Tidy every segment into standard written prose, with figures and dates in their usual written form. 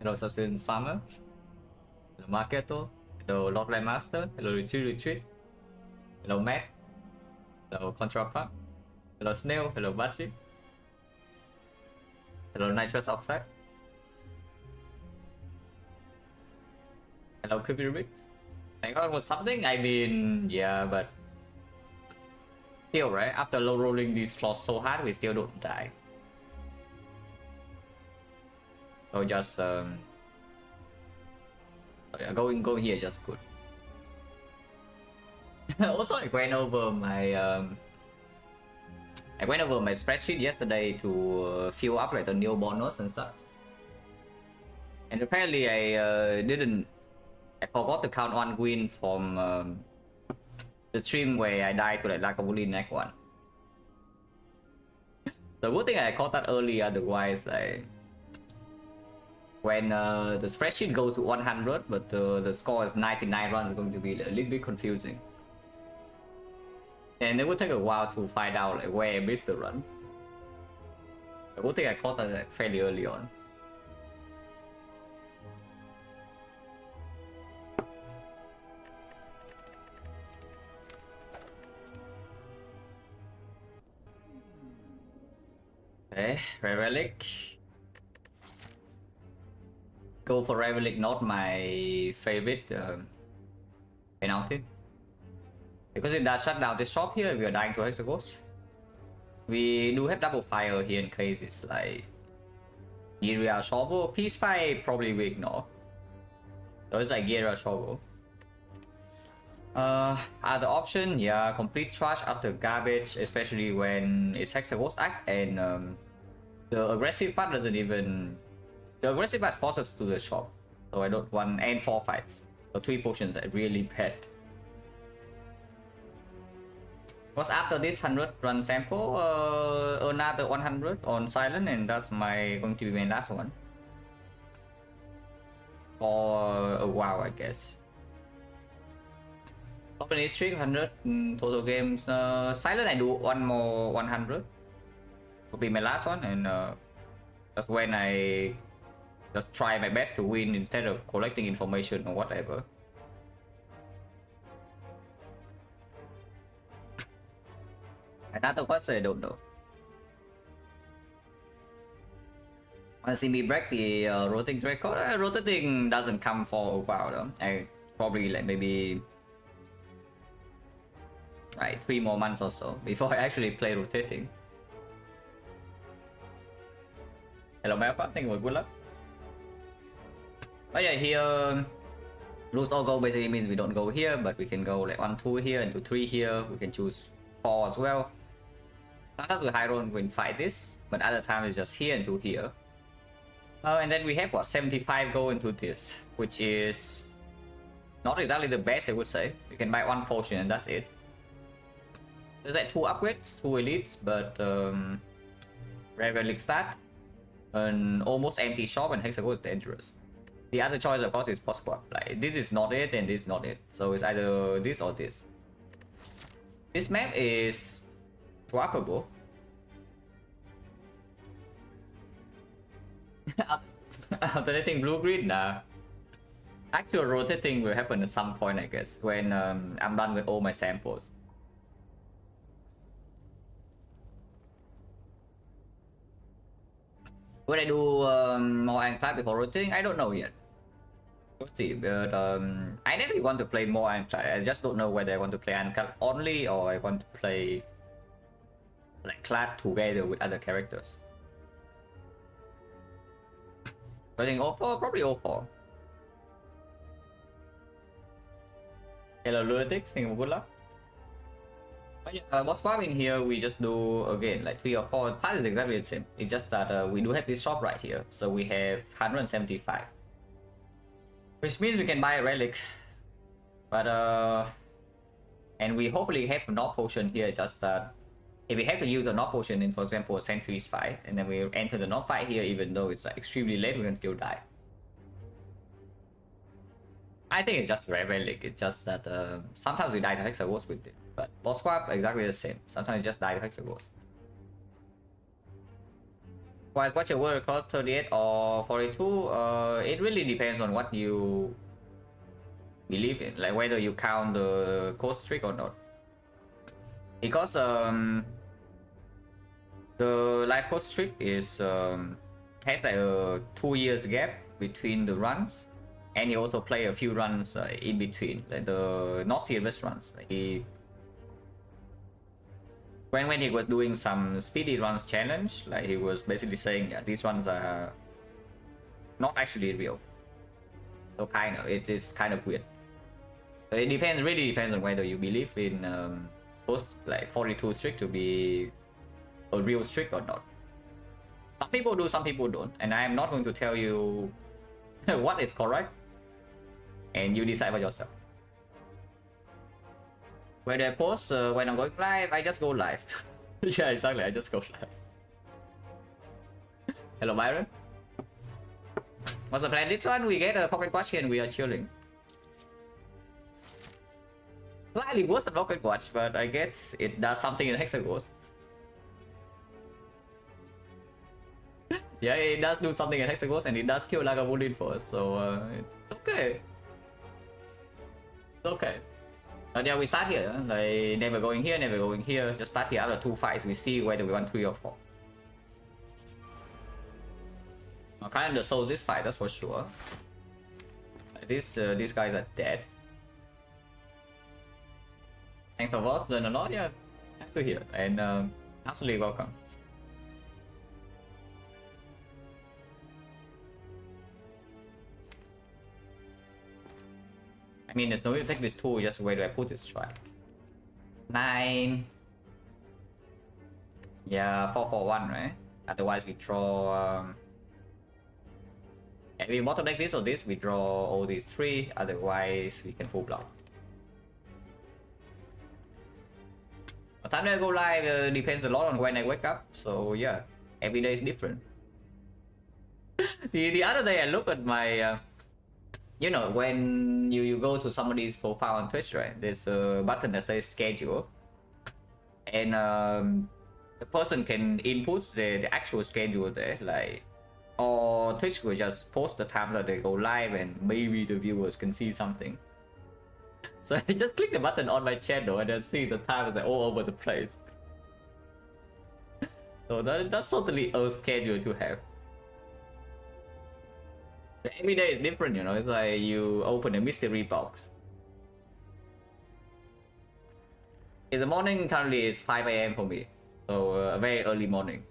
Hello Substance Farmer. Hello Marketo. Hello Lord Master. Hello Retreat. Hello Matt. Hello Contrapart. Hello Snail. Hello Bachi. Hello Nitrous Oxide. Hello Creepy Rubik. Thank God was something. I mean, yeah, but still, right? After low rolling these slots so hard, we still don't die. So just yeah, going here just good. Also, I went over my spreadsheet yesterday to fill up like the new bonus and such. And apparently I forgot to count one win from the stream where I died to like Lagavulin next one. The good thing I caught that early, otherwise when the spreadsheet goes to 100 but the score is 99 runs, it's going to be a little bit confusing. And it would take a while to find out like where I missed the run. The good thing I caught that like, fairly early on. Okay, Rare Relic. Go for Rare Relic, not my favorite penalty. Because it does shut down the shop here if we are dying to Hexagons. We do have double fire here in case it's like Gira Shovel. Peace Fight probably we ignore. So it's like Gira Shovel. Other option, yeah, complete trash after garbage, especially when it's Hexagons act and the aggressive part doesn't even. The aggressive part forces to the shop. So I don't want, and 4 fights. So 3 potions are really bad. Was after this 100 run sample, another 100 on Silent, and that's going to be my last one. For a while, I guess. Open history 100 total games. Silent, I do one more 100. Will be my last one, and that's when I just try my best to win instead of collecting information or whatever. Another question I don't know. Want to see me break the rotating record? Rotating doesn't come for a while though. I probably like maybe like 3 more months or so before I actually play rotating. Hello Melpa, thank you for good luck. But yeah, here lose or go basically means we don't go here, but we can go like 1, 2 here and 2, 3 here. We can choose 4 as well. Sometimes we high roll and fight this, but other times it's just here and 2 here. And then we have what 75 go into this, which is not exactly the best, I would say. You can buy 1 potion and that's it. There's like 2 upgrades, 2 elites, but Rare Relic stat and almost empty shop, and Hexagon is dangerous. The other choice of course is post swap. Like this is not it and this is not it. So it's either this or this. This map is swappable. Alternating blue green, nah. Actual rotating will happen at some point, I guess, when I'm done with all my samples. Would I do more Ironclad before rotating? I don't know yet. We'll see, but I definitely want to play more Ironclad. I just don't know whether I want to play Ironclad only or I want to play like Clad together with other characters. I think all 4, probably all 4. Hello Lunatics, thank you for good luck. But yeah, what's fun in here, we just do again like 3 or 4. The path is exactly the same. It's just that we do have this shop right here, so we have 175, which means we can buy a relic. But and we hopefully have a knock potion here. Just that if we have to use a knock potion in, for example, a Sentry's fight, and then we enter the knock fight here, even though it's like extremely late, we can still die. I think it's just Rare Relic. It's just that sometimes we die to Hexagons with it. But boss swap exactly the same. Sometimes you just die to Hexagons. What's your word record, 38 or 42? It really depends on what you believe in, like whether you count the code streak or not. Because the live code streak is has like a 2 years gap between the runs, and he also play a few runs in between, like the not serious runs. Like when he was doing some speedy runs challenge, like he was basically saying, yeah, these runs are not actually real. So kind of, it is kind of weird. So it depends, really depends on whether you believe in post like 42 streak to be a real streak or not. Some people do, some people don't, and I am not going to tell you what is correct, and you decide for yourself. When I post, when I'm going live, I just go live. Yeah, exactly, I just go live. Hello, Byron. What's the plan? This one, we get a pocket watch and we are chilling. Slightly worse than pocket watch, but I guess it does something in Hexaghost. Yeah, it does do something in Hexaghost, and it does kill Lagavulin for us, so it's okay. It's okay. But yeah, we start here, like never going here, never going here. Just start here. After 2 fights, we see whether we want 3 or 4. I kind of sold this fight, that's for sure. These guys are dead. Thanks for us, learn a lot, yeah. Thanks to hear, and absolutely welcome. I mean, there's no way to take this tool, just where do I put this try? 9. Yeah, 4-4-1, right? Otherwise, we draw. And we bottleneck this or this, we draw all these 3. Otherwise, we can full block. The time I go live depends a lot on when I wake up. So yeah, every day is different. the other day I look at my. You know, when you go to somebody's profile on Twitch, right? There's a button that says schedule, and the person can input the actual schedule there, like, or Twitch will just post the time that they go live, and maybe the viewers can see something. So I just click the button on my channel and then see the time is like all over the place. So that's totally a schedule to have. Every day is different, you know. It's like you open a mystery box. In the morning, currently it's 5 AM for me, so a very early morning.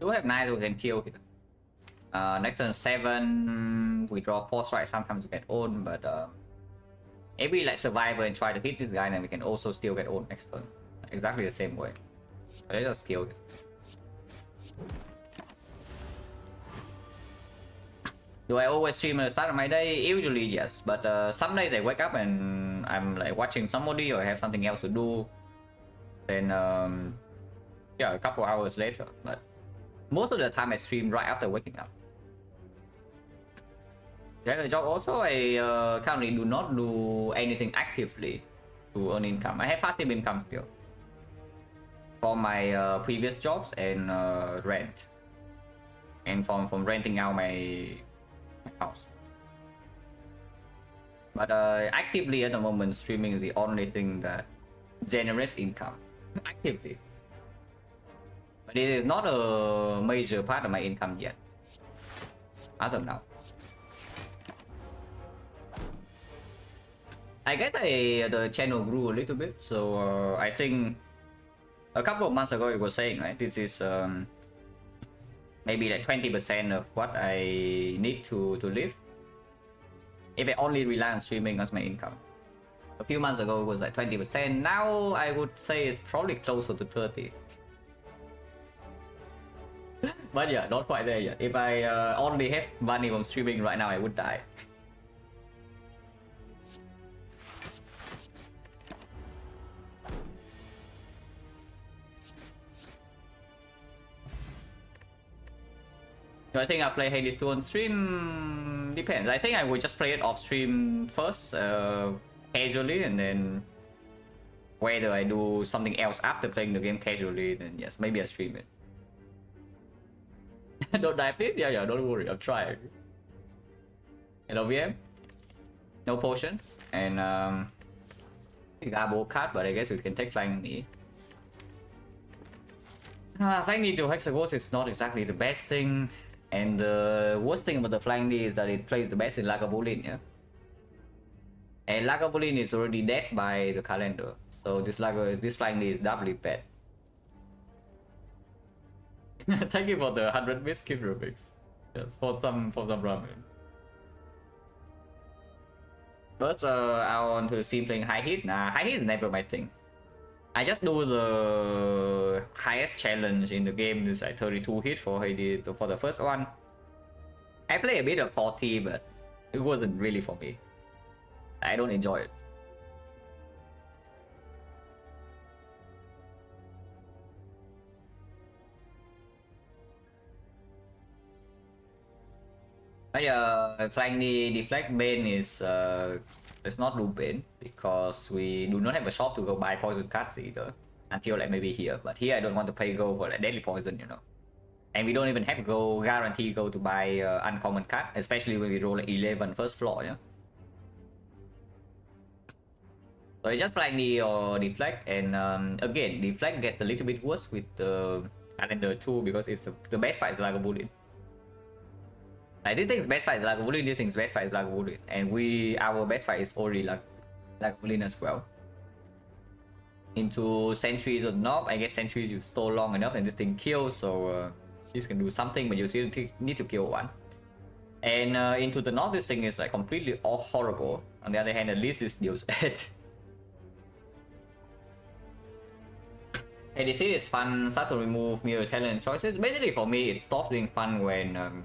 Do have 9 we can kill here. Next turn 7, we draw 4 strikes. Sometimes we get owned, but if we like survivor and try to hit this guy, then we can also still get owned next turn. Exactly the same way. Let's just kill it. Do I always stream at the start of my day? Usually yes, but some days I wake up and I'm like watching somebody or I have something else to do. Then yeah, a couple hours later. But most of the time I stream right after waking up. The job also, I currently do not do anything actively to earn income. I have passive income still from my previous jobs and rent, and from renting out my house. But actively at the moment, streaming is the only thing that generates income actively. But it is not a major part of my income yet, as of now. I guess the channel grew a little bit, so I think a couple of months ago it was saying, right, this is maybe like 20% of what I need to live if I only rely on streaming as my income. A few months ago it was like 20%. Now I would say it's probably closer to 30. But yeah, not quite there yet. If I only have money from streaming right now, I would die. Do I think I play Hades 2 on stream? Depends. I think I would just play it off stream first, casually, and then whether I do something else after playing the game casually, then yes, maybe I stream it. Don't die, please. Yeah, don't worry. I'll try. Hello, VM. No potion, and Gabo card, but I guess we can take flying knee. Flying knee to Hexagons is not exactly the best thing, and the worst thing about the flying knee is that it plays the best in Lagavulin, yeah. And Lagavulin is already dead by the calendar, so this flying knee is doubly bad. Thank you for the 100 biscuit Rubik's. Yes, for some ramen. But I want to see playing high hit. Nah, high hit is never my thing. I just do the highest challenge in the game, is like 32 hit for the first one. I play a bit of 40, but it wasn't really for me. I don't enjoy it. But flying the Defect main is let's not do Bane, because we do not have a shop to go buy poison cards either until like maybe here. But here I don't want to pay gold for like deadly poison, you know. And we don't even have go guarantee go to buy uncommon card, especially when we roll like 11 first floor, yeah. So it's just flying the or Deflect, and again Deflect gets a little bit worse with the calendar too, because it's the best fight is like a bullet. Like this thing's best fight is like a bullet, this thing's best fight is like a bullet, and our best fight is already like a bullet as well. Into sentries or not, I guess sentries you stole long enough and this thing kills, so this can do something, but you still need to kill one. And into the north, this thing is like completely horrible. On the other hand, at least this deals 8. ADC is fun, start to remove mirror talent choices. Basically for me, it stops being fun when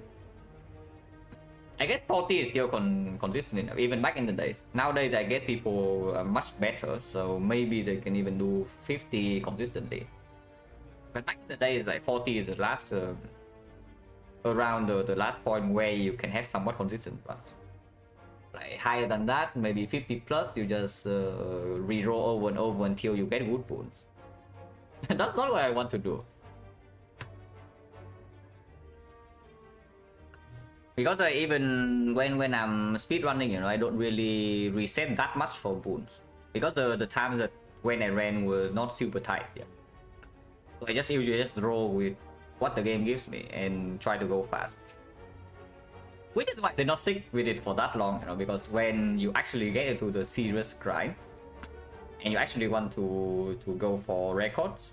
I guess 40 is still consistent enough, even back in the days. Nowadays, I guess people are much better, so maybe they can even do 50 consistently. But back in the days, like 40 is the last, around the last point where you can have somewhat consistent runs. Like higher than that, maybe 50 plus, you just reroll over and over until you get wood boons. That's not what I want to do. Because even when I'm speedrunning, you know, I don't really reset that much for boons. Because the times that when I ran were not super tight yet. So I just usually just roll with what the game gives me and try to go fast. Which is why I did not stick with it for that long, you know, because when you actually get into the serious grind and you actually want to go for records,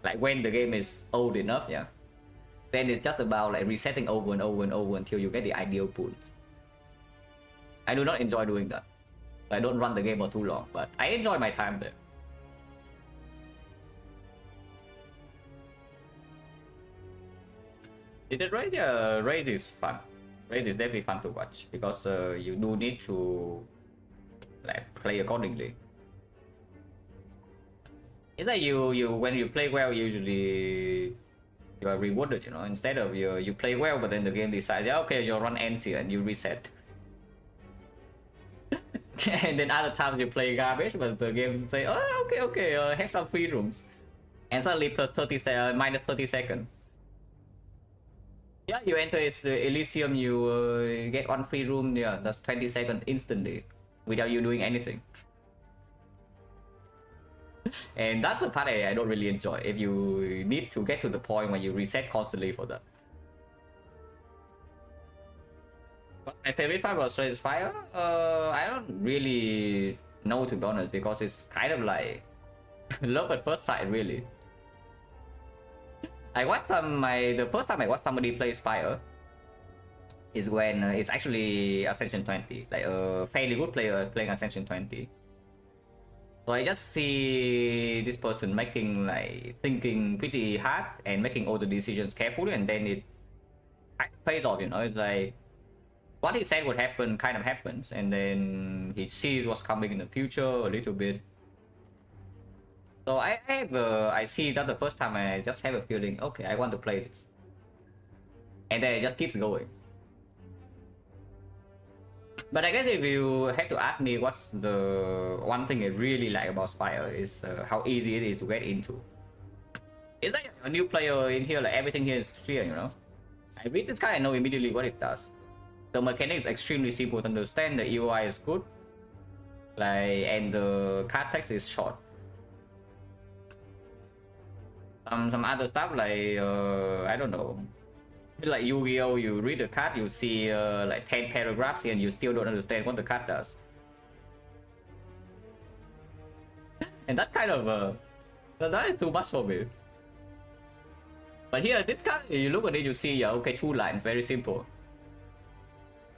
like when the game is old enough, yeah, then it's just about like resetting over and over and over until you get the ideal pools. I do not enjoy doing that. I don't run the game for too long, but I enjoy my time there. Did it raid? Yeah, raid is fun. Raid is definitely fun to watch because you do need to like play accordingly. It's like you when you play well, usually you are rewarded, you know, instead of you play well, but then the game decides, yeah, okay, your run ends here and you reset. And then other times you play garbage, but the game say, oh, okay, have some free rooms, and suddenly plus 30 minus 30 seconds. Yeah, you enter Elysium, you get one free room. Yeah, that's 20 seconds instantly without you doing anything. And that's the part I don't really enjoy, if you need to get to the point where you reset constantly for that. What's my favorite part about Slay Fire? I don't really know, to be honest, because it's kind of like love at first sight, really. I watched the first time I watched somebody play Spire is when it's actually Ascension 20, like a fairly good player playing Ascension 20. So I just see this person thinking pretty hard and making all the decisions carefully, and then it kind of pays off, you know. It's like what he said would happen kind of happens, and then he sees what's coming in the future a little bit. So I see that the first time I just have a feeling, okay, I want to play this. and then it just keeps going. But I guess if you had to ask me what's the one thing I really like about Spire is how easy it is to get into. It's like a new player in here, like everything here is clear, you know. I read this guy, I know immediately what it does. The mechanics is extremely simple to understand, the UI is good, like, and the card text is short. Some other stuff like I don't know, like Yu-Gi-Oh, you read the card, you see like 10 paragraphs and you still don't understand what the card does. And that kind of that is too much for me. But here, this card, you look at it, you see, okay, 2 lines, very simple.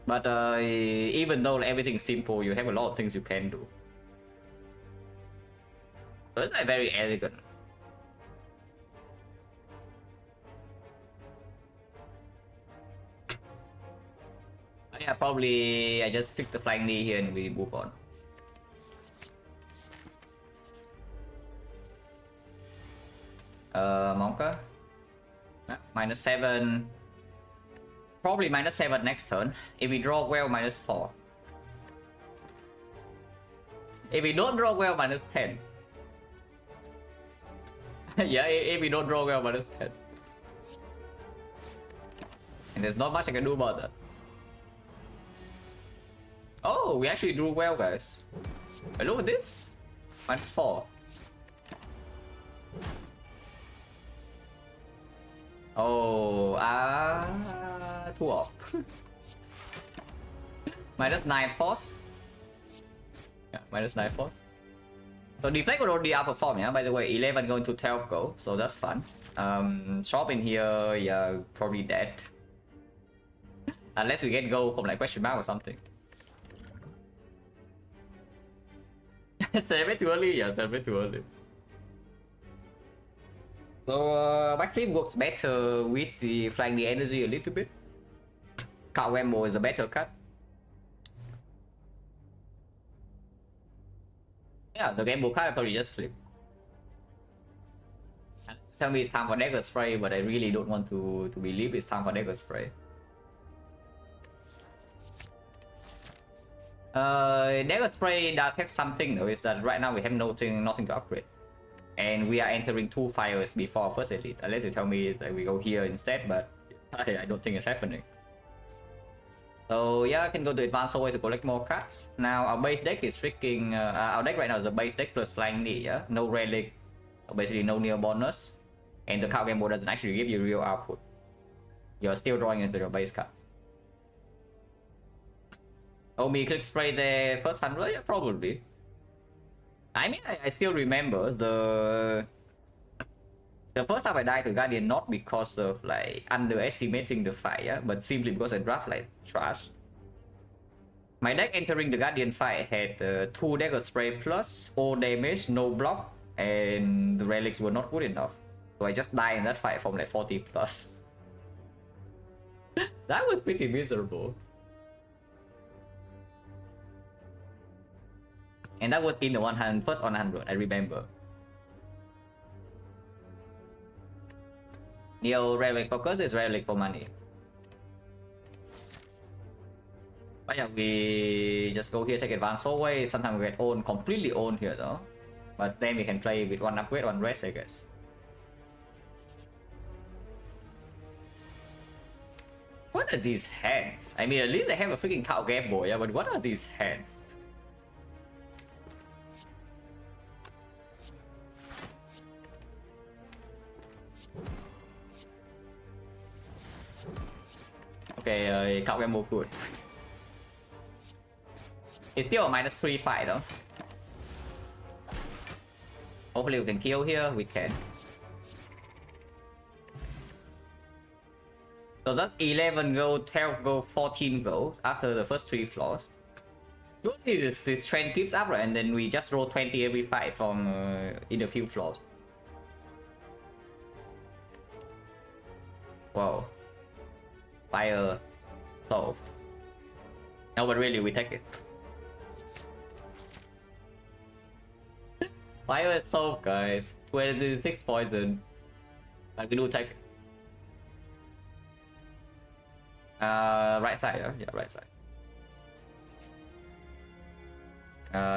But even though like, everything's simple, you have a lot of things you can do. So it's like very elegant. Yeah, probably I just pick the flying knee here and we move on. Monka. -7. Probably -7 next turn. If we draw well, -4. If we don't draw well, -10. Yeah, if we don't draw well, -10. And there's not much I can do about that. Oh, we actually drew well, guys. But look at this. -4. Oh, 2 off. -9 force. Yeah, -9 force. So Defect will already outperform, yeah. By the way, 11 going to 12 go, so that's fun. Shop in here, yeah, probably dead. Unless we get go from like question mark or something. Celebrate too early, yeah, celebrate too early. So backflip works better with the flying the energy a little bit. Card Wembo is a better cut. Yeah, the Gamble card probably just flip. Tell me it's time for Dagger Spray, but I really don't want to believe it's time for Dagger Spray. Dagger Spray does have something though, is that right now we have nothing to upgrade. And we are entering 2 fires before first elite. Unless you tell me that we go here instead, but I don't think it's happening. So yeah, I can go to advanced always to collect more cards. Now our base deck is freaking our deck right now is a base deck plus flying knee, yeah? No relic, basically no near bonus. And the card game board doesn't actually give you real output. You're still drawing into your base cards. Oh, me click spray the first 100? Yeah, probably. I mean, I still remember the first time I died to Guardian, not because of like underestimating the fight, yeah, but simply because I draft like trash. My deck entering the Guardian fight had 2 Dagger Spray plus, all damage, no block, and the relics were not good enough. So I just died in that fight from like 40 plus. That was pretty miserable. And that was in the first 100, I remember. Neo relic focus is relic for money. But yeah, we just go here, take advance always. Sometimes we get owned, completely owned here though. But then we can play with 1 upgrade, 1 rest, I guess. What are these hands? I mean, at least they have a freaking cow game boy, yeah, but what are these hands? Okay, card game move good. It's still a -3 fight though. Hopefully we can kill here, we can. So that's 11 gold, 12 gold, 14 gold after the first 3 floors. Usually this trend keeps up, right? And then we just roll 20 every fight from in a few floors. Wow. Fire solved. No, but really, we take it. Fire is solved, guys. 26 poison. But we do take it. Right side, yeah, right side.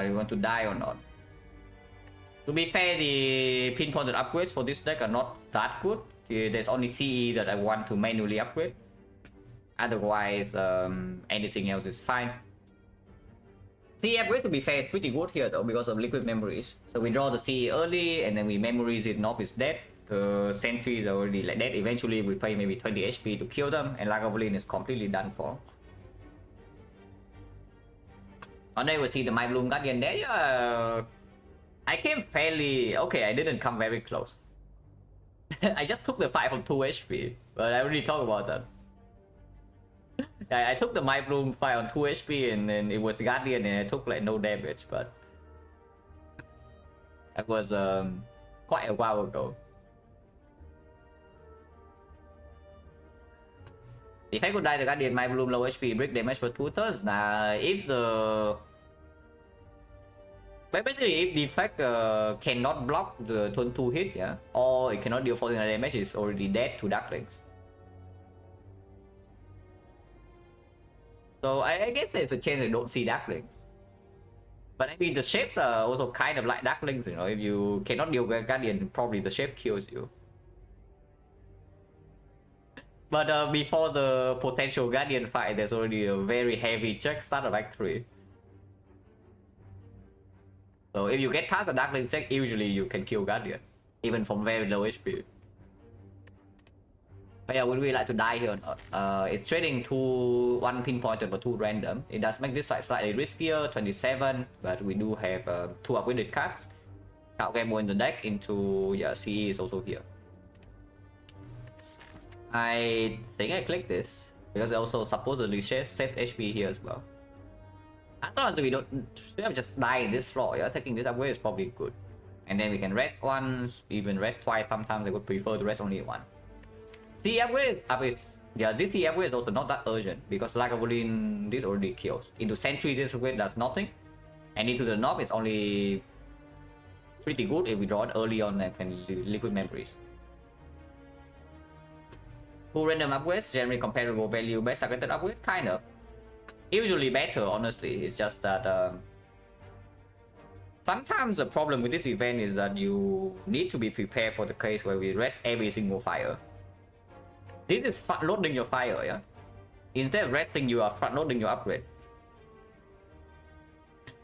You want to die or not? To be fair, the pinpointed upgrades for this deck are not that good. There's only CE that I want to manually upgrade. Otherwise, anything else is fine. CE upgrade, to be fair, is pretty good here though because of liquid memories. So we draw the CE early and then we memories it, Nob is dead. The sentries are already like dead. Eventually we pay maybe 20 HP to kill them, and Lagavulin is completely done for. On there we see the My Bloom Guardian there. Yeah, I came fairly... Okay, I didn't come very close. I just took the fight from 2 HP, but I already talked about that. I took the My Bloom fight on 2 HP and then it was Guardian and I took like no damage, but... That was quite a while ago. If I could die the Guardian, My Bloom low HP, brick damage for 2 turns. Now, if the... But basically, if Defect cannot block the turn 2 hit, yeah, or it cannot deal 49 damage, it's already dead to Darklings. So I guess there's a chance I don't see Darklings. But I mean, the shapes are also kind of like Darklings, you know, if you cannot deal with Guardian, probably the shape kills you. But before the potential Guardian fight, there's already a very heavy check start of Act 3. So if you get past the Darkling check, usually you can kill Guardian, even from very low HP. But yeah, would we like to die here or not? It's trading 1 pinpointed for 2 random. It does make this fight slightly riskier, 27, but we do have 2 upgraded cards. Count Gamble in the deck into, yeah, CE is also here. I think I click this because it also supposedly saves HP here as well. As long as we don't should have just died this floor, yeah, taking this upgrade is probably good. And then we can rest once, even rest twice. Sometimes I would prefer to rest only one. The upgrade, yeah, this upgrade is also not that urgent because Lagavulin this already kills. Into Sentry this upgrade does nothing, and into the Nob is only pretty good if we draw it early on and can liquid memories. 2 random upgrades, generally comparable value based targeted upgrade, kind of. Usually better, honestly. It's just that sometimes the problem with this event is that you need to be prepared for the case where we rest every single fire. This is front loading your fire, yeah? Instead of resting, you are front loading your upgrade.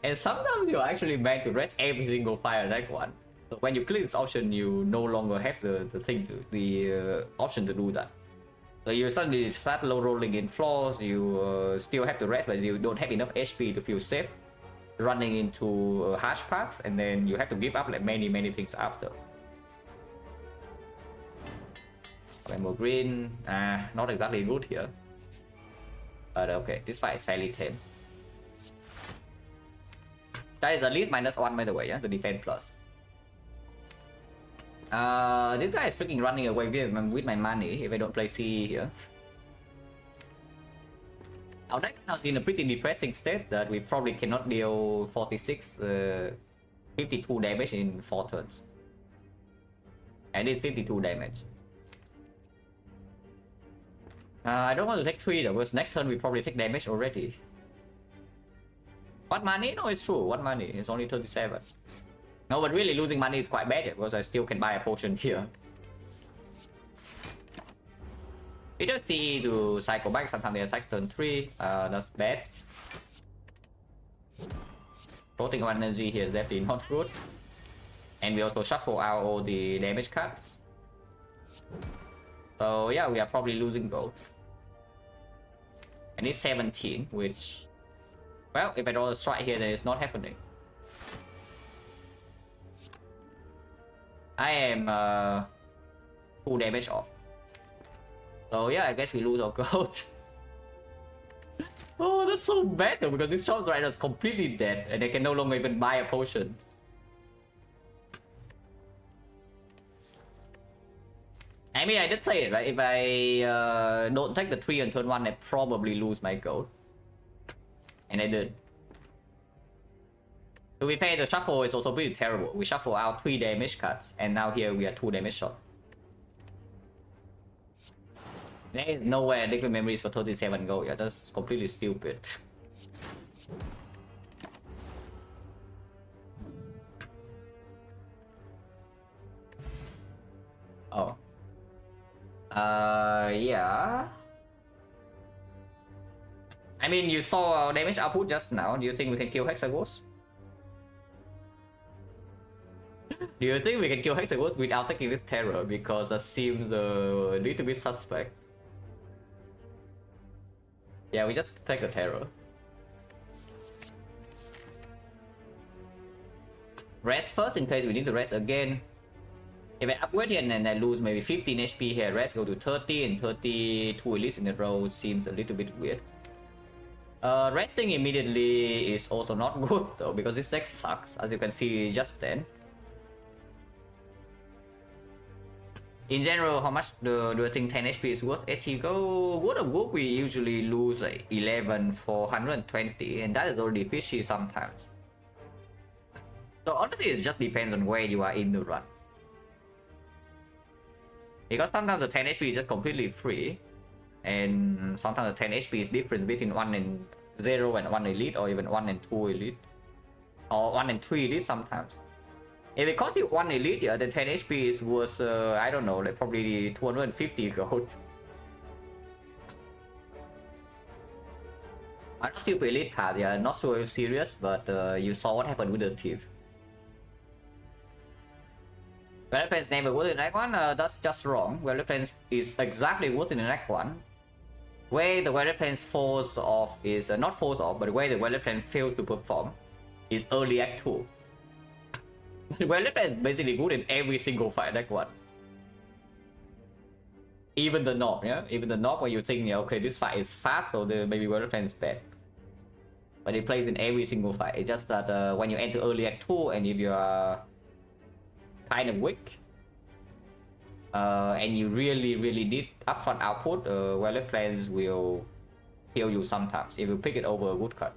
And sometimes you're actually meant to rest every single fire like one. So when you click this option, you no longer have the option to do that. So you suddenly start low rolling in floors, you still have to rest, but you don't have enough HP to feel safe running into a harsh path, and then you have to give up like many things after. Rainbow green, not exactly good here. But okay, this fight is fairly tame. That is at least -1 by the way, yeah, the defense plus. This guy is freaking running away with my money if I don't play CE here. Our deck now is in a pretty depressing state that we probably cannot deal 52 damage in 4 turns. And it's 52 damage. I don't want to take 3 though, because next turn we probably take damage already. What money? No, it's true. What money? It's only 37. No, but really losing money is quite bad here, because I still can buy a potion here. We don't see to cycle back, sometimes they attack turn 3, that's bad. Floating on energy here is definitely not good. And we also shuffle out all the damage cards. So yeah, we are probably losing both. And it's 17, which... Well, if I draw a strike here, then it's not happening. I am 2 damage off. So yeah, I guess we lose our gold. Oh, that's so bad though, because this Chomps Rider is completely dead and they can no longer even buy a potion. I mean, I did say it, right? If I don't take the 3 on turn 1, I probably lose my gold. And I did. To be fair, the shuffle is also pretty terrible. We shuffle out 3 damage cards, and now here we are 2 damage short. There is nowhere liquid memories for 37 gold. Yeah, that's completely stupid. Oh. Yeah. I mean, you saw our damage output just now. Do you think we can kill Hexaghost? Do you think we can kill Hexaghost without taking this terror? Because that seems a little bit suspect. Yeah, we just take the terror. Rest first in case we need to rest again. If I upgrade here and then I lose maybe 15 HP here, rest go to 30 and 32 elites in a row seems a little bit weird. Resting immediately is also not good though, because this deck sucks, as you can see just then. In general, how much do I think 10 HP is worth? 80 go. World of Warp we usually lose like 11 for 120, and that is already fishy sometimes. So honestly, it just depends on where you are in the run. Because sometimes the 10 HP is just completely free, and sometimes the 10 HP is different between 1 and 0 and 1 elite, or even 1 and 2 elite, or 1 and 3 elite sometimes. If it costs you 1 elite, yeah, then 10 HP is worth, I don't know, like probably 250 gold. I'm not super elite card, yeah, not so serious, but you saw what happened with the thief. Weapons never worth in Act 1, that's just wrong. Weapons is exactly worth in Act 1. Where the weapons falls off is, not falls off, but where the weapon fails to perform is early Act 2. Weapon is basically good in every single fight in Act 1. Even the knob, yeah? Even the knob when you think, yeah, okay, this fight is fast, so the maybe weapon is bad. But it plays in every single fight. It's just that when you enter early Act 2 and if you are kind of weak and you really need upfront output, well plans will heal you sometimes if you pick it over a woodcut.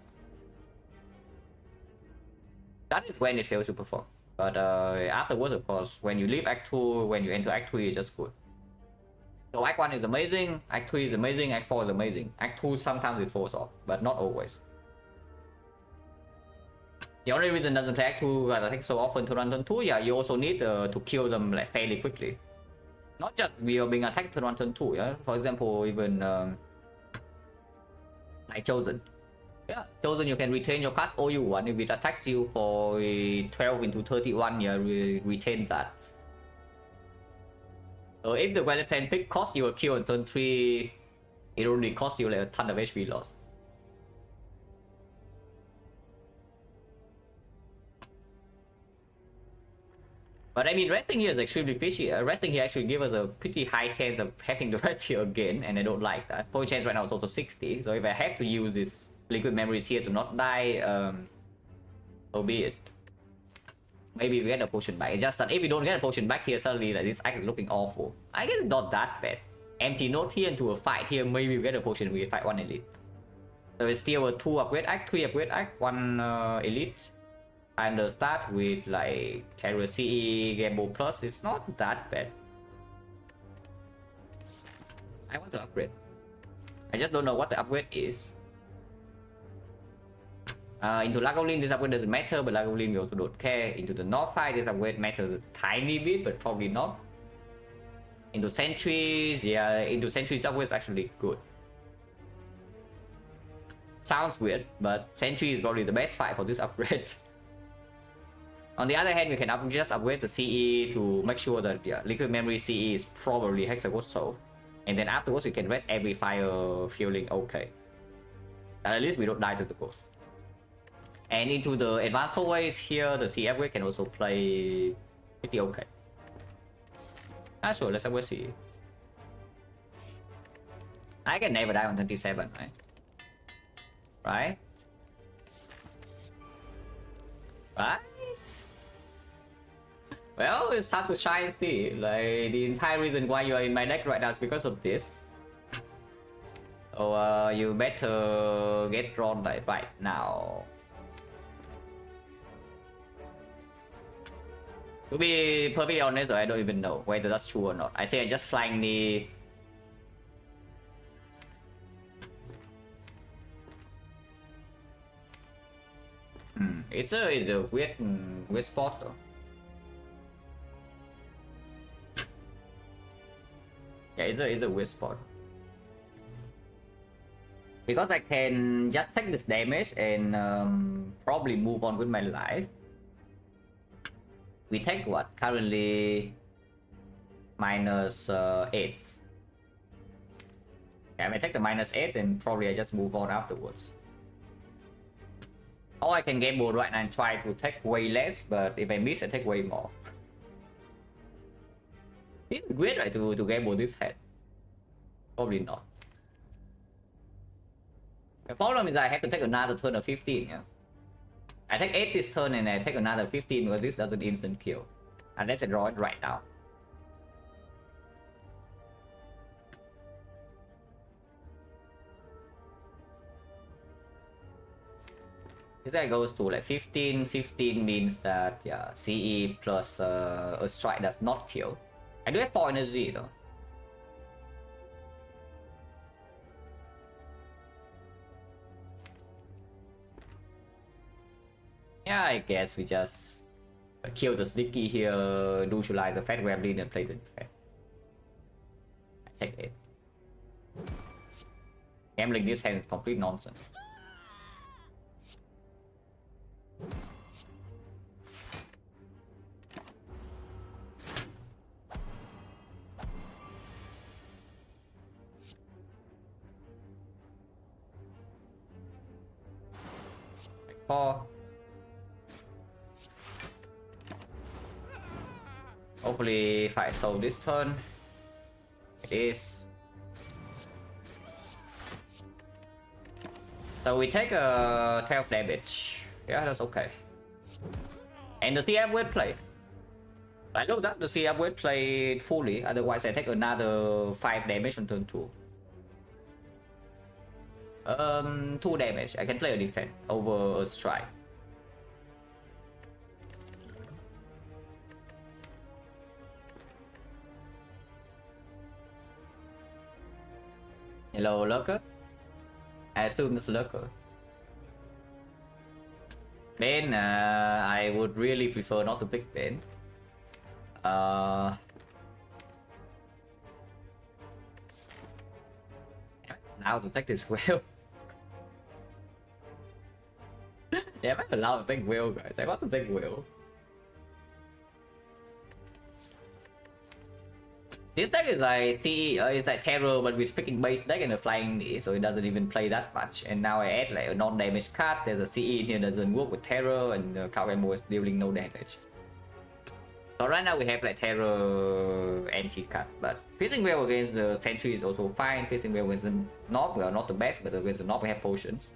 That is when it fails to perform. But afterwards, of course, when you leave Act 2, when you enter Act 3, it's just good. So Act 1 is amazing, Act 3 is amazing, Act 4 is amazing. Act 2 sometimes it falls off, but not always. The only reason doesn't play Act 2 I think so often to run turn 2, yeah, you also need to kill them like fairly quickly. Not just we are being attacked turn 1, turn 2, yeah. For example, even like Chosen. Yeah, Chosen you can retain your class all you want. If it attacks you for 12 into 31, yeah, retain that. So if the weapon pick costs you a kill on turn 3, it only costs you like a ton of HP loss. But I mean, resting here is extremely fishy. Resting here actually gives us a pretty high chance of having to rest here again, and I don't like that. Point chance right now is also 60, so if I have to use this liquid memories here to not die, so be it. Maybe we get a potion back. It's just that if we don't get a potion back here, suddenly like, this act is looking awful. I guess it's not that bad. Empty note here into a fight here, maybe we get a potion, we fight 1 elite. So it's still a 2 upgrade act, 3 upgrade act, 1 elite. And the start with like Terror CE, Gamble Plus, it's not that bad. I want to upgrade. I just don't know what the upgrade is. Into Lagavulin, this upgrade doesn't matter, but Lagavulin we also don't care. Into the North side, this upgrade matters a tiny bit, but probably not. Into Sentries, yeah, into Sentries upgrade is actually good. Sounds weird, but Sentry is probably the best fight for this upgrade. On the other hand, we can just upgrade the CE to make sure that liquid memory CE is probably Hexaghost Soul. And then afterwards, we can rest every fire feeling okay. And at least we don't die to the ghost. And into the advanced hallways here, the CE upgrade can also play pretty okay. Sure, let's upgrade CE. I can never die on 27, right? Right? Right? Well, it's time to shine, see. Like, the entire reason why you are in my deck right now is because of this. So, you better get drawn like right now. To be perfectly honest, I don't even know whether that's true or not. I think I just flying the It's a weird spot though. Yeah, it's a weird spot. Because I can just take this damage and probably move on with my life. We take what? Currently minus 8. Yeah, I may take the minus 8 and probably I just move on afterwards. Or I can gamble right now and try to take way less, but if I miss, I take way more. It's weird, right, to gamble this head? Probably not. The problem is I have to take another turn of 15, yeah? I take 8 this turn and I take another 15 because this doesn't instant kill. Unless I draw it right now. This guy goes to like 15. 15 means that, yeah, CE plus a strike does not kill. I do have 4 energy though. Yeah, I guess we just kill the Sticky here, neutralize the Fat Gremlin and play the Defect. I take it. Gambling this hand is complete nonsense. Like 4. Hopefully if I solve this turn, it is. So we take a 12 damage. Yeah, that's okay. And the CF will play. I looked up the CF will play fully, otherwise I take another 5 damage on turn 2. 2 damage. I can play a defense over a strike. Hello, Lurker. I assume it's Lurker. Then I would really prefer not to pick Ben. Now to take this whale. Yeah, I'm allowed to take whale, guys. I want to take whale. This deck is like it's like terror but with freaking base deck and a flying knee, so it doesn't even play that much. And now I add like a non-damage card. There's a CE in here that doesn't work with terror, and the card combo is dealing no damage. So right now we have like terror anti-card, but piercing whale against the sentry is also fine. Piercing whale against the knob, well, not the best, but against the knob we have potions.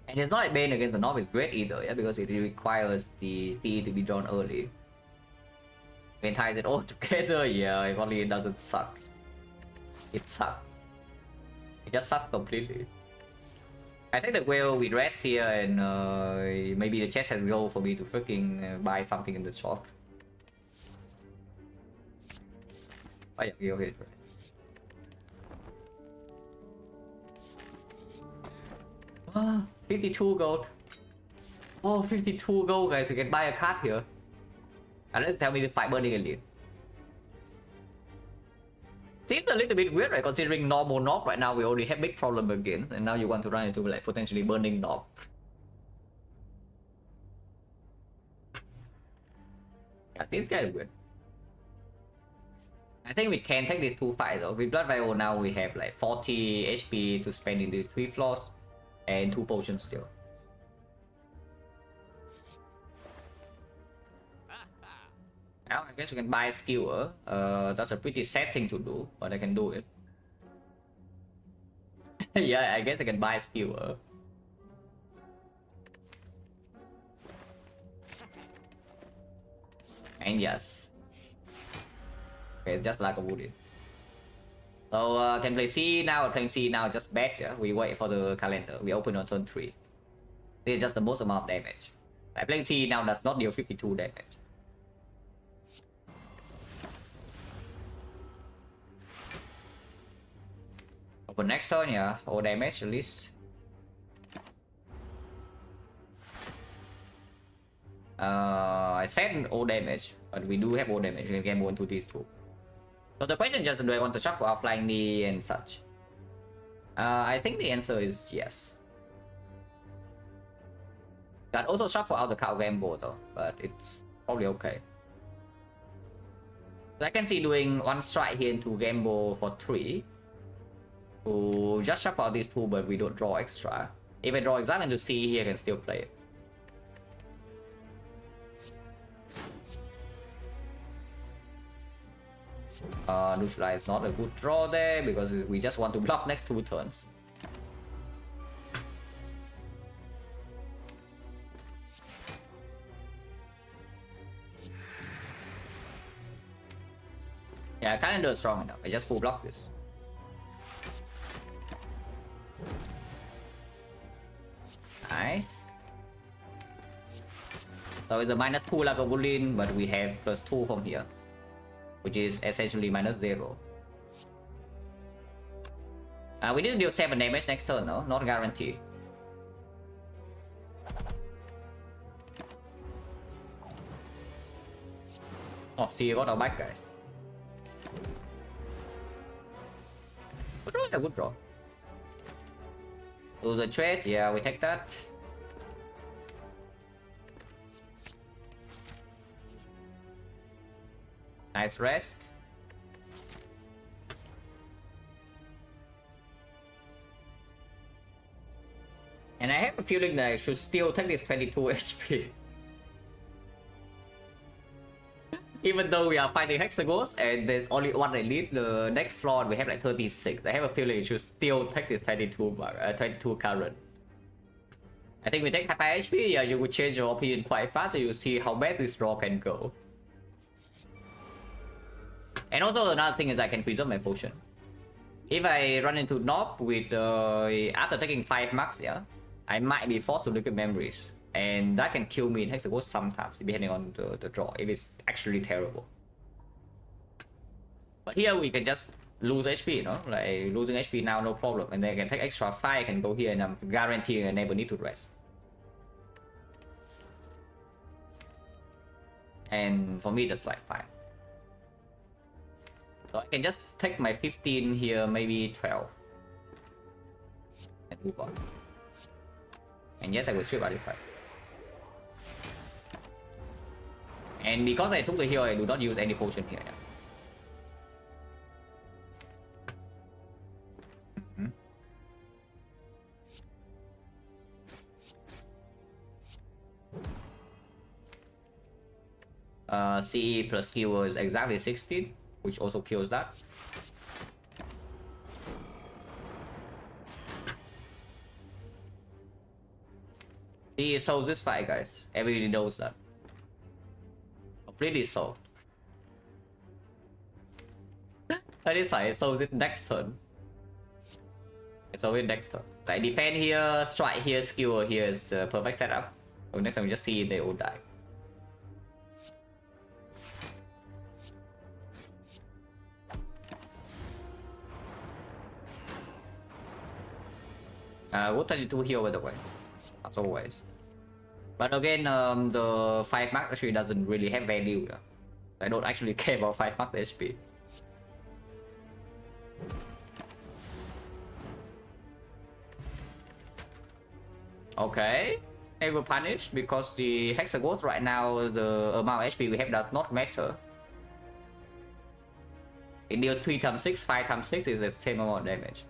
And it's not like Bane against the knob is great either, yeah, because it requires the CE to be drawn early. When ties it all together, yeah, if only it doesn't suck. It sucks. It just sucks completely. I think the whale with rest here and maybe the chest has gold for me to freaking buy something in the shop. Oh yeah, go ahead. 52 gold. Oh, 52 gold, guys. You can buy a card here. Unless tell me to fight Burning Elite. Seems a little bit weird, right? Considering normal knob right now we already have big problem again, and now you want to run into like potentially burning knob. Yeah, seems kind of weird. I think we can take these 2 fights though. With Blood Vial now we have like 40 HP to spend in these 3 floors and 2 potions still. Now I guess we can buy a skewer. That's a pretty sad thing to do, but I can do it. Yeah, I guess I can buy a skewer. And yes. Okay, it's just like a wooded. So can play C now or playing C now just bad, yeah? We wait for the calendar. We open on turn 3. This is just the most amount of damage. Like playing C now does not deal 52 damage. Open next turn, yeah, or damage at least. I said O damage, but we do have O damage. We can gamble into these two. So the question is just, do I want to shuffle our flying knee and such? I think the answer is yes. That also shuffle out the cow gamble though, but it's probably okay. So I can see doing one strike here into gamble for 3. To just shuffle out these two, but we don't draw extra. If I draw exam into C here, I can still play it. Neutralize is not a good draw there because we just want to block next 2 turns. Yeah, calendar is strong enough. I just full block this. Nice. So it's a -2 like a Bullion, but we have +2 from here, which is essentially -0. We need to deal 7 damage next turn, no? Not guaranteed. Oh, see, got our back, guys. Good draw, a good draw. Do the trade, yeah, we take that. Nice rest. And I have a feeling that I should still take this 22 HP. Even though we are fighting Hexagons and there's only one elite, the next slot we have like 36. I have a feeling you should still take this 22 current. I think we take high HP, yeah, you would change your opinion quite fast, so you see how bad this draw can go. And also another thing is I can preserve my potion. If I run into Knob with after taking 5 marks, yeah, I might be forced to look at memories. And that can kill me in Hexagons sometimes, depending on the draw, if it's actually terrible. But here we can just lose HP, you know, like losing HP now, no problem. And then I can take extra 5, I can go here and I'm guaranteeing I never need to rest. And for me, that's like fine. So I can just take my 15 here, maybe 12. And move on. And yes, I will strip Artifact. And because I took the heal, I do not use any potion here. CE plus skill is exactly 16, which also kills that. CE solves this fight, guys. Everybody knows that. Completely solved. That is fine, solves it next turn. It's always next turn. Like defend here, strike here, skill here is perfect setup. So next time we just see they all die. Good 22 here by the way, as always. But again, the 5 mark actually doesn't really have value. I don't actually care about 5 mark HP. Okay, never punished because the Hexagons right now, the amount of HP we have does not matter. It deals 3 times 6, 5 times 6 is the same amount of damage.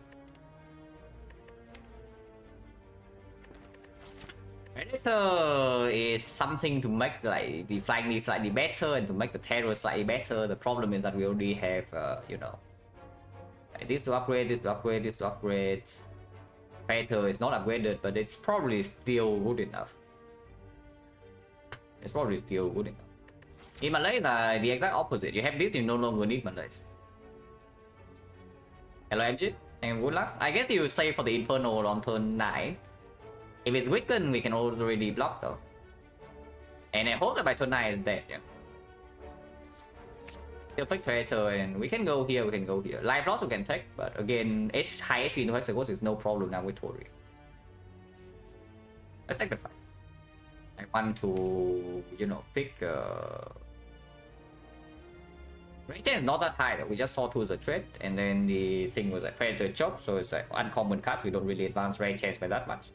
Predator is something to make like the flying knee slightly better and to make the terror slightly better. The problem is that we already have, you know, like this to upgrade, this to upgrade, this to upgrade. Predator is not upgraded, but it's probably still good enough. It's probably still good enough. In Malays, the exact opposite. You have this, you no longer need Malays. Hello, MG, and good luck. I guess you save for the Infernal on turn 9. If it's weakened, we can already block though. And I hope that by turn 9 is dead, yeah. Defect Predator, and we can go here, we can go here. Life loss we can take, but again, high HP into Hexagons is no problem now with Tori. Let's take the fight. I want to, you know, pick range is not that high though. We just saw to the trade, and then the thing was like Predator Choke, so it's like uncommon cards. We don't really advance range chance by that much.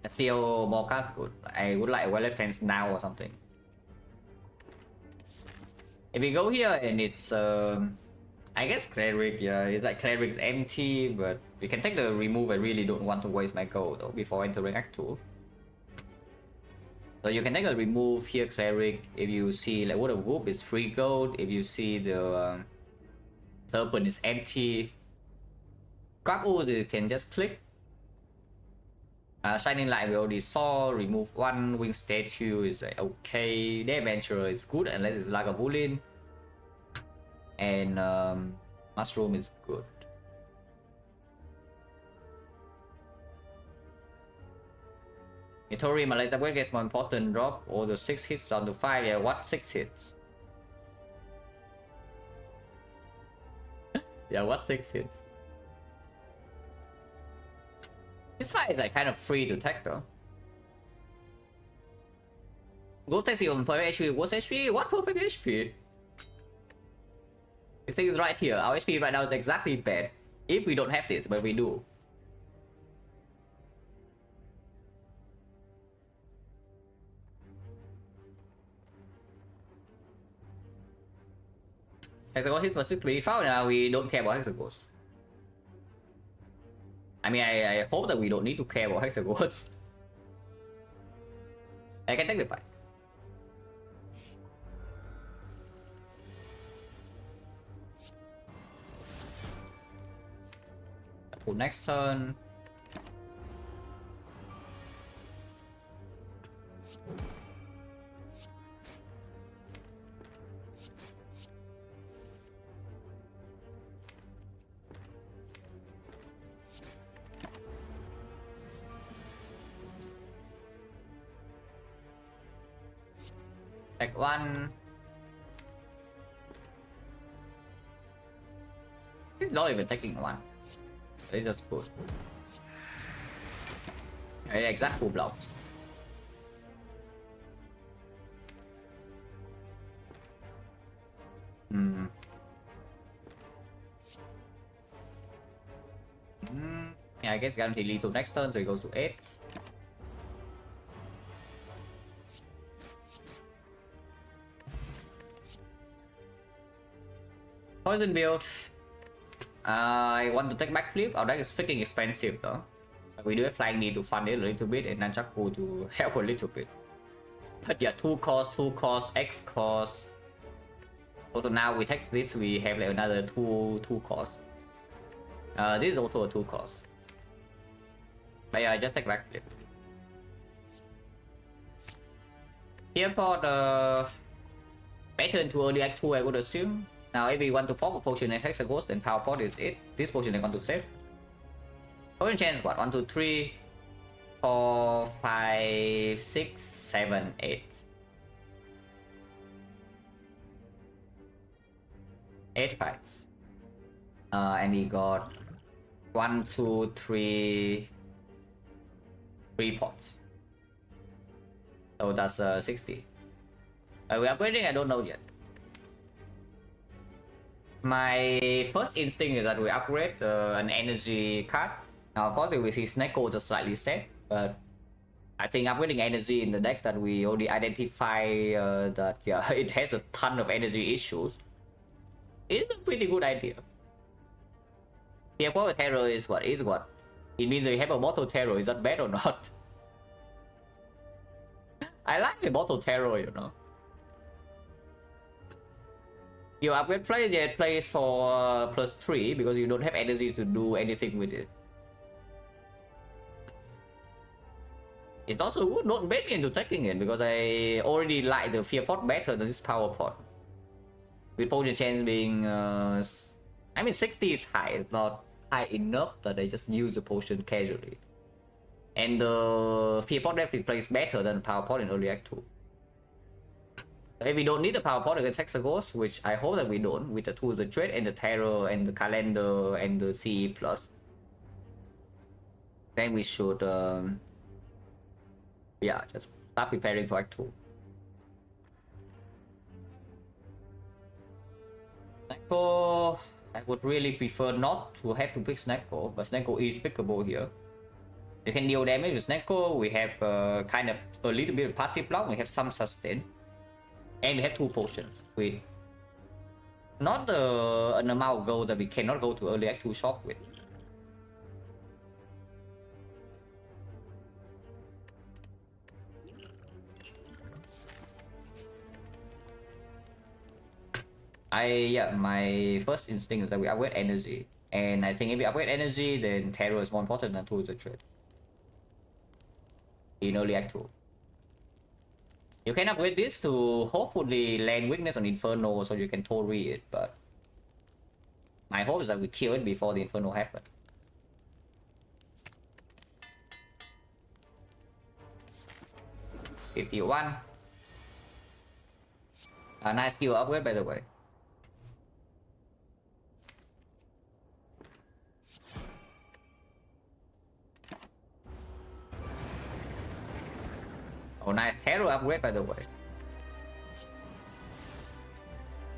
Still more cards good. I would like a Wallet Plans now or something. If we go here and it's I guess Cleric, yeah, it's like Cleric's empty, but we can take the remove. I really don't want to waste my gold though before entering Act 2. So you can take a remove here, Cleric. If you see like what a whoop is free gold. If you see the Serpent is empty. Grab all, you can just click. Shining Light we already saw. Remove one. Wing Statue is okay. The Adventurer is good unless it's Lagavulin. And Mushroom is good. Tori Malaysia will gets more important drop. All the 6 hits on the 5. Yeah, what 6 hits? Yeah, what 6 hits? This fight is like kind of free to tech though. Go taxi on perfect HP. What's HP? What perfect HP? This thing is right here. Our HP right now is exactly bad. If we don't have this, but we do. Hexagons hits for 625. Now we don't care about Hexagons. I mean, I hope that we don't need to care about Hexagons. I can take the fight. Put next turn. Take one. He's not even taking one. It's just good. Exact full blocks. Yeah, I guess guarantee lethal next turn, so he goes to 8. Poison build. I want to take backflip. Our deck is freaking expensive though. We do have flying knee to fund it a little bit and Nunchaku to help a little bit. But yeah, 2 cost, X cost. Also now we take this, we have like another 2 cost. This is also a 2 cost. But yeah, I just take backflip. Here for the better into early Act 2 I would assume. Now if we want to pop a potion and Hex a Ghost, then power pot is it. This potion I want to save. Potion chance what? 1, 2, 3, 4, 5, 6, 7, 8. 8 fights. And we got 1, 2, 3, 3 pots. So that's 60. Are we upgrading? I don't know yet. My first instinct is that we upgrade an energy card. Now, of course, we see Snake Code just slightly set, but I think upgrading energy in the deck that we already identify that yeah, it has a ton of energy issues is a pretty good idea. The Aqua Terror is what? Is what? It means we have a Mortal Terror. Is that bad or not? I like the Mortal Terror, you know. You upgrade plays, yeah, it plays for +3 because you don't have energy to do anything with it. It's also good, not bait me into taking it because I already like the Fear Pot better than this Power Pot. With potion chance being, I mean 60 is high, it's not high enough that I just use the potion casually. And the Fear Pot definitely plays better than Power Pot in early Act 2. If we don't need the Power Pot against Hexagons, which I hope that we don't, with the tools, the Trade and the Terror and the Calendar and the CE+, then we should Yeah, just start preparing for Act 2. Snecko, I would really prefer not to have to pick Snecko, but Snecko is pickable here. You can deal damage with Snecko. We have kind of a little bit of passive block. We have some sustain, and we have 2 potions with not an amount of gold that we cannot go to early Act 2 shop with. My first instinct is that we upgrade energy, and I think if we upgrade energy, then terror is more important than tools of trade in early Act 2. You can upgrade this to hopefully land weakness on Inferno so you can Tori it, but my hope is that we kill it before the Inferno happens. $51. A nice skill upgrade, by the way. Oh, nice terror upgrade, by the way.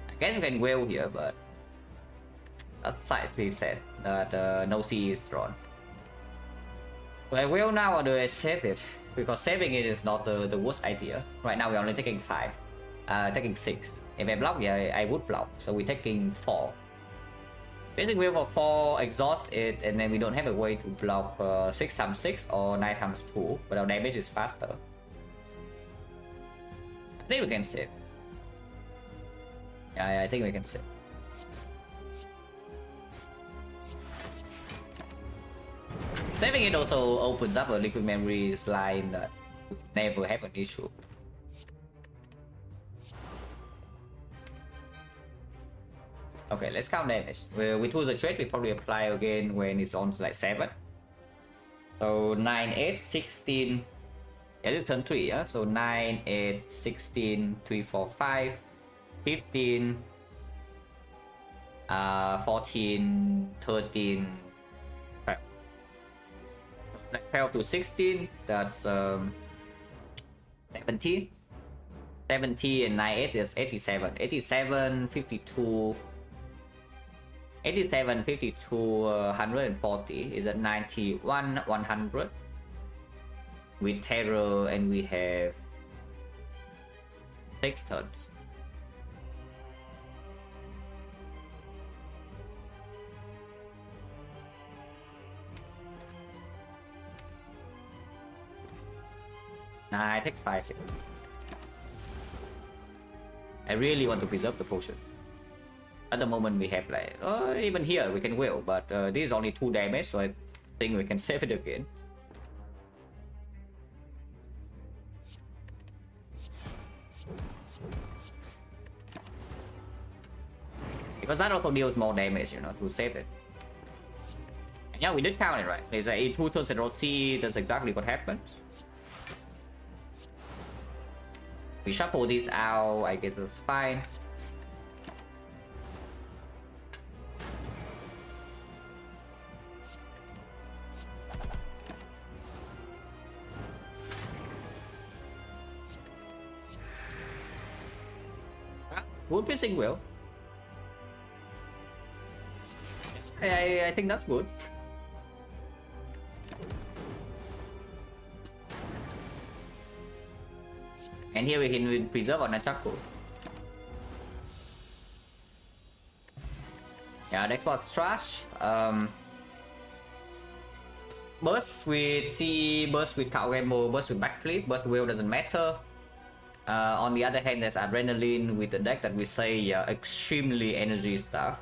I guess we can whale here, but that's side C said that no C is drawn. Do I whale now or do I save it? Because saving it is not the worst idea. Right now we're only taking 5. Taking 6. If I block, yeah, I would block. So we're taking 4. Basically, wheel for 4, exhaust it, and then we don't have a way to block 6 times 6 or 9 times 2, but our damage is faster. I think we can save. Yeah, I think we can save. Saving it also opens up a liquid memories line that never have an issue. Okay, let's count damage. We do the trade, we probably apply again when it's on like 7. So 9, 8, 16. Yeah, this is turn 3, yeah? So 9, 8, 16, 3, 4, 5, 15, 14, 13, 12. Like 12 to 16, that's 17. 70 and 9, 8 is 87. 87, 52. 87, 52, 140 is at 91, 100 with terror, and we have 6 turns. Nah, it takes 5. I really want to preserve the potion. At the moment we have like, even here we can will, but this is only 2 damage, so I think we can save it again. Because that also deals more damage, you know, to save it. And yeah, we did count it right. There's a 2 turns in row C, that's exactly what happens. We shuffle this out, I guess that's fine. Wood piercing will. I think that's good. And here we can preserve on a charcoal. Yeah, next was trash. Burst with CE, burst with cow gamble, burst with backflip, burst wheel doesn't matter. On the other hand, there's adrenaline with the deck that we say extremely energy stuff.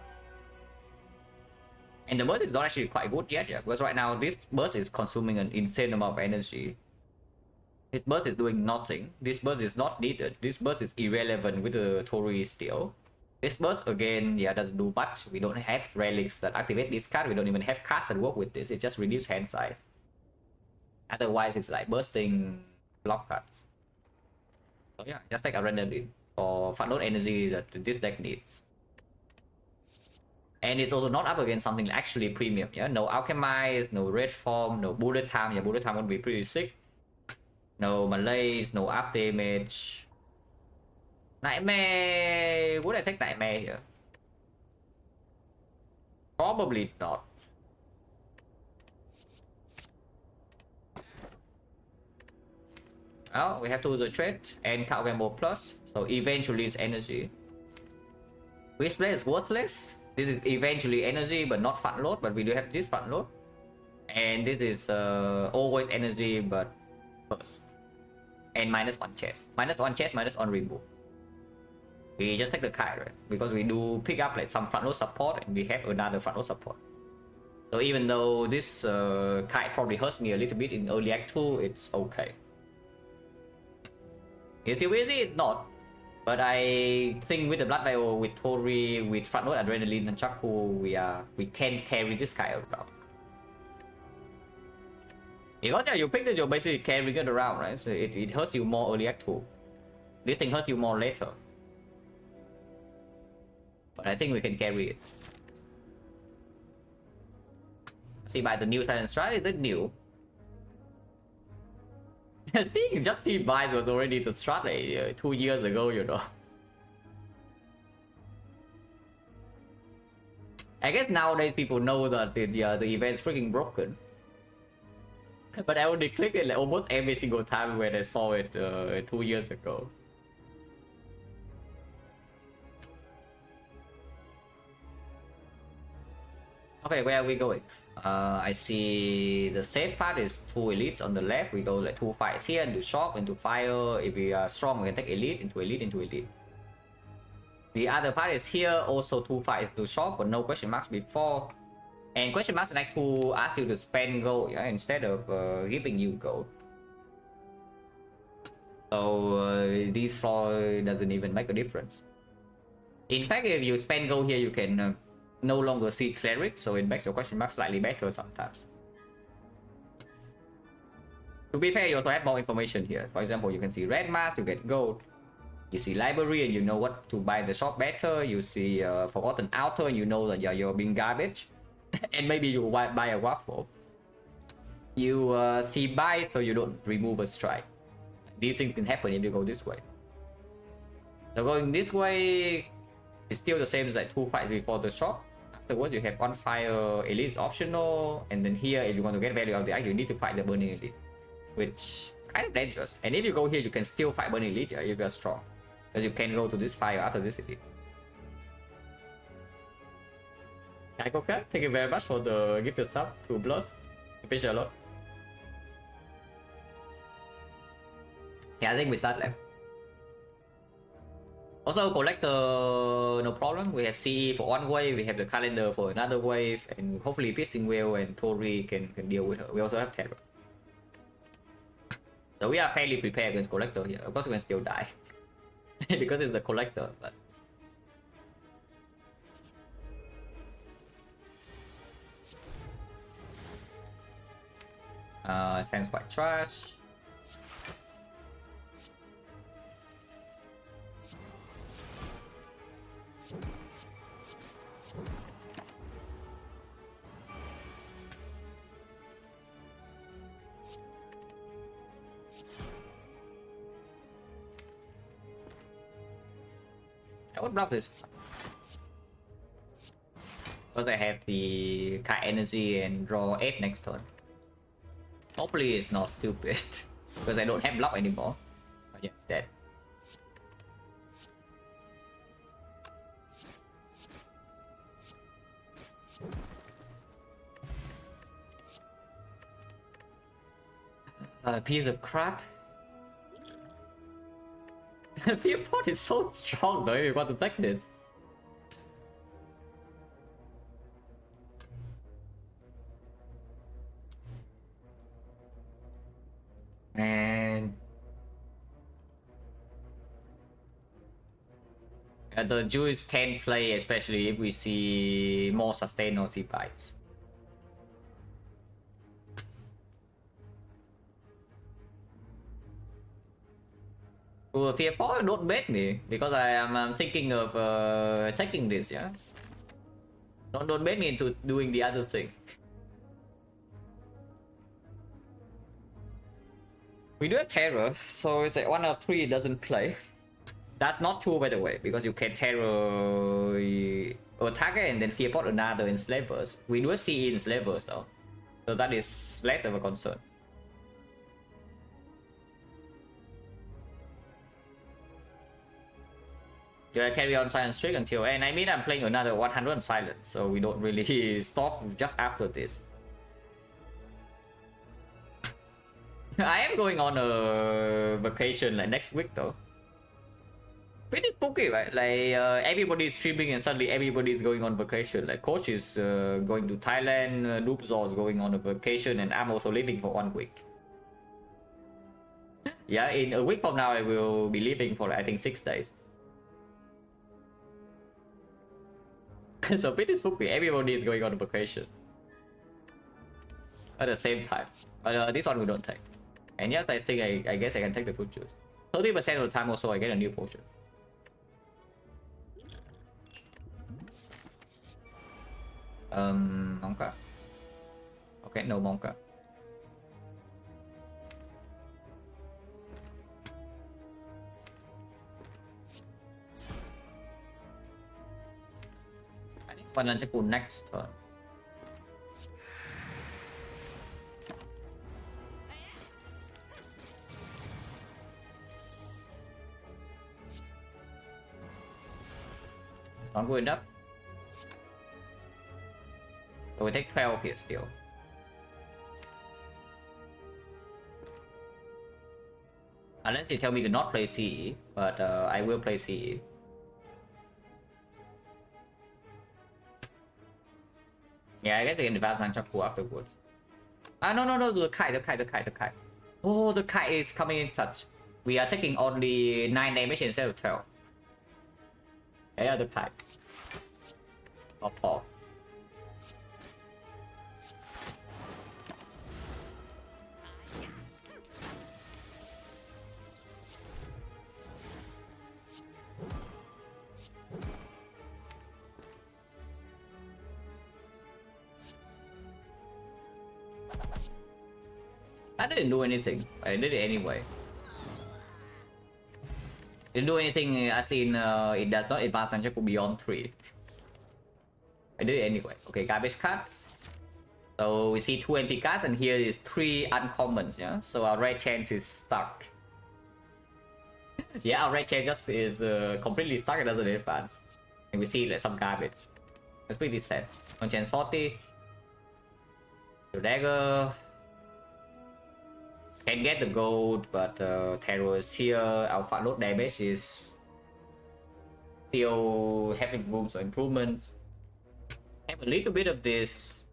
And the burst is not actually quite good yet, because right now this burst is consuming an insane amount of energy. This burst is doing nothing. This burst is not needed. This burst is irrelevant with the Tori still. This burst again, yeah, doesn't do much. We don't have relics that activate this card. We don't even have cards that work with this. It just reduces hand size. Otherwise, it's like bursting block cards. So yeah, just take a adrenaline for fun energy that this deck needs. And it's also not up against something actually premium, yeah? No Alchemize, no Red Form, no Bullet Time. Yeah, Bullet Time would be pretty sick. No Malays, no up damage. Nightmare. Would I take Nightmare here? Probably not. Oh, we have to do the trade and count Gamble plus. So eventually it's energy. Which play is worthless. This is eventually energy, but not front load. But we do have this front load. And this is always energy, but first. And -1 chest. -1 chest, -1 remove. We just take the kite, right? Because we do pick up like some front load support and we have another front load support. So even though this kite probably hurts me a little bit in early act 2, it's okay. Is it easy? It's not. But I think with the Blood Vial, with Tori, with front load Adrenaline and Chaku, we can carry this kite around. Because yeah, you pick it, you're basically carrying it around, right? So it hurts you more early act 2. This thing hurts you more later. But I think we can carry it. See, by the new Silent Strike, is it new? See, just see buys was already the strat like, 2 years ago, you know. I guess nowadays people know that the event's freaking broken. But I only click it like almost every single time when I saw it 2 years ago. Okay, where are we going? I see the safe part is 2 elites on the left. We go like 2 fights here, into shock, into fire. If we are strong, we can take elite, into elite, into elite. The other part is here, also 2 fights to shock, but no question marks before. And question marks like to ask you to spend gold, yeah, instead of giving you gold. So this floor doesn't even make a difference. In fact, if you spend gold here, you can no longer see cleric, so it makes your question mark slightly better sometimes. To be fair, you also have more information here. For example, you can see red mask, you get gold. You see library and you know what to buy the shop better. You see forgotten outer and you know that you're being garbage. And maybe you buy a waffle. You see buy so you don't remove a strike. These things can happen if you go this way. So going this way is still the same as like 2 fights before the shop. Afterwards you have on fire elite is optional, and then here if you want to get value out of the act you need to fight the burning elite, which kind of dangerous. And if you go here you can still fight burning elite, yeah, if you are strong, because you can go to this fire after this elite. Kaikoka, thank you very much for the gift of sub to Bloss. Appreciate a lot. Yeah, I think we start left. Also, collector, no problem. We have CE for one wave, we have the calendar for another wave, and hopefully Piercing Whale and Tori can deal with her. We also have Terror. So we are fairly prepared against collector here. Of course, we can still die because it's the collector, but. Stands quite trash. I would block this because I have the Kai energy and draw 8 next turn. Hopefully it's not stupid because I don't have block anymore. But yeah, it's dead. A piece of crap. The Peapod is so strong though, you want to take this. And the Jews can play, especially if we see more sustained naughty bites. Peapod, don't bet me because I am thinking of taking this, yeah. Don't bet me into doing the other thing. We do have terror, so it's like 1 out of 3 doesn't play. That's not true, by the way, because you can terror a target and then fearpot another enslavers. We do have CE enslavers though, so that is less of a concern. Yeah, carry on silent streak until, and I mean I'm playing another 100 silent, so we don't really stop just after this. I am going on a vacation like next week though. Pretty spooky, right? Like everybody's streaming and suddenly everybody's going on vacation. Like coach is going to Thailand, Noobzor is going on a vacation, and I'm also leaving for 1 week. Yeah, in a week from now I will be leaving for I think 6 days. So pretty spooky. Everybody is going on a vacation at the same time. But this one we don't take. And yes, I think I guess I can take the food juice. 30% of the time also I get a new potion. Monka. Okay, no Monka. I think one sẽ cùng next turn. Not good enough. So we take 12 here still. Unless you tell me to not play CE, but I will play CE. Yeah, I guess I can advance Nunchaku afterwards. Ah, no, the kite. Oh, the kite is coming in clutch. We are taking only 9 damage instead of 12. Yeah, the kite. Or Paul. I didn't do anything. I did it anyway. Didn't do anything as in it does not advance Nunchaku beyond 3. I did it anyway. Okay, garbage cards. So we see 2 empty cards and here is 3 uncommons, yeah? So our red chance is stuck. Yeah, our red chance just is completely stuck, it doesn't advance. And we see like some garbage. That's pretty sad. On chance 40. The dagger. Can get the gold, but terror is here. Alpha load damage is still having room for improvements. Have a little bit of this.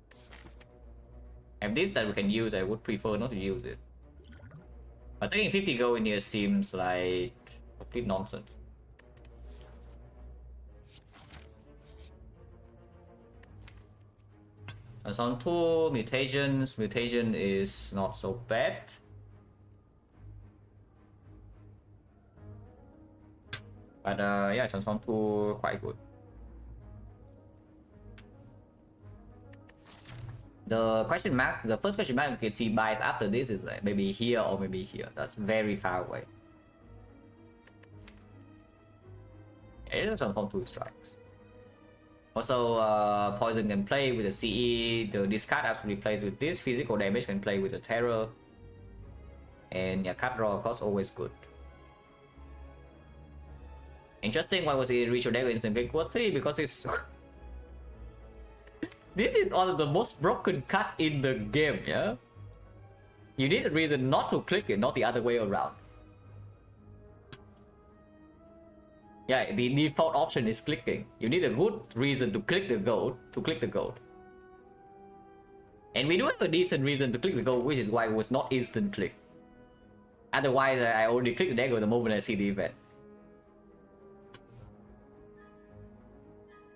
Have this that we can use. I would prefer not to use it. But taking 50 gold in here seems like complete nonsense. On 2 mutations. Mutation is not so bad. But yeah, Transform 2 quite good. The question mark, the first question mark you can see buys after this is like maybe here or maybe here. That's very far away. It is Transform 2 strikes. Also, Poison can play with the CE. The discard actually plays with this. Physical damage can play with the Terror. And yeah, card draw of course always good. Interesting, why was it reach your dagger instant break? What 3? Because it's this is one of the most broken cards in the game, yeah? You need a reason not to click it, not the other way around. Yeah, the default option is clicking. You need a good reason to click the gold, And we do have a decent reason to click the gold, which is why it was not instant click. Otherwise, I already click the dagger the moment I see the event.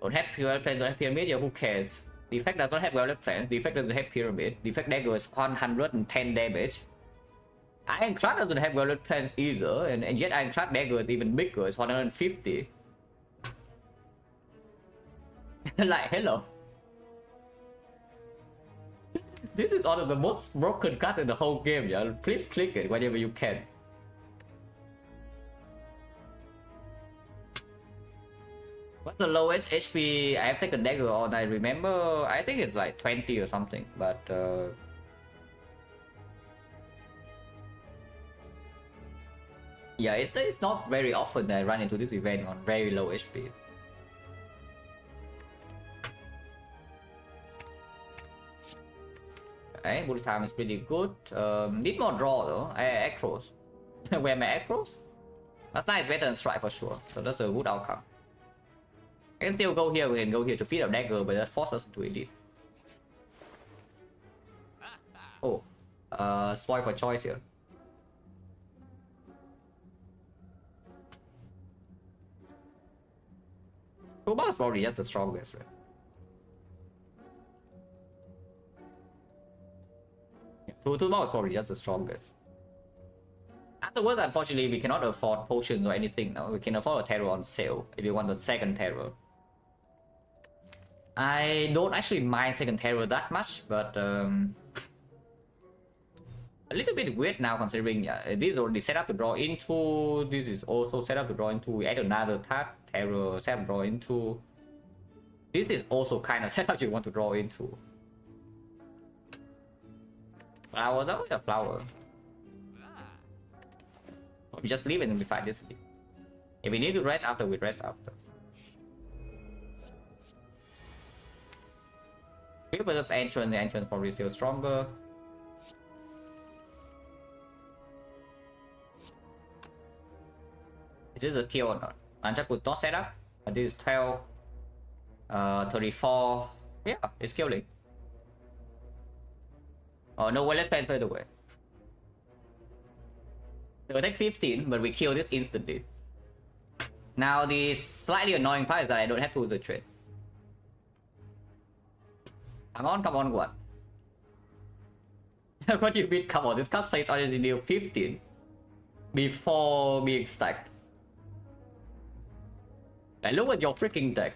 Don't have well plans, don't have pyramid, yeah, who cares? Defect does not have well plans, Defect doesn't have pyramid, Defect dagger is 110 damage. Iron Craft doesn't have well plans either, and yet Iron Craft dagger is even bigger, it's 150. Like, hello. This is one of the most broken cards in the whole game, yeah. Please click it whenever you can. What's the lowest HP I have taken dagger on? I remember, I think it's like 20 or something, but yeah, it's not very often that I run into this event on very low HP. Okay, bullet time is pretty good. Need more draw though. Acros. Where my acros? Last night is better than strike for sure, so that's a good outcome. I can still go here, we can go here to feed our dagger, but that forces us to elite. Oh, spoil for choice here. Cobalt is probably just the strongest, right? Toolbox is probably just the strongest. Afterwards, unfortunately, we cannot afford potions or anything now. We can afford a terror on sale if you want the second terror. I don't actually mind second terror that much, but a little bit weird now considering this is already set up to draw into. This is also set up to draw into. We add another terror set up to draw into. This is also kind of set up you want to draw into. Flower, that was a flower. We just leave it and we fight this. If we need to rest after, we rest after. Versus entrance, the entrance probably still stronger. Is this a kill or not? Anjaku is not set up, but this is 12, 34. Yeah, it's killing. Oh no, well, let's plan further away. So we take 15, but we kill this instantly. Now the slightly annoying part is that I don't have to use the trade. Come on, what? What do you mean, come on? This card says already deal 15 before being stacked. Like, look at your freaking deck.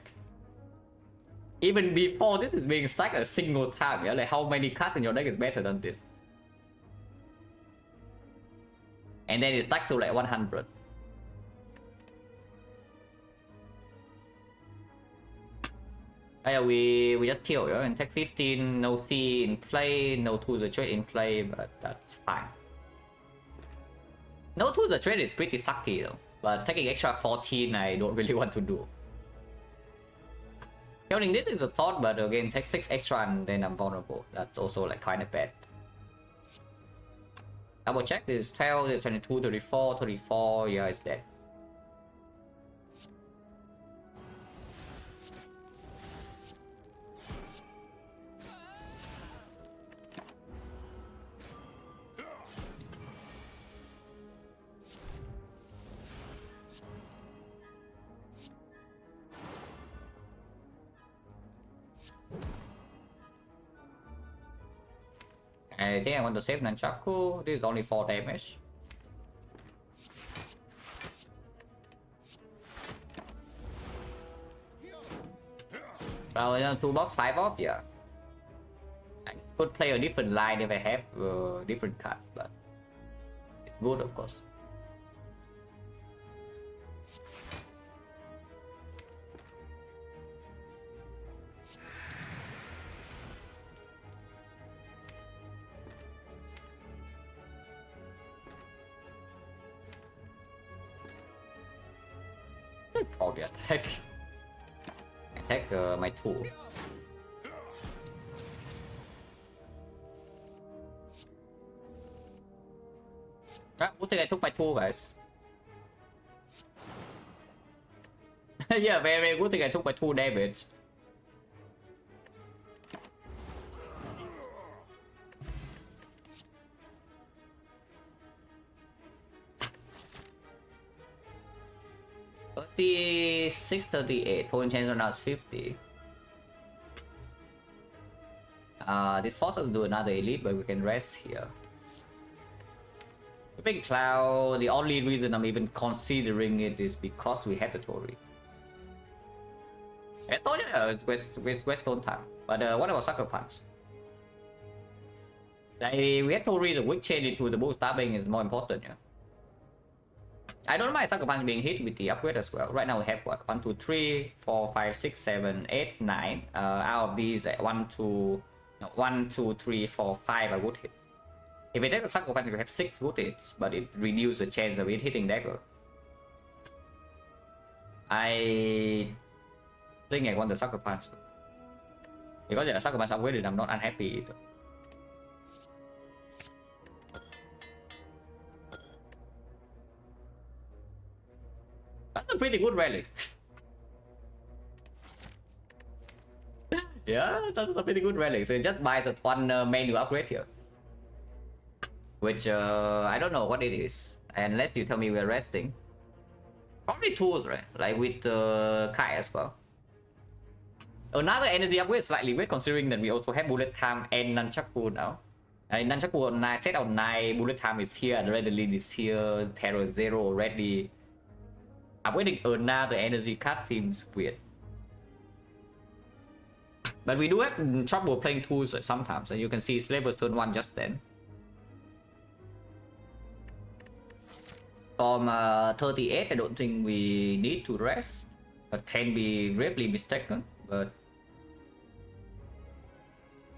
Even before this is being stacked a single time, yeah? Like, how many cards in your deck is better than this? And then it's stacked to like 100. Yeah, we just kill, yeah? And take 15, no C in play, no tools of trade in play, but that's fine. No tools of trade is pretty sucky though, but taking extra 14 I don't really want to do. Killing this is a thought, but again, take 6 extra and then I'm vulnerable. That's also like kind of bad. Double check, this is 12, this is 22, 34, 34, yeah, it's dead. I think I want to save Nunchaku. This is only 4 damage. Well, toolbox 5 off, yeah. I could play a different line if I have different cards, but it's good, of course. Probably attack my tool. Good thing I took my tool, guys. Yeah, very good thing I took my tool damage. $36.38. Point change now is 50. This forces us to do another elite, but we can rest here. The big cloud. The only reason I'm even considering it is because we have the Torii. I told you it's West Stone time. But what about Sucker Punch? Like, we have to read the weak chain into the bull stabbing is more important, yeah. I don't mind Sucker Punch being hit with the upgrade as well. Right now we have what? 1, 2, 3, 4, 5, 6, 7, 8, 9. Out of these, 1, 2, no, 1, 2, 3, 4, 5 are good hits. If we take the Sucker Punch, we have 6 good hits, but it reduces the chance of it hitting dagger. I think I want the Sucker Punch. Because the Sucker Punch upgraded, I'm not unhappy either. That's a pretty good relic. Yeah, that's a pretty good relic. So just buy the one menu upgrade here. Which I don't know what it is. Unless you tell me we're resting. Probably tools, right? Like with Kai as well. Another energy upgrade slightly weird considering that we also have bullet time and Nunchaku now. Nunchaku on 9, set on 9, bullet time is here, the red lead is here, terror 0 already. Upgrading another energy card seems weird. But we do have trouble playing tools sometimes, and you can see Slavers turn 1 just then. From 38, I don't think we need to rest, but can be gravely mistaken. But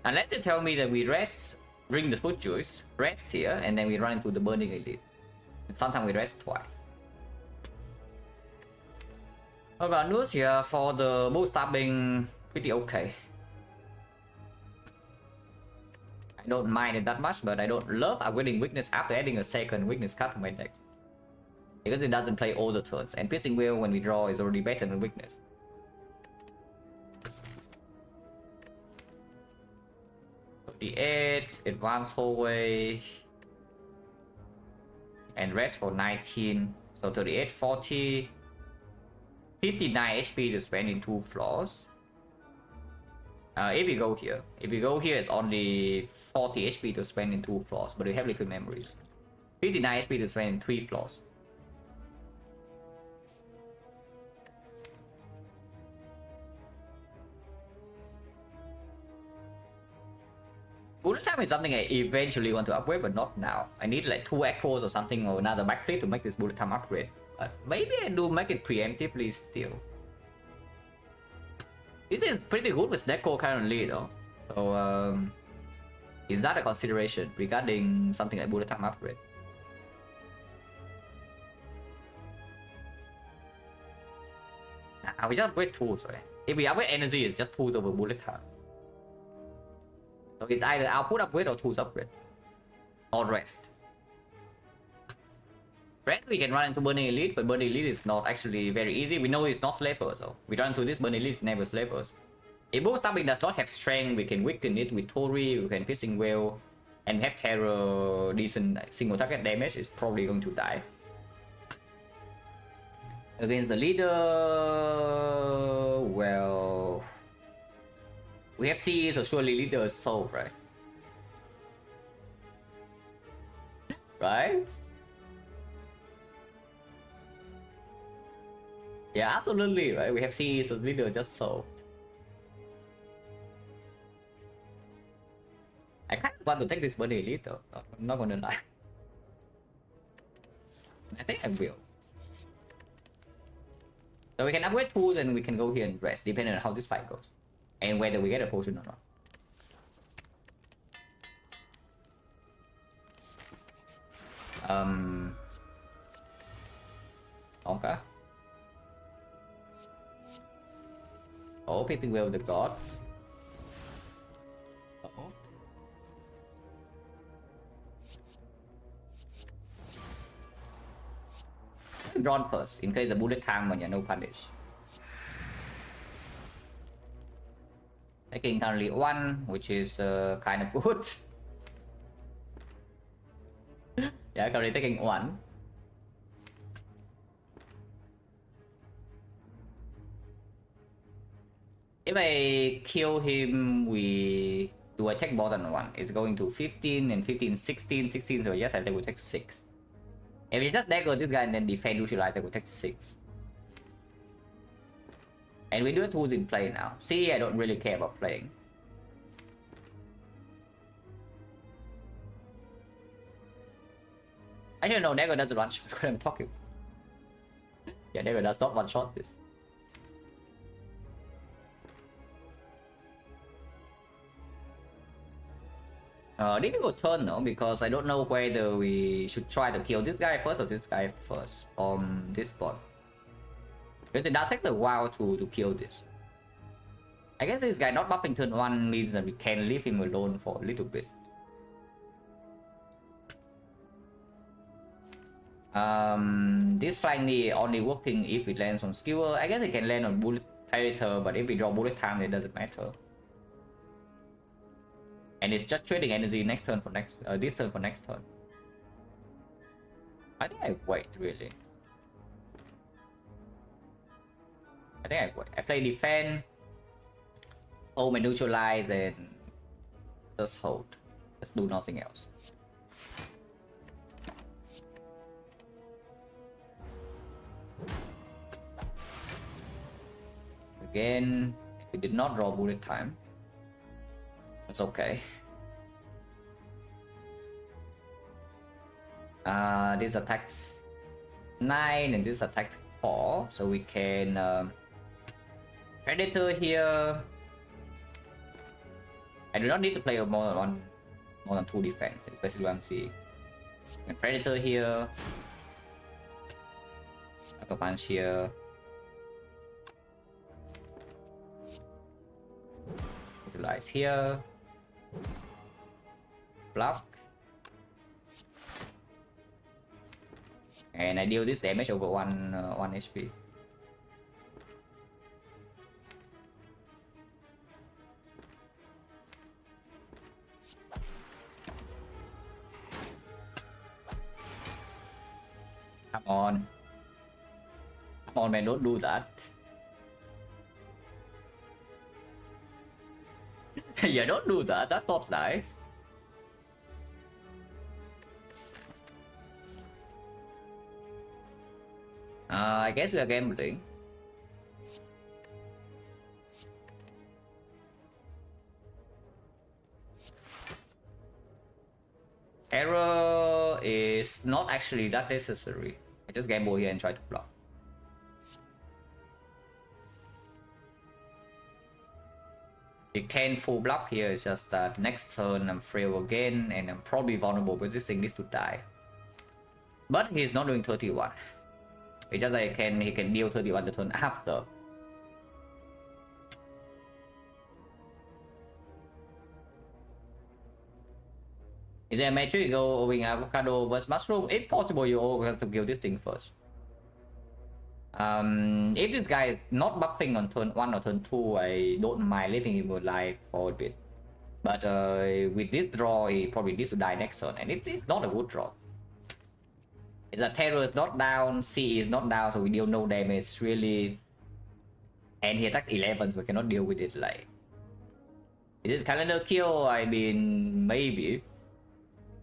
unless you tell me that we rest, bring the food juice, rest here, and then we run into the burning elite. And sometimes we rest twice. What about news here for the bull stabbing? Pretty okay. I don't mind it that much, but I don't love upgrading weakness after adding a second weakness card to my deck. Because it doesn't play all the turns, and piercing wheel when we draw is already better than weakness. The 8, advanced hallway, and rest for 19. So 38, 40, 59 HP to spend in 2 floors. If we go here, it's only 40 HP to spend in 2 floors, but we have liquid memories. 59 HP to spend in 3 floors. Bullet time is something I eventually want to upgrade, but not now. I need like 2 echoes or something, or another backflip to make this bullet time upgrade. But maybe I do make it preemptively still. This is pretty good with Deco currently though. So is that a consideration regarding something like bullet time upgrade? Nah, we just upgrade tools, right? If we upgrade energy, it's just tools over bullet time. So it's either output upgrade or tools upgrade. Or rest. Rest we can run into Burning Elite, but Burning Elite is not actually very easy. We know it's not Slavers, so we run into this Burning Elite, it's never Slavers. If bull stabbing does not have strength, we can weaken it with Tori, we can piercing whale, and have terror decent single target damage, it's probably going to die. Against the leader, well, we have CE, so surely leader is solved, right? Right? Yeah, absolutely, right? We have CE, so leader just solved. I kind of want to take this Burning Elite though, I'm not gonna lie. I think I will. So we can upgrade tools and we can go here and rest, depending on how this fight goes. And whether we get a potion or not. Okay. Oh, piercing whale of the gods. Uh-oh. Drawn first, in case the bullet time when you no punish. Taking currently 1, which is kind of good. Yeah, currently taking 1. If I kill him, we do I take more than 1? It's going to 15 and 15, 16, 16. So yes, I think we take 6. If we just dagger this guy and then defend utilize, I will take 6. And we do have tools in play now. See, I don't really care about playing. Actually, no, Dagger doesn't one shot what I'm talking. Yeah, Dagger does not one shot this. Did we go turn no? Because I don't know whether we should try to kill this guy first or this guy first on this spot. Because it does take a while to kill this. I guess this guy not buffing turn 1 means that we can leave him alone for a little bit. This flying knee only working if it lands on skewer. I guess it can land on bullet predator, but if we draw bullet time, it doesn't matter. And it's just trading energy next turn for next this turn for next turn. I think I wait really. I think I wait. I play defend. Hold my neutralize and just hold. Just do nothing else. Again, we did not draw bullet time. It's okay. This attacks 9 and this attacks 4, so we can predator here. I do not need to play more than 2 defense, especially what I'm seeing. And predator here. I can punch here. Utilize here. Block. And I deal this damage over 1 HP. Come on. Come on man, don't do that. Yeah, don't do that. That's not nice. I guess we are gambling. Error is not actually that necessary. I just gamble here and try to block. You can full block here, it's just that next turn I'm frail again and I'm probably vulnerable because this thing needs to die. But he's not doing 31. It's just like he can deal 31 the turn after. Is there a metric go with avocado versus mushroom? If possible, you all have to kill this thing first. If this guy is not buffing on turn 1 or turn 2, I don't mind leaving him alive for a bit. But with this draw, he probably needs to die next turn, and it's not a good draw. It's a terror is not down, C is not down, so we deal no damage really. And he attacks 11, so we cannot deal with it. Like, is this calendar kill? I mean, maybe.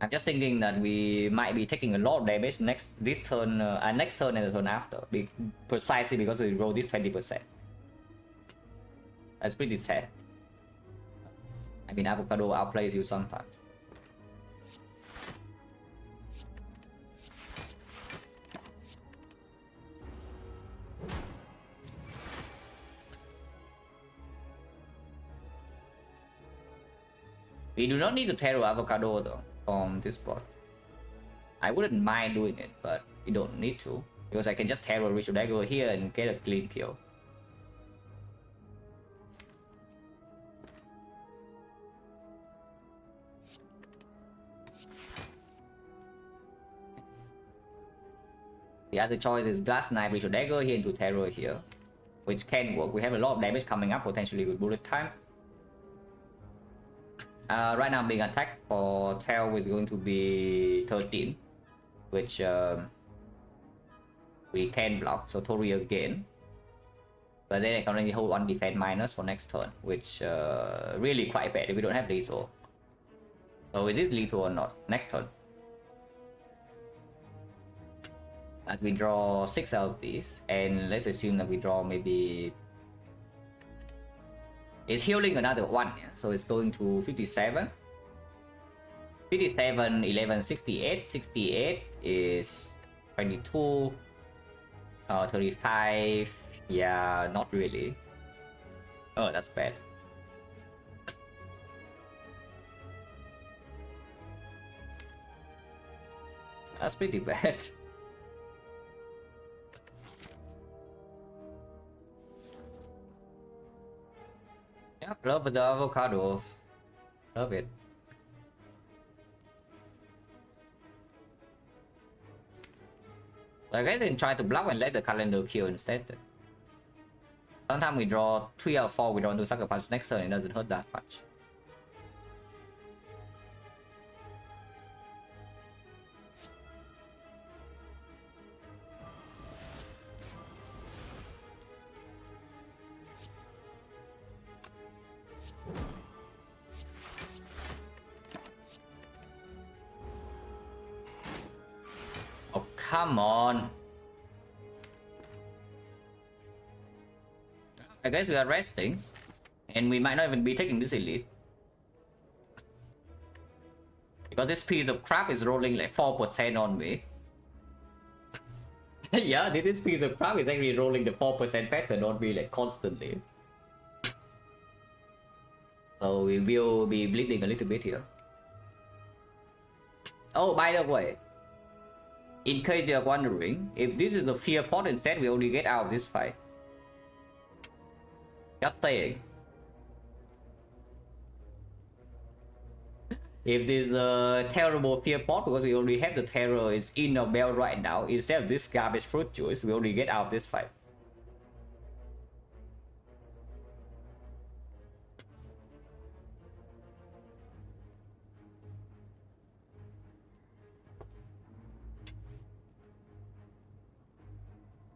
I'm just thinking that we might be taking a lot of damage next turn and the turn after, precisely because we roll this 20%. That's pretty sad. I mean, avocado outplays you sometimes. We do not need to terror avocado though from this spot. I wouldn't mind doing it, but you don't need to, because I can just terror Ritual Dagger here and get a clean kill. The other choice is Glass Knife, Ritual Dagger here into terror here, which can work. We have a lot of damage coming up potentially with bullet time. Right now I'm being attacked for 12 is going to be 13, which we can block, so Tori again. But then I can only hold 1 defense minus for next turn, which really quite bad if we don't have lethal. So is this lethal or not? Next turn. And we draw 6 out of these, and let's assume that we draw maybe... It's healing another 1, yeah? So it's going to 57. 57, 11, 68. 68 is 22. 35. Yeah, not really. Oh, that's bad. That's pretty bad. Yeah, love the avocado. Love it. I guess then try to block and let the calendar kill instead. Sometimes we draw 3 or 4, we don't do sucker punch next turn, it doesn't hurt that much. Oh, come on. I guess we are resting. And we might not even be taking this elite. Because this piece of crap is rolling like 4% on me. Yeah, this piece of crap is actually rolling the 4% pattern on me like constantly. So we will be bleeding a little bit here. Oh, by the way, in case you're wondering, if this is the fear pot instead, we only get out of this fight. Just saying. If this terrible fear pot, because we only have the terror is in our belt right now, instead of this garbage fruit juice, we only get out of this fight.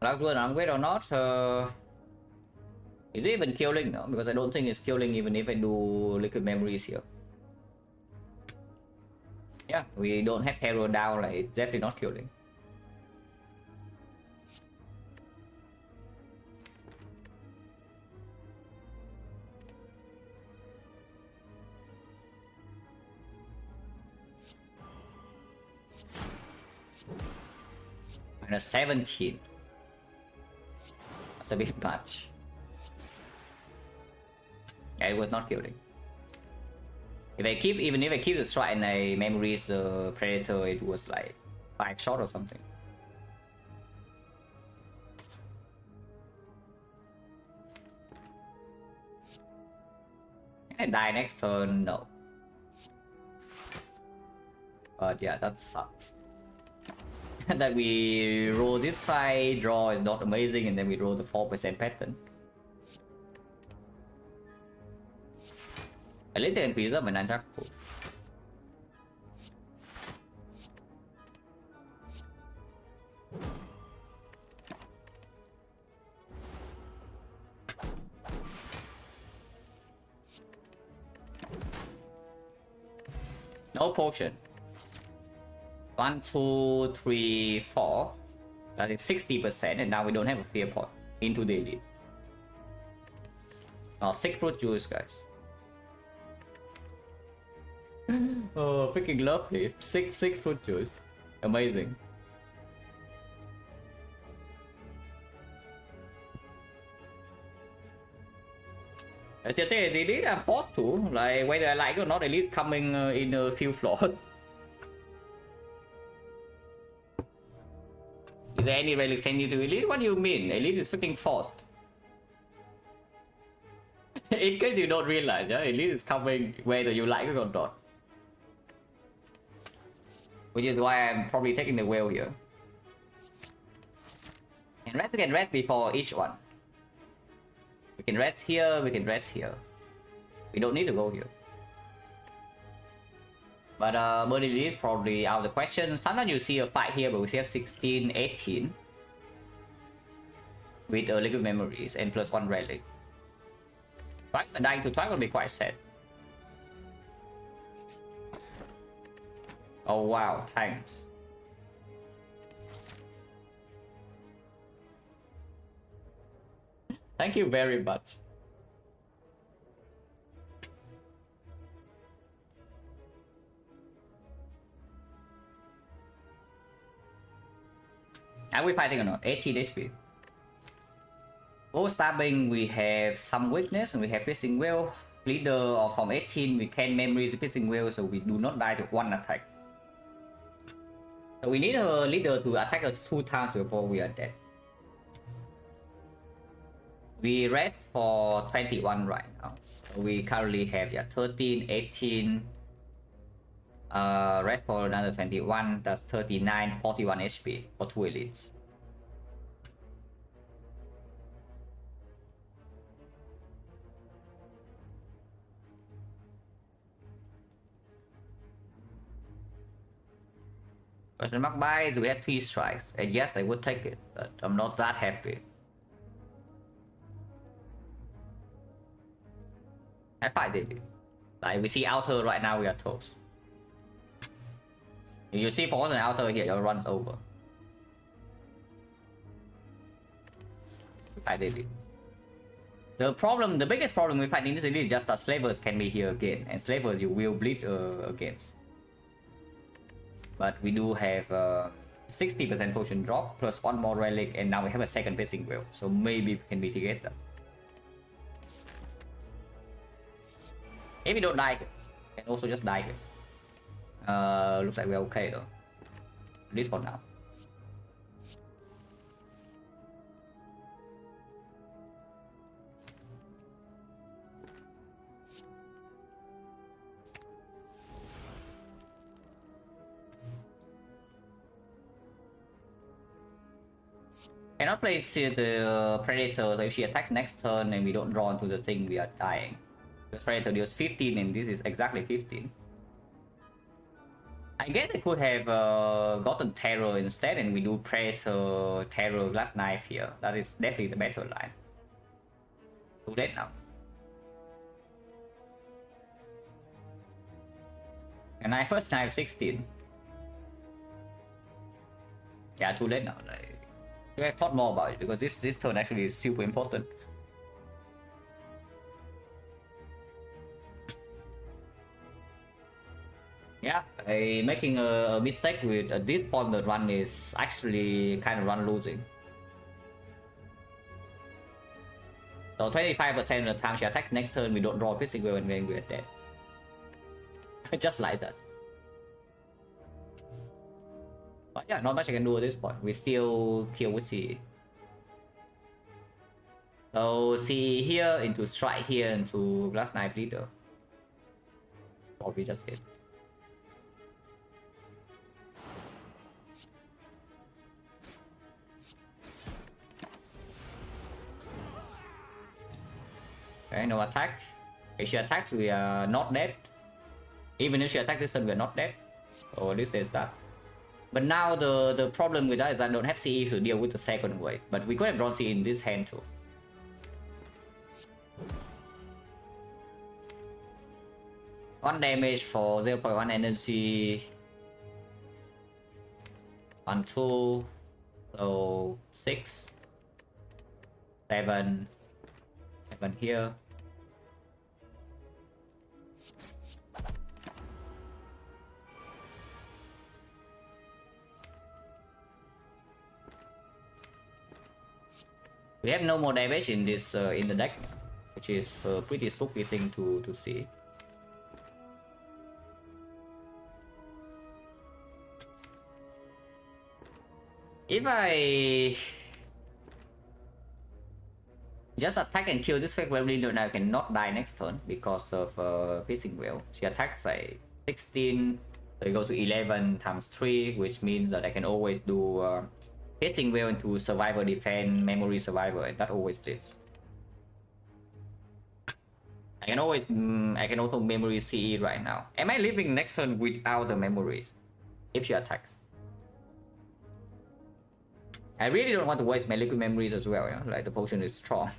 Last word unweight or not? Is it even killing? No, because I don't think it's killing even if I do liquid memories here. Yeah, we don't have terror down, like it's definitely not killing. Minus 17. That's a bit much. Yeah, it was not killing. Even if I keep the strike and I memories the predator, it was like 5 shot or something. Can I die next turn? No. But yeah, that sucks. That we roll this fight, draw is not amazing, and then we roll the 4% pattern. At least I can preserve my nunchaku. No potion. 1, 2, 3, 4. That is 60%, and now we don't have a fear pot into the elite. Oh, 6 fruit juice, guys. Oh, freaking lovely. 6 fruit juice. Amazing. As you say, the elite are forced to, like whether I like it or not, elite coming in a few floors. Is there any relic send you to elite? What do you mean? Elite is freaking forced. In case you don't realize, yeah, elite is coming whether you like it or not. Which is why I'm probably taking the whale here. And rest again, rest before each one. We can rest here, we can rest here. We don't need to go here. But Burn Elite is probably out of the question. Sometimes you see a fight here, but we still have 16, 18. With liquid memories and +1 relic. Right, dying to twice will be quite sad. Oh wow, thanks. Thank you very much. Are we fighting or not? 18 HP. Both stabbing, we have some weakness, and we have piercing wheel. Leader or from 18, we can memory the piercing wheel, so we do not die to one attack. So we need a leader to attack us 2 times before we are dead. We rest for 21 right now. So we currently have 13, 18. Rest for another 21. That's 39, 41 HP for 2 elites. Question mark buy, do we have 3 strikes? And yes, I would take it, but I'm not that happy. I fight it. Like we see outer right now, we are toast. If you see force and outer here, your run's over. I did it. The biggest problem we find in this elite is just that slavers can be here again, and slavers you will bleed against. But we do have 60% potion drop plus 1 more relic, and now we have a second piercing wheel, so maybe we can mitigate that. If we don't die, we can also just die here. Looks like we're okay though. At least for now. Cannot place the Predator, so if she attacks next turn and we don't draw into the thing, we are dying. Because Predator deals 15 and this is exactly 15. I guess I could have gotten Terror instead and we do Predator, Terror, Glass Knife here. That is definitely the better line. Too late now. And I first knife 16. Yeah, too late now. I thought more about it because this turn actually is super important. Yeah, making a mistake with this point the run is actually kind of run losing. So 25% of the time she attacks next turn, we don't draw a piercing wheel and then we're dead. Just like that. But yeah, not much I can do at this point. We still kill with C. So C here into strike here into Glass Knife leader. Probably just it. Okay, no attack. If she attacks, we are not dead. Even if she attacks this turn, we are not dead. So at least there's that. But now the problem with that is I don't have CE to deal with the second wave. But we could have drawn CE in this hand too. One damage for 0.1 energy. 1, 2. So 6. 7. 7 here. We have no more damage in this in the deck, which is a pretty spooky thing to see. If I just attack and kill this fake Reveille now, I cannot die next turn because of piercing wheel. She attacks like 16, so it goes to 11 times 3, which means that I can always do piercing wheel into survivor defense, memory survivor, and that always lives. I can also memory CE right now. Am I living next turn without the memories? If she attacks. I really don't want to waste my liquid memories as well, like the potion is strong.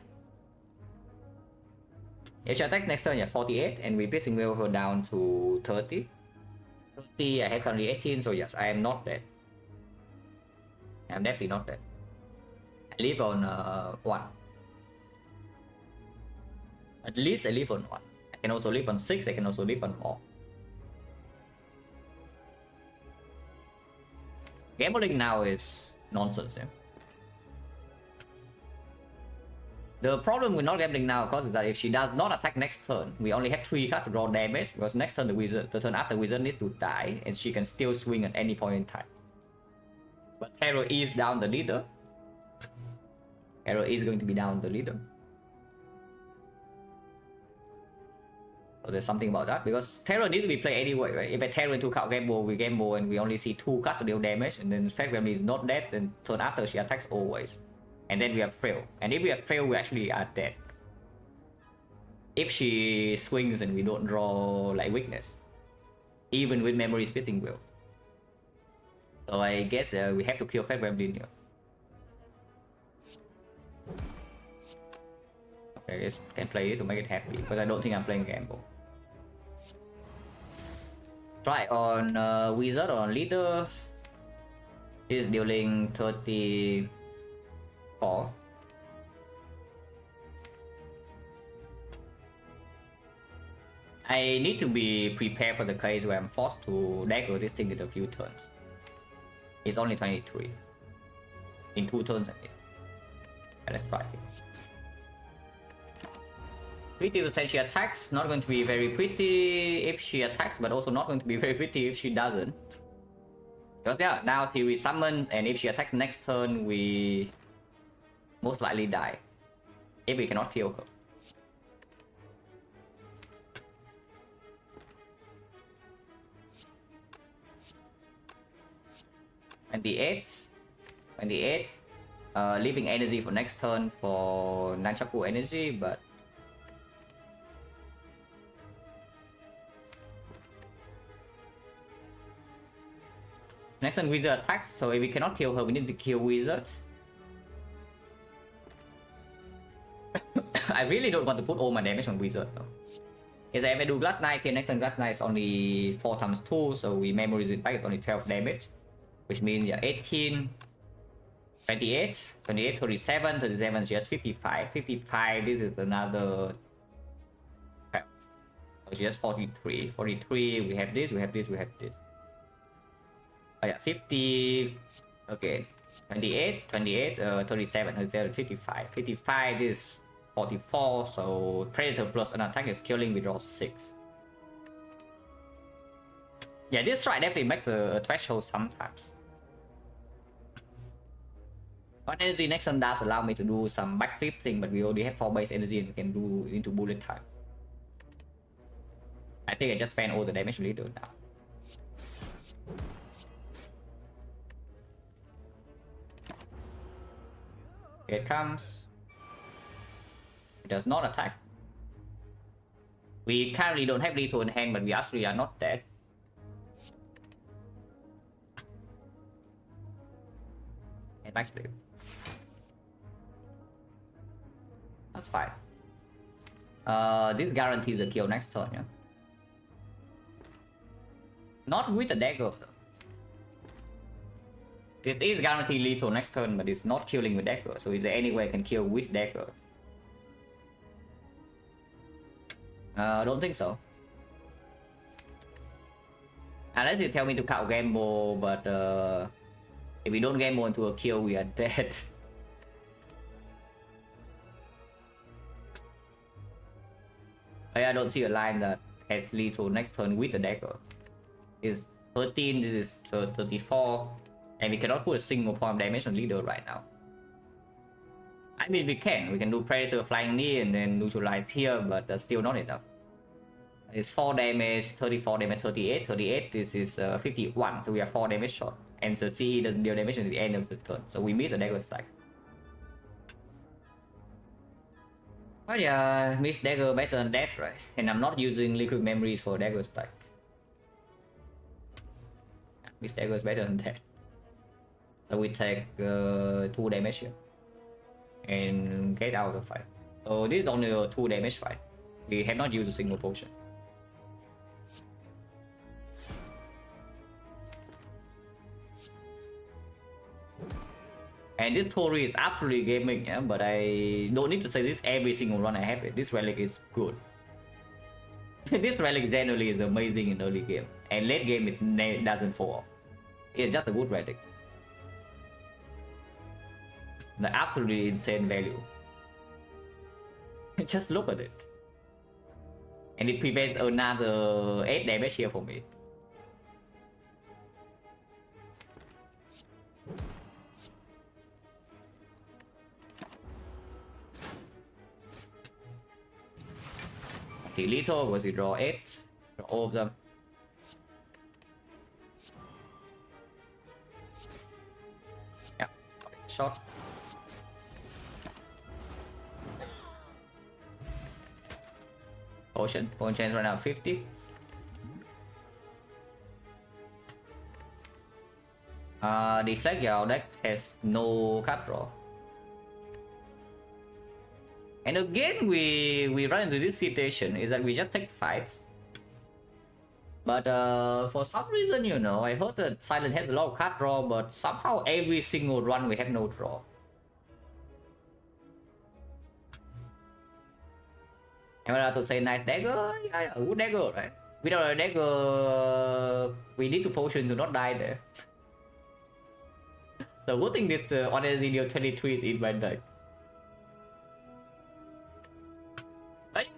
If she attacks next turn, 48, and we piercing wheel her down to 30. 30, I have currently 18, so yes, I am not dead. I'm definitely not dead. I live on 1. At least I live on 1. I can also live on 6, I can also live on more. Gambling now is nonsense. Yeah. The problem with not gambling now, of course, is that if she does not attack next turn, we only have 3 cards to draw damage, because next turn the turn after wizard needs to die, and she can still swing at any point in time. But Terror is down the leader. Terror is going to be down the leader. So there's something about that, because Terror needs to be played anyway, right? If a Terror into card gamble, we gamble and we only see 2 cards to deal damage, and then Fat Family is not dead, then turn after she attacks always. And then we have fail. And if we have fail, we actually are dead. If she swings and we don't draw like weakness, even with memory splitting will. So I guess we have to kill Fat Family here. Okay, I guess can play it to make it happy, because I don't think I'm playing gamble. Try on wizard or on leader. Is dealing 34. I need to be prepared for the case where I'm forced to dagger this thing in a few turns. It's only 23. In 2 turns I think. Let's try it. 50% she attacks, not going to be very pretty if she attacks, but also not going to be very pretty if she doesn't. Because yeah, now she resummons, and if she attacks next turn, we most likely die. If we cannot kill her. And the 28, leaving energy for next turn for Nunchaku energy, but next turn wizard attacks, so if we cannot kill her, we need to kill wizard. I really don't want to put all my damage on wizard though. If I do glass knight here, next turn glass knight is only 4 times 2, so we memories it back, it's only 12 damage. Which means yeah, 18, 28, 28, 37, 37 is just 55. 55, this is another. So just 43. 43, we have this, we have this, we have this. Oh yeah, 50. Okay, 28, 28, 37, 37, 55. 55 is 44, so Predator plus an attack is killing, we draw 6. Yeah, this strike definitely makes a threshold sometimes. One energy next turn does allow me to do some backflip thing, but we already have 4 base energy and we can do into bullet time. I think I just spend all the damage leader now. Here it comes. It does not attack. We currently don't have lethal in hand, but we actually are not dead. And backflip. That's fine. This guarantees a kill next turn, yeah. Not with a dagger. It is guaranteed lethal next turn, but it's not killing with dagger. So is there any way I can kill with dagger? I don't think so. Unless you tell me to count gamble, but if we don't gamble into a kill, we are dead. I don't see a line that has lethal next turn with the dagger. It's 13, this is 34, and we cannot put a single point of damage on leader right now. I mean, we can do Predator flying knee and then neutralize here, but that's still not enough. It's 4 damage, 34 damage, 38, 38, this is 51, so we are 4 damage short. And the CE doesn't deal damage at the end of the turn, so we miss a dagger strike. Well, yeah, miss dagger better than that, right? And I'm not using liquid memories for dagger strike. Miss dagger is better than that. So we take 2 damage here and get out of the fight. So this is only a 2 damage fight. We have not used a single potion. And this Tori is absolutely gaming, yeah? But I don't need to say this every single run I have it. This relic is good. This relic generally is amazing in early game, and late game it doesn't fall off. It's just a good relic. The absolutely insane value. Just look at it. And it prevents another 8 damage here for me. Lethal because we draw 8. Draw all of them. Yeah, shot. Potion chance right now 50. Deflect, yeah, our deck has no card draw. And again, we run into this situation is that we just take fights. But for some reason, you know, I heard that Silent has a lot of card draw, but somehow every single run we have no draw. Am I allowed to say nice dagger? Yeah, good dagger, right? Without a dagger, we need to potion to not die there. So good thing this on Ezreal 23 is in my deck.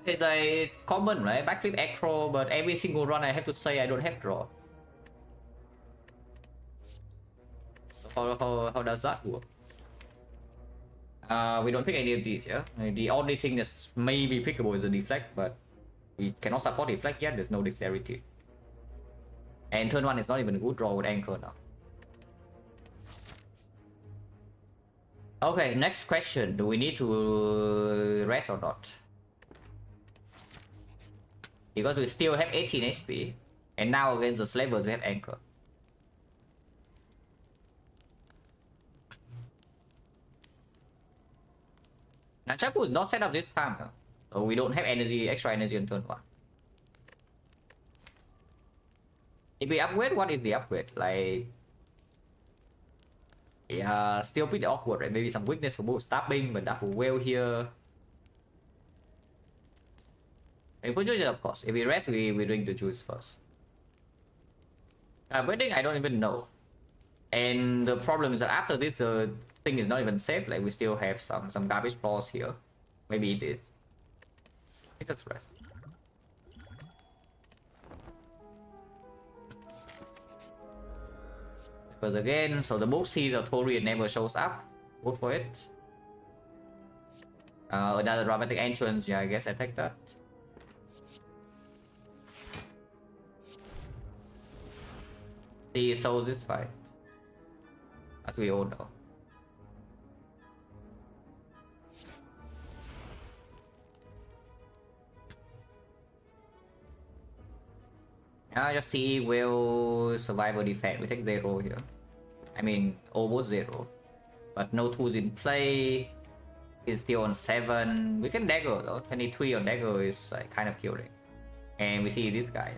It's common, right? Backflip acro, but every single run I have to say I don't have draw. So how does that work? We don't pick any of these, yeah? The only thing that's maybe pickable is the deflect, but we cannot support deflect yet, there's no dexterity. And turn 1 is not even a good draw with anchor now. Okay, next question. Do we need to rest or not? Because we still have 18 HP, and now against the slavers we have anchor. Now Chaku is not set up this time, huh? So we don't have energy, extra energy on turn 1. If we upgrade, what is the upgrade? Like, yeah, still pretty awkward, right? Maybe some weakness for both stabbing, but that will well here. And for juice, of course. If we rest, we drink the juice first. Wedding, I don't even know. And the problem is that after this thing is not even safe, like we still have some garbage balls here. Maybe it is. I think let's rest. Because again, so the book sees Artorian never shows up. Vote for it. Another dramatic entrance, yeah, I guess I take that. He solves this fight, as we all know. Now just see will survive or defend. We take 0 here. I mean, almost 0. But no tools in play. He's still on 7. We can dagger though. 23 on dagger is like, kind of killing. And we see this guy.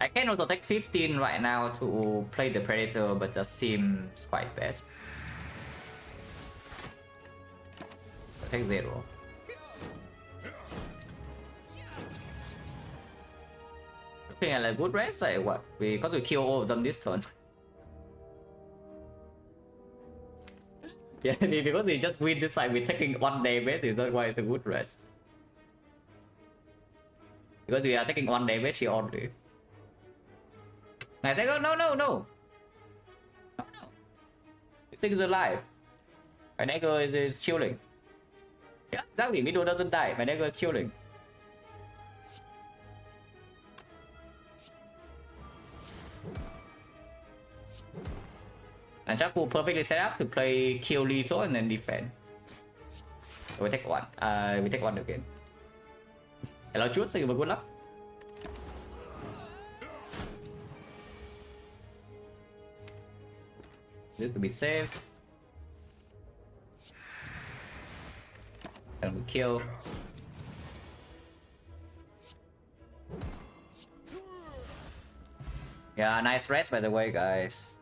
I can also take 15 right now to play the Predator, but that seems quite bad. Take 0. Looking at a good rest, like what? Because we kill all of them this turn. Yeah, because we just win this side, we're taking 1 damage, is that why it's a good rest? Because we are taking 1 damage here only. I say, oh, no. No. This thing is alive. My dagger is chilling. Yeah, exactly. Middle doesn't die. My dagger is chilling. And Chaku perfectly set up to play kill lethal and then defend. So we take 1. We take 1 again. Hello, chút, thank you for good luck. This to be safe. And we kill. Yeah, nice rest by the way, guys.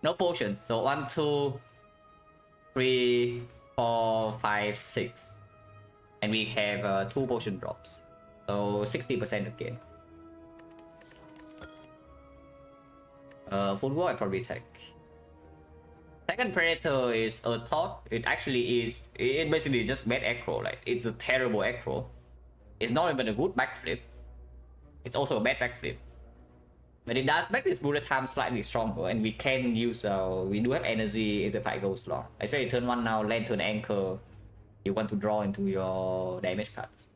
No potion. So 1, 2, 3, 4, 5, 6. And we have 2 potion drops. So 60% again. Full wall I probably take. Second Predator is a thought. It actually is. It basically just bad aggro. Like it's a terrible aggro. It's not even a good backflip. It's also a bad backflip. But it does make this bullet time slightly stronger, and we can use. We do have energy if the fight goes long. Especially turn 1 now, land turn anchor. You want to draw into your damage cards.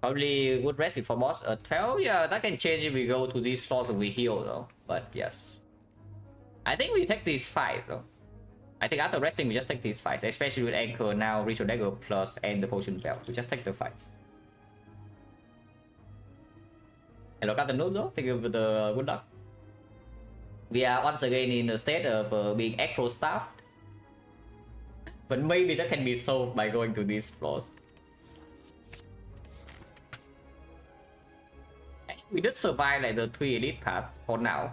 Probably would rest before boss. 12, yeah, that can change if we go to these slots and we heal though. But yes. I think we take these 5 though. I think after resting we just take these 5, especially with anchor now, ritual dagger plus and the potion belt. We just take the 5. Hello got the noob though, thank you for the good luck. We are once again in a state of being aggro staffed. But maybe that can be solved by going to these floors. We did survive like the 3 elite path for now.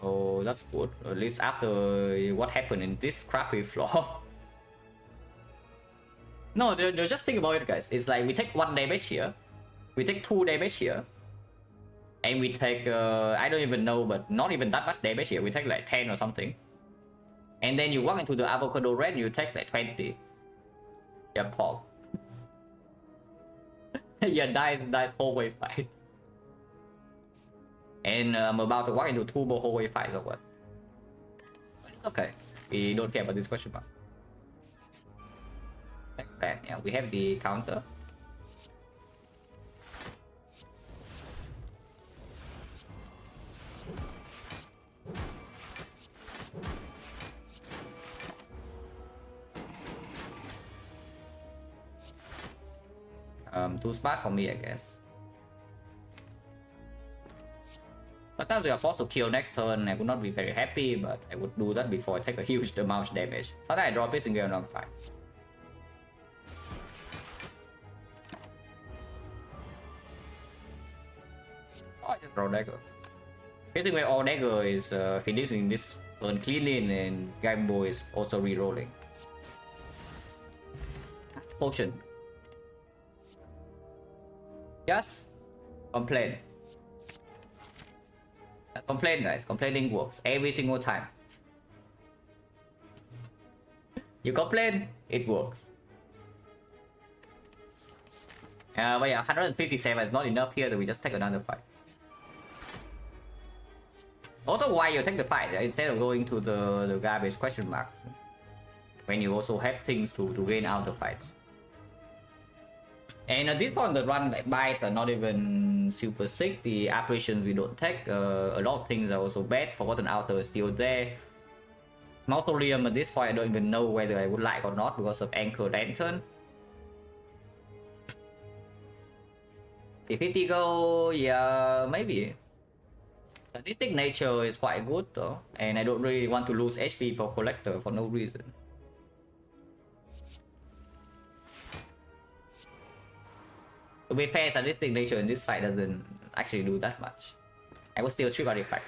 Oh, that's good. At least after what happened in this crappy floor. No, just think about it, guys. It's like we take 1 damage here. We take 2 damage here. And we take, I don't even know, but not even that much damage here. We take like 10 or something. And then you walk into the avocado red, you take like 20. Yeah, Paul. Yeah, dies hallway fight. And I'm about to walk into 2 more hallway fights or what? Okay, we don't care about this question mark. Like that, yeah, we have the counter. Too smart for me, I guess. Sometimes we are forced to kill next turn. I would not be very happy, but I would do that before I take a huge amount of damage. Sometimes I drop it and get on fight. Oh, I just draw dagger. Basically, all dagger is finishing this turn cleanly, and Gambo is also re-rolling. Potion. Yes. Complain. Complain, guys. Complaining works every single time. You complain, it works. But yeah, 157 is not enough here, that we just take another fight. Also, why you take the fight instead of going to the garbage question mark, when you also have things to gain out the fights. And at this point, the run like bites are not even super sick. The apparitions we don't take. A lot of things are also bad. Forgotten Outer is still there. Mausoleum at this point I don't even know whether I would like or not because of Anchor Lantern. If 50 go, yeah, maybe. Sadistic Nature is quite good though, and I don't really want to lose HP for Collector for no reason. To be fair, Sadistic Nature in this fight doesn't actually do that much. I will still shoot Artifact.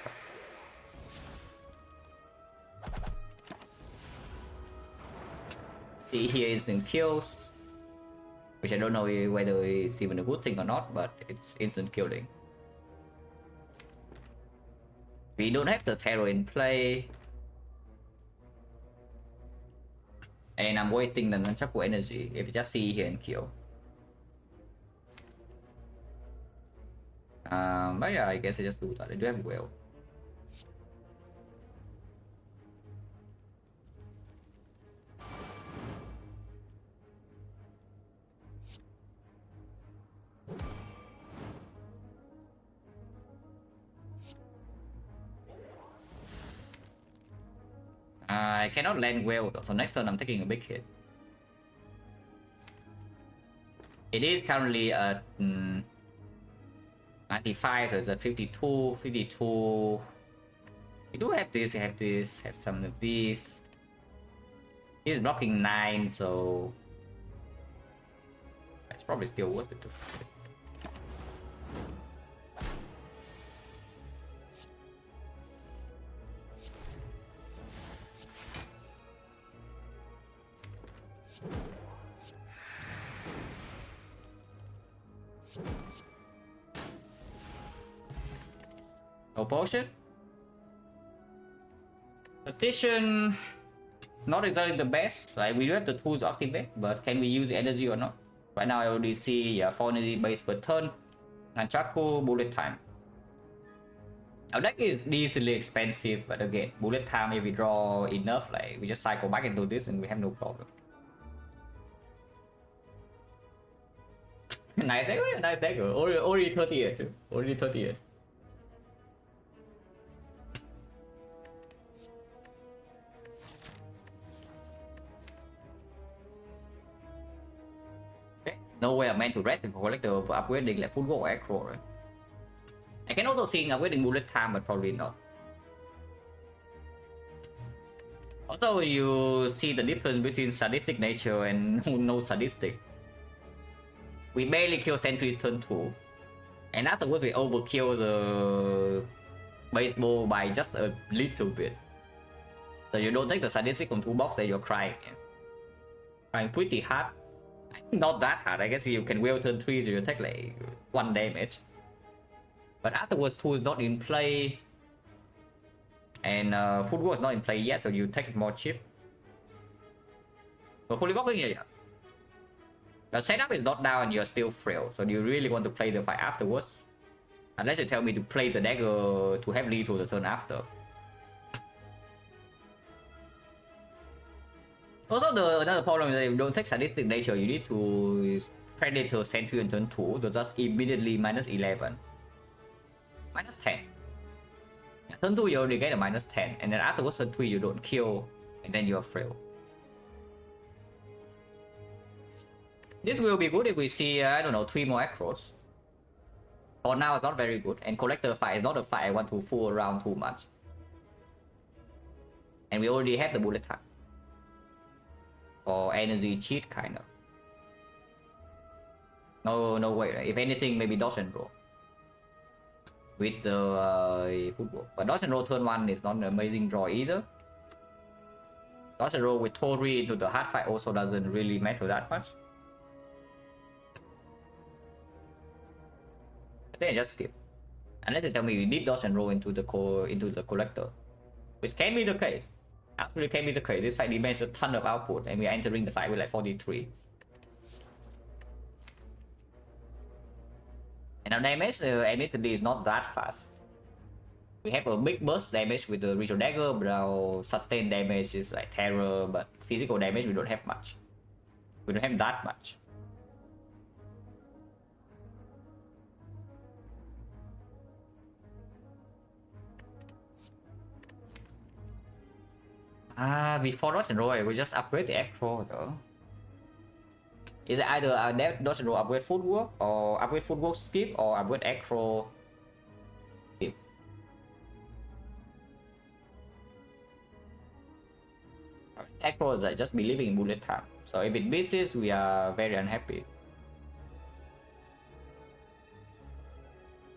See here instant kills, which I don't know whether it's even a good thing or not, but it's instant killing. We don't have the Terror in play, and I'm wasting the Nunchaku energy if you just see here and kill. But yeah, I guess I just do that. I do have will. I cannot land well though, so next turn I'm taking a big hit. It is currently at 95, so it's at 52, 52. We do have this, have some of these. He's blocking 9, so it's probably still worth it to. No potion. Petition, not exactly the best. Like we do have the tools to activate, but can we use the energy or not? Right now I already see 4 energy base per turn. Nunchaku, bullet time. Our deck is decently expensive, but again, bullet time, if we draw enough, like we just cycle back into this and we have no problem. Nice deck, nice deck. Already 38. Already 38. Okay. No way I'm meant to rest before collector for upgrading like full gold acro, right? I can also see upgrading bullet time, but probably not. Also, you see the difference between sadistic nature and no sadistic. We barely kill sentry turn 2, and afterwards we overkill the baseball by just a little bit. So you don't take the sadistic from toolbox and you're crying. Crying pretty hard. Not that hard, I guess you can will turn 3 so you take like 1 damage. But afterwards 2 is not in play. And football is not in play yet, so you take it more cheap. But fully blocking, yeah. The setup is not down and you're still frail, so do you really want to play the fight afterwards? Unless you tell me to play the dagger to have lethal the turn after. Also, another problem is that if you don't take sadistic nature, you need to predator sentry on turn 2 to just immediately minus 11. Minus 10. Turn 2 you already get a minus 10, and then afterwards turn 3 you don't kill, and then you're frail. This will be good if we see, I don't know, 3 more acros. For now it's not very good, and collector fight is not a fight I want to fool around too much. And we already have the bullet time. Or energy cheat kind of. No way, if anything maybe dodge and roll. With the football. But dodge and roll turn 1 is not an amazing draw either. Dodge and roll with Tori into the hard fight also doesn't really matter that much. I think I just skip. Unless they tell me we need dodge and roll into the collector. Which can be the case. Absolutely can be the case. This fight demands a ton of output and we are entering the fight with like 43. And our damage admittedly is not that fast. We have a big burst damage with the ritual dagger, but our sustained damage is like terror, but physical damage we don't have much. We don't have that much. Before dodge and roll, we just upgrade the acro though. Is it either a dodge and roll upgrade footwork, or upgrade footwork skip, or upgrade acro skip? Acro is like just believing in bullet time. So if it misses, we are very unhappy.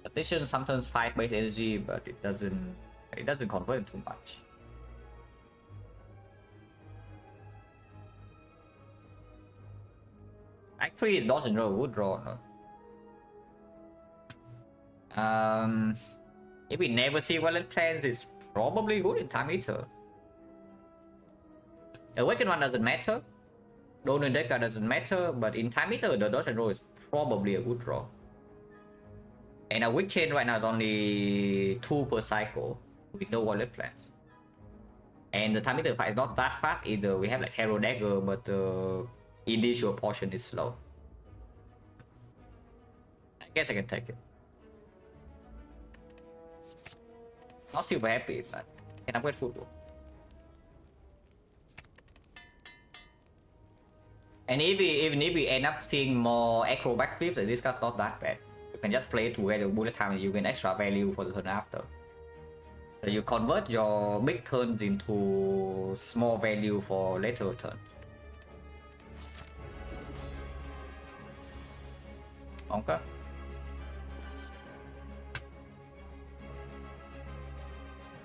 Addition sometimes fight base energy, but it doesn't convert too much. Act 3 is dodge and roll, would draw, no? If we never see violent plans, it's probably good in Time Eater. Awakened one doesn't matter. Donor Decker doesn't matter, but in Time Eater, the dodge and roll is probably a good draw. And a weak chain right now is only 2 per cycle with no violent plans. And the Time Eater fight is not that fast either. We have like Hero Dagger, but the initial portion is slow. I guess I can take it. Not super happy, but can upgrade football. And even if we end up seeing more acro backflips, this card's not that bad. You can just play together bullet time and you get extra value for the turn after. So you convert your big turns into small value for later turns. Okay.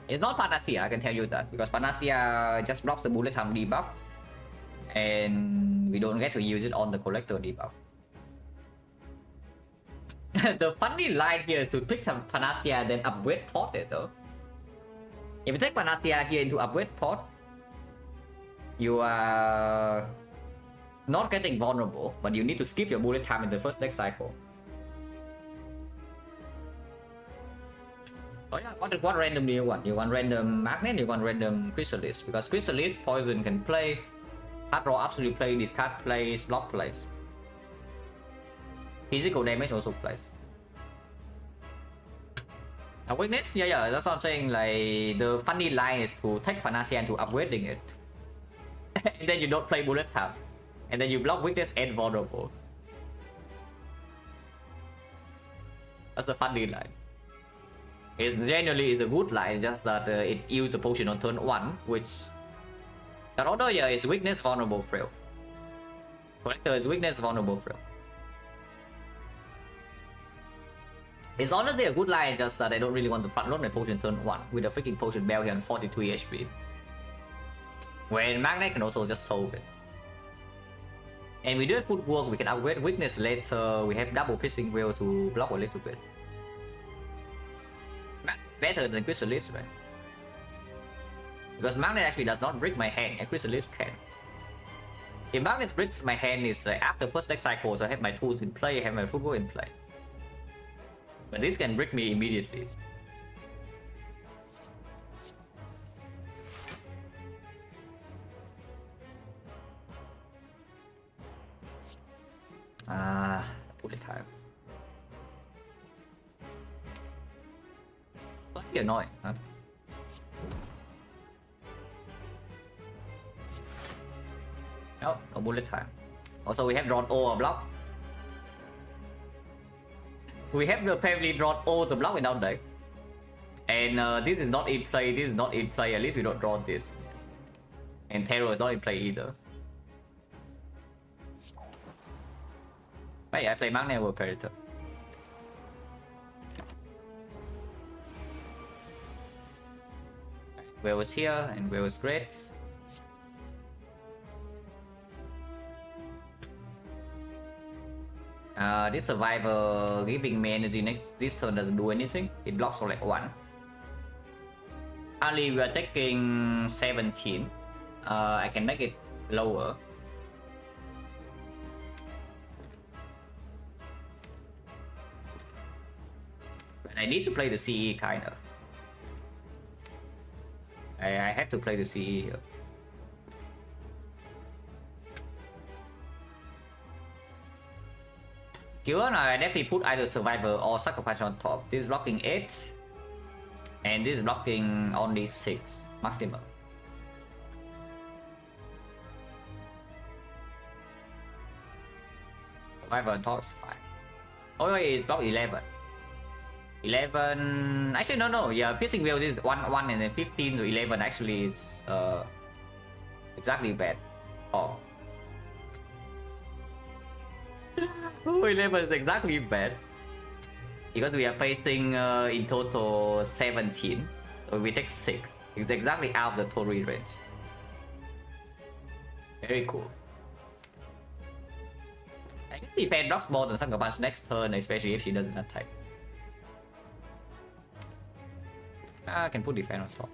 It's not Panacea, I can tell you that, because Panacea just blocks the bullet time debuff, and we don't get to use it on the collector debuff. The funny line here is to click some Panacea then upgrade port it though. If you take Panacea here into upgrade port, you are not getting vulnerable, but you need to skip your bullet time in the first next cycle. Oh yeah, what random do you want? You want random magnet, you want random chrysalis, because chrysalis poison can play, hard draw absolutely play, discard plays, block plays. Physical damage also plays. A weakness? Yeah, that's what I'm saying. Like, the funny line is to take Panacea to upgrading it. And then you don't play bullet time. And then you block weakness and vulnerable. That's the funny line. It's generally is a good line, just that it uses a potion on turn 1, which... The order here is weakness, vulnerable, frail. Collector is weakness, vulnerable, frail. It's honestly a good line, just that I don't really want to front load my potion turn 1 with a freaking potion bell here on 42 HP. When Magnet can also just solve it. And we do have footwork, we can upgrade weakness later, we have double piercing wheel to block a little bit. Better than Chrysalis, right? Because Magnet actually does not break my hand, and Chrysalis can. If Magnet breaks my hand, is after first deck cycle, so I have my tools in play, I have my footwork in play. But this can break me immediately. Bullet time. Slightly annoying, huh? No bullet time. Also, we have drawn O a block. We have apparently drawn O the block in our deck. And this is not in play, this is not in play, at least we don't draw this. And Terror is not in play either. But yeah, I play Magnet over Predator. Where was here and where was great. This survivor giving me energy next this turn doesn't do anything. It blocks for like 1. Only we are taking 17. I can make it lower. But I need to play the CE kind of. I have to play the CE here. Given I definitely put either Survivor or Sucker Punch on top. This is blocking 8. And this is blocking only 6 maximum. Survivor on top is fine. Oh wait, it's block 11. 11... Actually no, yeah, Piercing Wheel is 1 and then 15 to 11 actually is exactly bad. Oh. Oh, 11 is exactly bad. Because we are facing in total 17. So we take 6. It's exactly out of the total range. Very cool. I guess defend blocks more than Sucker Punch next turn, especially if she doesn't attack. I can put defend on top.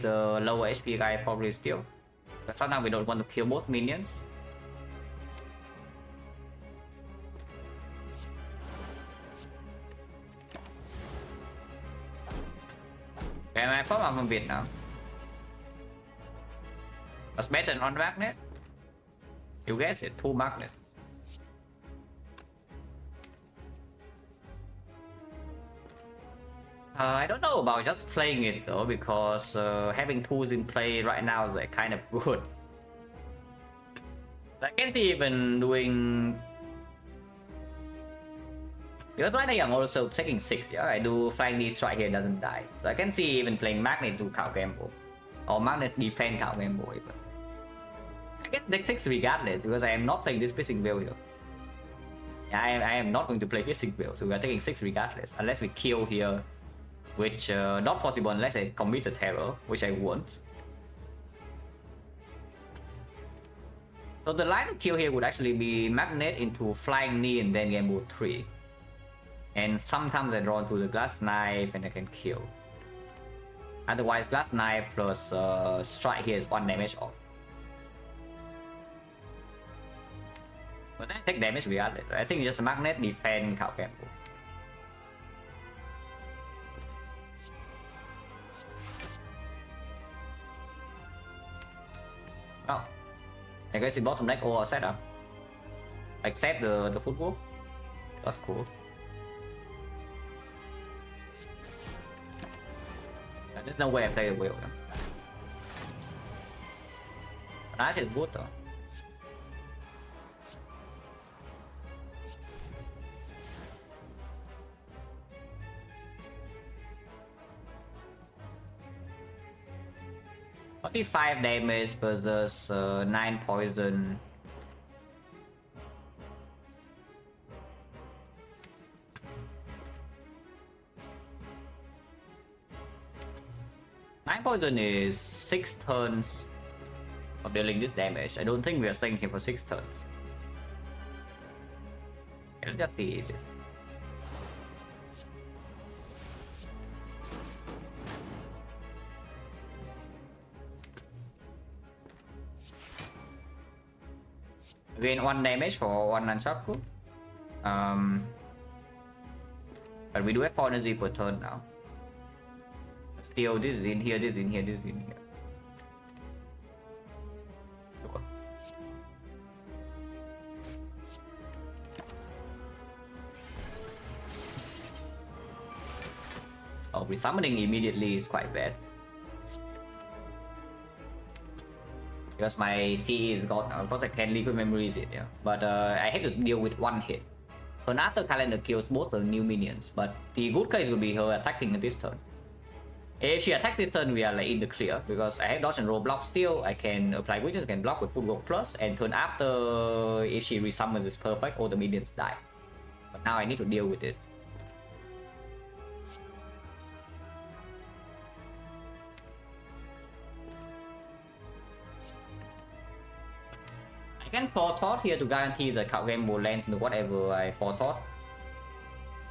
The lower HP guy probably still. But sometimes we don't want to kill both minions. Okay, my form I'm a bit now. That's better than on Magnet. You guess it, 2 Magnet. I don't know about just playing it though, because having tools in play right now is like kind of good. I can see even doing... Because right now I'm also taking 6, yeah? I do Flying Knee Strike here, doesn't die. So I can see even playing Magnet to count Gamble. Or Magnet defend count Gamble even. I get deck 6 regardless, because I am not playing this Piercing Veil here. Yeah, I am not going to play Piercing Veil, so we are taking 6 regardless. Unless we kill here which not possible unless I commit a terror, which I won't. So the line of kill here would actually be magnet into flying knee and then game mode 3. And sometimes I draw into the glass knife and I can kill. Otherwise, glass knife plus strike here is 1 damage off. But then I take damage regardless. I think it's just magnet defend Khao Gamble. Oh, I guess the bottom deck all set up. Except the football. That's cool. There's no way I play the wheel. That is good though. $45 damage versus 9 poison. Poison is 6 turns of dealing this damage. I don't think we are staying here for 6 turns. Let's just see this. Gain 1 damage for 1 Nunchaku. But we do have 4 energy per turn now. Still, this is in here, this is in here, this is in here. Sure. Oh, resummoning immediately is quite bad. Because my CE is gone now, because I can't liquid memories it, yeah. But I have to deal with 1 hit. Turn after calendar kills both the new minions, but the good case will be her attacking this turn. If she attacks this turn, we are like in the clear because I have dodge and roll block still. I can apply weakness, can block with footwork plus, and turn after if she resummons is perfect, all the minions die. But now I need to deal with it. I can forethought here to guarantee the Khao Gamble lands into whatever I forethought.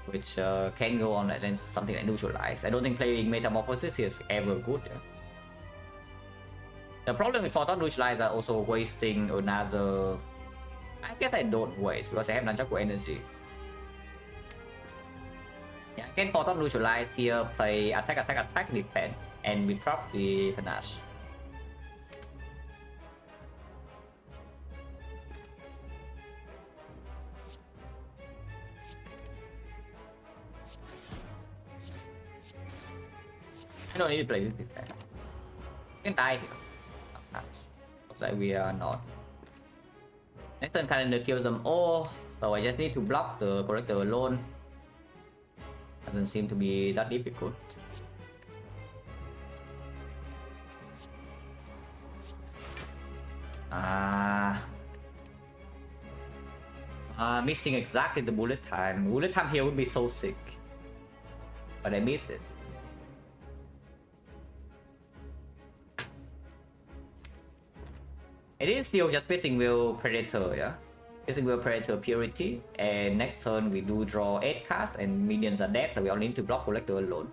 Which can go on and something like neutralize. I don't think playing Metamorphosis is ever good. The problem with Forethought Neutralize are also wasting another... I guess I don't waste because I have Nunchaku energy. Yeah, I can Forethought Neutralize here, play attack, defend, and we drop the Panache. I don't need to play this defense. You can die here. Perhaps. Looks like we are not. Next turn calendar kills them all, so I just need to block the corrector alone. Doesn't seem to be that difficult. Missing exactly the bullet time. Bullet time here would be so sick. But I missed it. It is still just Fishing Wheel Predator, yeah? Fishing Wheel Predator Purity, and next turn we do draw 8 cards and minions are dead, so we only need to block Collector alone.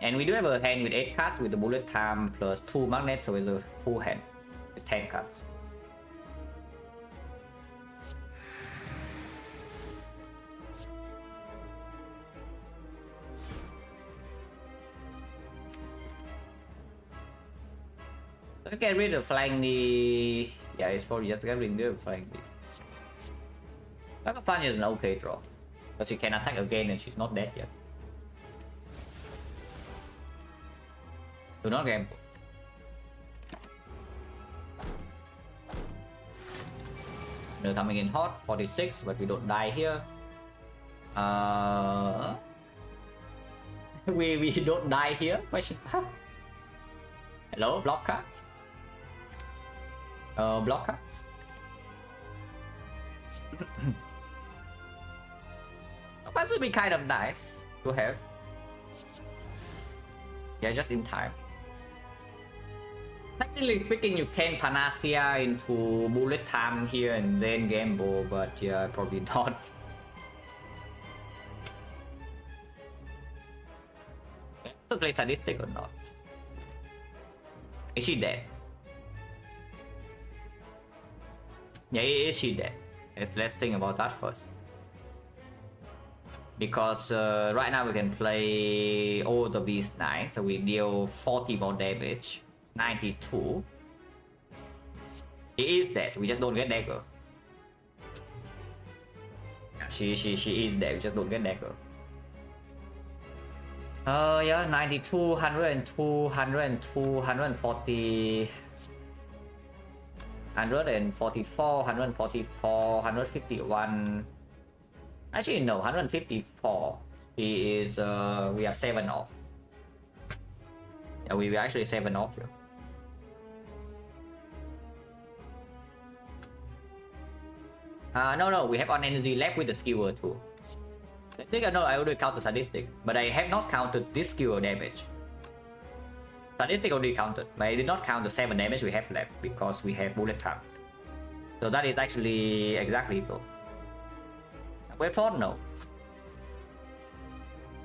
And we do have a hand with 8 cards with the bullet time plus 2 magnets, so it's a full hand. It's 10 cards. Get rid of flying knee. Yeah, it's probably just get rid of flying knee. Like a Punch is an okay draw. Because she can attack again and she's not dead yet. Do not gamble. They're coming in hot, 46, but we don't die here. We don't die here. Question mark. Hello, block cards. Block cards. That would be kind of nice to have. Yeah, just in time. Technically speaking, you can Panacea into bullet time here and then gamble, but yeah, probably not. To play sadistic or not? Is she dead? Yeah, is she dead? Let's think about that first. Because right now we can play all of these 9, so we deal 40 more damage. 92. She is dead, we just don't get dagger. She is dead, we just don't get dagger. Yeah, 92, 102, 102, 140, 144, 144, 151. Actually, no, 154. She is, we are 7 off. Yeah, we are actually 7 off here. No, we have on energy left with the skewer too. I think I know I already counted sadistic, but I have not counted this skewer damage. Sadistic already counted, but I did not count the 7 damage we have left because we have bullet time. So that is actually exactly equal. Wait for no.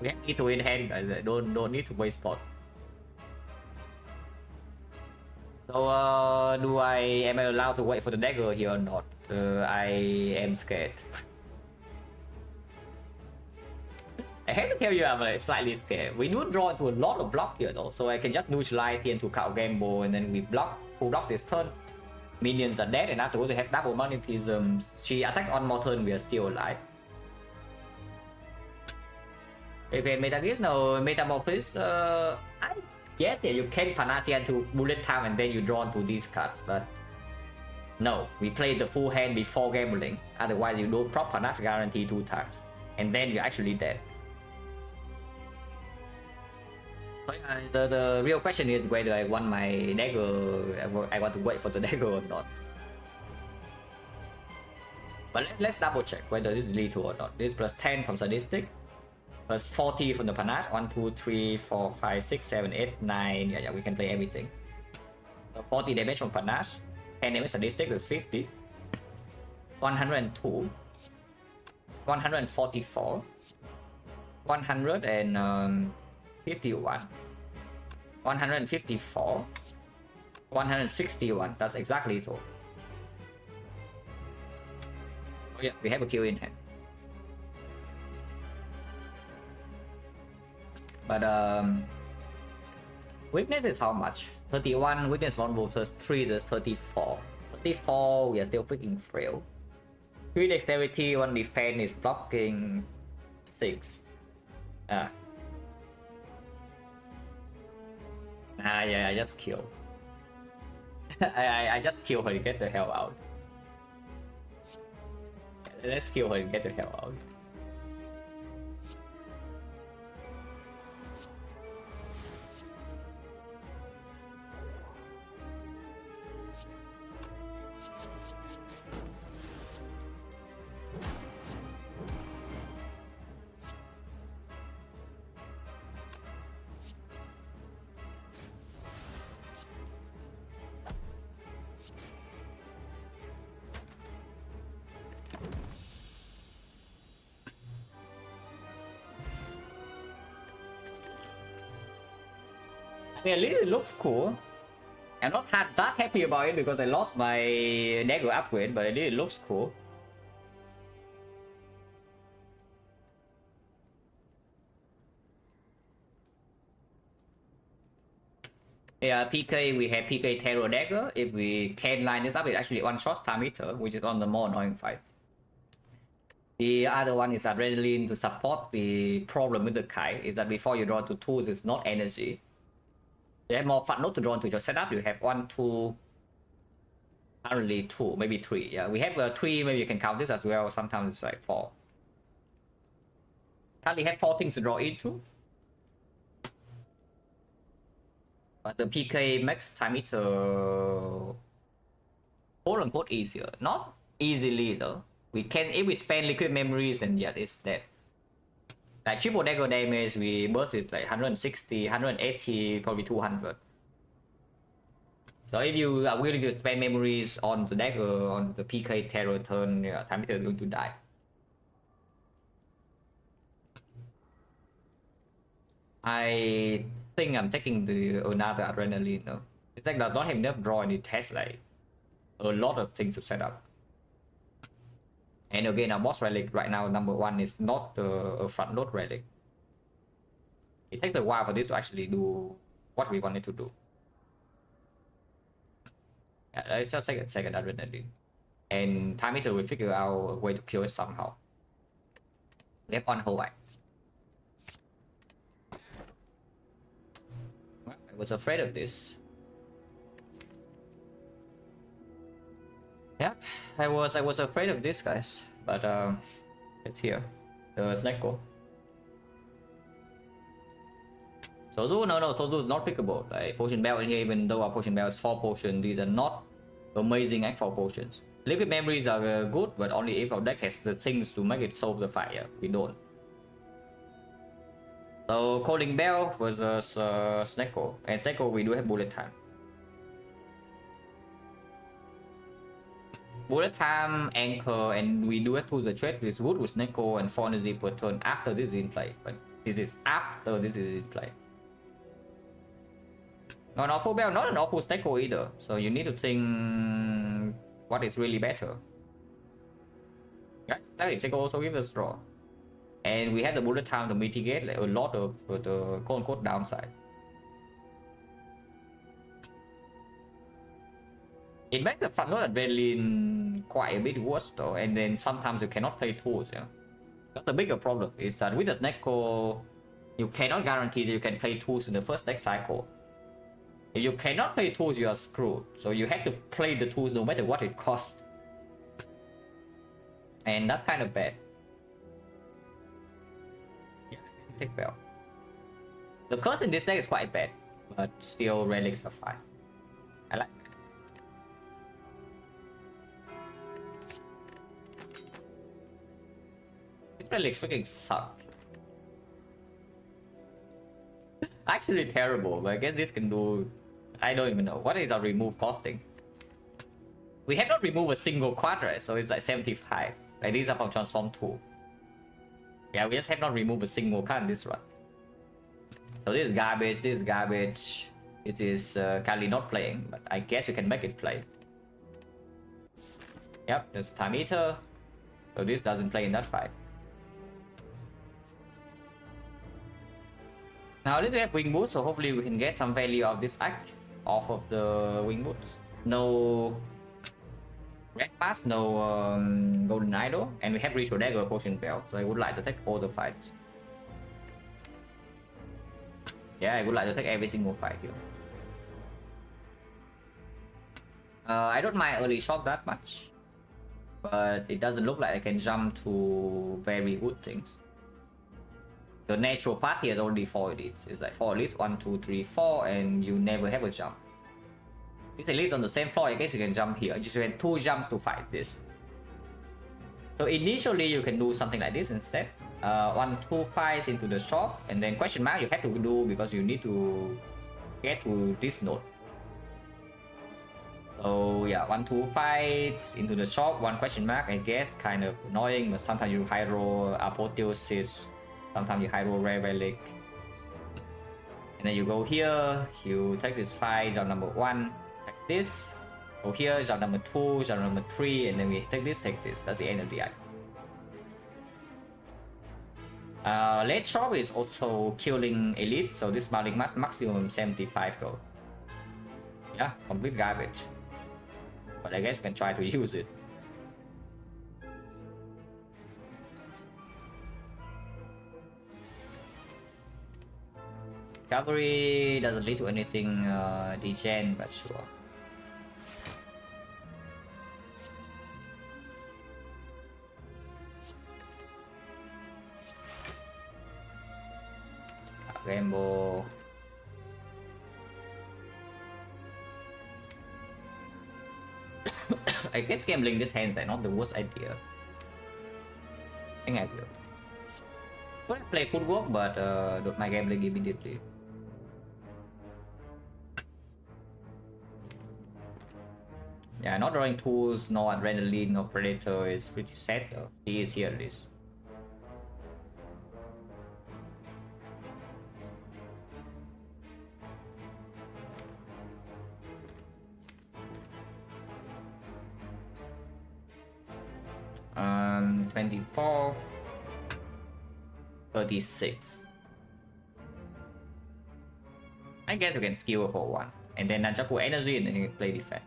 We need to win hand, guys. Don't need to waste pot. So am I allowed to wait for the dagger here or not? I am scared. I have to tell you I'm slightly scared. We do draw into a lot of block here though, so I can just neutralize here into count gamble and then we full block this turn. Minions are dead and afterwards we have double magnetism. She attacks on more turn, we are still alive. Okay, Metagears, no, Metamorphosis, I guess that you can Panacea to bullet time and then you draw into these cards, but no, we play the full hand before gambling, otherwise you don't prop Panacea guarantee 2 times, and then you're actually dead. The real question is whether I want my dagger, I want to wait for the dagger or not. But let's double check whether this is lethal or not. This plus 10 from sadistic, plus 40 from the panache. 1, 2, 3, 4, 5, 6, 7, 8, 9. Yeah, we can play everything. So 40 damage from panache, 10 damage sadistic is 50. 102, 144, 151, 154, 161. That's exactly it all. Oh yeah, we have a kill in hand. But weakness is how much? 31, weakness vulnerable plus 3 is 34. 34, we are still freaking frail. 3 dexterity, 1 defense is blocking 6. Yeah, I just kill. I just kill her to get the hell out. Let's kill her and get the hell out. At least it looks cool. I'm not that happy about it because I lost my dagger upgrade, but at least it looks cool. Yeah, PK, we have PK Terror Dagger. If we can line this up, it actually one-shot Star Meter, which is on the more annoying fights. The other one is Adrenaline to support. The problem with the Kai is that before you draw to tools, it's not energy. You have more fun not to draw into your setup. You have 1, 2, currently 2, maybe 3. Yeah, we have 3, maybe you can count this as well. Sometimes it's like 4. Currently have 4 things to draw into. But the PK makes time meter quote unquote easier. Not easily though. We can, if we spend liquid memories, then yeah, it's dead. Like triple dagger damage, we burst it like 160, 180, probably 200. So if you are willing to spend memories on the dagger, on the PK terror turn, yeah, time meter is going to die. I think I'm taking the another adrenaline though. This deck does not have enough draw and it has like a lot of things to set up. And again, our boss relic right now, number 1 is not a front load relic. It takes a while for this to actually do what we wanted to do. Yeah, let's just take a second adrenaline. And time meter will figure out a way to kill it somehow. We have 1 whole white. Well, I was afraid of this. Yeah, I was afraid of this, guys, but it's here. The Snecko. Sozu, no, Sozu is not pickable. Like potion bell in here, even though our potion bell is 4 potions, these are not amazing Act 4 potions. Liquid memories are good, but only if our deck has the things to make it solve the fight. Yeah, we don't. So calling bell versus Snecko, and Snecko we do have bullet time. Bullet time, anchor, and we do have tools of trade with wood with Snecko and 4 energy per turn after this is in play. But this is after this is in play. Not an awful bell, not an awful Snecko either. So you need to think what is really better. Yeah, Snecko also gives us draw. And we have the bullet time to mitigate like a lot of the quote-unquote downside. It makes the front load adrenaline quite a bit worse though, and then sometimes you cannot play tools, yeah. That's the bigger problem, is that with the Snecko, you cannot guarantee that you can play tools in the first deck cycle. If you cannot play tools, you are screwed. So you have to play the tools no matter what it costs. And that's kind of bad. Yeah, take bell. The curse in this deck is quite bad, but still relics are fine. I like that. Relics freaking suck. Actually terrible, but I guess this can do... I don't even know. What is our remove costing? We have not removed a single quadrat, so it's like 75. Like these are from Transform 2. Yeah, we just have not removed a single card in this run. So this is garbage, this is garbage. It is currently not playing, but I guess you can make it play. Yep, there's a time eater. So this doesn't play in that fight. Now let's have wing boots, so hopefully we can get some value of this act off of the wing boots. No red pass, no golden idol, and we have ritual dagger, potion belt. So I would like to take all the fights. Yeah, I would like to take every single fight here. I don't mind early shot that much, but it doesn't look like I can jump to very good things. The natural path here is already 4 elites. It's like 4 elites, 1, 2, 3, 4, and you never have a jump. It's elites on the same floor, I guess you can jump here. You just have 2 jumps to fight this. So initially you can do something like this instead. 1, 2 fights into the shop, and then question mark you have to do because you need to get to this node. So yeah, 1, 2 fights into the shop, 1 question mark, I guess kind of annoying, but sometimes you high roll apotheosis. Sometimes you high roll rare relic, and then you go here, you take this fight, jump number 1, take this, go here, jump number 2, jump number 3, and then we take this. That's the end of the act. Late shop is also killing elite, so this Malik maximum 75 gold. Yeah, complete garbage. But I guess we can try to use it. Cavalry doesn't lead to anything degen, but sure. Rainbow. I guess gambling this hand is not the worst idea. I think I do. Could play could work, but my gambling immediately. Yeah, not drawing tools, no adrenaline, no predator is pretty sad though. He is here at least. Um, 24, 36. I guess we can skill for one, and then Nanjaku energy, and then you can play defect.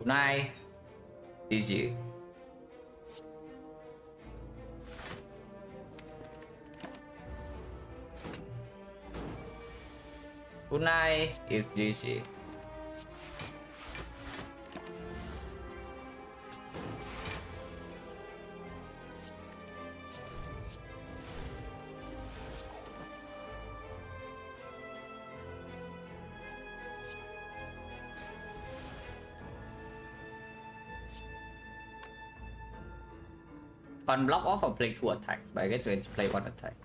Kunai, GG. Kunai is GG. Fun block off or play 2 attacks, but I guess we can play 1 attack.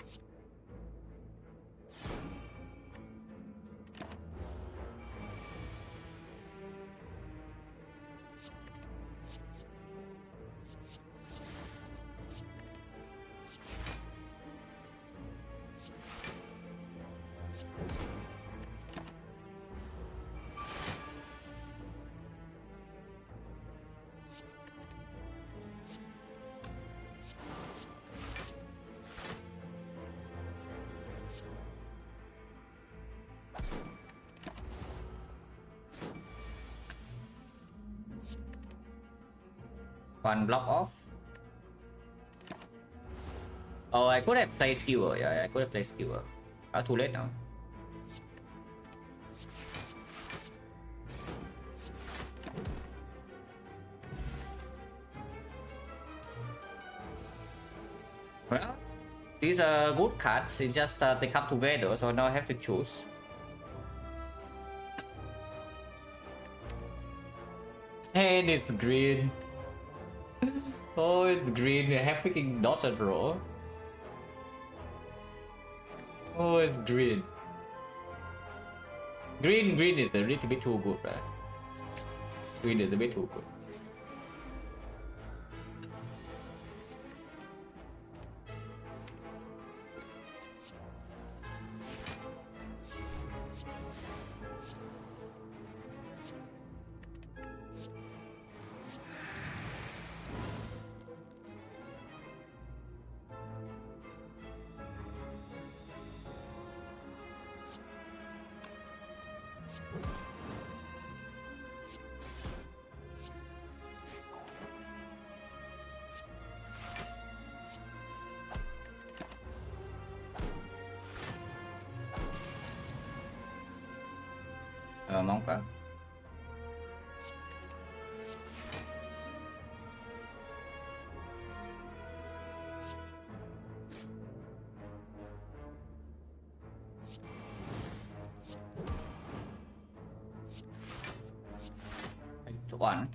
One block off. Oh, I could have played skewer. Yeah, I could have played skewer. Too late now. Well, these are good cards. It's just they come together, so now I have to choose. And it's green. Oh, it's green. We have freaking dodge and roll. Oh, it's green. Green is a little bit too good, right? Green is a bit too good. Mong cả. One.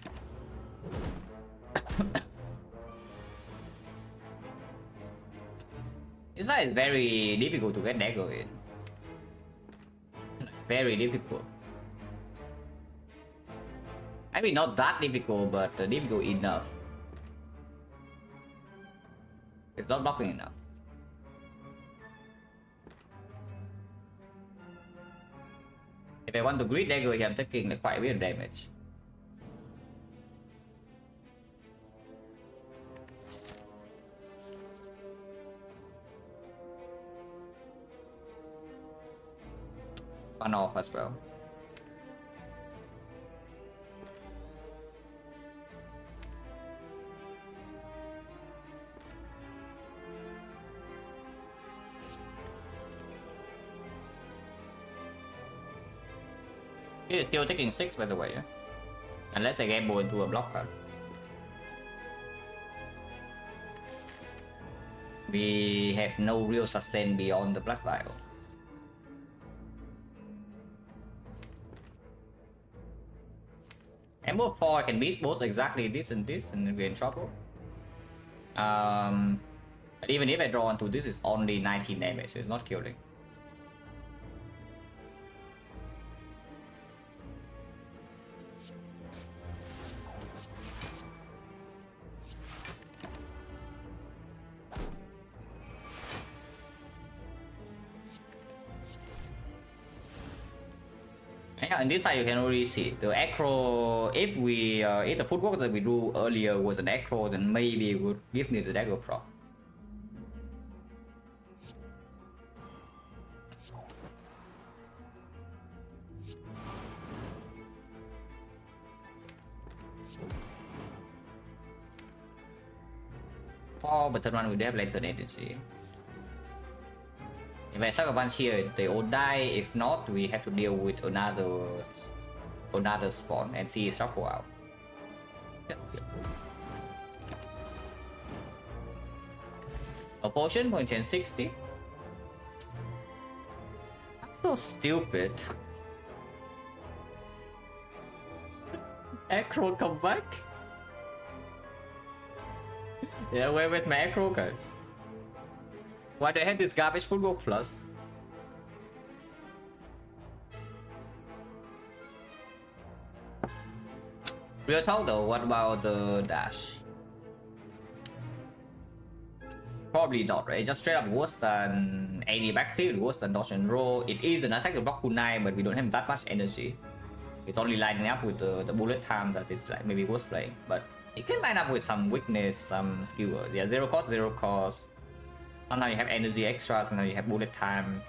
It's like very difficult to get dagger in. Very difficult. I mean, not that difficult, but difficult enough. It's not blocking enough. If I want to grid dagger here, I'm taking like quite a bit of damage. One off as well. He is still taking 6 by the way, yeah? Unless I gamble into a block card. We have no real sustain beyond the black vial. Ammo 4 I can beat both exactly this and we're in trouble. But even if I draw onto this, it's only 19 damage, so it's not killing. Yeah, on this side you can already see the acro. If the footwork that we drew earlier was an acro, then maybe it would give me the dagger prop. Oh, but turn one we have lantern agency. If I suck a bunch here, they all die. If not, we have to deal with another spawn and see shuffle out. A potion, 0.1060. That's so stupid. Acro come back? Yeah, where's my acro, guys? Why do I have this garbage footwork plus? Real talk though, what about the dash? Probably not, right? Just straight up worse than 80 backfield, worse than dodge and roll. It is an attack to block kunai, but we don't have that much energy. It's only lining up with the bullet time that is like maybe worth playing. But it can line up with some weakness, some skill. Yeah, zero cost. Sometimes you have energy extra, sometimes you have bullet time.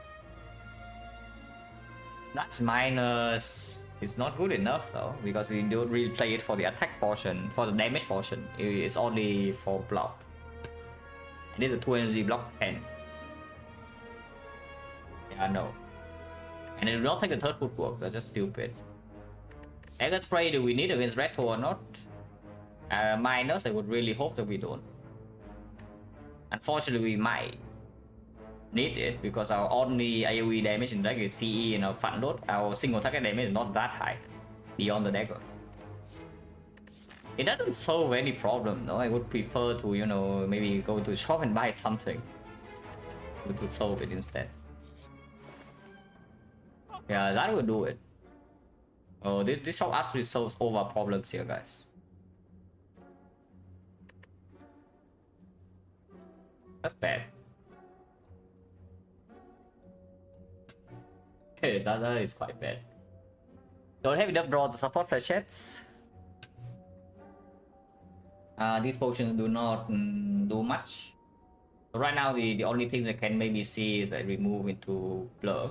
That's minus. It's not good enough though, because we don't really play it for the attack portion, for the damage portion. It's only for block. And this is a 2 energy block 10. Yeah, no. And it will not take the third footwork, that's just stupid. Egg spray, do we need against Retro or not? Minus, I would really hope that we don't. Unfortunately, we might need it because our only AoE damage in deck is CE and our front load. Our single target damage is not that high beyond the dagger. It doesn't solve any problem though. I would prefer to, you know, maybe go to shop and buy something to solve it instead. Yeah, that would do it. Oh, this shop actually solves all our problems here, guys. That's bad. Okay, that is quite bad. Don't have enough draw to support flashettes. These potions do not do much. So right now, the only thing I can maybe see is that we move into blur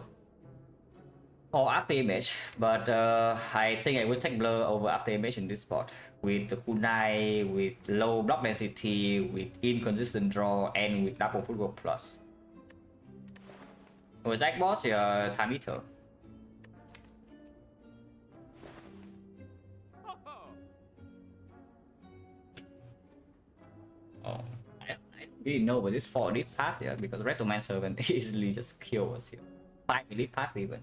or after image, but I think I will take blur over after image in this spot with the kunai, with low block density, with inconsistent draw, and with double footwork plus. With Zack boss, yeah, time eater. Oh, I don't really know, but this 4 elite path here, because Retromancer can easily just kill us here. 5 elite path even.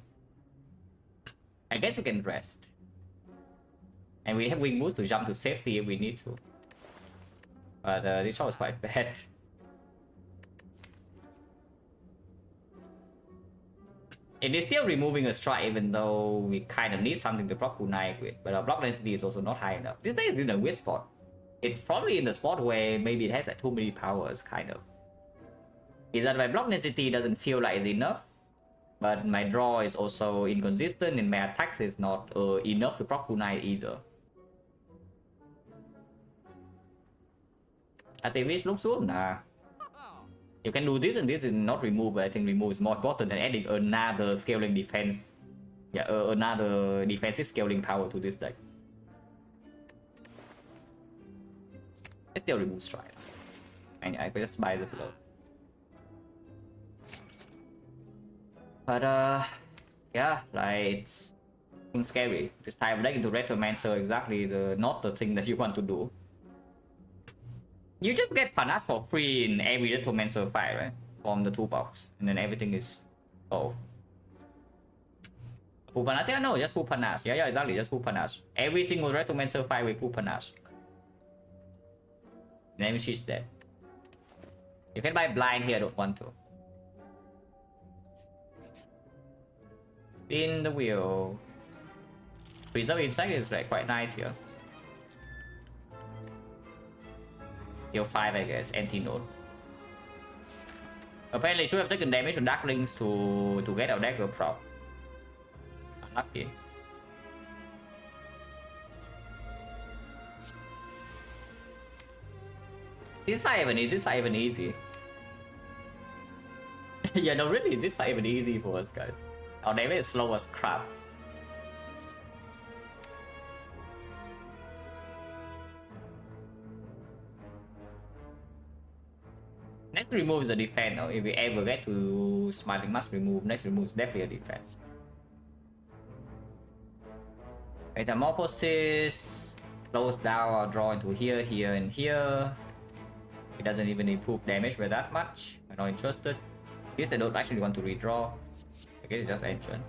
I guess we can rest. And we have wing boost to jump to safety if we need to. But this shot is quite bad. It is still removing a strike even though we kind of need something to block kunai with. But our block density is also not high enough. This day is in a weird spot. It's probably in the spot where maybe it has like too many powers, kind of. Is that my block density doesn't feel like it's enough. But my draw is also inconsistent and my attacks is not enough to proc kunai either. I think this looks good. Nah. You can do this and this and not remove, but I think remove is more important than adding another scaling defense. Yeah, another defensive scaling power to this deck. I still remove strike. And I could just buy the blow. But yeah, like it's scary. This type of deck into Retromancer exactly not the thing that you want to do. You just get panache for free in every Retromancer fight, right? From the toolbox, and then everything is solved. Full panache? Yeah, no, just full panache. Yeah, exactly, just full panache. Every single Retromancer fight with full panache. Then she's dead. You can buy blind here, I don't want to. Spin the wheel. Preserve insect is like quite nice here. Heal 5, I guess, anti-node. Apparently should have taken damage from Dark Links to get our dagger prop. Unlucky. This fight even easy. Yeah, no, really, this fight even easy for us, guys. Our damage is slow as crap. Next remove is a defense. If we ever get to Smiling Must remove, next remove is definitely a defense. Metamorphosis slows down our draw into here, here, and here. It doesn't even improve damage by that much. I'm not interested. This I don't actually want to redraw. I guess it's just ancient.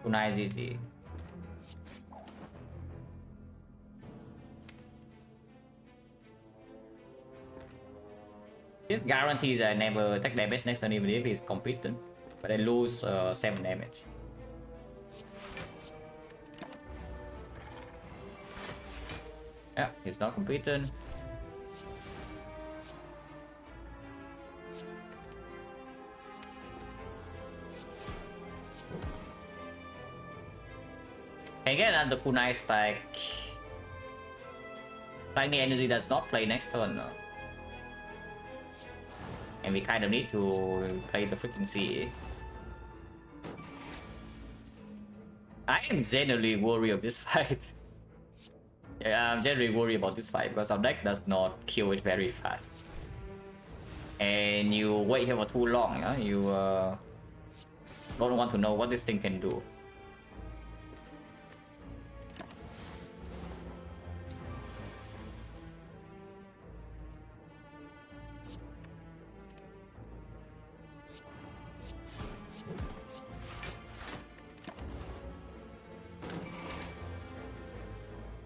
Kunai is easy. This guarantees I never take damage next turn even if he's competent. But I lose 7 damage. Yeah, he's not competent. Can get another kunai stack. Tiny energy does not play next turn. No. And we kind of need to play the freaking CE. I am generally worried of this fight. Yeah, I'm generally worried about this fight because our deck does not kill it very fast. And you wait here for too long, yeah? You don't want to know what this thing can do.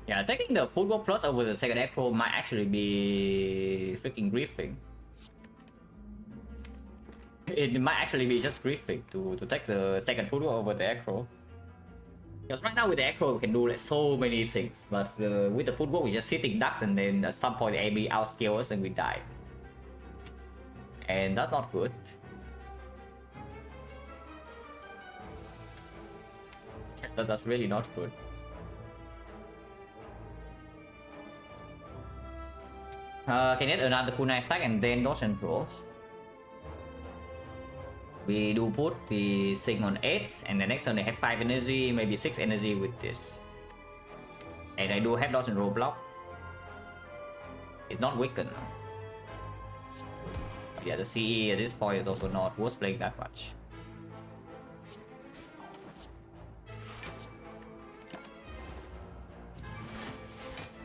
Yeah, taking the Football Plus over the second Acro might actually be freaking griefing. It might actually be just griefing to take the second Football over the Acro. Because right now with the Acro we can do like so many things, but with the Football we're just sitting ducks and then at some point the AB outscale us and we die. And that's not good. That's really not good. Can get another kunai stack and then dodge and draw. We do put the thing on 8 and the next turn they have 5 energy, maybe 6 energy with this. And I do have dodge and roll block. It's not weakened. But yeah, the CE at this point is also not worth playing that much.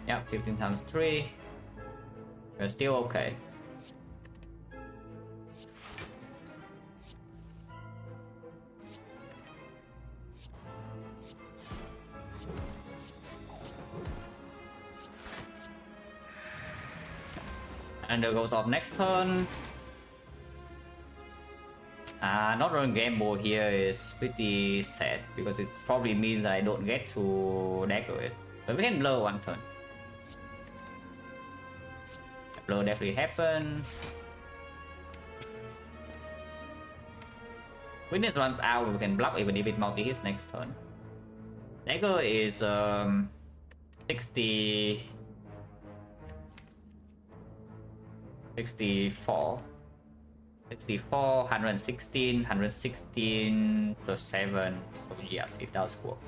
Yeah, 15 times 3. We're still okay. And it goes off next turn. Not running game ball here is pretty sad because it probably means that I don't get to dagger it. But we can blur one turn. Blur definitely happens. Witness runs out, we can block even if it multi-hits next turn. Dagger is 60... 64. 64, 116, 116 plus 7. So yes, it does work.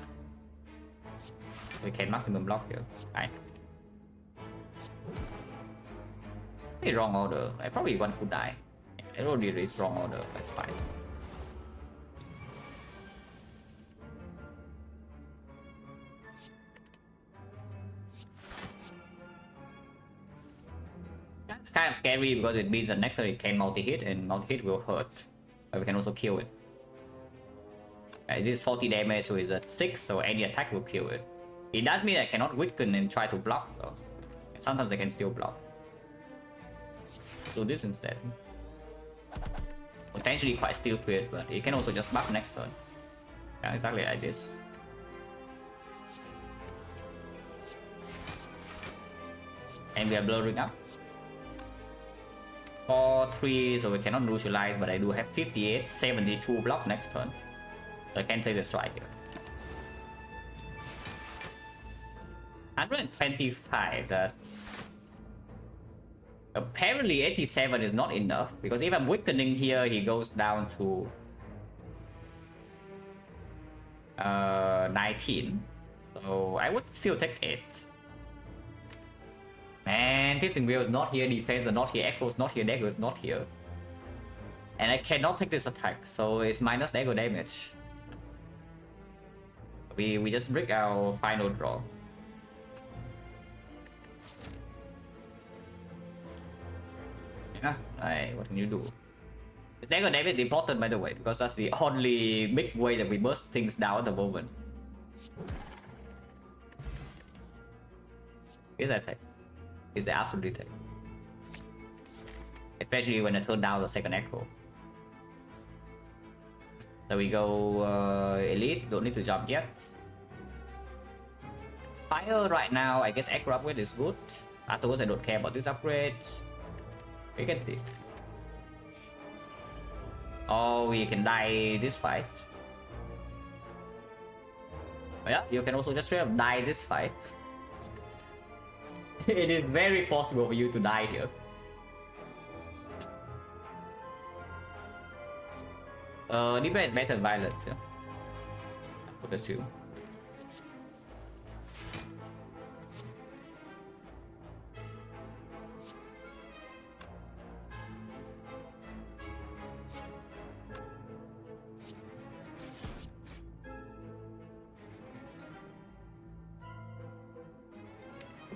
We can maximum block here. Fine. Wrong order. I probably one could die. I already reached wrong order. That's fine. It's kind of scary because it means that next turn it can multi-hit and multi-hit will hurt. But we can also kill it. It is 40 damage, so it's at 6, so any attack will kill it. It does mean I cannot weaken and try to block though. And sometimes I can still block. Do this instead. Potentially quite stupid, but it can also just buff next turn. Yeah, exactly like this. And we are blurring up. 4-3, so we cannot neutralize, but I do have 58, 72 block next turn. So I can play the strike here. 125, that's... Apparently 87 is not enough, because if I'm weakening here, he goes down to 19. So I would still take 8. Man, Twisting Wheel is not here, defense is not here, echo is not here, dagger is not here. And I cannot take this attack, so it's minus dagger damage. We just break our final draw. Yeah, what can you do? The dagger damage is important, by the way, because that's the only big way that we burst things down at the moment. Is that attack? Is the absolute attack? Especially when I turn down the second echo. So we go elite, don't need to jump yet. Fire right now, I guess echo upgrade is good. Afterwards I don't care about this upgrade. You can see. Oh, we can die this fight. Yeah, you can also just straight up die this fight. It is very possible for you to die here. Defense is better than violence, yeah. I would assume.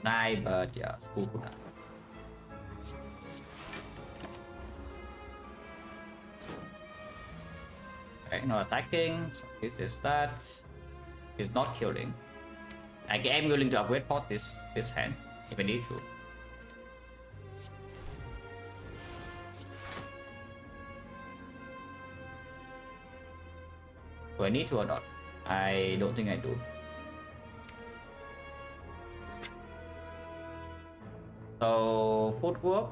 Nice, but yeah, cool. Okay, no attacking. So this is that. It's not killing. I am willing to upgrade pot this hand if I need to. Do I need to or not? I don't think I do. So footwork.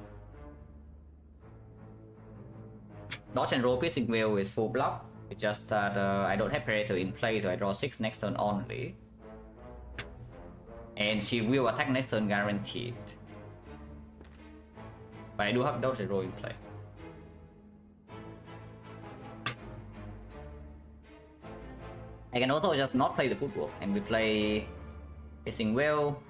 Dodge and roll piercing wheel is full block. It's just that I don't have Predator in play, so I draw 6 next turn only. And she will attack next turn guaranteed. But I do have dodge and roll in play. I can also just not play the footwork and we play piercing wheel.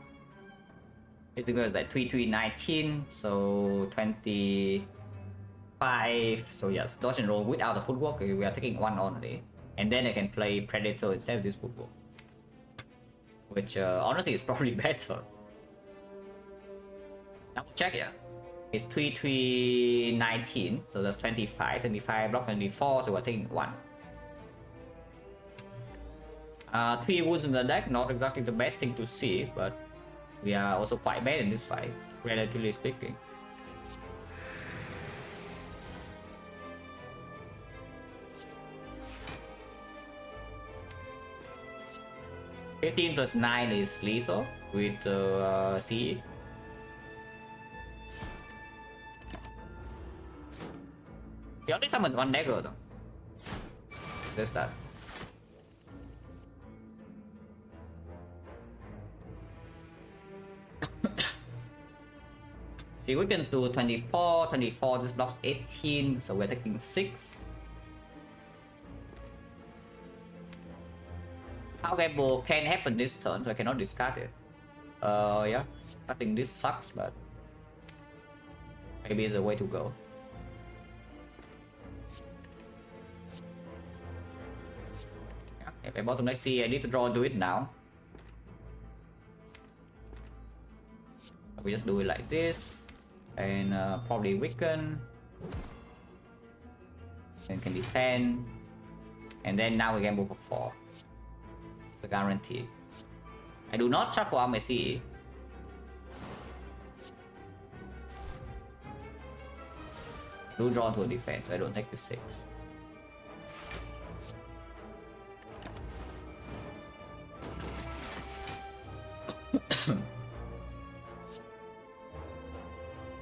Piercing wheel is like 3-3-19, so 25. So yes, dodge and roll without the footwork. We are taking 1 only, and then I can play Predator instead of this footwork, which honestly is probably better. Now check here. It's 3-3-19, so that's 25, 25 block 24, so we're taking 1. 3 wounds in the deck, not exactly the best thing to see, but we are also quite bad in this fight, relatively speaking. +9 is lethal with CE. He only summons 1 dagger though. That's that. She weakens to 24, 24, this blocks 18, so we're taking 6. However, can happen this turn, so I cannot discard it. Yeah, I think this sucks, but maybe it's the way to go. Yeah, if I bottom next C, I need to draw and do it now. We just do it like this. and probably weaken, then can defend, and then now we can move for 4. The guarantee. I do not shuffle out my CE. Do draw to a defense, so I don't take the 6.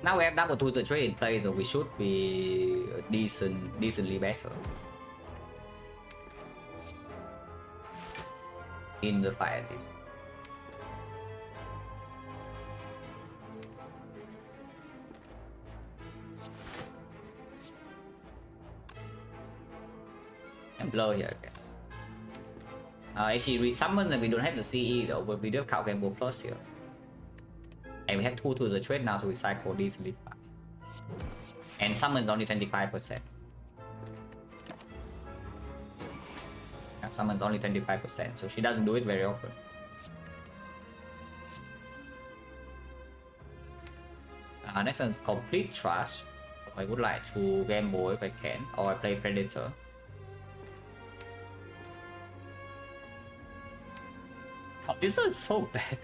Now we have double 2 the trade in play, so we should be decently better in the fight at least. And blow here, I guess. Actually, we summon and we don't have the CE though, but we do have Cow Gamble Plus here. And we have 2 to the trade now, so we cycle easily fast. And summon is only 25%. And summon's only 25%, so she doesn't do it very often. Next one is Complete Trash. I would like to gamble if I can, or I play Predator. Oh, this is so bad.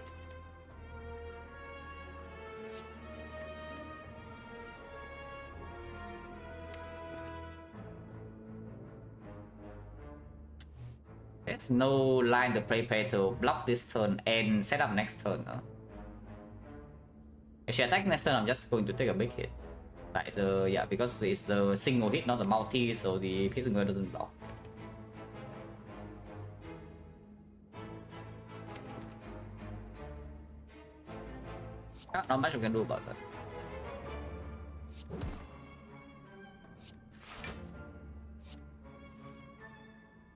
There's no line to play to block this turn and set up next turn. If she attacks next turn, I'm just going to take a big hit. Like yeah, because it's the single hit, not the multi, so the Piercing Girl doesn't block. Not much we can do about that.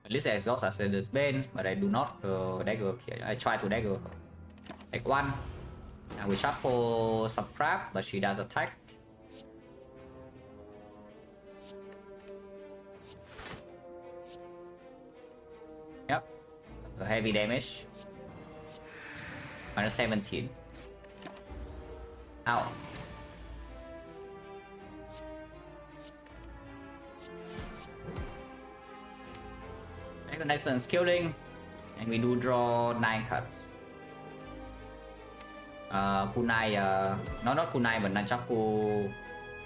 At least I exhaust Ascender's Bane, but I do not dagger here. I try to dagger her. Take 1. And we shuffle some crap, but she does attack. Yep. So heavy damage. Minus 17. Ow. Next one is killing, and we do draw 9 cards. Kunai, no, not Kunai, but Nunchaku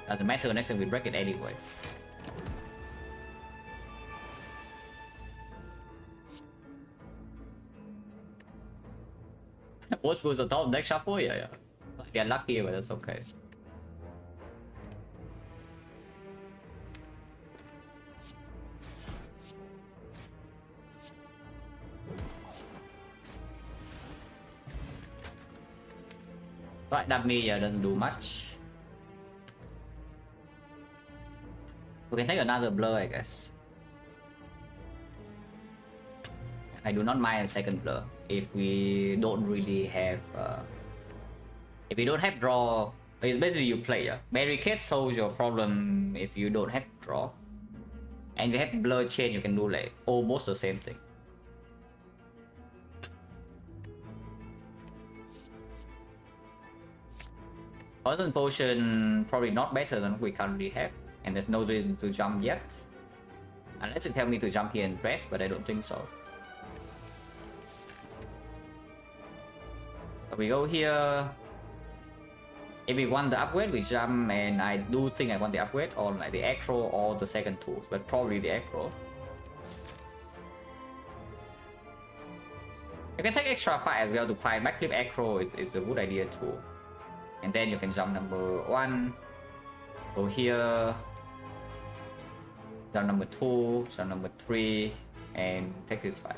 doesn't matter. Next time we break it anyway. What goes on top deck shuffle? Yeah. They're lucky, but that's okay. Right, dummy doesn't do much. We can take another blur, I guess. I do not mind a second blur if we don't really have. If you don't have draw, it's basically you play. Barricade solves your problem if you don't have draw, and you have blur chain. You can do like almost the same thing. Poison Potion probably not better than we currently have, and there's no reason to jump yet. Unless you tell me to jump here and rest, but I don't think so. So we go here. If we want the upgrade, we jump, and I do think I want the upgrade on like the Acro or the second tools, but probably the Acro. You can take extra fight as well to fight. Backflip Acro is a good idea too. And then you can jump number 1, go here, jump number 2, jump number 3, and take this fight.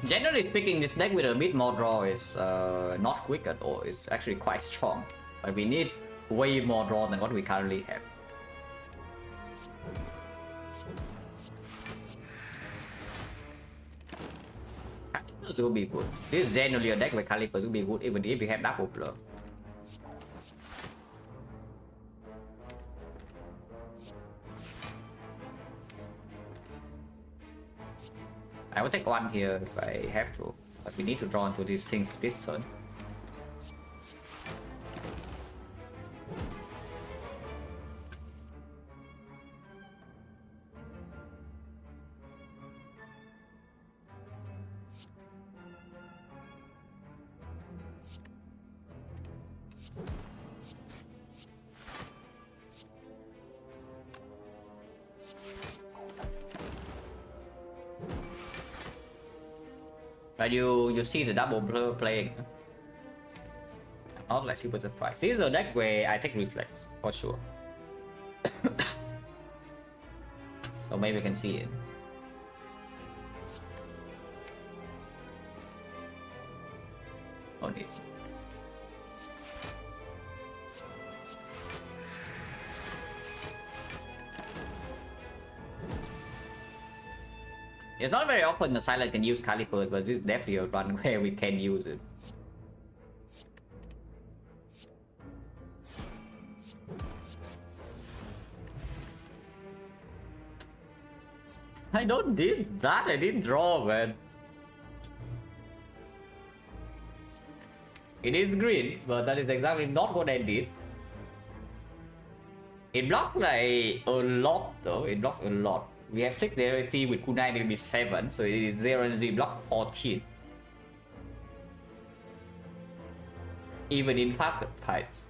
Generally speaking, this deck with a bit more draw is not quick at all. It's actually quite strong, but we need way more draw than what we currently have. Calipers will be good. This is generally a deck where Calipers will be good even if we have double blur. I will take one here if I have to, but we need to draw into these things this turn. But you see the double blur playing. Not like super surprised. This is a deck where I take reflex for sure. So maybe we can see it. Oh, need. It's not very often the Silent can use Calipers, but this is definitely a run where we can use it. I don't did that, I didn't draw, man. It is green, but that is exactly not what I did. It blocks like a lot though, it blocks a lot. We have 6 dexterity with kunai, it will be 7, so it is 0 energy block 14. Even in faster fights.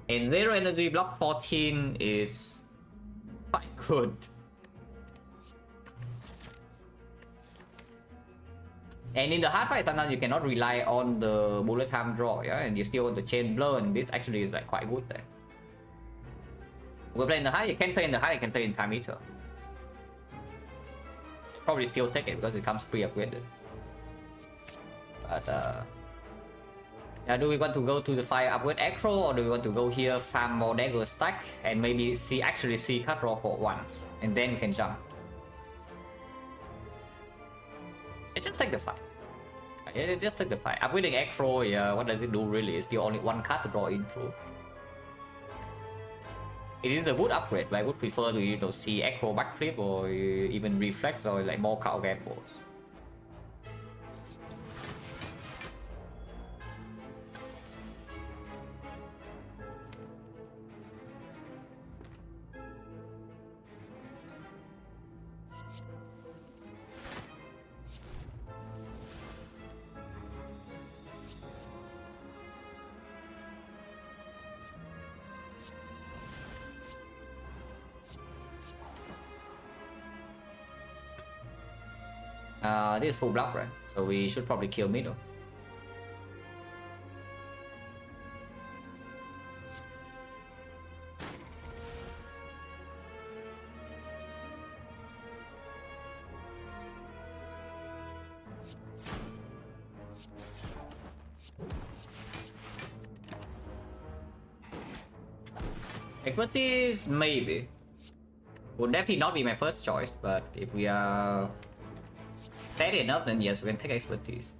And 0 energy block 14 is quite good. And in the hard fight, sometimes you cannot rely on the bullet time draw, yeah, and you still want the chain blow, and this actually is like quite good there. We're playing the high, you can play in the high, you can play in time eater. Probably still take it because it comes pre-upgraded. But yeah, do we want to go to the fire upgrade acro, or do we want to go here, farm more dagger stack, and maybe actually see cut draw for once, and then we can jump? It just take the fight. It just take the fight. Upgrading acro, yeah, what does it do really? It's still only one card to draw into. It is a good upgrade, but I would prefer to see acro backflip or even reflex or like more counter gambles. This is full block, right? So we should probably kill middle. Expertise, maybe. Would definitely not be my first choice, but if we are steady enough, then yes, we can take expertise.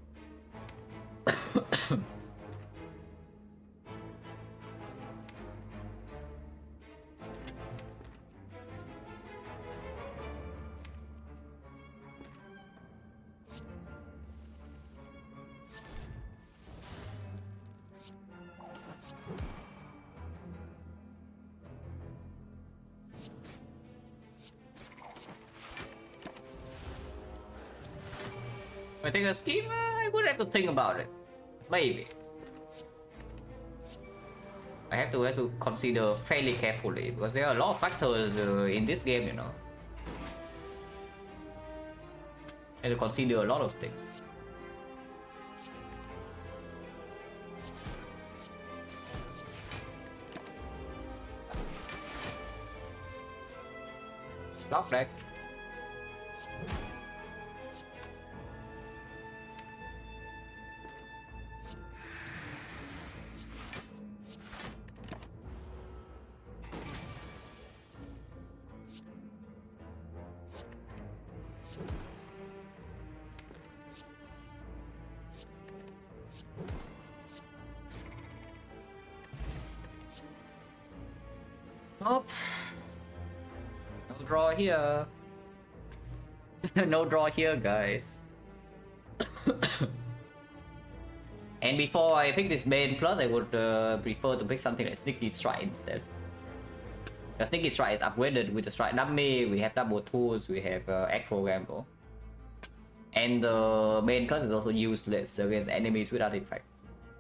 I think a scheme, I would have to think about it. Maybe. I have to consider fairly carefully because there are a lot of factors in this game, you know. I have to consider a lot of things. Block deck. Nope. No draw here. No draw here, guys. And before I pick this main plus, I would prefer to pick something like Sneaky Strike instead. The Sneaky Strike is upgraded with the Strike Dummy, we have double tools, we have Act Programmable. And the main plus is also useless against enemies without effect.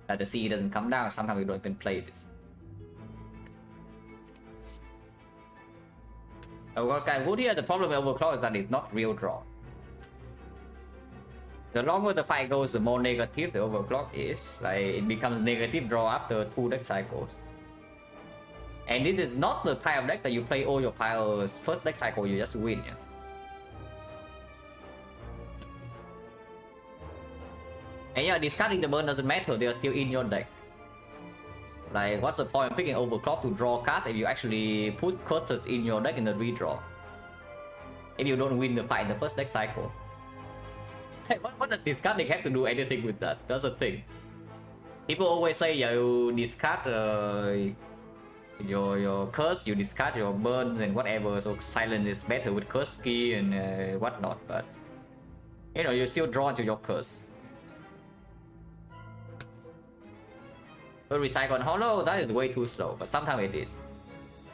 Like the CE doesn't come down, sometimes we don't even play this. Of course, kind of good here. The problem with Overclock is that it's not real draw. The longer the fight goes, the more negative the Overclock is. Like, it becomes negative draw after 2 deck cycles. And this is not the type of deck that you play all your piles first deck cycle, you just win. Yeah? And yeah, discarding the burn doesn't matter, they are still in your deck. Like, what's the point of picking Overclock to draw cards if you actually put curses in your deck in the redraw? If you don't win the fight in the first deck cycle. Hey, what does discarding have to do anything with that? That's the thing. People always say, yeah, you discard your curse, you discard your burns and whatever, so silent is better with curse key and whatnot, but you know, you still draw into your curse. But recycle on hollow, that is way too slow, but sometimes it is.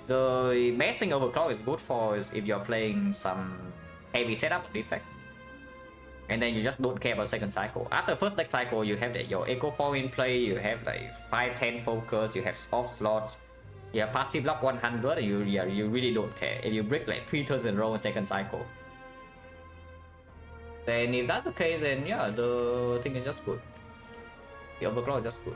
The best thing Overclock is good for is if you're playing some heavy setup of Defect. And then you just don't care about second cycle. After first deck cycle, you have that your Echo Form in play, you have like 5-10 focus, you have off slots, you have passive lock 100, and you really don't care. If you break like 3 turns in a row in second cycle. Then if that's the case, then yeah, the thing is just good. The Overclock is just good.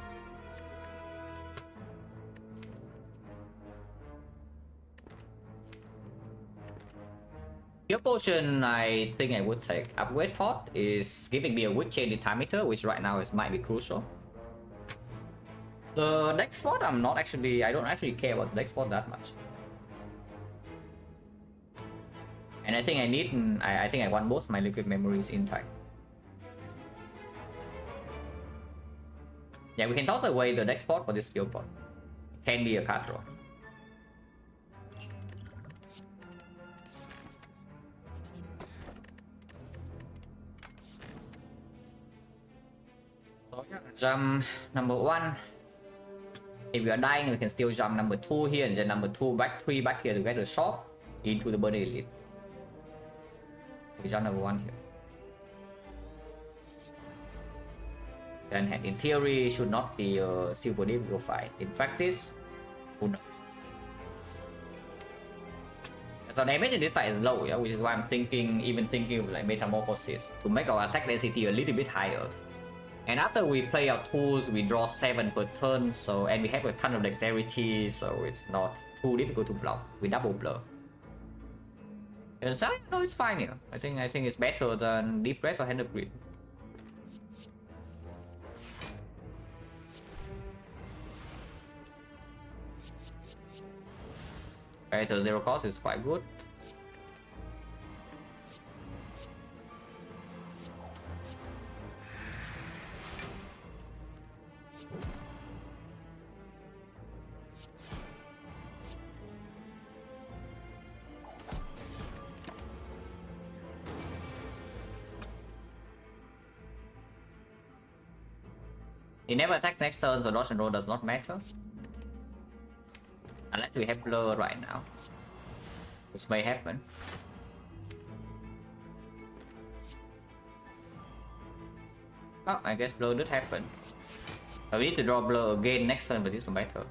Your potion, I think I would take. Upgrade Pot is giving me a weak chain determinator, which right now might be crucial. The next spot, I don't actually care about the next spot that much. And I think I think I want both my liquid memories intact. Yeah, we can toss away the next spot for this skill pot. Can be a card draw. So yeah, jump number 1. If we are dying, we can still jump number 2 here and then number 2 back 3 back here to get the shot into the Burning Elite. We jump number 1 here. Then in theory should not be a super difficult fight. In practice, who knows? So damage in this fight is low, yeah, which is why I'm even thinking of like Metamorphosis to make our attack density a little bit higher. And after we play our tools, we draw 7 per turn, and we have a ton of dexterity, so it's not too difficult to block. We double blur. And so no, it's fine, you know. I think it's better than Deep Breath or Hand of Greed. The 0 cost is quite good. He never attacks next turn, so dodge and roll does not matter. Unless we have blur right now, which may happen. Oh, I guess blur did happen. So we need to draw blur again next turn, but this will matter.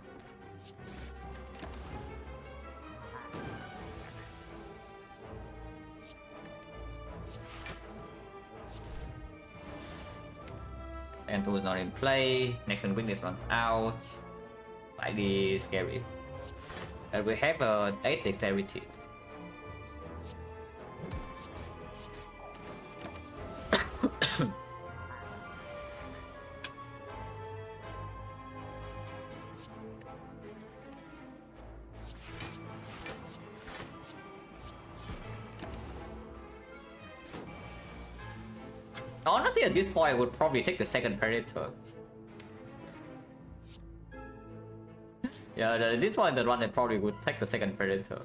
And 2 is not in play. Next turn weakness runs out. Slightly scary. And we have 8 dexterity. Honestly, at this point, I would probably take the second Predator. Yeah, this one, the one that probably would take the second Predator.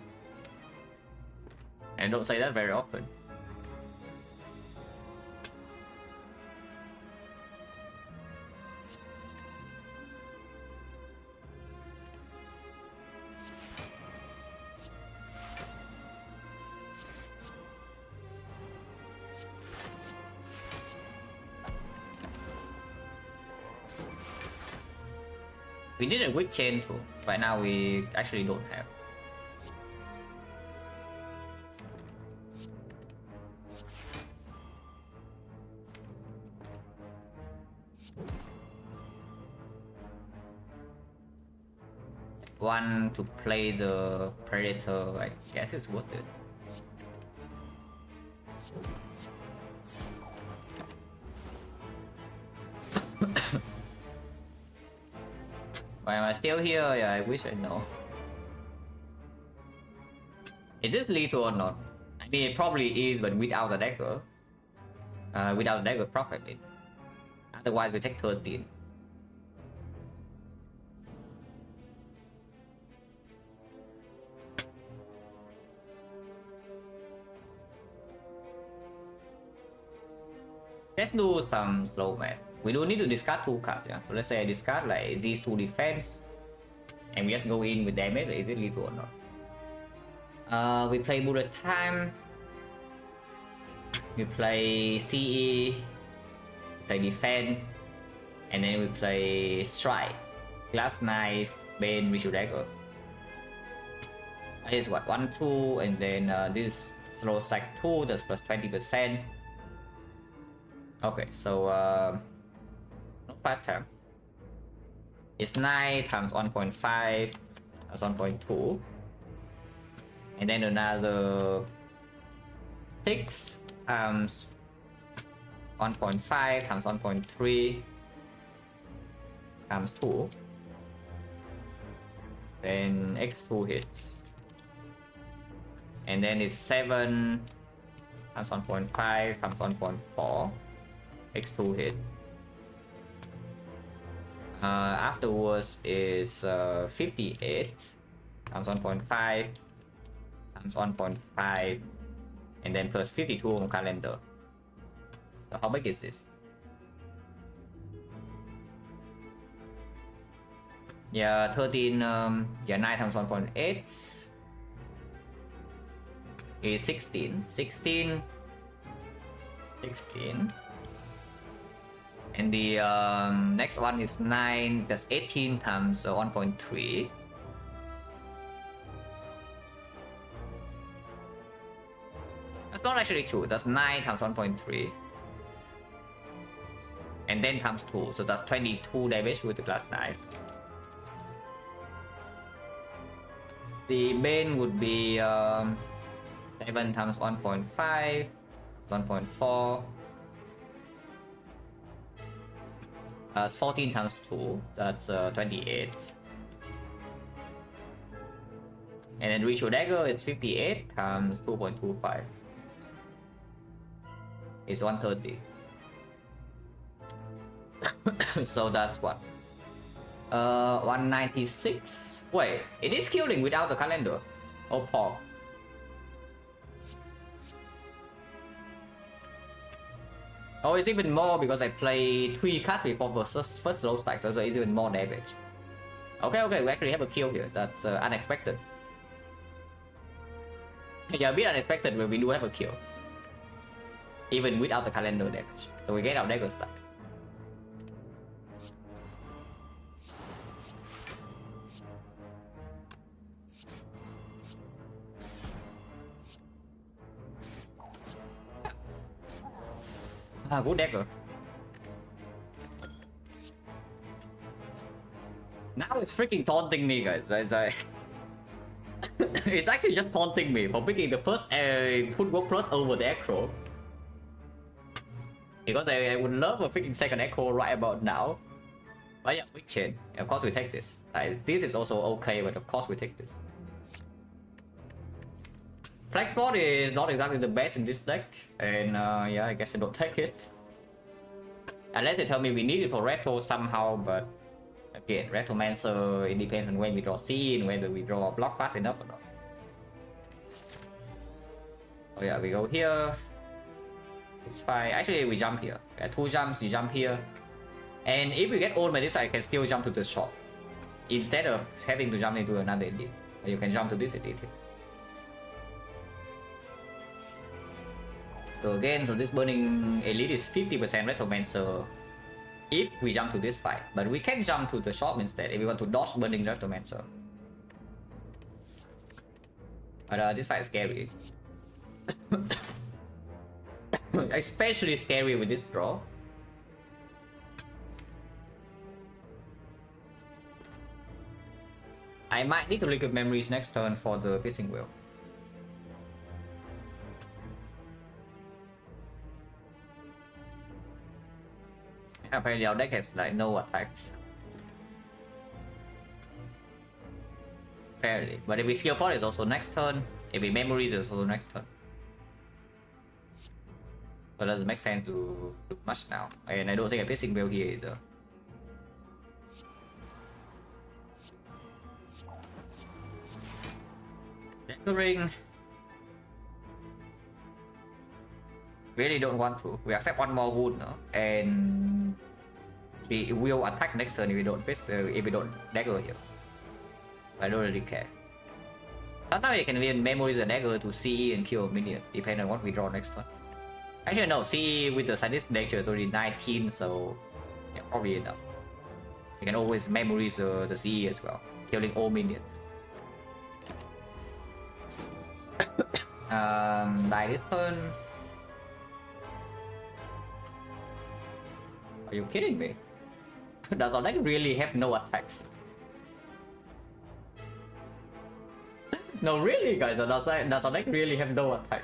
And don't say that very often. We did a quick chain too. Right now we actually don't have. One to play the Predator, I guess it's worth it. Why am I still here? Yeah, I wish I know. Is this lethal or not? I mean, it probably is, but without the dagger. Without the dagger, probably. Otherwise, we take 13. Let's do some slow math. We do need to discard 2 cards, yeah? So let's say I discard like these 2 defense. And we just go in with damage, is it lethal or not? We play bullet time. We play CE. We play defense. And then we play strike. Glass knife, bane, visual dagger. That is what? 1, 2, and then this slow stack 2, that's plus 20%. Okay, so no pattern. It's 9 times 1.5 times 1.2, and then another 6 times 1.5 times 1.3 times 2. Then x2 hits, and then it's 7 times 1.5 times 1.4. x2 hit. Afterwards is 58 times 1.5 times 1.5, and then plus 52 on calendar. So how big is this? Yeah, 13. Yeah, 9 times 1.8 is 16. 16. And the next one is 9, that's 18 times 1.3. That's not actually true, that's 9 times 1.3. And then times 2, so that's 22 damage with the glass knife. The bane would be 7 times 1.5, 1.4. 14 times 2, that's 28. And then ritual dagger is 58 times 2.25. It's 130. So that's what? 196. Wait, it is killing without the calendar. Oh, Paul. Oh, it's even more because I played 3 cards before versus first slow stack, so it's even more damage. Okay, we actually have a kill here. That's unexpected. Yeah, a bit unexpected, but we do have a kill. Even without the calendar damage. So we get our dagger stack. Good dagger. Now it's freaking taunting me, guys. It's actually just taunting me for picking the first footwork plus over the echo. Because I would love a freaking second echo right about now. But yeah, quick chain. Of course we take this. This is also okay, but of course we take this. Flex spot is not exactly the best in this deck, and yeah, I guess I don't take it. Unless they tell me we need it for retro somehow, but again, Retromancer, it depends on when we draw C and whether we draw a block fast enough or not. Oh yeah, we go here. It's fine. Actually, we jump here. We have 2 jumps, you jump here. And if we get owned by this, I can still jump to the shop. Instead of having to jump into another elite. You can jump to this elite here. So again, so this burning elite is 50% Retromancer if we jump to this fight. But we can jump to the shop instead if we want to dodge burning Retromancer. But this fight is scary. Especially scary with this draw. I might need to liquid memories next turn for the piercing wheel. Apparently our deck has like no attacks. Apparently. But if we skill pot, it's also next turn. If we memories, it's also next turn. So it doesn't make sense to do much now. And I don't think a piercing wheel here either. Ring. Really don't want to. We accept 1 more wound now, and we will attack next turn if we don't if we don't dagger here. I don't really care. Sometimes you can even memories the dagger to CE and kill a minion, depending on what we draw next turn. Actually no, CE with the sadist nature is already 19, so yeah, probably enough. You can always memories the CE as well, killing all minions. Die this turn. Are you kidding me? Does our deck really have no attacks? No, really, guys. Does our deck really have no attack?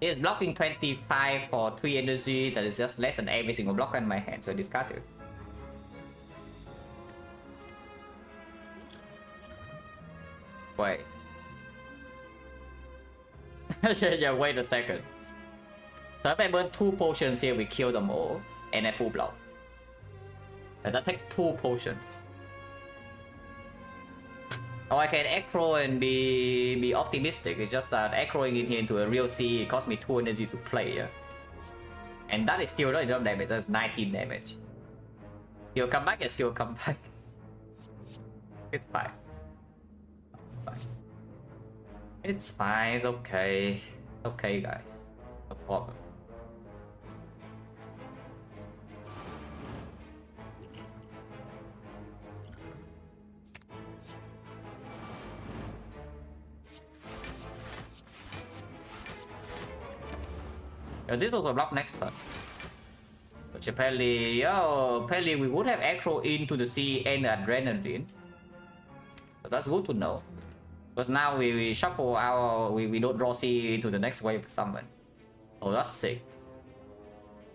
It's blocking 25 for 3 energy. That is just less than every single blocker in my hand, so I discard it. Wait. Yeah, wait a second. So if I burn 2 potions here, we kill them all, and I full block. And that takes 2 potions. Or I can acro and be optimistic. It's just that acroing in here into a real C, it costs me 2 energy to play, yeah? And that is still not enough damage, that's 19 damage. Still come back and still come back. It's fine. It's fine, it's okay. Okay, guys. No problem. This also block next turn. Which apparently, apparently we would have aggro into the sea and adrenaline. So that's good to know. Because now we shuffle our, we don't draw C into the next wave of summon. Oh, that's sick.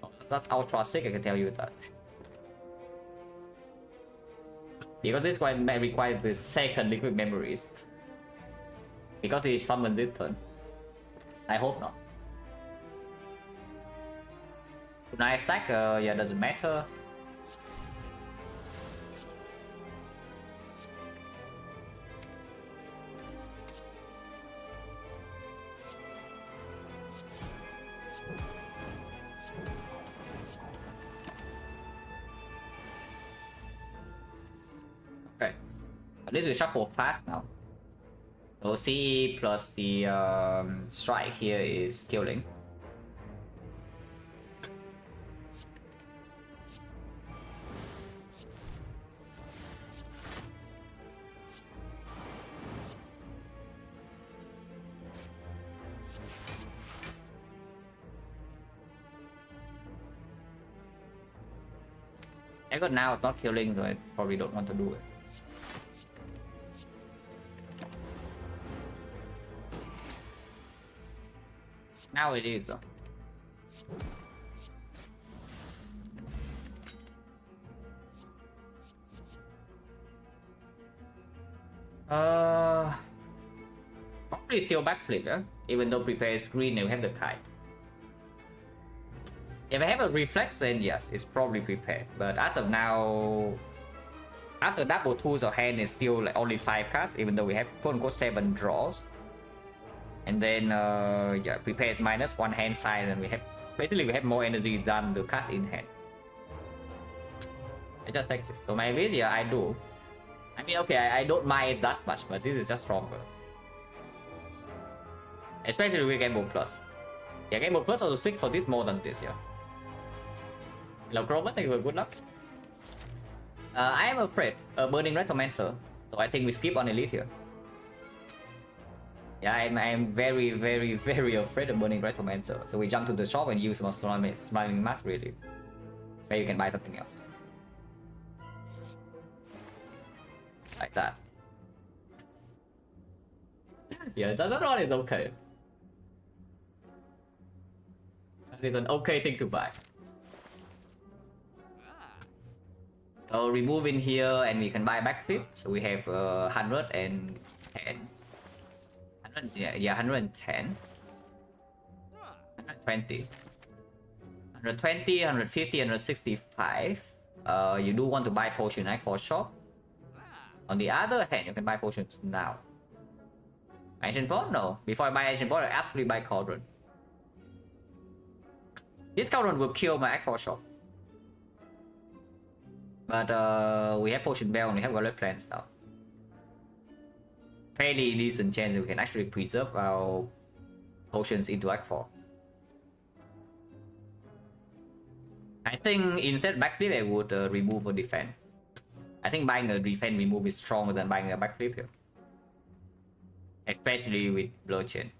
Oh, that's ultra sick, I can tell you that. Because this one requires the second liquid memories. Because he summoned this turn. I hope not. Nice stack, yeah, doesn't matter. Okay, at least we shuffle fast now. So CE plus the strike here is killing. I got now it's not killing, so I probably don't want to do it. Now it is though. Probably still backflip, yeah? Even though prepare is green and we have the kite. If I have a reflex, then yes, it's probably prepared. But as of now, after double twos, our hand is still like only 5 cards, even though we have quote unquote 7 draws. And then yeah, prepare is minus 1 hand size, and we have basically we have more energy than the cards in hand. I just take this. So my wish, yeah, I do. I mean, okay, I don't mind it that much, but this is just stronger. Especially with Game Boy Plus. Yeah, Game Boy Plus also stick for this more than this, yeah. Hello, Grover, thank you for good luck. I am afraid Burning Recommencer, so I think we skip on Elite here. Yeah, I'm very, very, very afraid of Burning Recommencer. So we jump to the shop and use more Smiling Mask, really. Where you can buy something else. Like that. Yeah, that one is okay. That is an okay thing to buy. So remove in here and we can buy backflip. So we have 110. 100, yeah, 110. 120. 120, 150, 165. You do want to buy potion for shop. On the other hand, you can buy potions now. Ancient Pot? No. Before I buy Ancient Pot, I absolutely buy Cauldron. This Cauldron will kill my Act 4 shop. But we have Potion Bell and we have Gauntlet Plants now. Fairly decent chance that we can actually preserve our potions into Act 4. I think instead backflip I would remove or defend. I think buying a defend remove is stronger than buying a backflip here. Especially with Bloodshed.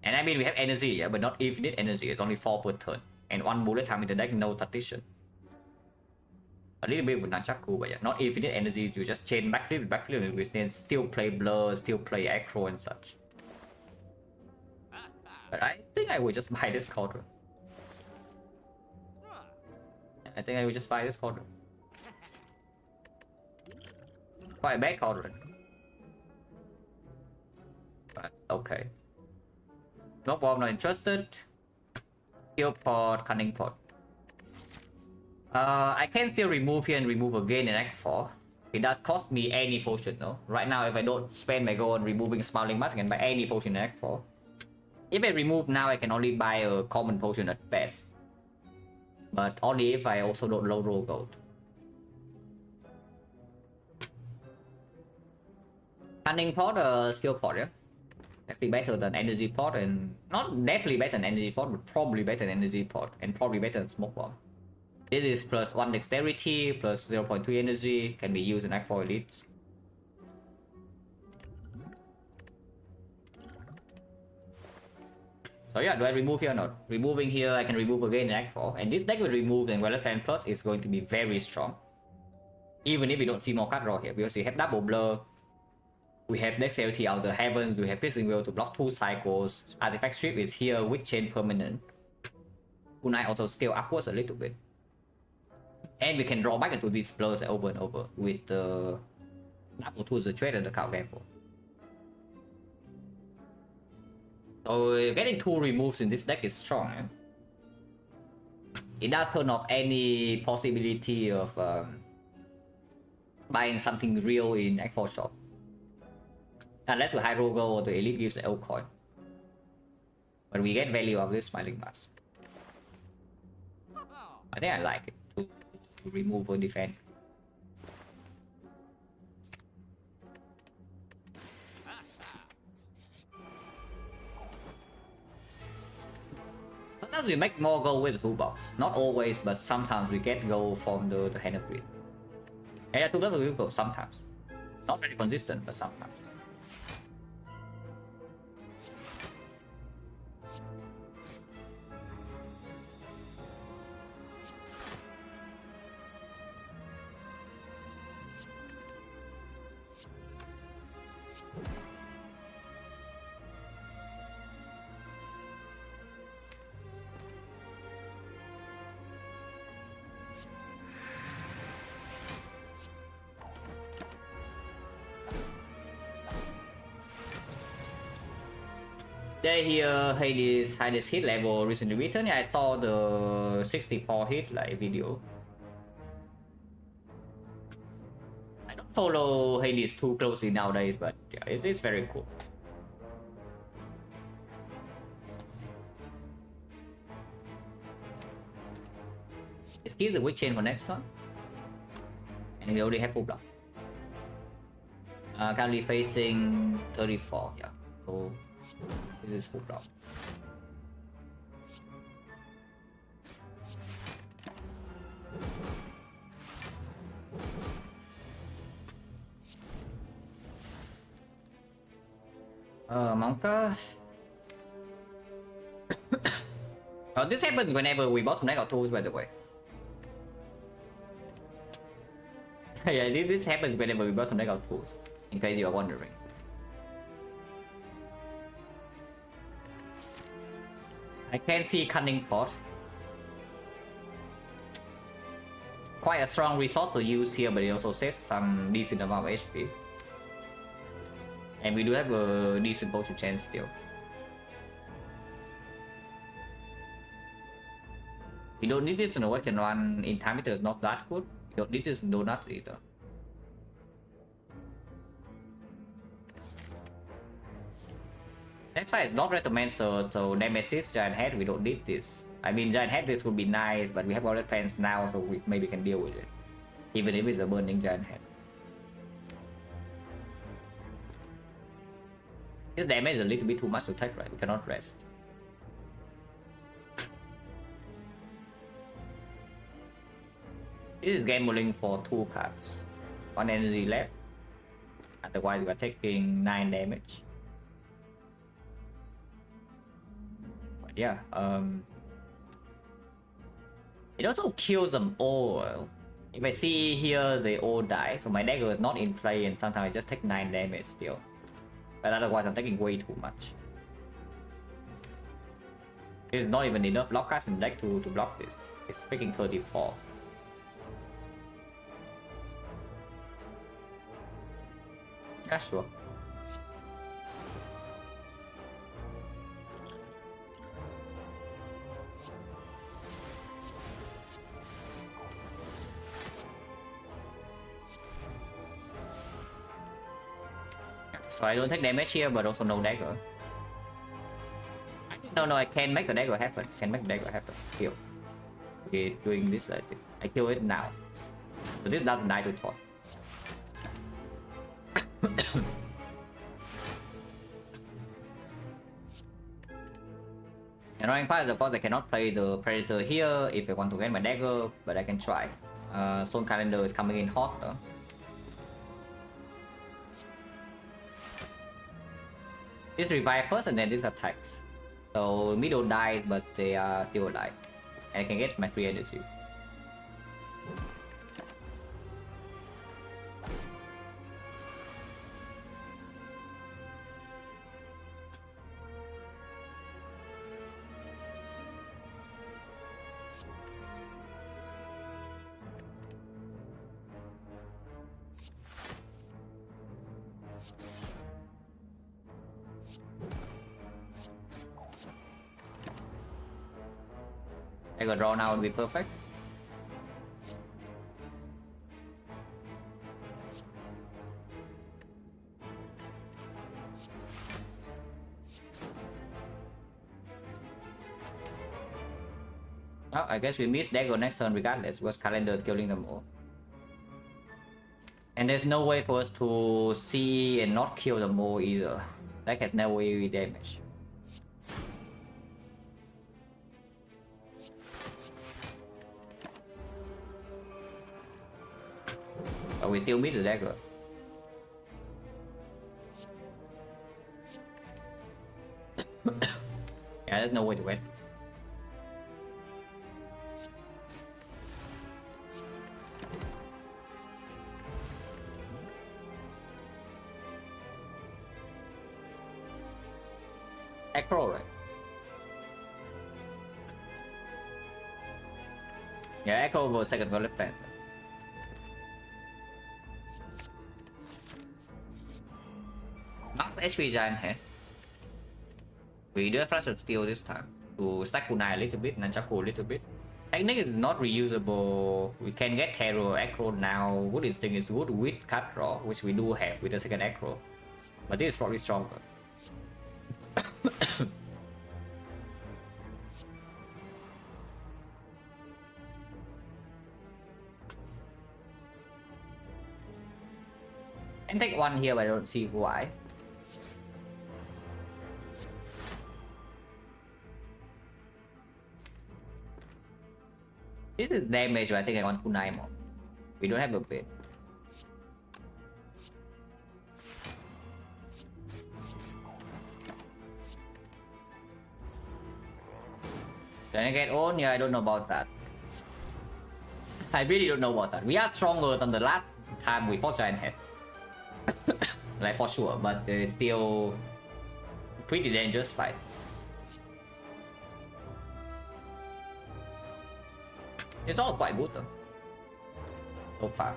And I mean we have energy, yeah, but not infinite energy, it's only 4 per turn. And 1 bullet time in the deck, no tactician. A little bit with Nunchaku, but yeah, not infinite energy, you just chain backflip, and we can still play blur, still play acro and such. But I think I would just buy this Cauldron. I think I would just buy this Cauldron. Quite a bad Cauldron. But okay. No problem, not interested. Kill Pot, Cunning Pot. I can still remove here and remove again in Act 4. It does cost me any potion though. Right now, if I don't spend my gold on removing Smiling Mask, I can buy any potion in Act 4. If I remove now, I can only buy a common potion at best. But only if I also don't low roll gold. Cunning Pot, Skill Pot, yeah? Definitely better than Energy Pot, and not definitely better than Energy Pot, but probably better than Energy Pot, and probably better than Smoke Bomb. This is plus 1 dexterity, plus 0.3 energy, can be used in Act 4 elites. So yeah, do I remove here or not? Removing here, I can remove again in Act 4. And this deck will remove and Gauntlet Plan Plus is going to be very strong. Even if we don't see more card draw here, because we have double blur. We have Dexterity out of the Heavens, we have Piercing Will to block 2 cycles. Artifact Strip is here with Chain Permanent. Kunai also scale upwards a little bit. And we can draw back into these blurs over and over with the double tools, the trade and the card gamble. So getting 2 removes in this deck is strong. Eh? It does turn off any possibility of buying something real in Act 4 shop. Unless we high roll gold or the elite gives an L coin. But we get value of this Smiling Mask. I think I like it to remove or defend. Sometimes we make more gold with the toolbox. Not always, but sometimes we get gold from the hand of grid. And yeah, toolbox will go sometimes. Not very consistent, but sometimes. They here Hades hit level recently written. Yeah, I saw the 64 hit like video. I don't follow Hades too closely nowadays, but yeah, it's very cool. Let's keep the weak chain for next one. And we already have full block. Currently facing 34, yeah. So this is full block. Monka. Oh, this happens whenever we bottom deck our tools, by the way. Yeah, this happens whenever we bottom deck our tools, in case you are wondering. I can see Cunning Pot. Quite a strong resource to use here, but it also saves some decent amount of HP. And we do have a decent potion chance still. We don't need this in a weapon run in time, it is not that good. We don't need this in donuts either. Next side is not recommended, so Nemesis, Giant Head, we don't need this. I mean, Giant Head this would be nice, but we have other plans now, so we maybe can deal with it. Even if it's a burning Giant Head. This damage is a little bit too much to take, right? We cannot rest. This is gambling for 2 cards. 1 energy left. Otherwise, we are taking 9 damage. But yeah, it also kills them all. If I see here, they all die. So my dagger is not in play, and sometimes I just take 9 damage still. But otherwise, I'm taking way too much. There's not even enough block cards in deck to block this. It's freaking 34. Yeah, sure. So I don't take damage here, but also no dagger. No, I can make the dagger happen. Kill. Okay, doing this like this. I kill it now. So this doesn't die to thought. Annoying part is of course I cannot play the Predator here if I want to get my dagger, but I can try. Stone Calendar is coming in hot though. This revive first and then this attacks. So middle dies, but they are still alive. And I can get my free energy. I got draw now would be perfect. Oh, I guess we missed dagger next turn regardless, because calendar is killing them all. And there's no way for us to see and not kill them all either. That has no way we damage. But we still miss the dagger. Yeah, there's no way to win. Acro, right? Yeah, Acro goes second for left hand. Max HP Giant Head. We do have Flash of Steel this time to stack Kunai a little bit, Nunchaku a little bit. Technique is not reusable. We can get Hero Acro now. Wood Instinct is good with Cut Draw, which we do have with the second Acro. But this is probably stronger. And take one here, but I don't see why. This is damage, but I think I want Kunai more. We don't have a bit. Can I get on? Yeah, I don't know about that. I really don't know about that. We are stronger than the last time we fought Giant Head. Like for sure, but it's still pretty dangerous fight. It's all quite good though, so far.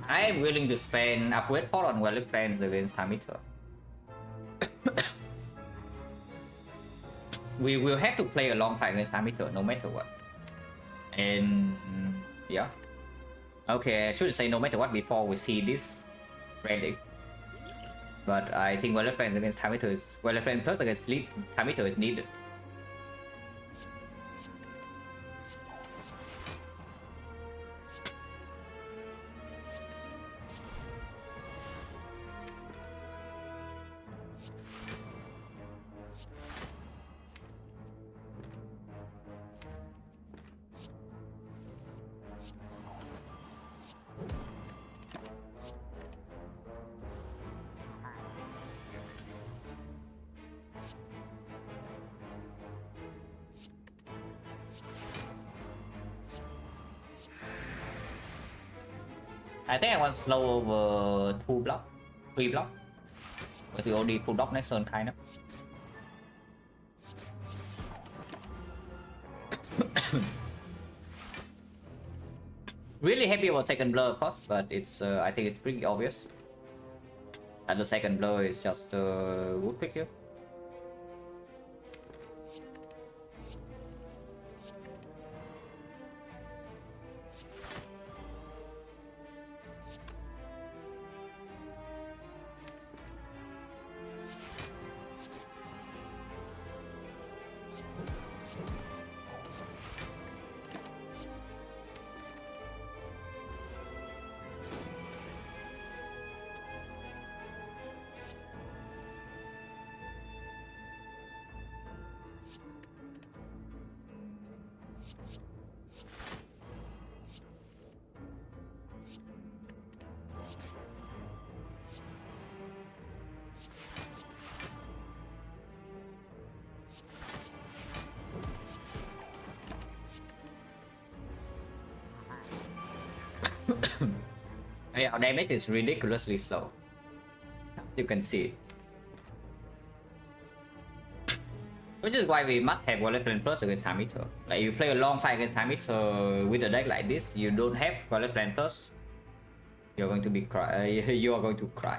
I am willing to spend upgrade pot on Valley Plans against Hamiter. We will have to play a long fight against Hamiter no matter what. And yeah. Okay, I should say no matter what before we see this ready. But I think Valley Plans against Hamiter is Valley Plans plus against Hamiter is needed. I think I want slow over 3 block. But we only full block next turn kind of. Really happy about second blur of course, but it's I think it's pretty obvious. And the second blur is just a good pick here. Yeah, our damage is ridiculously slow. You can see. Which is why we must have Volatile Plus against Hamiter. Like you play a long fight against Hamiter with a deck like this, you don't have Volatile Plus, you're going to be you are going to cry.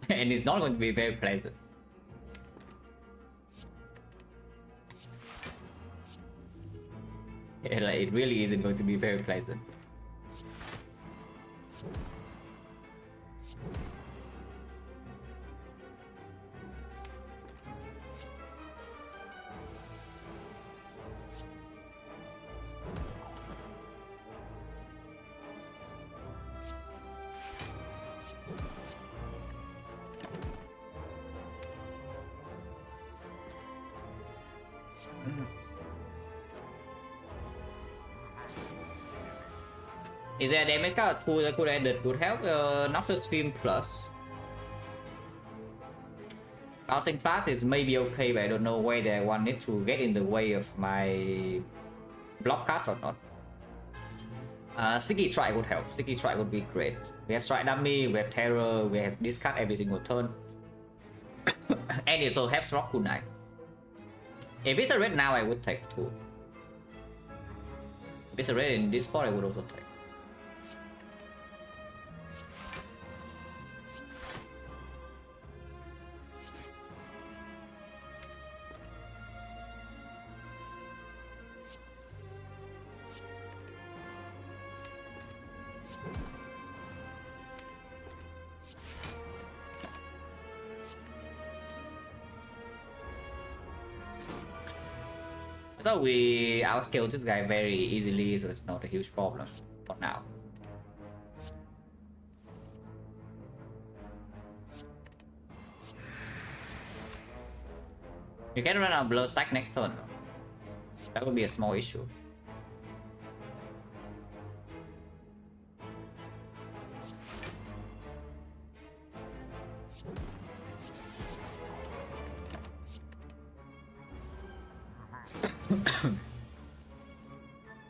And it's not going to be very pleasant. Yeah, like, it really isn't going to be very pleasant. Is there a damage card tool that could help Noxus Stream Plus? Bouncing fast is maybe okay, but I don't know whether I want it to get in the way of my block cards or not. Sticky Strike would help. Sticky Strike would be great. We have Strike Dummy, we have Terror, we have discard every single turn. And it also helps Rock Kunai. If it's a red now, I would take 2. If it's a red in this spot, I would also take. So we outscale this guy very easily, so it's not a huge problem for now. You can run out Blur Stack next turn. That would be a small issue.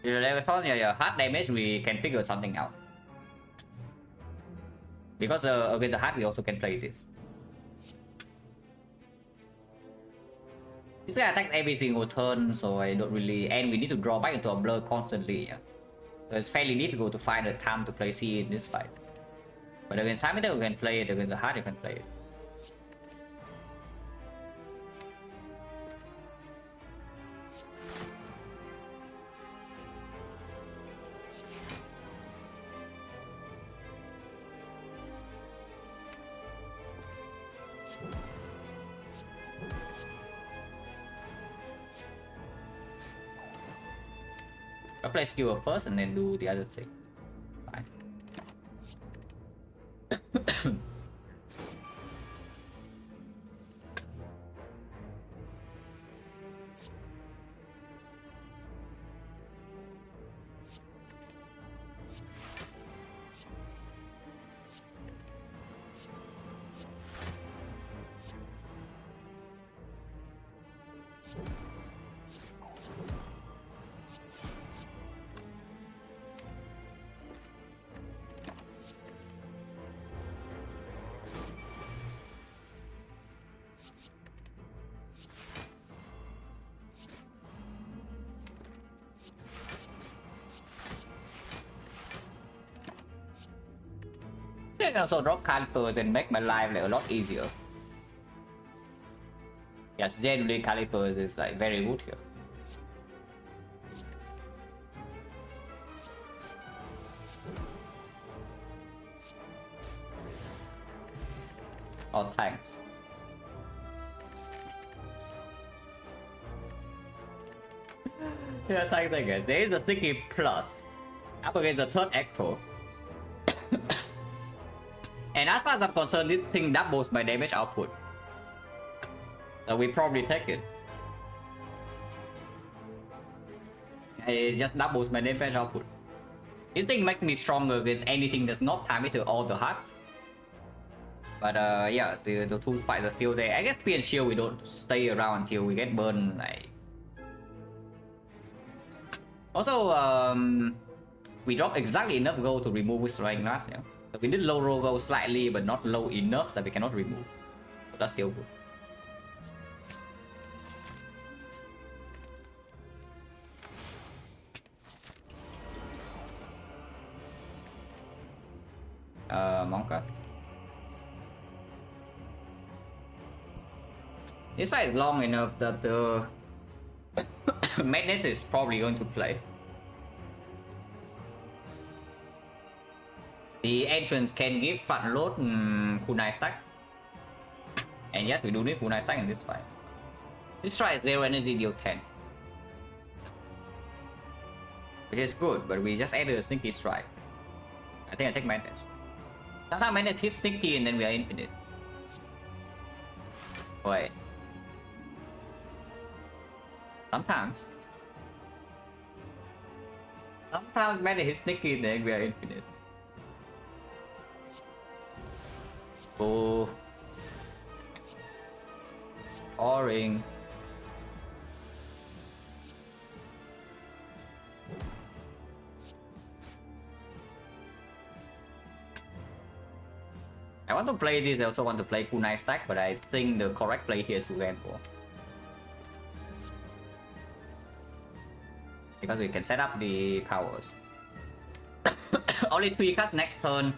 Your hard damage, we can figure something out. Because against the hard, we also can play this. This guy attacks every single turn, so I don't really... And we need to draw back into a blur constantly, yeah. So it's fairly difficult to find the time to play C in this fight. But against Simon, you can play it. Against the hard, you can play it. I'll play skewer first and then do the other thing. Fine. I can also drop calipers and make my life like a lot easier. Yes, generally calipers is like very good here. Oh, thanks. Yeah, thanks I guess. There is a sticky plus up against the third Echo. And as far as I'm concerned, this thing doubles my damage output. So we probably take it. It just doubles my damage output. This thing makes me stronger against anything that's not time to all the hearts. But yeah, the two fights are still there. I guess Spear and Shield we don't stay around until we get burned. Like... Also, we drop exactly enough gold to remove Whispering Glass. Yeah. So we did low roll gold slightly, but not low enough that we cannot remove. So that's still good. Monka. This side is long enough that the Madness is probably going to play. The entrance can give front load kunai stack. And yes, we do need kunai stack in this fight. This strike is 0 energy deal 10. Which is good, but we just added a sneaky strike. I think I take Madness. Sometimes Madness hits sneaky and then we are infinite. Wait. Sometimes. Sometimes Madness hits sneaky and then we are infinite. Oh. Boring. I want to play this, I also want to play Kunai stack, but I think the correct play here is to gamble. Because we can set up the powers. Only 3 cards next turn.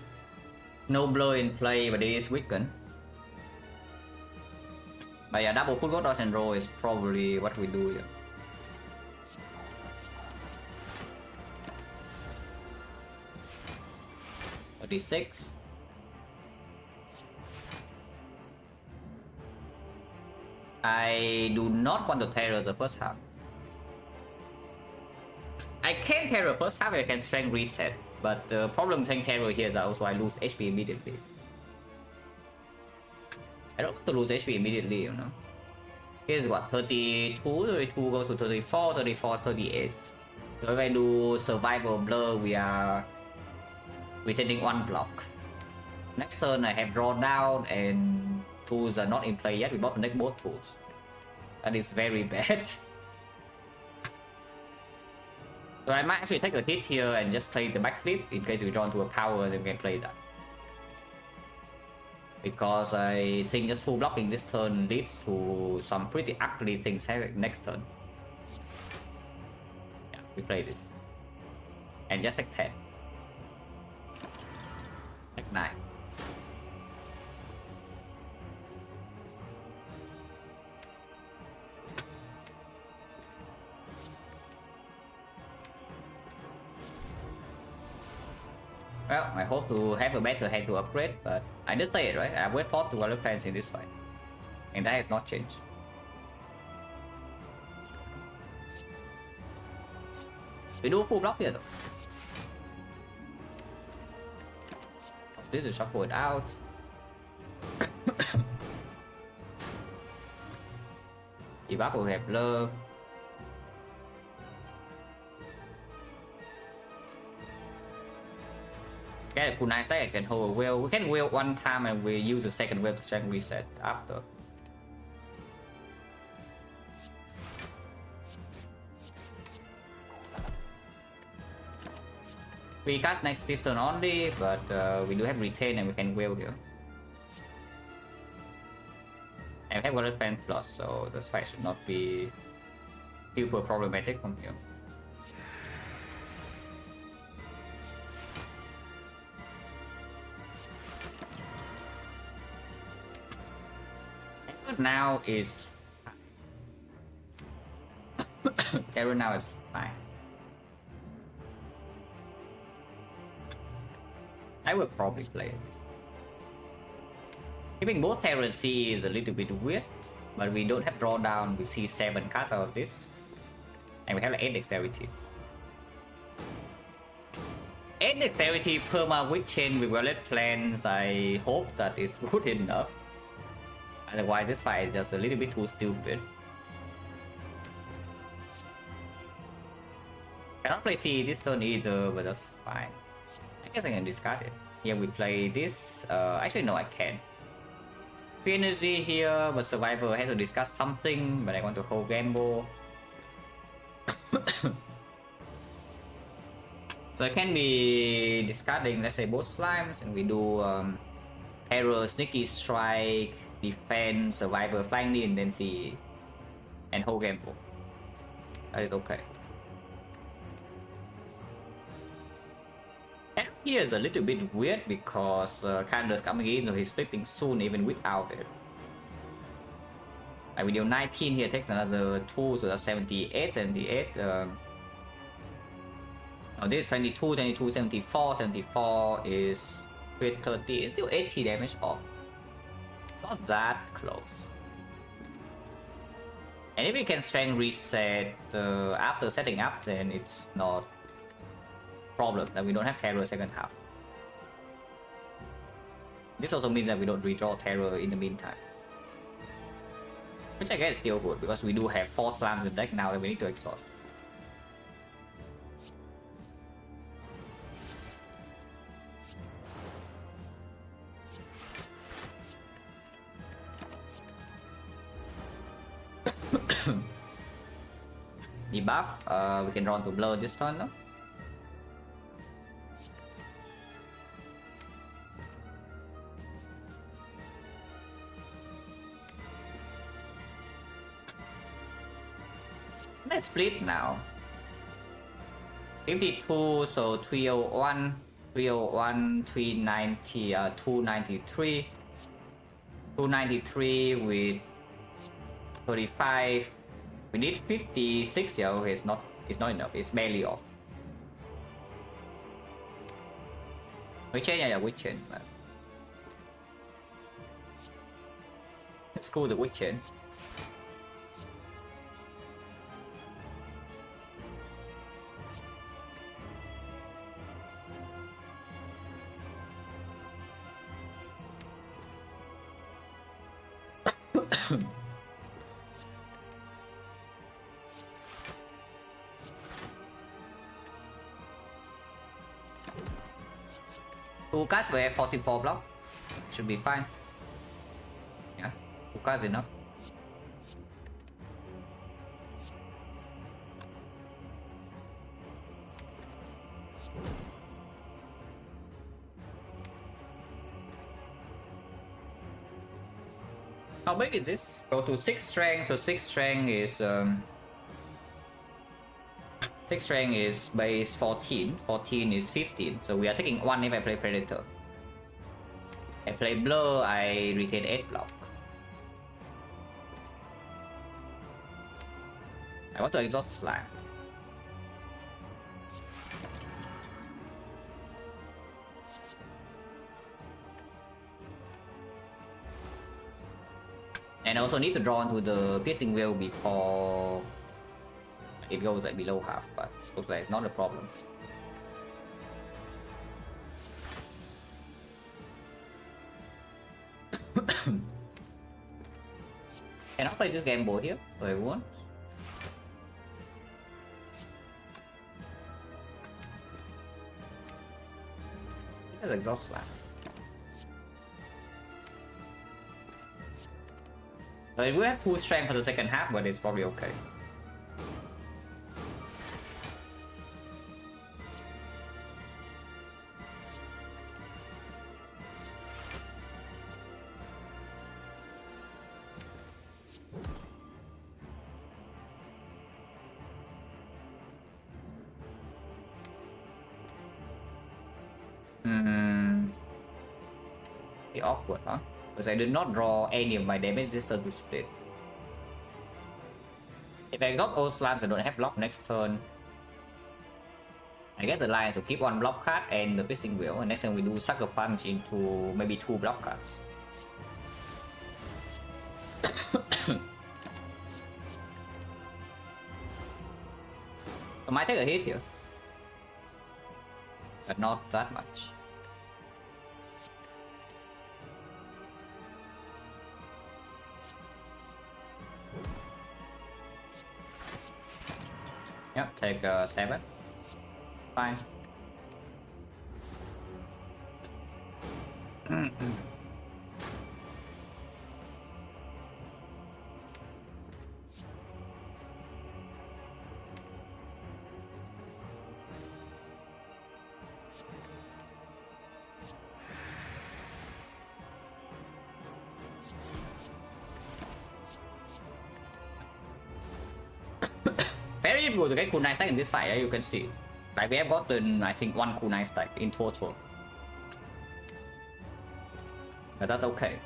No blur in play, but it is weakened. But yeah, double put dodge and roll is probably what we do here. D6. I do not want to terror the first half. I can terror first half, I can strength reset. But the problem with terror here is that also I lose HP immediately. I don't want to lose HP immediately, you know. Here's what, 32, 32 goes to 34, 34, 38. So if I do survival blur, we are retaining 1 block. Next turn I have draw down and tools are not in play yet. We bought the next both tools. That is very bad. So I might actually take a hit here and just play the backflip in case we draw into a power, then we can play that. Because I think just full blocking this turn leads to some pretty ugly things next turn. Yeah, we play this. And just take 10. Take 9. Well, I hope to have a better hand to upgrade, but I just say it, right? I wait for 2 other plans in this fight. And that has not changed. We do full block here though. This is shuffle it out. If up will have blur. Okay, Kunai stack I can hold a wheel. We can wheel 1 time and we use the second wheel to strength reset after. We cast next this turn only, but we do have retain and we can wheel here. And we have Water Fan Plus, so this fight should not be super problematic from here. Now is Terror now is fine. I will probably play it. Keeping both Terror and C is a little bit weird, but we don't have drawdown. We see 7 cards out of this, and we have 8 dexterity. 8 dexterity perma weak chain with wallet plans. I hope that is good enough. Otherwise, this fight is just a little bit too stupid. Cannot play C this turn either, but that's fine. I guess I can discard it. Here we play this. Actually, no, I can. Free energy here, but Survivor has to discuss something, but I want to hold gamble. So I can be discarding, let's say, both slimes, and we do Terror, Sneaky Strike, Defense, Survivor, Flying Knee, and then see and hold gamble. That is okay. And here is a little bit weird because Kanda's coming in, so he's splitting soon even without it. Like video 19 here takes another 2, so that's 78, 78. Oh, this is 22, 22, 74, 74 is with 30. It's still 80 damage off. Not that close. And if we can strength reset after setting up, then it's not a problem that we don't have terror second half. This also means that we don't redraw terror in the meantime. Which I guess is still good because we do have 4 slams in deck now that we need to exhaust. Debuff. We can run to blur this turn, no? Let's split now. 52, so 301, 301, 390, 293. 293 with 35. We need 56. Yeah, okay, it's not enough. It's barely off. We change, yeah, we change. But screw the witch chain. Two cards we have 44 block. Should be fine. Yeah, two cards enough. How big is this? Go to 6 strength, so 6 strength is 6 strength is base 14, 14 is 15, so we are taking 1 if I play Predator. I play Blur, I retain 8 block. I want to exhaust Slime. And I also need to draw into the piercing wheel before it goes like below half, but looks like it's not a problem. Can I play this game board here for everyone? Let's exhaust Slap. So it will have full strength for the second half, but it's probably okay. Be awkward, huh? Because I did not draw any of my damage this turn to split. If I got all slams, I don't have block next turn. I guess the line is to keep 1 block card and the piercing wheel, and next time we do sucker punch into maybe 2 block cards. I might take a hit here, but not that much. Yep, take 7. Fine. Very difficult to get cool 9 stack in this fight, you can see. Like we have gotten, I think, 1 cool 9 stack in total. But that's okay.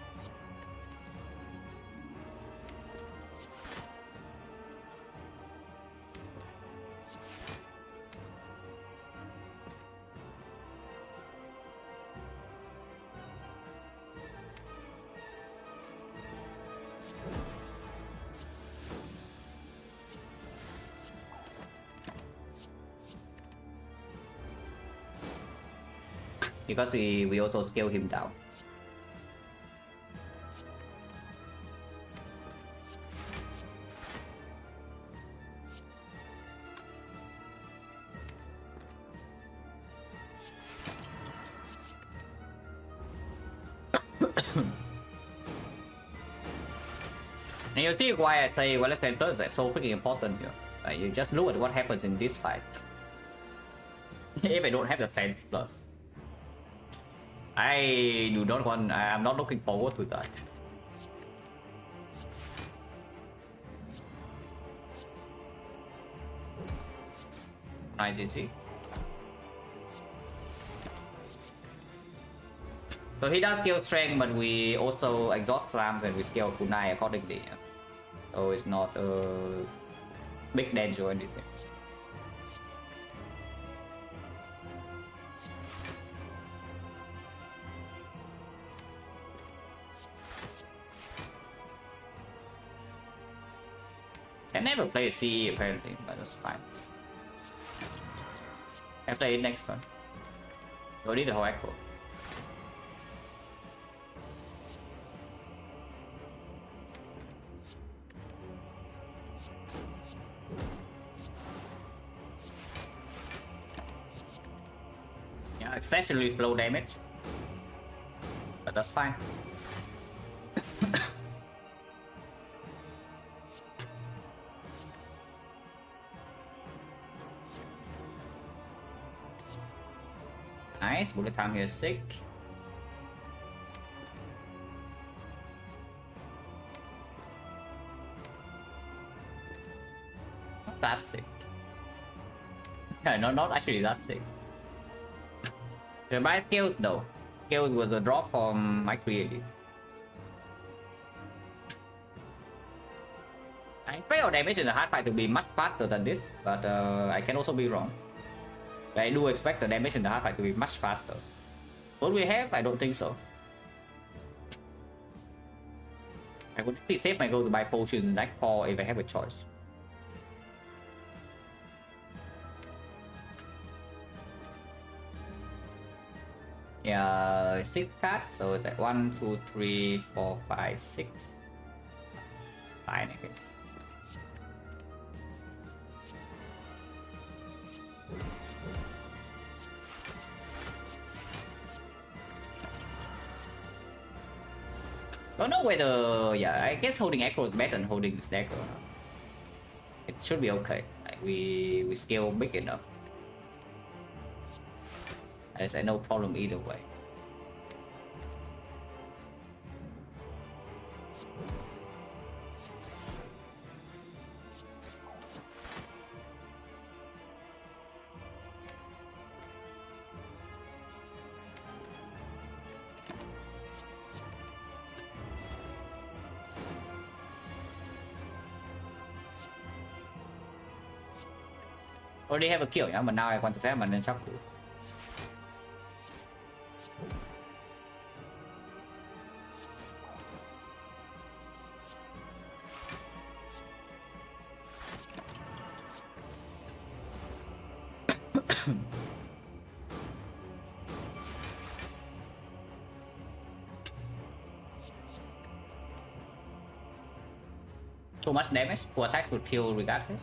Because we also scale him down. And you see why I say Violet Flame Plus is so freaking important here. You just look at what happens in this fight. If I don't have the Flames Plus, I'm not looking forward to that. Nice GG. So he does scale strength, but we also exhaust slams and we scale kunai accordingly. So it's not a big danger or anything. I never played CE apparently, but that's fine. I play it next turn. Go need the whole echo. Yeah, exceptionally slow damage, but that's fine. Nice, bullet time here is sick. Not that sick. Yeah, no, not actually that sick. My skills though. Skills was a drop from my creative. I expect our damage in the hard fight to be much faster than this, but I can also be wrong. I do expect the damage in the hard fight to be much faster. What we have? I don't think so. I would actually save my goal to buy potions in deck 4 if I have a choice. Yeah, 6 cards, so it's like 1, 2, 3, 4, 5, 6. Fine, I guess. Don't know whether, yeah, I guess holding aggro is better than holding this dagger. It should be okay. Like we scale big enough. I say no problem either way. Already have a kill nhá, but now I want to say mình nên sắp được. Too much damage. 4 attacks would kill regardless.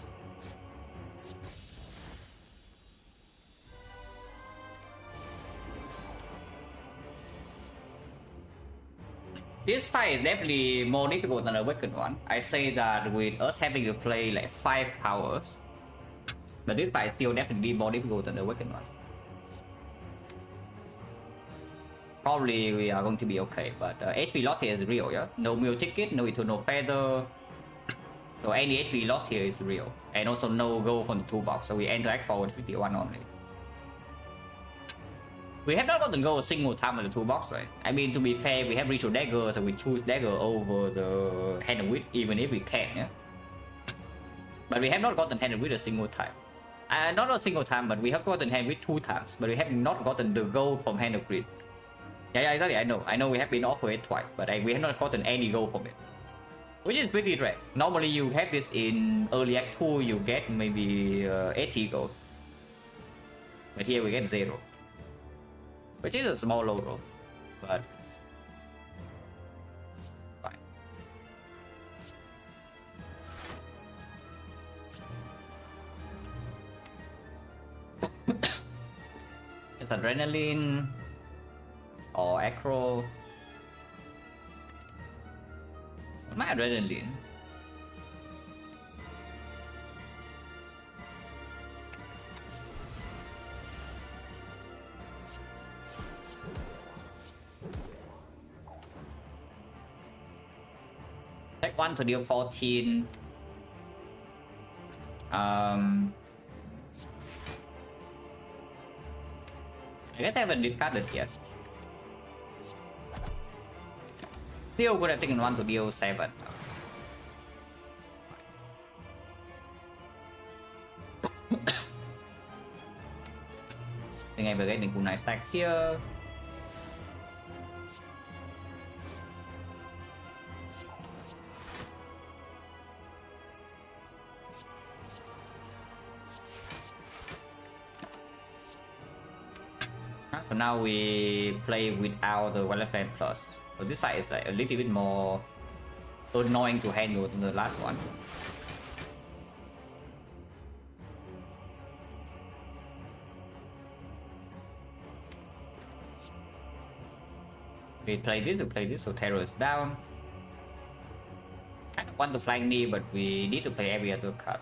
This fight is definitely more difficult than the Awakened one. I say that with us having to play like 5 powers, but this fight is still definitely more difficult than the Awakened one. Probably we are going to be okay, but HP loss here is real, yeah? No meal ticket, no eternal feather. So any HP loss here is real. And also no gold from the toolbox, so we enter Act 4 with 51 only. We have not gotten gold a single time in the toolbox, right? I mean, to be fair, we have ritual dagger, so we choose dagger over the hand of wit, even if we can, yeah? But we have not gotten hand of wit a single time. Not a single time, but we have gotten hand of wit 2 times, but we have not gotten the gold from hand of grid. Yeah, exactly, I know we have been offered it twice, but we have not gotten any gold from it. Which is pretty rare. Normally you have this in early act 2, you get maybe 80 gold. But here we get 0. Which is a small low roll, but fine. It's adrenaline or acro. My adrenaline. 1 to deal 14. I guess I haven't discarded yet. Still could have taken 1 to deal 7. I think I will get the good night stack here. So now we play without the Violet Flame Plus. So this side is like a little bit more annoying to handle than the last one. We play this, so Terror is down. I don't want to flank me, but we need to play every other card.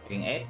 Getting 8.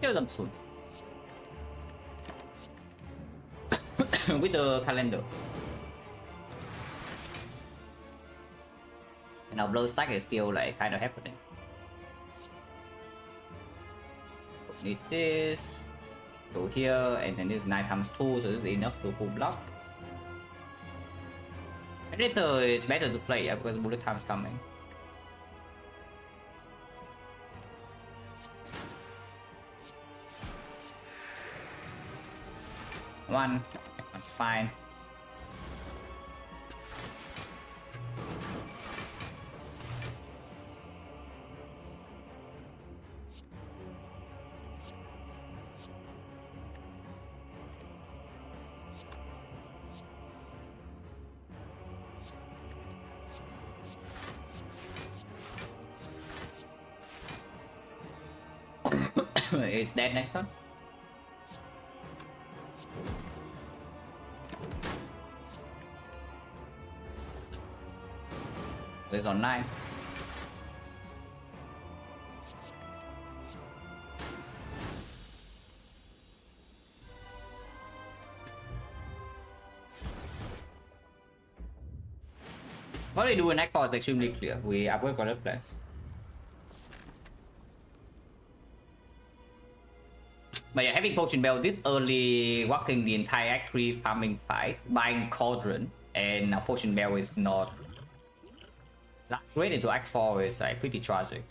Kill them soon. With the calendar. And our blow stack is still like kind of happening. Need this. Go here, and then this 9 times 2, so this is enough to full block. And later it's better to play because bullet time is coming. One, that's fine. Is that next one? It's on 9. What we do in Act 4 is extremely clear. We upgrade color plans. But yeah, having Potion Bell this early, walking the entire Act 3 farming fight, buying Cauldron, and now Potion Bell is not that great into Act 4 is like pretty tragic.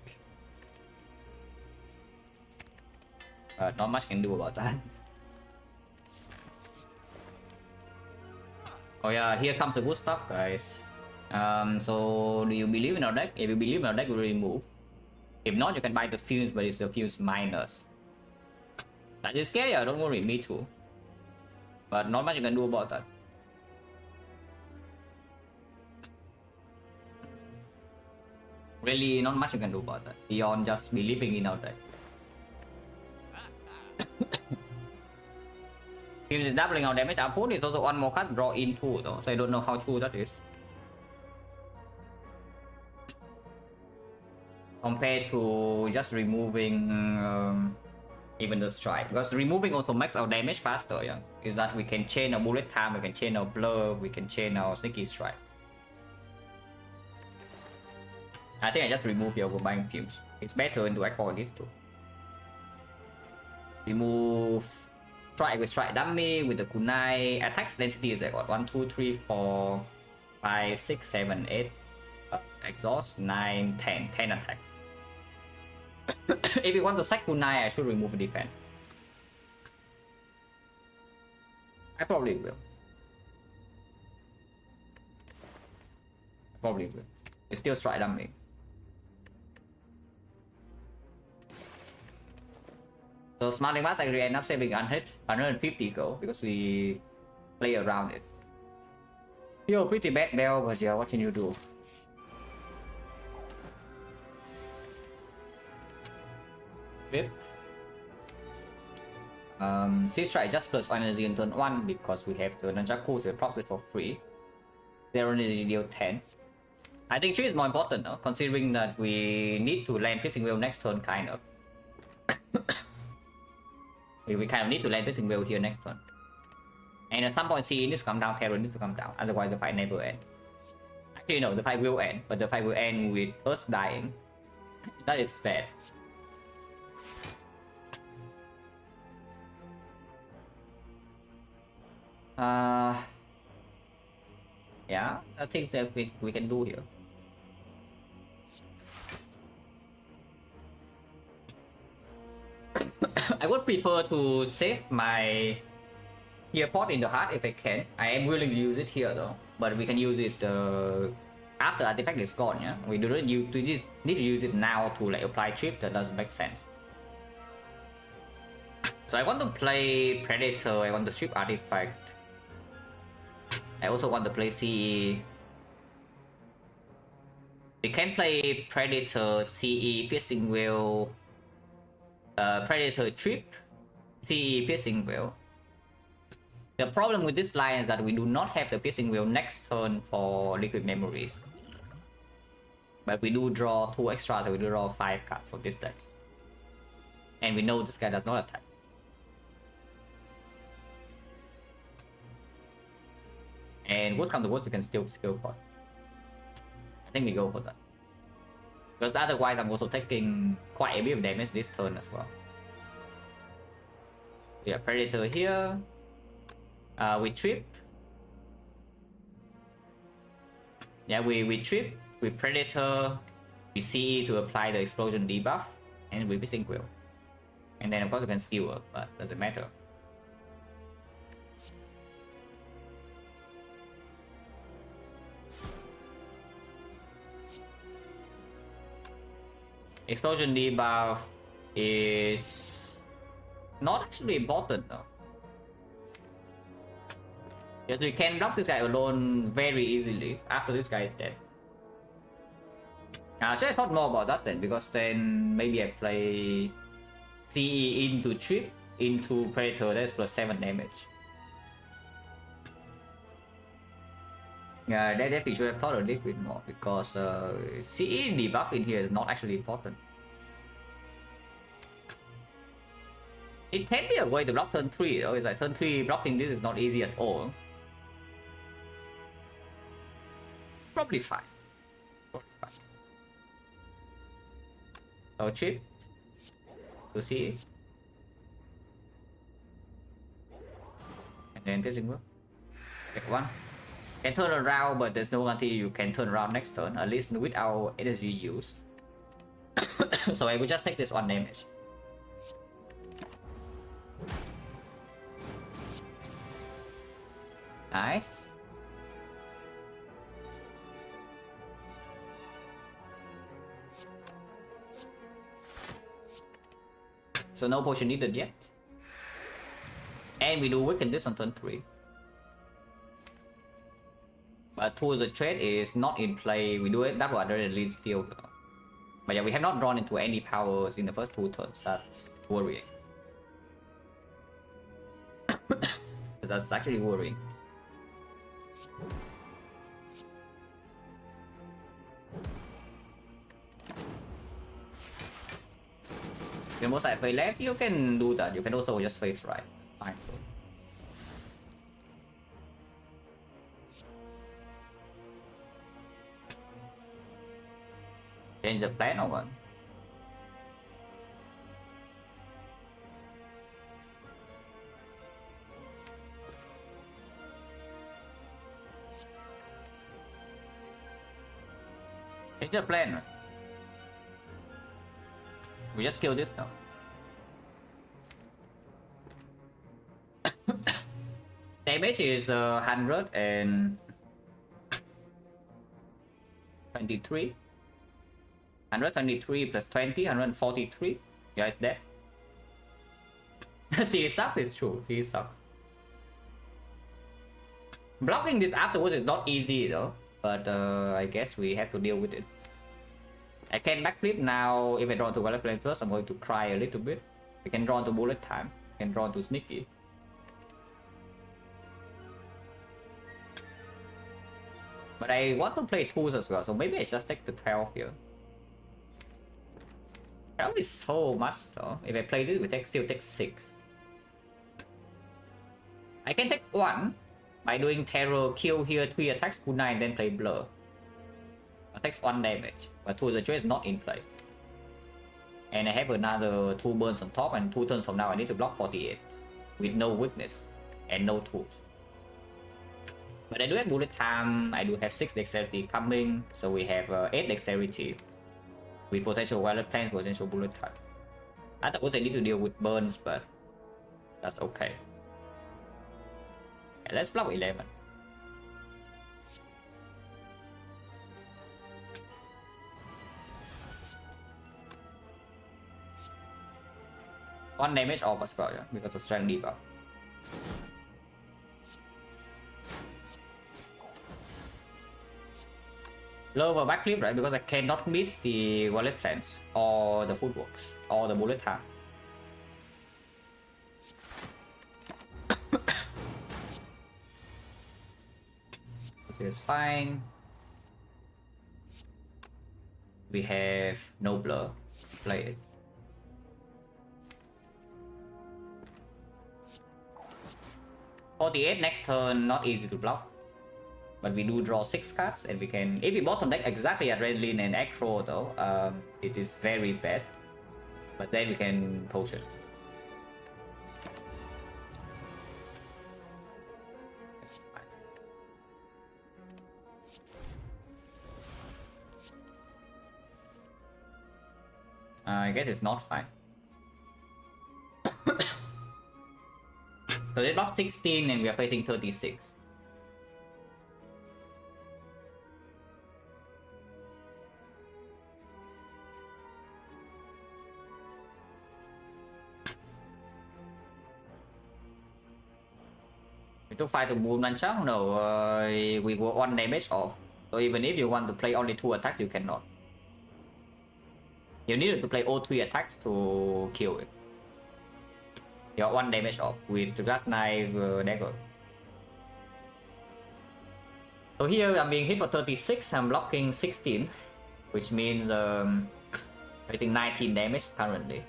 Not much can do about that. Oh yeah, here comes the good stuff, guys. So do you believe in our deck? If you believe in our deck, we'll remove. If not, you can buy the Fumes, but it's the Fumes minus. That is scary, don't worry, me too. But not much you can do about that. Really, not much you can do about that, beyond just believing in our deck. Fumes is doubling our damage output, is also one more card, draw in 2 though, so I don't know how true that is. Compared to just removing even the strike, because removing also makes our damage faster. Yeah, is that we can chain our bullet time, we can chain our blur, we can chain our sneaky strike. I think I just remove the overbuying fumes. It's better to act for these two. Remove strike with strike dummy with the kunai. Attacks density is like what? 1, 2, 3, 4, 5, 6, 7, 8. Exhaust 9, 10. 10 attacks. If you want to sack kunai, I should remove defense. I probably will. It's still strike dummy. So smarting mask actually end up saving 150 gold because we play around it. You're pretty bad bell, but yeah, what can you do? Rip. Swift strike just plus 1 energy in turn 1 because we have the Nanjaku, so it procs it for free. 0 energy deal 10. I think 3 is more important, no? Considering that we need to land Piercing Wheel next turn, kind of. We kind of need to land Piercing Wheel here next turn. And at some point CE needs to come down, Terror needs to come down, otherwise the fight never ends. Actually no, the fight will end, but the fight will end with us dying. That is bad. Yeah, I think that we can do here. I would prefer to save my gear pot in the heart if I can. I am willing to use it here though, but we can use it after artifact is gone. Yeah, we don't need to use it now to like apply chip. That doesn't make sense. So I want to play Predator. I want to strip artifact. I also want to play CE. We can play Predator, CE, Piercing Wheel, Predator Trip, CE, Piercing Wheel. The problem with this line is that we do not have the Piercing Wheel next turn for Liquid Memories. But we do draw 2 extras, so we do draw 5 cards from this deck. And we know this guy does not attack. And worst come to worst, you can still skill pot. I think we go for that. Because otherwise I'm also taking quite a bit of damage this turn as well. We have Predator here. We trip. Yeah, we trip. We Predator. We CE to apply the explosion debuff. And we Piercing Wheel. And then of course we can steal, but doesn't matter. Explosion debuff is not actually important though. Yes, we can block this guy alone very easily after this guy is dead. Should I thought more about that then, because then maybe I play CE into Trip into Predator, that's plus 7 damage. Yeah, that we should have thought a little bit more, because CE debuff in here is not actually important. It can be a way to block turn 3 though. It's like turn 3 blocking this is not easy at all. Probably fine. So chip to CE. And then Piercing Wheel. Take 1. Can turn around, but there's no guarantee you can turn around next turn, at least with our energy use. So I will just take this 1 damage. Nice. So no potion needed yet. And we do weaken this on turn 3. But Tools of Trade is not in play. We do it that rather than lead steal. But yeah, we have not drawn into any powers in the first 2 turns. That's worrying. That's actually worrying. You most side face left, you can do that. You can also just face right. Fine. Change the plan or what? Change the plan, right? We just kill this now. Damage is 123. 123 plus 20, 143. Yeah, it's dead. See, it sucks, it's true. See, it sucks. Blocking this afterwards is not easy though, but I guess we have to deal with it. I can backflip now. If I draw to Violet Flame first, I'm going to cry a little bit. I can draw to Bullet Time. I can draw to Sneaky. But I want to play 2s as well, so maybe I just take the 12 here. 12 is so much though. If I play this, we still take 6. I can take 1 by doing Terror, kill here, 3 attacks, Good Night, then play Blur. It takes 1 damage, but 2 the choice is not in play. And I have another 2 burns on top, and 2 turns from now I need to block 48 with no weakness and no tools. But I do have Bullet Time, I do have 6 Dexterity coming, so we have 8 Dexterity with potential Violet Flame, potential Bullet Time. I thought I need to deal with burns, but that's okay. Okay, let's block 11. One damage off as well, yeah, because of strength debuff. Lower backflip, right? Because I cannot miss the Violet Flames or the Footworks or the Bullet Time. Which is fine. We have no blur. Play it. .48 next turn, not easy to block. But we do draw 6 cards, and we can... If we bottom deck exactly at Redlin and Acro though, it is very bad. But then we can poach it. I guess it's not fine. So they block 16 and we are facing 36. We took 5 to Moon Mancha? No, we were 1 damage off. So even if you want to play only 2 attacks, you cannot. You needed to play all 3 attacks to kill it. You're 1 damage off with just knife dagger. So here I'm being hit for 36, I'm blocking 16, which means I think 19 damage currently.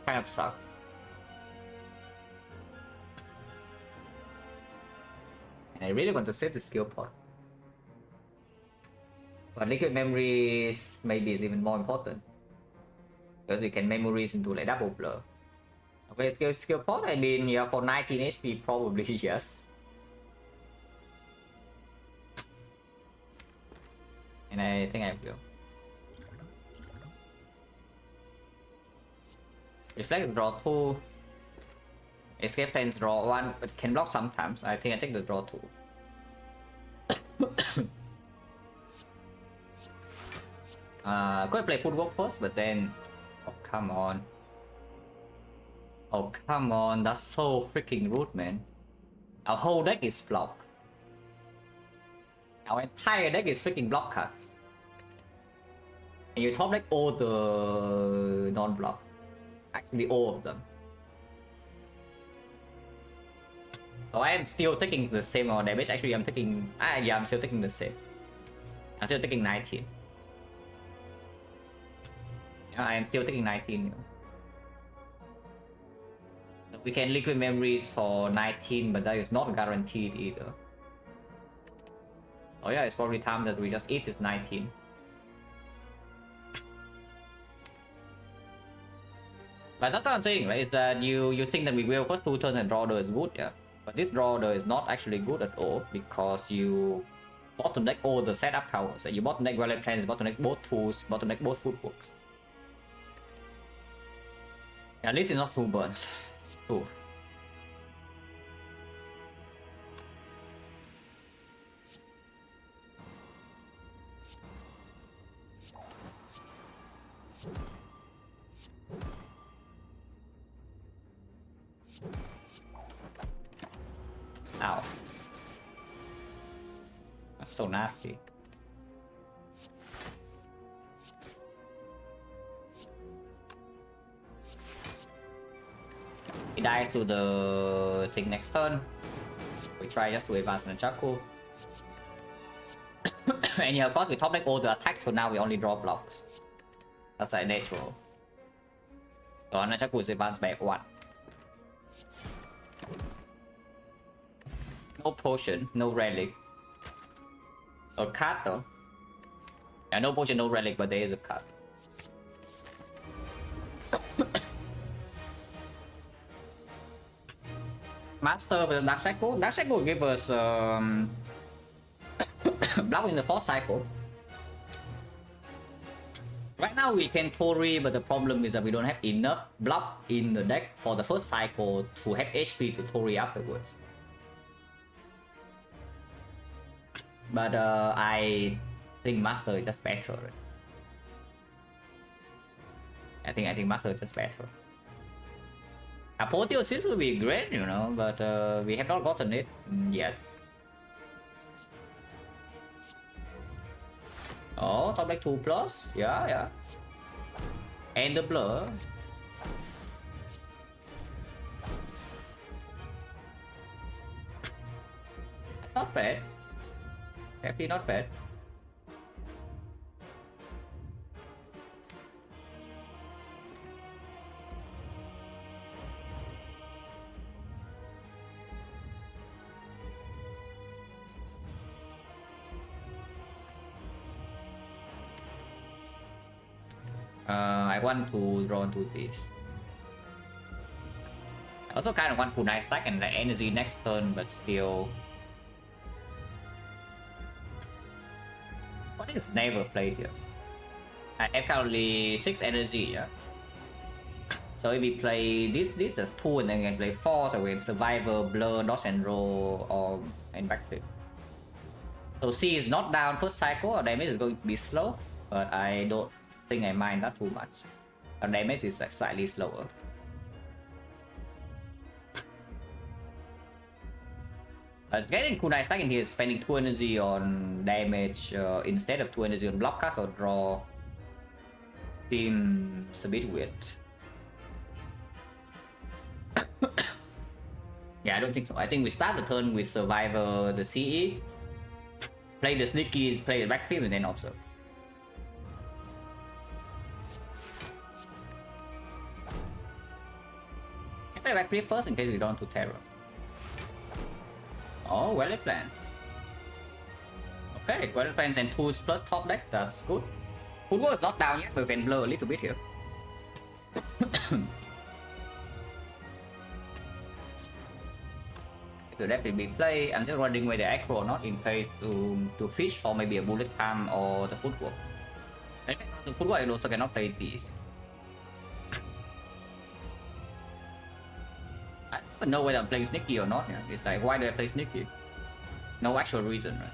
Kind of sucks. And I really want to save the skill pot. But liquid memories maybe is even more important. Because we can memories into like double blur. Okay, skill pot, I mean, yeah, for 19 HP probably yes. And I think I will. Reflex draw 2. Escape plans draw 1, but can block sometimes. I think I take the draw 2. Go play footwork first, but then... Oh, come on. Oh, come on. That's so freaking rude, man. Our whole deck is block. Our entire deck is freaking block cards. And you top deck all the non-block. Actually, all of them. So I am still taking the same amount of damage. Actually, I'm taking... yeah, I'm still taking the same. I'm still taking 19. Yeah, I am still taking 19. So we can liquid memories for 19, but that is not guaranteed either. Oh yeah, it's probably time that we just eat this 19. But that's what I'm saying, right? Is that you think that we will first 2 turns and draw there is good, yeah. But this draw there is not actually good at all because you bottleneck all the setup towers. You bottleneck rally plans, bottleneck both tools, bottleneck both footworks. Yeah, at least it's not 2 burns. 2. Ow. That's so nasty. He dies to the thing next turn. We try just to advance Nunchaku. And yeah, of course we top deck all the attacks, so now we only draw blocks. That's like natural. So Nunchaku is advanced back 1. No potion, no relic. A card though. Yeah, no potion, no relic, but there is a card. Master with Dark Cycle. Dark Cycle give us block in the 4th cycle. Right now we can Tori, but the problem is that we don't have enough block in the deck for the 1st cycle to have HP to Tori afterwards. But I think Master is just better. Right? I think Master is just better. Apotheosis would be great, you know, but we have not gotten it yet. Oh, top deck 2+, yeah. And the blur. That's not bad. Actually not bad. I want to draw into this. I also kind of want to nice stack and the energy next turn, but still. I think it's never played here. I have currently 6 energy, yeah. So if we play this as 2 and then we can play 4, so we have Survivor, Blur, Dodge and Roll, or and Backflip. So C is not down 1st cycle, or damage is going to be slow, but I don't think I mind that too much. Our damage is like slightly slower. Getting Kunai stack in here is spending 2 energy on damage instead of 2 energy on block cast or draw seems a bit weird. Yeah, I don't think so. I think we start the turn with Survivor, the CE, play the Sneaky, play the Backflip, and then observe. I play Backflip first in case we don't do Terror. Oh, well planned. Okay, well planned and tools plus top deck, that's good. Football is not down yet, but we can blur a little bit here. It could definitely be play. I'm just wondering whether the aggro or not in case to fish for maybe a bullet time or the footwork. The footwork I also cannot play these. I don't know whether I'm playing sneaky or not. Yeah. It's like, why do I play sneaky? No actual reason, right?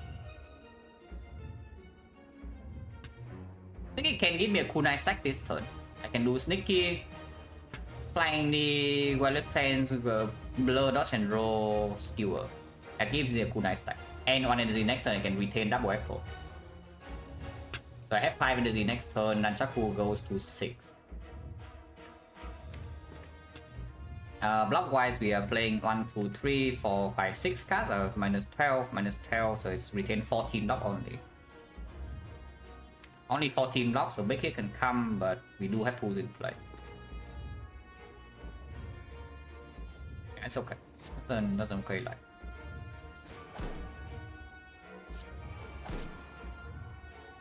Sneaky can give me a kunai stack this turn. I can do sneaky, flying the wallet plans with a blur, dodge and roll skewer. That gives me a kunai stack. And 1 energy next turn I can retain double echo. So I have 5 energy next turn, Nunchaku goes to 6. Block wise we are playing 1, 2, 3, 4, 5, 6 cards, minus 12, so it's retain 14 block only. Only 14 blocks, so big hit can come, but we do have tools in play. Yeah, it's okay. That's okay, like.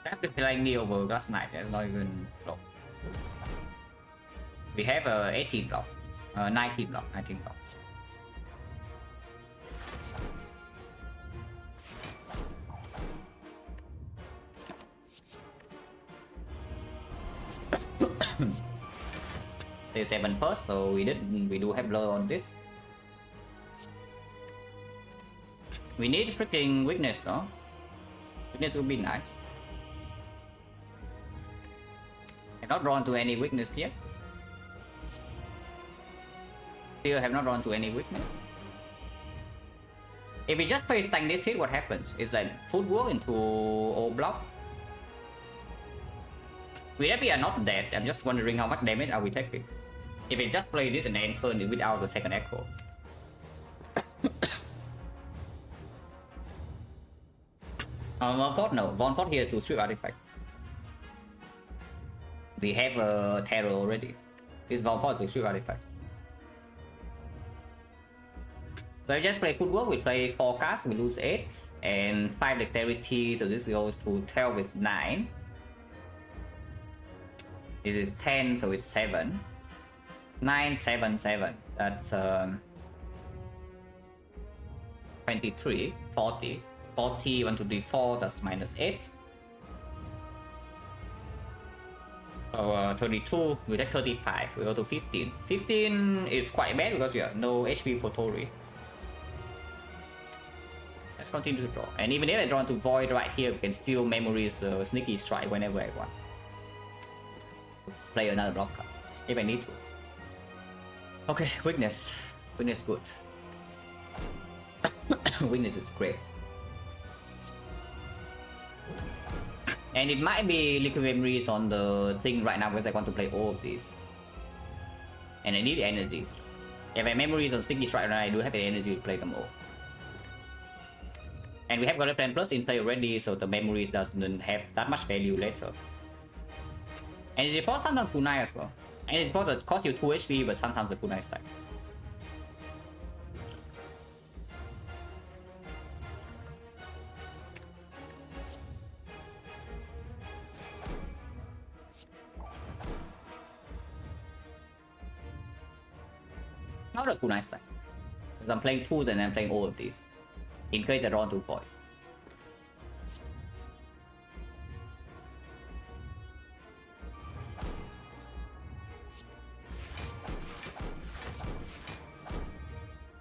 After playing me over last night, that's not even block. We have 18 block, 19 block, 19 blocks. There's 7 first, so we do have blur on this. We need freaking weakness, no? Weakness would be nice. I'm not drawn to any weakness yet. Still have not drawn to any weakness. If we just play stack this hit, what happens? It's like footwork into O block. We are not dead. I'm just wondering how much damage are we taking. If we just play this and end turn without the second echo. Von no. Von here to strip artifact. We have a terror already. This Von to strip artifact. So I just play footwork, we play 4 cards, we lose 8 and 5 dexterity, so this goes to 12 is 9. This is 10, so it's 7. 9, 7, 7. That's 23, 40. 40, 1, 2, 3, 4, that's minus 8. So 32, we take 35, we go to 15. 15 is quite bad because you have no HP for Tori. Let's continue to draw. And even if I draw to Void right here, we can steal Memories Sneaky Strike whenever I want. Play another block card, if I need to. Okay, weakness. Weakness good. Weakness is great. And it might be liquid memories on the thing right now because I want to play all of these. And I need energy. If I have memories on Sticky Strike right now, I do have the energy to play them all. And we have got a plan plus in play already, so the memories doesn't have that much value later. And it's report sometimes kunai as well. And it's report that cost you 2 HP, but sometimes the kunai stack. Not a kunai stack. Because I'm playing tools and I'm playing all of these. In case I draw to void.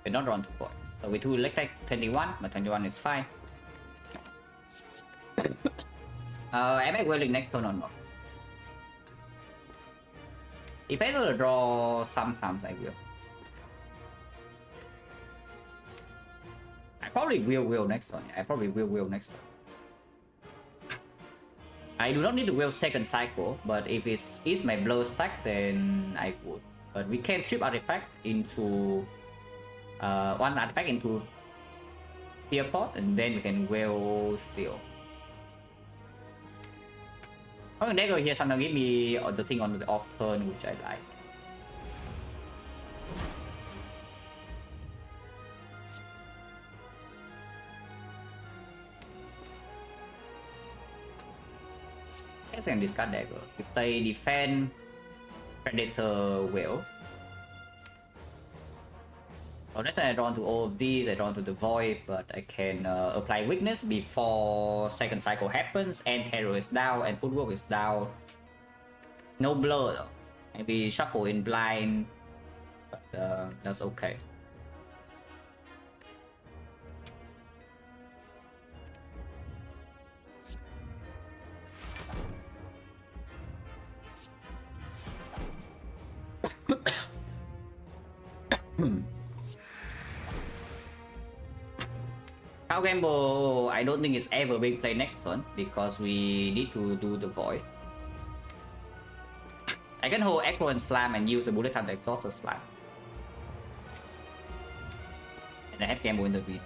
We're not drawn to void. So we do electric 21, but 21 is fine. Am I willing next turn or not? If I do the draw, sometimes I will. I probably will next turn. I probably will next turn. I do not need to will second cycle, but if it's my blur stack, then I would. But we can strip artifact into one artifact into tier pot, and then we can will steal. Oh, they go here. Sometimes give me the thing on the off turn, which I like. I can discard dagger. If they defend Predator well. So next time I draw to all of these, I draw to the Void, but I can apply weakness before second cycle happens, and terror is down, and footwork is down. No blur though. Maybe shuffle in blind, but that's okay. Cow Gamble, I don't think it's ever being played next turn because we need to do the Void. I can hold Echo and Slam and use a bullet time to exhaust the Slam. And I have Gamble in the beat.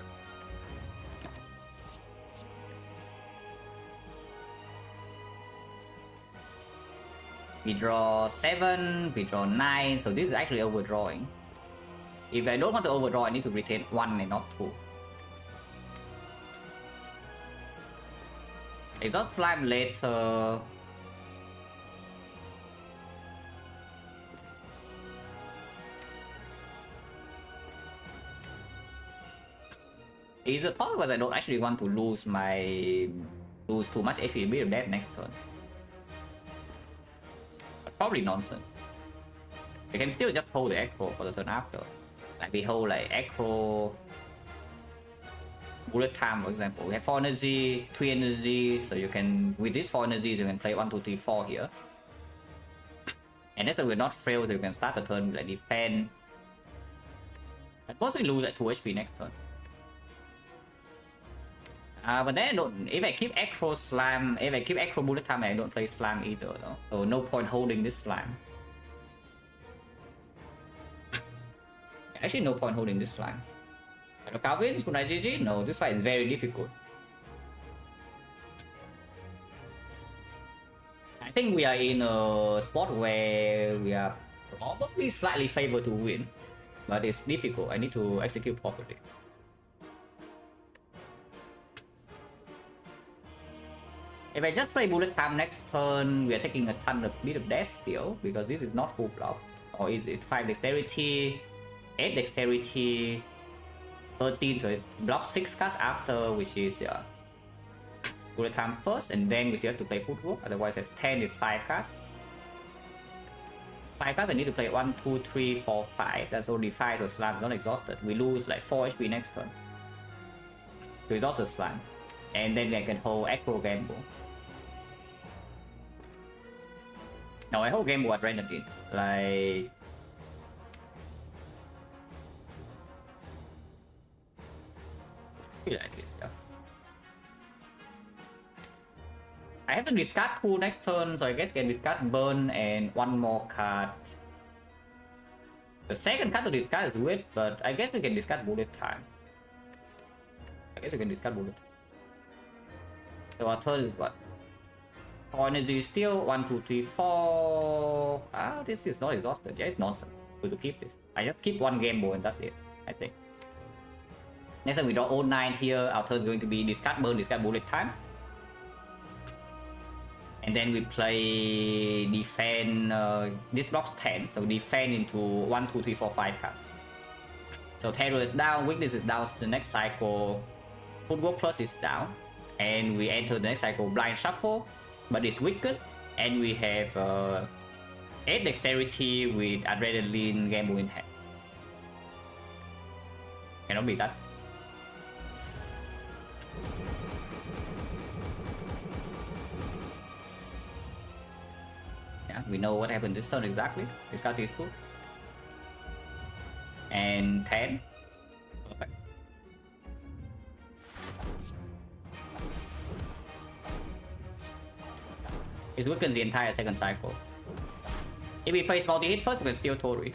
We draw 7, we draw 9, so this is actually overdrawing. If I don't want to overdraw, I need to retain 1 and not 2. Exhaust Slime later. Is a thought because I don't actually want to lose too much HP with that next turn. But probably nonsense. We can still just hold the Acro for the turn after. Like we hold like Acro bullet time, for example. We have 4 energy, 3 energy, so you can with this 4 energies you can play 1, 2, 3, 4 here. And that's why we're not fail, so you can start the turn with like defend. And mostly lose at 2 HP next turn. But then if I keep Acro Slam, if I keep Acro bullet time, I don't play Slam either though. So no point holding this Slam. Actually no point holding this Slam. Hello Calvin, good night GG. No, this fight is very difficult. I think we are in a spot where we are probably slightly favored to win. But it's difficult, I need to execute properly. If I just play bullet time next turn, we are taking a bit of death still, because this is not full block. Or is it 5 dexterity, 8 dexterity, 13, so it blocks 6 cards after, which is bullet time first, and then we still have to play footwork, otherwise as 10 is 5 cards. 5 cards I need to play 1, 2, 3, 4, 5, that's only 5, so Slime is not exhausted. We lose like 4 HP next turn. To exhaust the Slime. And then I can hold Acro Gamble. No, I hold Gamble Adrenaline. Like this, yeah. I have to discard 2 next turn, so I guess I can discard Burn and 1 more card. The second card to discard is weird, but I guess we can discard Bullet Time. I guess we can discard Bullet. So our turn is what? 4 energy still, 1, 2, 3, 4. Ah, this is not exhausted. Yeah, it's nonsense. We to keep this. I just keep 1 Gamble and that's it, I think. Next time we draw 09 here, our turn is going to be discard Burn, discard Bullet Time. And then we play defend, this blocks 10, so defend into 1, 2, 3, 4, 5 cards. So Terror is down, Weakness is down, so the next cycle, Footwork Plus is down. And we enter the next cycle Blind Shuffle, but it's weakened. And we have 8 Dexterity with Adrenaline Gamble in hand. Cannot be that. Yeah, we know what happened this turn exactly. Discard these 2. And 10. Perfect. It weakens the entire second cycle. If we face multi-hit first, we can steal Tori.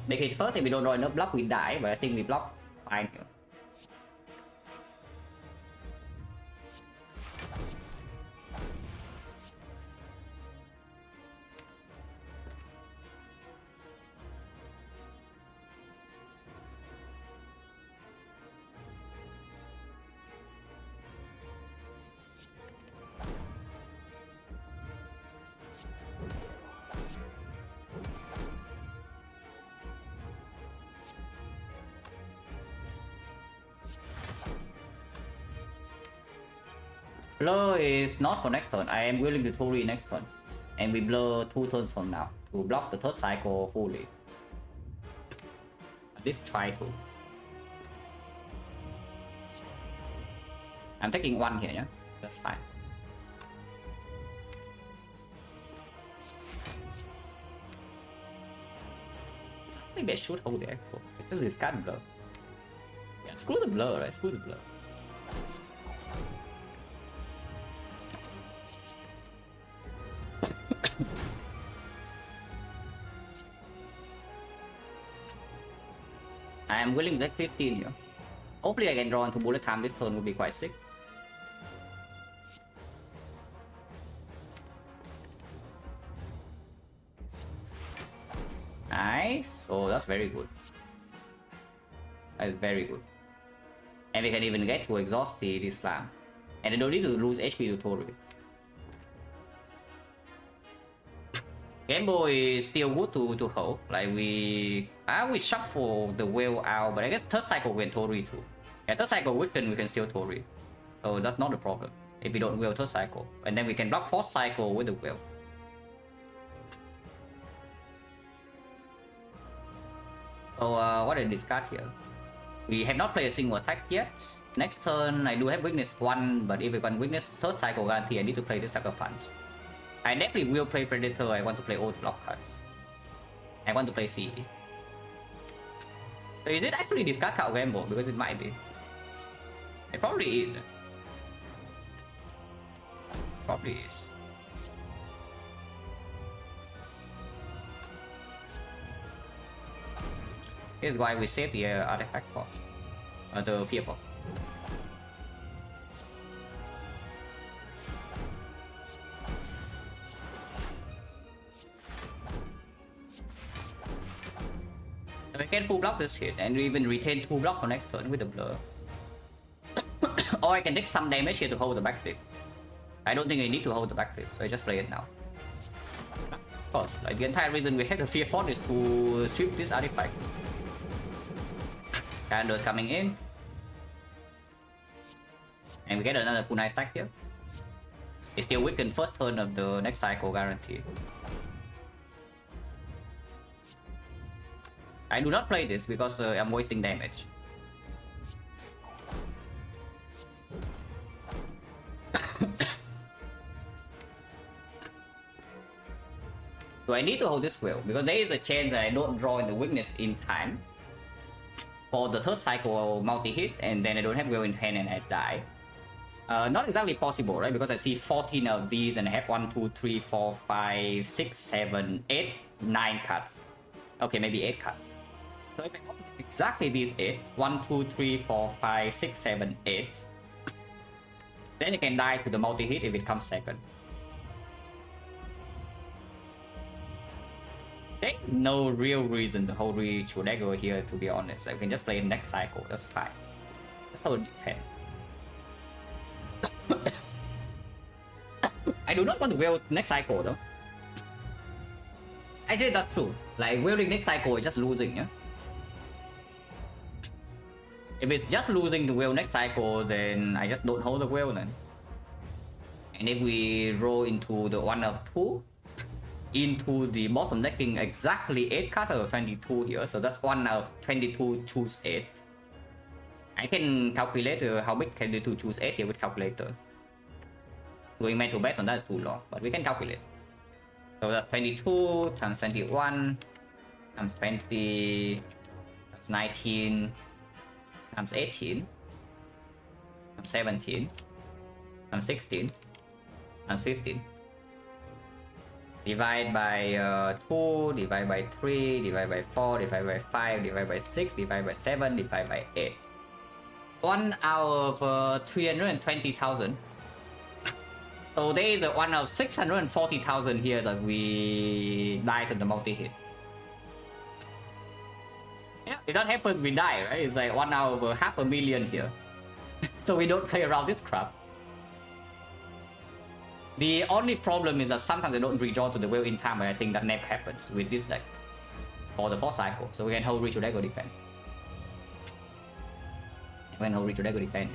Make it first, if we don't draw enough block, we die, but I think we block fine here. Blur is not for next turn. I am willing to Tori next turn. And we blur 2 turns from now to block the third cycle fully. At least try to. I'm taking 1 here, yeah? That's fine. Maybe I should hold the Echo. Because this can't blur. Yeah, screw the blur, right? Screw the blur. I am willing to take 15 here. Hopefully I can draw into bullet time this turn would be quite sick. Nice. Oh, that's very good. That is very good. And we can even get to exhaust the slam. And they don't need to lose HP to Tori. Gamble is still good to hold. Like we shuffle the whale out, but I guess third cycle we can Tori too. Yeah, third cycle we can still Tori. So that's not a problem. If we don't whale third cycle. And then we can block fourth cycle with the whale. So what did I discard here? We have not played a single attack yet. Next turn I do have weakness 1, but if we want weakness third cycle guarantee, I need to play the Sucker Punch. I definitely will play Predator. I want to play all the block cards. I want to play CE. So is it actually discard card gamble? Because it might be. It probably is. Probably is. Here's why we save the artifact cost. The fear pot. We can full block this hit and we even retain 2 block for next turn with the blur. Or I can take some damage here to hold the backflip. I don't think I need to hold the backflip, so I just play it now. Of course, like the entire reason we have the fear pot is to strip this artifact. Candles coming in. And we get another kunai stack here. It's still weakened first turn of the next cycle guarantee. I do not play this because I'm wasting damage. So I need to hold this whale because there is a chance that I don't draw in the weakness in time for the third cycle multi-hit, and then I don't have whale in hand and I die. Not exactly possible, right? Because I see 14 of these and I have 1, 2, 3, 4, 5, 6, 7, 8, 9 cards. Okay, maybe 8 cards. So if I hold exactly these 8, 1, 2, 3, 4, 5, 6, 7, 8, then you can die to the multi-hit if it comes second. There's no real reason to hold Ritual Dagger here, to be honest. Like, we can just play next cycle, that's fine. That's how it depends. I do not want to whale next cycle though. Actually, that's true. Like, whaling next cycle is just losing, yeah? If it's just losing the whale next cycle, then I just don't hold the whale then. And if we roll into the 1 of 2, into the bottom decking exactly 8 cards out of 22 here, so that's 1 out of 22 choose 8. I can calculate how big can do to choose 8 here with calculator. Doing mental bet on that is too long, but we can calculate. So that's 22 times 21 times 20 that's 19 times 18 times 17 times 16 times 15. Divide by 2, divide by 3, divide by 4, divide by 5, divide by 6, divide by 7, divide by 8. 1 out of 320,000. So there is 1 out of 640,000 here that we die to the multi-hit. Yeah, if that happens, we die, right? It's like 1 out of 500,000 here. So we don't play around this crap. The only problem is that sometimes I don't redraw to the whale in time, but I think that never happens with this deck. For the 4th cycle, so we can hold Ritual Dagger defend. We can hold Ritual Dagger defend.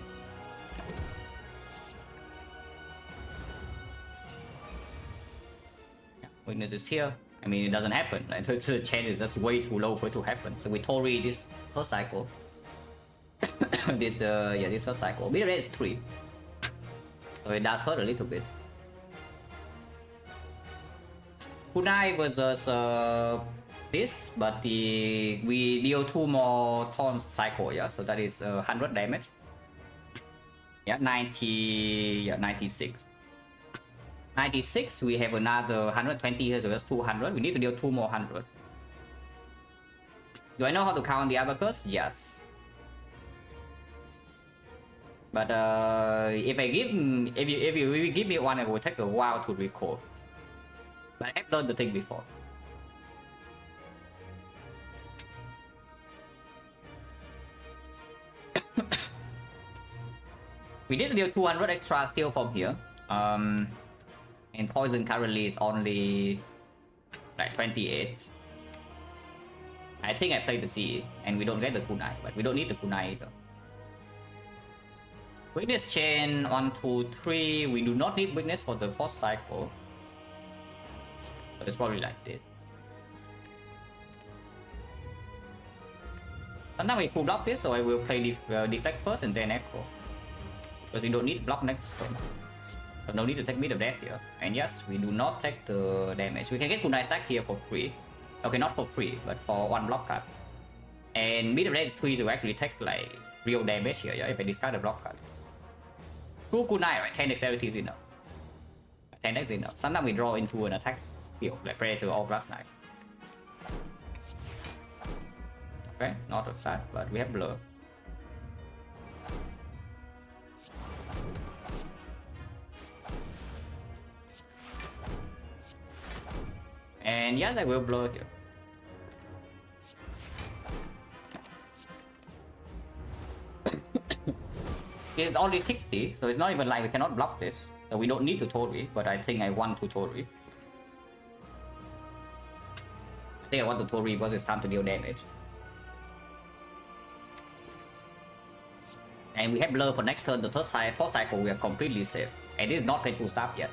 Yeah, weakness is here. I mean, it doesn't happen. Like, the chance is just way too low for it to happen. So we Tori this 1st cycle. This 1st cycle. Bit rate is 3. So it does hurt a little bit. Kunai versus this, but we deal 2 more turn cycle, yeah, so that is 100 damage. Yeah, 90, yeah, 96. 96, we have another 120 here, so that's 200. We need to deal 2 more 100. Do I know how to count the abacus? Yes. But if you give me one, it will take a while to recall. But I have learned the thing before. We did deal 200 extra still from here. And poison currently is only like 28. I think I played the CE and we don't get the kunai, but we don't need the kunai either. Witness chain 1, 2, 3. We do not need witness for the fourth cycle. So it's probably like this. Sometimes we full block this, so I will play defect first and then echo. Because we don't need block next turn. So no need to take mid of death here. And yes, we do not take the damage. We can get kunai stack here for free. Okay, not for free, but for 1 block card. And mid of death is free to actually take like real damage here, yeah, if I discard the block card. 2 kunai, right? 10 dexterity is enough. 10 dex is enough. Sometimes we draw into an attack skill, like Predator or Glass Knight. Okay, not a fat, but we have blur. And yes, I will blur here. It's only 60, so it's not even like we cannot block this. So we don't need to Tori, but I think I want to Tori. I think I want to Tori because it's time to deal damage. And we have blur for next turn, the fourth cycle, we are completely safe. And this is not painful stuff yet.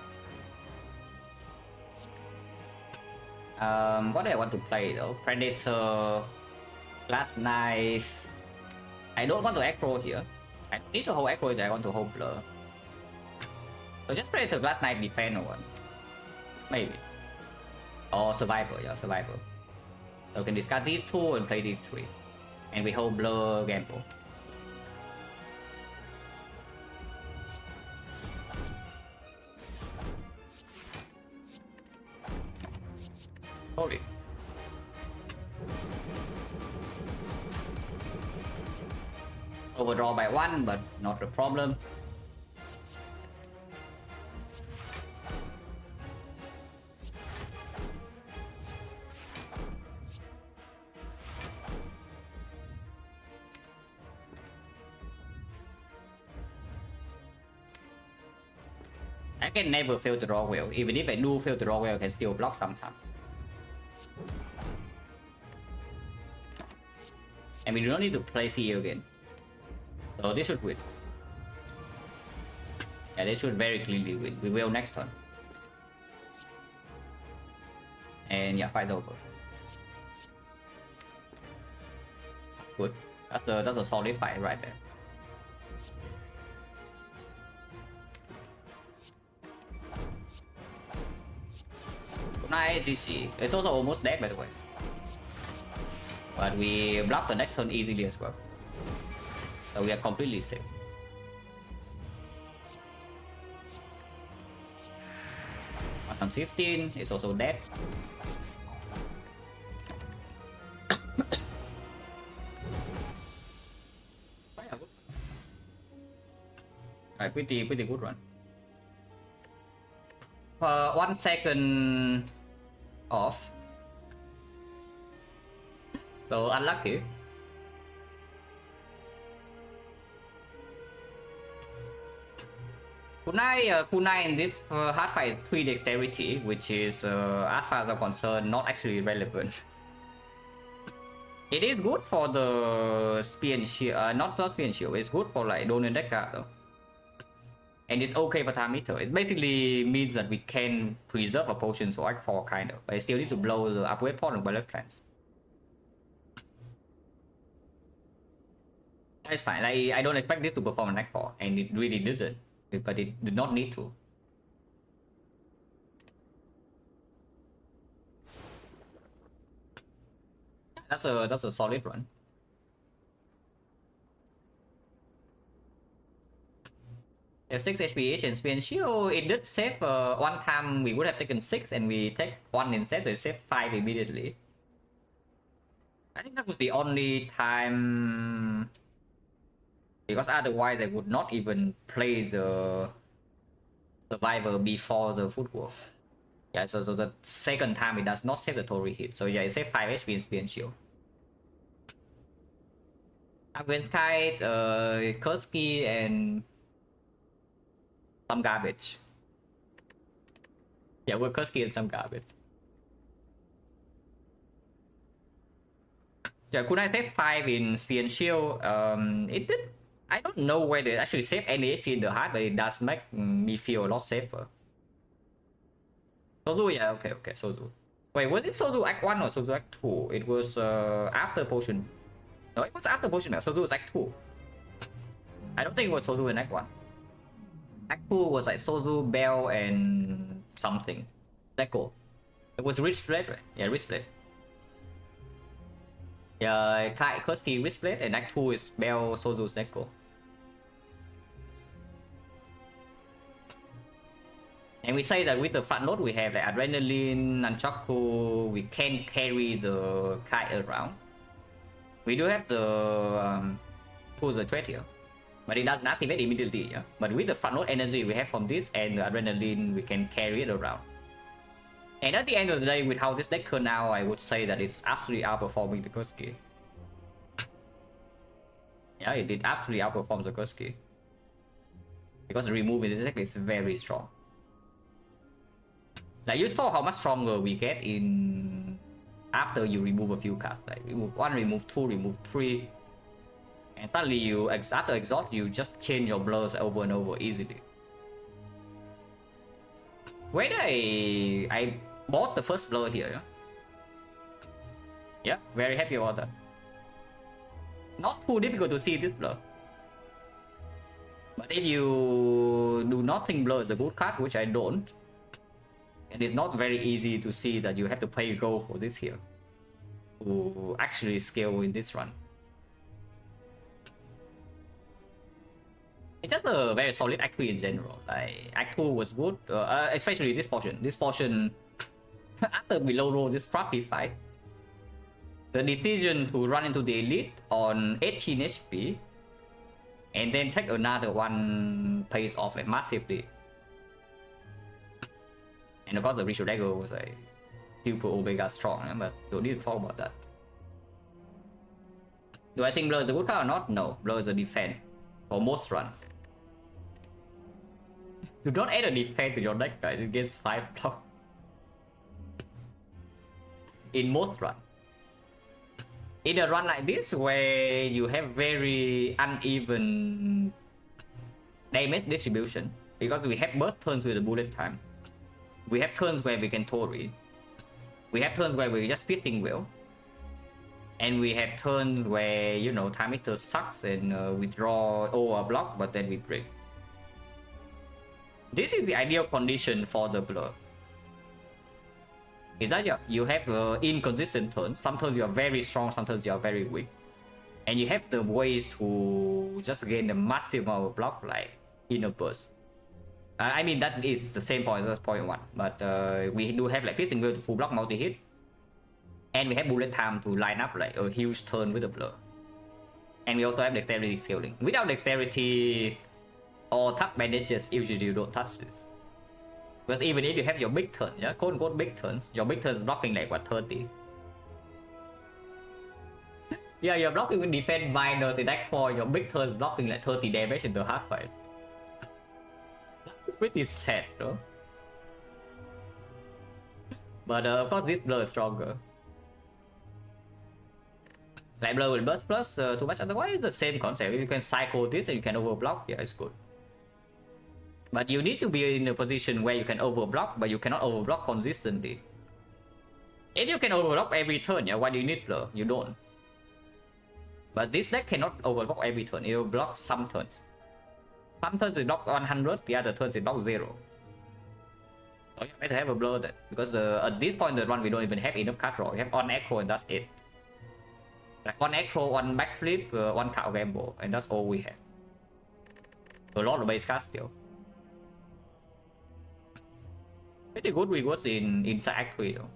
What do I want to play though? Predator, Glass Knife. I don't want to aggro here. I don't need to hold aggro if I want to hold blur. So just Predator, Glass Knife, defend or one. Maybe. Or Survivor, yeah, Survivor. So we can discard these 2 and play these 3. And we hold blur, gamble. Holy. Overdraw by 1, but not a problem. I can never fail to draw well. Even if I do fail to draw well, I can still block sometimes. And we do not need to play CE again. So this should win. Yeah, this should very clearly win. We will next turn. And yeah, fight's over. Good. That's a solid fight right there. Nice GC. It's also almost dead by the way. But we block the next turn easily as well. So we are completely safe. On 15 is also dead. Pretty good run. 1 second off. So unlucky. Kunai in this hard fight is 3 dexterity, which is as far as I'm concerned not actually relevant. It is good for the spear and shield, not spear and shield. It's good for like Donor deck card though. And it's okay for time meter. It basically means that we can preserve a potion for Act 4 kind of, but I still need to blow the upgrade pot and bullet plans. It's fine. I don't expect this to perform an Act 4, and it really didn't, but it did not need to. That's a solid run. If 6 HP each and Spear and Shield, it did save one time we would have taken 6 and we take 1 instead, so it saved 5 immediately. I think that was the only time, because otherwise I would not even play the Survivor before the footwork. Yeah, so the second time it does not save the Tori hit, so yeah, it saved 5 HP in Spear and Shield. Against Kite, Kursky and some garbage. Yeah, we're Kursky and some garbage. Yeah, could I save 5 in Spear and Shield? It did. I don't know whether it actually save any HP in the heart, but it does make me feel a lot safer. Sozu, yeah, okay, Sozu. Wait, was it Sozu Act 1 or Sozu Act 2? It was after Potion. No, it was after Potion. Sozu was Act 2. I don't think it was Sozu in Act 1. Act 2 was like Sozu, Bell, and something. Deco. It was Wrist Blade, right? Yeah, Wrist Blade. Yeah, Kai Kursky Wrist Blade, and Act 2 is Bell, Sozu's Deco. And we say that with the front load we have like Adrenaline, Nunchaku, we can carry the kite around. We do have the tools the threat here, but it doesn't activate immediately. Yeah? But with the front load energy we have from this and the Adrenaline, we can carry it around. And at the end of the day, with how this deck turned out, I would say that it's absolutely outperforming the Kursky. Yeah, it did absolutely outperform the Kursky. Because removing the deck is very strong. Like you saw how much stronger we get in after you remove a few cards. Like remove 1, remove 2, remove 3. And suddenly you, after exhaust, you just change your blurs over and over easily. When I bought the first blur here. Yeah, very happy about that. Not too difficult to see this blur. But if you do not think blur is a good card, which I don't, and it's not very easy to see that you have to pay gold for this here to actually scale in this run. It's just a very solid Act 3 in general. Like Act 2 was good, especially this portion. This portion, after we low roll this crappy fight, the decision to run into the elite on 18 HP and then take another one pays off like massively. And of course the Ritual Dagger was like super Omega strong, but don't need to talk about that. Do I think Blur is a good card or not? No, Blur is a defense for most runs. Do not add a defense to your deck, guys. It gets 5 block. In most runs. In a run like this where you have very uneven damage distribution, because we have burst turns with the bullet time. We have turns where we can Tori. We have turns where we just fitting well. And we have turns where, you know, time meter sucks and we draw or block, but then we break. This is the ideal condition for the blur. Is that you have inconsistent turns. Some turns you are very strong, sometimes you are very weak. And you have the ways to just gain a massive amount of block like inner burst. I mean, that is the same point as point 1, but we do have like piercing will to full block multi-hit, and we have bullet time to line up like a huge turn with the blur. And we also have dexterity scaling. Without dexterity or tough bandages, usually you don't touch this. Because even if you have your big turns, yeah, quote unquote big turns, your big turns blocking like what, 30? Yeah, you're blocking with defense minus in Act 4, your big turns blocking like 30 damage in the hard fight. Pretty sad though. But of course this blur is stronger. Like blur will burst plus too much, otherwise the same concept. If you can cycle this and you can overblock, yeah, it's good. But you need to be in a position where you can overblock, but you cannot overblock consistently. If you can overblock every turn, yeah, why do you need blur? You don't. But this deck cannot overblock every turn, it will block some turns. Some turns it blocks 100, the other turns it blocks 0. So you better have a blur that, because at this point in the run we don't even have enough card draw. We have on echo and that's it. Like one echo, one backflip, one cow gamble, and that's all we have. So a lot of base cards still. Pretty good rewards in inside Act 3 though.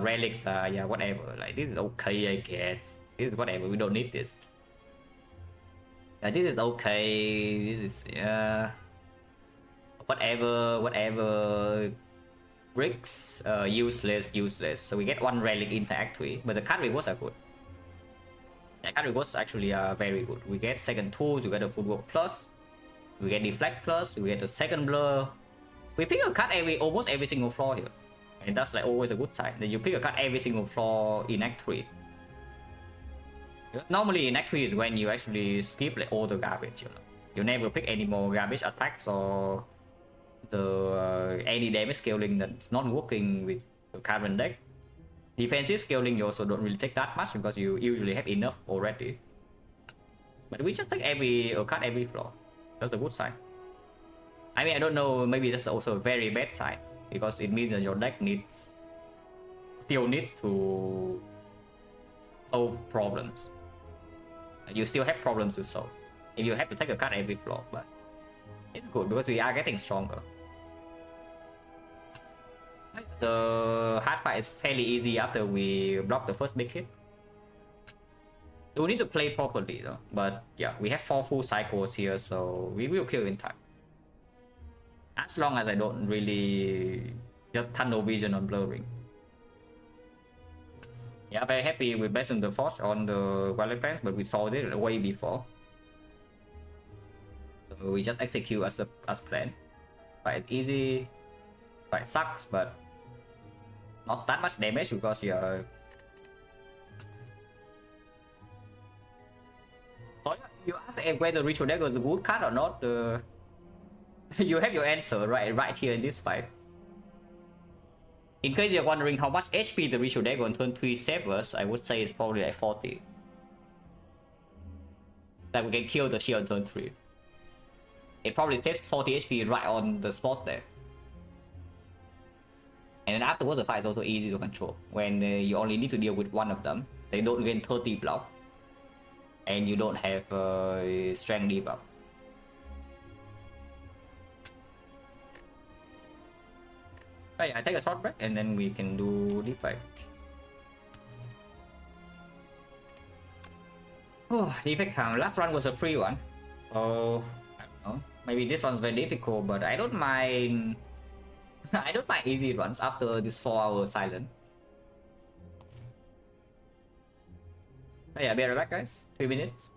Relics, yeah, whatever. Like this is okay, I guess. This is whatever. We don't need this. This is okay. This is whatever. Bricks, useless. So we get one relic inside Act 3, but the card rewards are good. The card rewards actually are very good. We get second tool to get a footwork plus. We get Deflect plus, we get the second blur. We pick a card almost every single floor here. And that's like always a good sign. Then you pick a card every single floor in Act 3. Normally in Act 3 is when you actually skip like all the garbage, you know. You never pick any more garbage attacks or the any damage scaling that's not working with the current deck. Defensive scaling you also don't really take that much because you usually have enough already. But we just take a card every floor. That's a good sign. I mean, I don't know, maybe that's also a very bad sign because it means that your deck still needs to solve problems. You still have problems to solve. If you have to take a card every floor, but it's good because we are getting stronger. The hard fight is fairly easy after we block the first big hit. We need to play properly though, but yeah, we have 4 full cycles here, so we will kill in time. As long as I don't really just tunnel vision on blurring. Yeah, very happy with Blessing the Forge on the Violet Pants, but we saw it way before. So we just execute as planned. Quite easy, quite sucks, but not that much damage because you're... Oh, you ask whether Ritual Dagger is a good card or not. You have your answer right here in this fight. In case you're wondering how much HP the Ritual Dagger on turn 3 saves, I would say it's probably like 40. That we can kill the shield on turn 3. It probably saves 40 HP right on the spot there. And then afterwards the fight is also easy to control. When you only need to deal with one of them, they don't gain 30 block. And you don't have strength debuff. Right, I take a short break and then we can do Defect. Oh, Defect time. Last run was a free one. So, I don't know. Maybe this one's very difficult, but I don't mind... I don't mind easy runs after this 4-hour silent. Oh yeah, be right back guys. 3 minutes.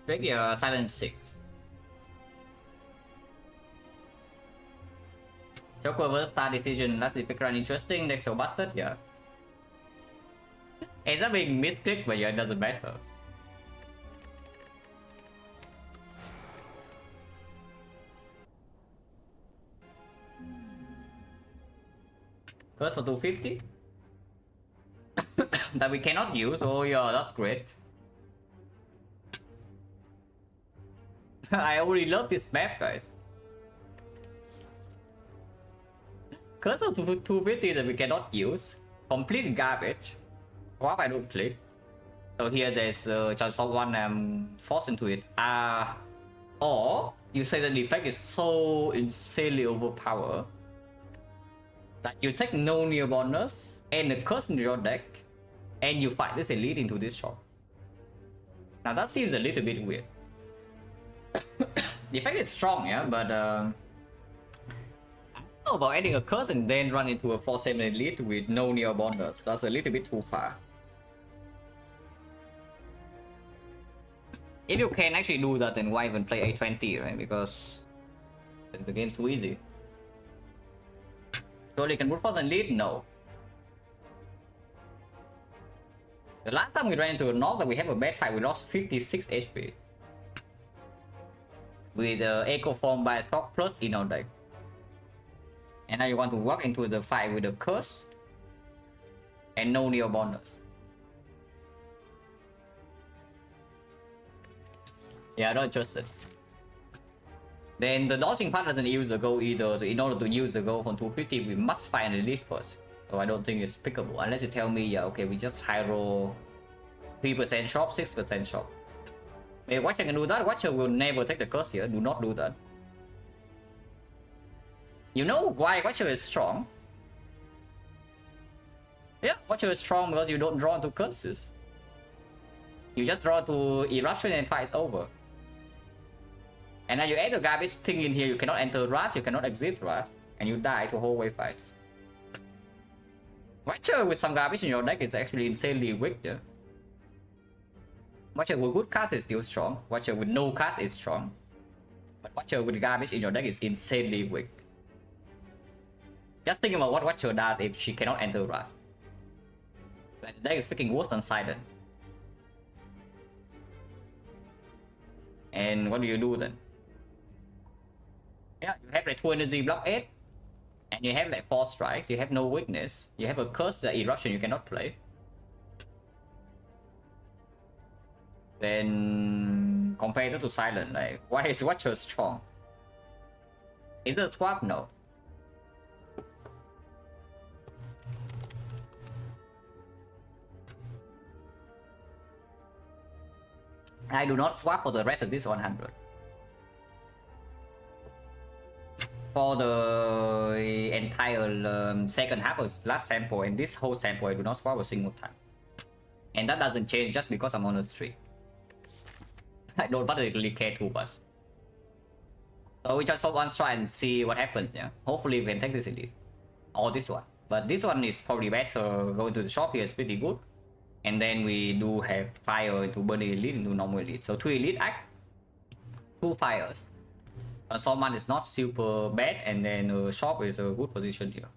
Maybe Silent 6. Joker vs Star Decision, that's the background interesting, next so busted, yeah. Ends up being misclicked, but yeah, it doesn't matter. First for 250. That we cannot use, oh yeah, that's great. I already love this map, guys. Curse of 250 that we cannot use. Complete garbage. Swap I don't click. So here there's chance of one forced into it. Or you say the defect is so insanely overpowered that you take no near bonus and a curse in your deck and you fight this elite into this shot. Now that seems a little bit weird. The effect is strong, yeah, but I don't know about adding a curse and then run into a 4/7 elite with no near bonus. That's a little bit too far. If you can actually do that, then why even play A20, right? Because the game's too easy. Surely can brute force and lead? No. The last time we ran into a knock that we have a bad fight, we lost 56 HP. With Echo Form by Shock plus in our deck. And now you want to walk into the fight with a curse and no neo bonus. Yeah, I don't trust it. Then the dodging part doesn't use the go either, so in order to use the go from 250, we must find an elite first. So I don't think it's pickable, unless you tell me, yeah, okay, we just high roll 3% shop, 6% shop. If Watcher can do that, Watcher will never take the curse here, do not do that. You know why Watcher is strong? Yeah, Watcher is strong because you don't draw into curses. You just draw to Eruption and fight is over. And now you add a garbage thing in here, you cannot enter Wrath, you cannot exit Wrath, and you die to whole wave fights. Watcher with some garbage in your deck is actually insanely weak, yeah. Watcher with good cast is still strong, Watcher with no cast is strong. But Watcher with garbage in your deck is insanely weak. Just think about what Watcher does if she cannot enter Wrath. Like, the deck is freaking worse than Silent. And what do you do then? Yeah, you have like 2 energy block 8. And you have like 4 strikes, you have no weakness. You have a curse, the eruption you cannot play. Then compared to Silent, like, why is Watcher strong? Is it a swap? No. I do not swap for the rest of this 100. For the entire second half of last sample and this whole sample, I do not swap a single time. And that doesn't change just because I'm on a streak. I don't particularly care too much. So we just hope one try and see what happens, yeah. Hopefully we can take this elite. Or this one. But this one is probably better. Going to the shop here is pretty good. And then we do have fire into burning elite into normal elite. So 2 elite act, 2 fires. Transform is not super bad, and then shop is a good position here.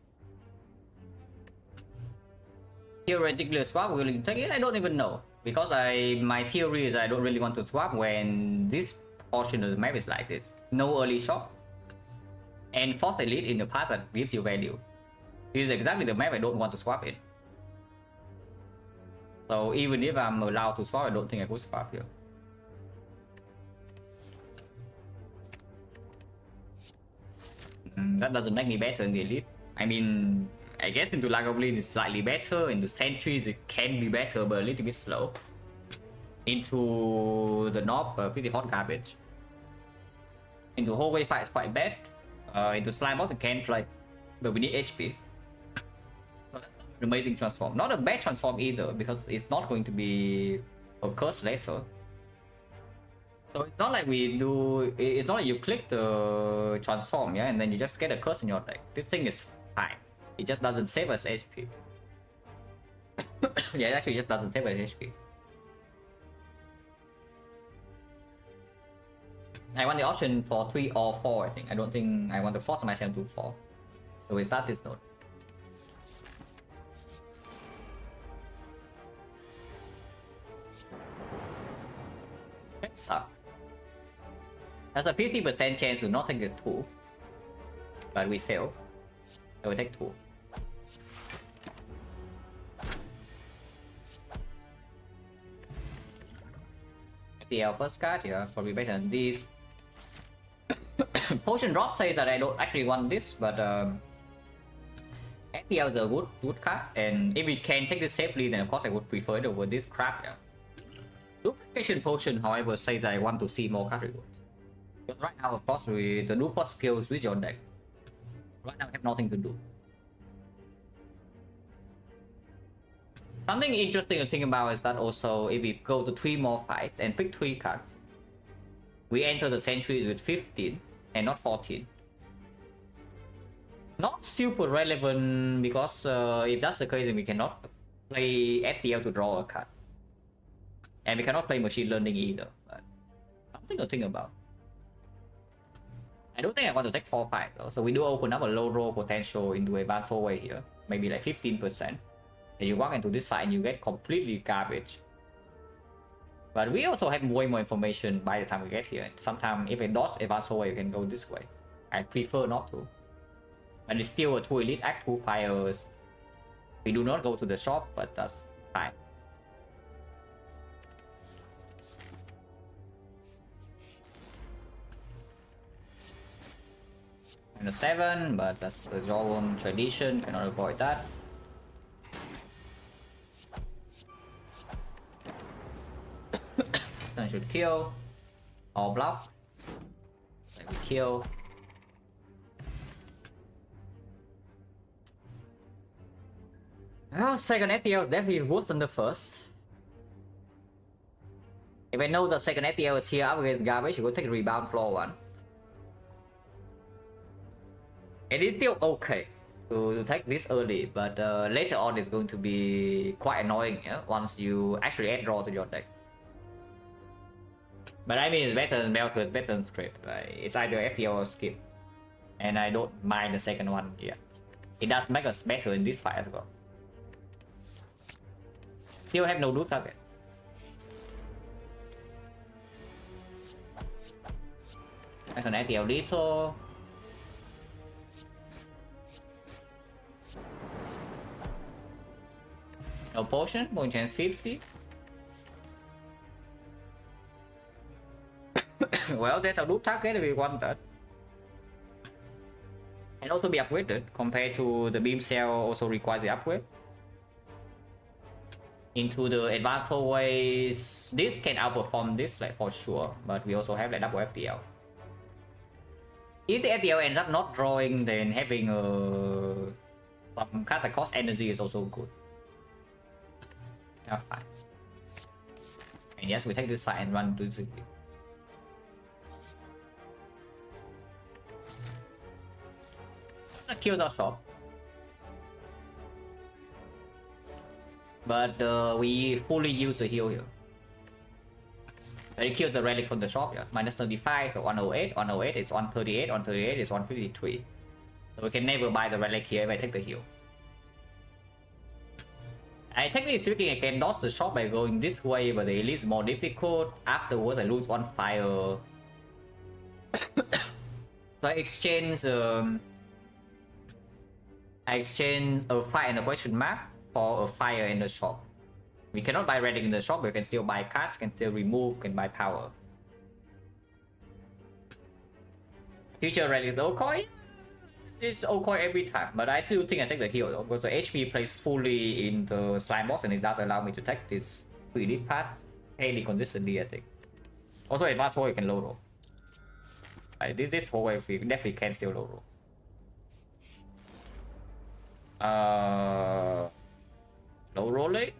Theoretically, a swap will take it. I don't even know, because my theory is I don't really want to swap when this portion of the map is like this. No early shop, and force elite in the path that gives you value. This is exactly the map I don't want to swap in. So even if I'm allowed to swap, I don't think I could swap here. That doesn't make me better in the elite. I mean, I guess into Lagavulin is slightly better, into Sentries it can be better but a little bit slow. Into the Knob, pretty hot garbage. Into Hallway fight is quite bad. Into Slimebox it can play, but we need HP. So that's an amazing transform. Not a bad transform either, because it's not going to be a curse later. So it's not like it's not like you click the transform, yeah, and then you just get a curse in your deck. This thing is fine. It just doesn't save us HP. Yeah, it actually just doesn't save us HP. I want the option for 3 or 4, I think. I don't think I want to force myself to 4. So we start this node. That sucks. There's a 50% chance to not take this 2. But we fail. So we take 2. The first card, yeah, probably better than this. Potion drop says that I don't actually want this, but FPL is a good card, and if we can take this safely, then of course I would prefer it over this crap. Yeah. Duplication potion, however, says that I want to see more card rewards. But right now, of course, with the duplicate skills with your deck, right now I have nothing to do. Something interesting to think about is that also if we go to 3 more fights and pick 3 cards, we enter the centuries with 15 and not 14. Not super relevant because if that's the case, then we cannot play FTL to draw a card. And we cannot play machine learning either. But something to think about. I don't think I want to take 4 fights though. So we do open up a low roll potential into advanced hallway here. Maybe like 15%. And you walk into this fight and you get completely garbage. But we also have way more information by the time we get here. Sometimes if it dodge advanced hallway, you can go this way. I prefer not to. But it's still a 2 elite act 2 fires. We do not go to the shop, but that's fine. And a 7, but that's the Jordan tradition, cannot avoid that. Then should kill or bluff. Like we kill. Well, second FTL is definitely worse than the first. If I know the second FTL is here up against garbage, I will take a rebound floor 1. It is still okay to take this early, but later on it's going to be quite annoying, yeah? Once you actually add draw to your deck. But I mean, it's better than Belter, it's better than Script. Right? It's either FTL or Skip. And I don't mind the second one yet. It does make us better in this fight as well. Still have no loot target. That's an FTL lethal. No potion, point chance 50. Well, there's a loop target if we want that. And also be upgraded compared to the beam cell also requires the upgrade. Into the advanced hallways, this can outperform this like for sure, but we also have like double FTL. If the FTL ends up not drawing, then having some card that cost energy is also good. That's fine. And yes, we take this fight and run to the that kills our shop. But we fully use the heal here. But it kills the relic from the shop, yeah. Minus 35, so 108. 108 is 138. 138 is 153. So we can never buy the relic here if I take the heal. I technically speaking, I can dodge the shop by going this way, but the elite is more difficult. Afterwards, I lose 1 fire. So I exchange a fire and a question mark for a fire in the shop. We cannot buy relic in the shop, but we can still buy cards, can still remove, can buy power. Future relic is Okoi. It's Okoi every time, but I do think I take the heal though, because the HP plays fully in the slime boss and it does allow me to take this elite path fairly consistently, I think. Also, advanced hole you can low roll. This whole way we definitely can still low roll. Low rolling.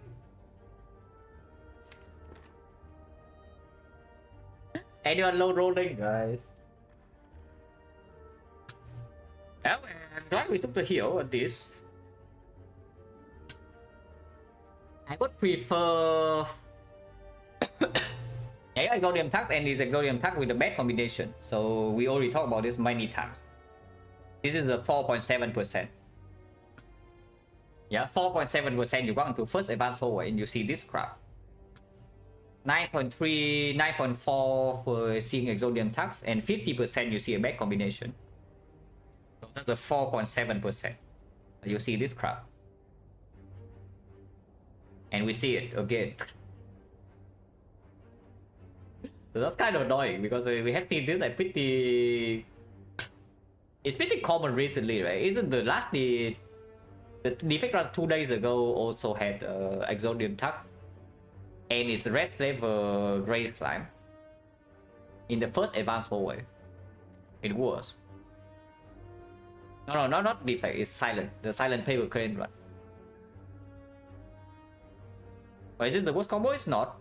Anyone low rolling, guys? Well, I'm glad we took the heal on this. I would prefer Yeah, Exodium Tax and this Exodium Tax with the bad combination. So we already talked about this many times. This is the 4.7%. Yeah, 4.7%. You go into first advanced hallway and you see this crap. 9.3, 9.4 for seeing Exodium Tax, and 50% you see a bad combination. So that's a 4.7%. You see this crap. And we see it again. So that's kind of annoying because we have seen this like pretty... It's pretty common recently, right? Isn't the last the Defect run 2 days ago also had Exodium Tax and its red flavor gray slime in the first advanced hallway. It was. No, not Defect, it's Silent. The Silent paper crane run. But is it the worst combo? It's not.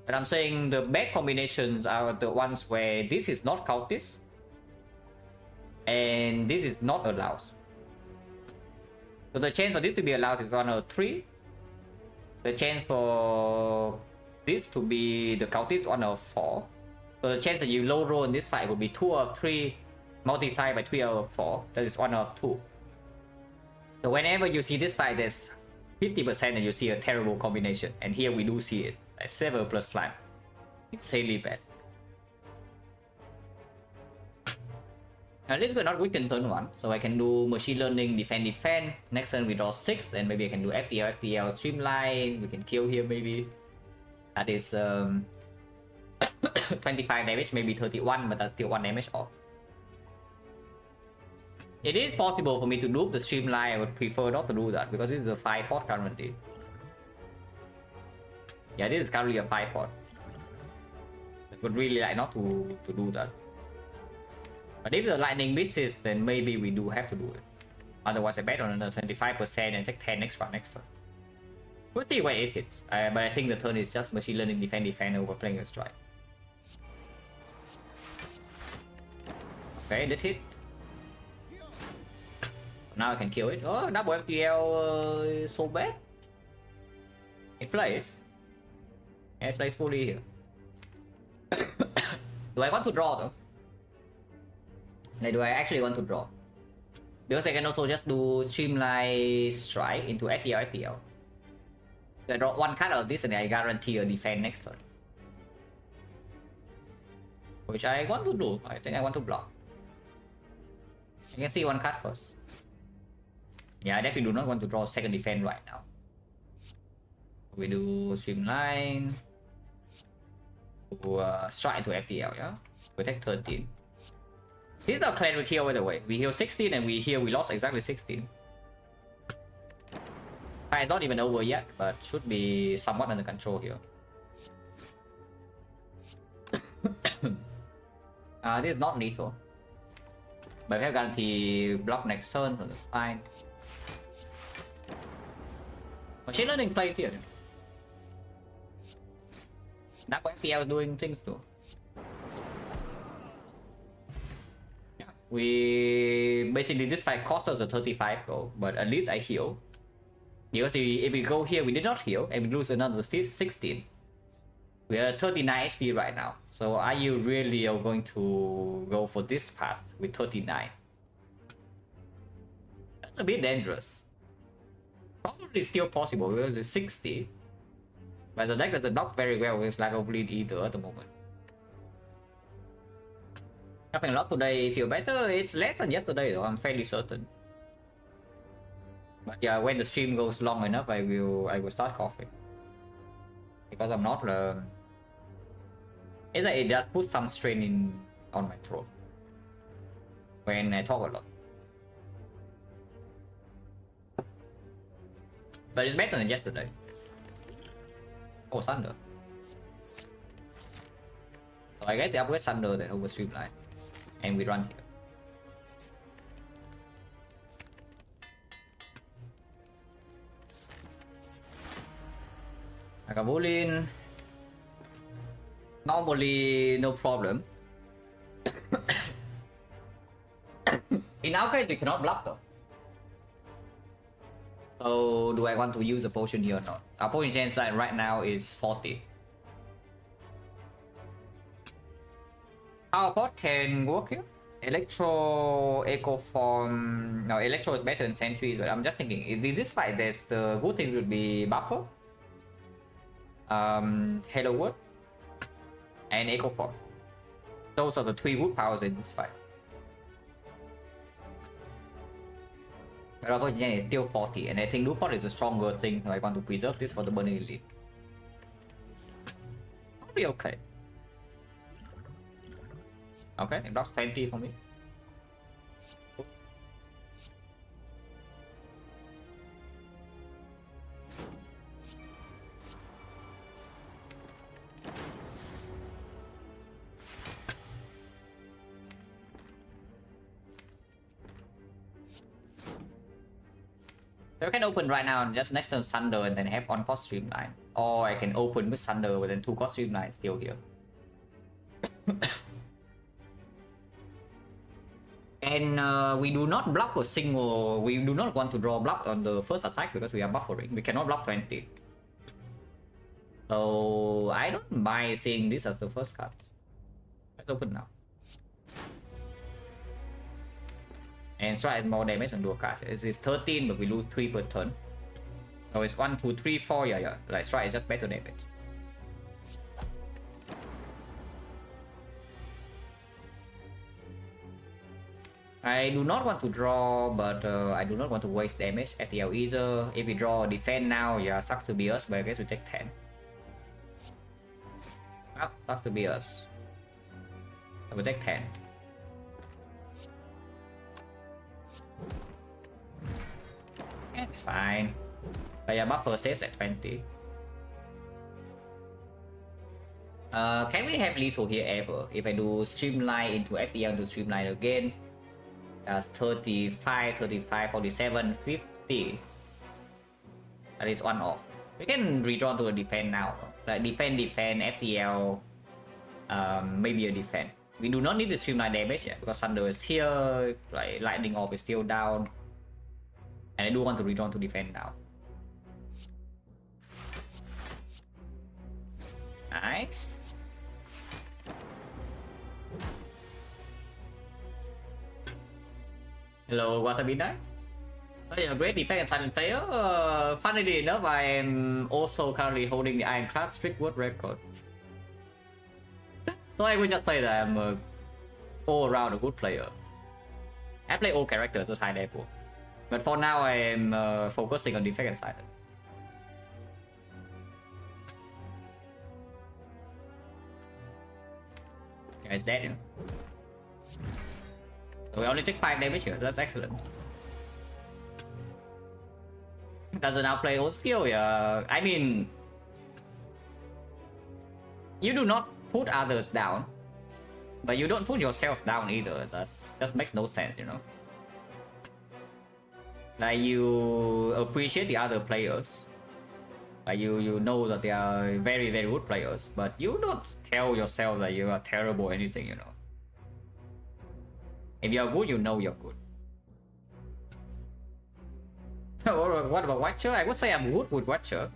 But I'm saying the bad combinations are the ones where this is not counted and this is not allowed. So the chance for this to be allowed is 1 out of 3. The chance for this to be the count is 1 out of 4. So the chance that you low roll in this fight will be 2 out of 3 multiplied by 3 out of 4. That is 1 out of 2. So whenever you see this fight, there's 50% and you see a terrible combination. And here we do see it. Like 7 plus slime. Insanely bad. At least we're not weakened turn 1. So I can do machine learning, defend. Next turn we draw 6 and maybe I can do FTL, streamline. We can kill here maybe. That is 25 damage, maybe 31, but that's still 1 damage off. It is possible for me to loop the streamline. I would prefer not to do that because this is a 5 pot currently. Yeah, this is currently a 5 pot. I would really like not to do that. But if the lightning misses, then maybe we do have to do it. Otherwise, I bet on another 25% and take 10 extra next turn. We'll see where it hits. But I think the turn is just machine learning, defend over playing a strike. Okay, that hit. Now I can kill it. Oh, double FTL is so bad. It plays. It plays fully here. Do I want to draw though? Like, do I actually want to draw? Because I can also just do streamline strike into FTL. I draw 1 card out of this and I guarantee a defend next turn. Which I want to do. I think I want to block. You can see 1 card first. Yeah, I definitely do not want to draw second defend right now. We do streamline. Strike into FTL, yeah? We take 13. This is our cleric heal, by the way. We heal 16 and we lost exactly 16. Fight is not even over yet, but should be somewhat under control here. This is not lethal. But we have guarantee block next turn, so that's fine. Machine learning plays here. Now FTL doing things too. Yeah, we basically this fight cost us a 35 gold, but at least I heal. Because if we go here, we did not heal, and we lose another 16. We are 39 HP right now. So are you really going to go for this path with 39? That's a bit dangerous. Probably still possible because it's 60. But the deck doesn't block very well with lack of bleed either at the moment. Having a lot today feel better. It's less than yesterday though, I'm fairly certain. But yeah, when the stream goes long enough, I will start coughing. Because I'm not it's like it does put some strain on my throat when I talk a lot. But it's better than yesterday. Oh, Thunder. So I guess the upgrade Thunder then over Streamline. And we run here. Agavulin. Normally, no problem. In our case, we cannot block though. So, do I want to use a potion here or not? Our potion chance right now is 40. Power can work here. Electro, Echo Form. No, Electro is better than Sentries, but I'm just thinking, in this fight, there's the good things would be Buffer, Halo Word, and Echo Form. Those are the 3 good powers in this fight. Rubber Gen is still 40, and I think Lupot is a stronger thing, so I want to preserve this for the Burning Elite. Probably okay. Okay, it blocks 20 for me. So I can open right now and just next turn Thunder and then have on cost Streamline. Or I can open with Thunder but then 2 cost Streamline still here. And we do not block a single, we do not want to draw block on the first attack because we are buffering. We cannot block 20. So I don't mind seeing this as the first card. Let's open now. And strike is more damage on dual cards. It's 13, but we lose 3 per turn. So it's 1, 2, 3, 4. Yeah. Like strike is just better damage. I do not want to draw, but I do not want to waste damage at FTL either. If we draw defend now, yeah, sucks to be us, but I guess we take 10. Oh, sucks to be us. So we take 10. It's fine. But yeah, buffer saves at 20. Can we have lethal here ever? If I do streamline into FTL to streamline again, that's 35, 35, 47, 50. That is one off. We can redraw to a defend now. Like defend, FTL, maybe a defend. We do not need the streamline damage yet because Thunder is here, like lightning orb is still down. And I do want to redraw to defend now. Nice. Hello, Wasabi Knight. Oh, yeah, great Defect and Silent player. Funnily enough, I am also currently holding the Ironclad Strict World record. So I would just say that I'm all around a good player. I play all characters at high level. But for now, I am focusing on Defect and Silent. Yeah, it's dead, you know. So we only take 5 damage here, that's excellent. Doesn't outplay old skill, yeah. I mean, you do not put others down, but you don't put yourself down either. That makes no sense, you know. Like you appreciate the other players, like you know that they are very very good players, but you don't tell yourself that you are terrible or anything, you know. If you're good, you know you're good. What about Watcher? I would say I'm good with Watcher.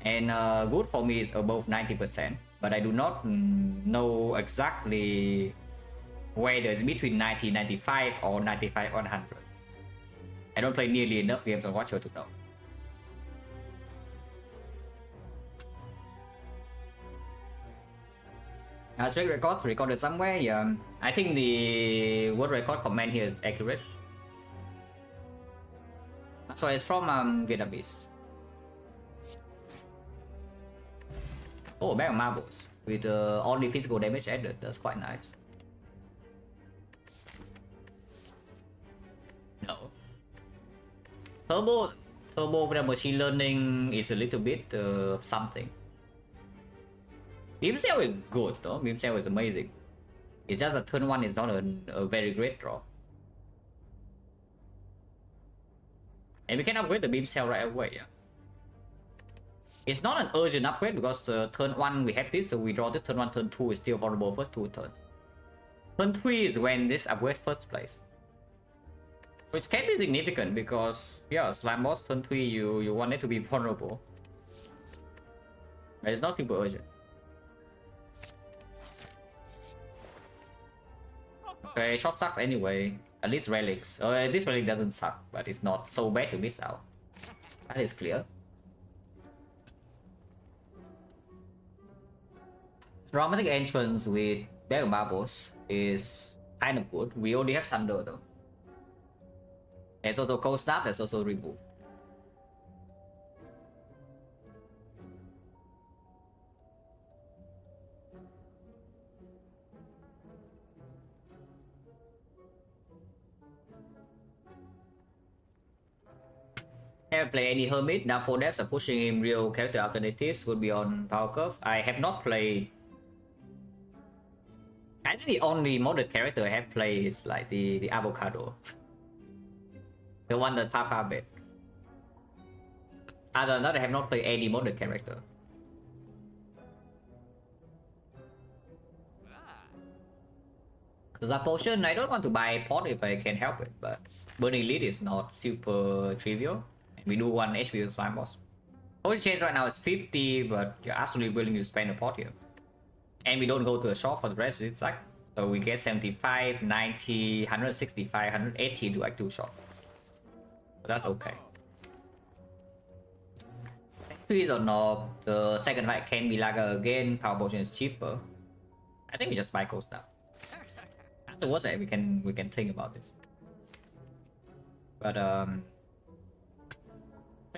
And good for me is above 90%. But I do not know exactly whether it's between 90, 95 or 95, 100. I don't play nearly enough games on Watcher to know. Straight records recorded somewhere. Yeah, I think the world record comment here is accurate. So it's from Vietnamese. Oh, bag of marbles with all the physical damage added. That's quite nice. No. Turbo with the machine learning is a little bit something. Beam Cell is good though, Beam Cell is amazing. It's just that turn 1 is not a very great draw. And we can upgrade the Beam Cell right away, yeah. It's not an urgent upgrade because turn 1 we have this, so we draw this turn 1, turn 2 is still vulnerable first 2 turns. Turn 3 is when this upgrade first place. Which can be significant because, yeah, Slime Boss turn 3 you want it to be vulnerable. But it's not super urgent. Okay, short sucks anyway. At least relics. This relic doesn't suck, but it's not so bad to miss out. That is clear. Dramatic entrance with Bag of Marbles is kind of good. We only have Thunder though. There's also Cold Snap, there's also Remove. Haven't played any Hermit. Now 4 devs are pushing him real character alternatives would be on Power Curve. I have not played. I think the only modded character I have played is like the Avocado. The one that Papa bet. Other than that, I have not played any modded character. The potion, I don't want to buy pot if I can help it, but burning elite is not super trivial. And we do 1 HP with slime boss. Potion change right now is 50, but you're absolutely willing to spend a pot here. And we don't go to a shop for the rest of it, like. So we get 75, 90, 165, 180 to like 2 shop. So that's okay. Please or not, the second fight can be like again, power potion is cheaper. I think we just buy coast now. Afterwards, we can think about this. But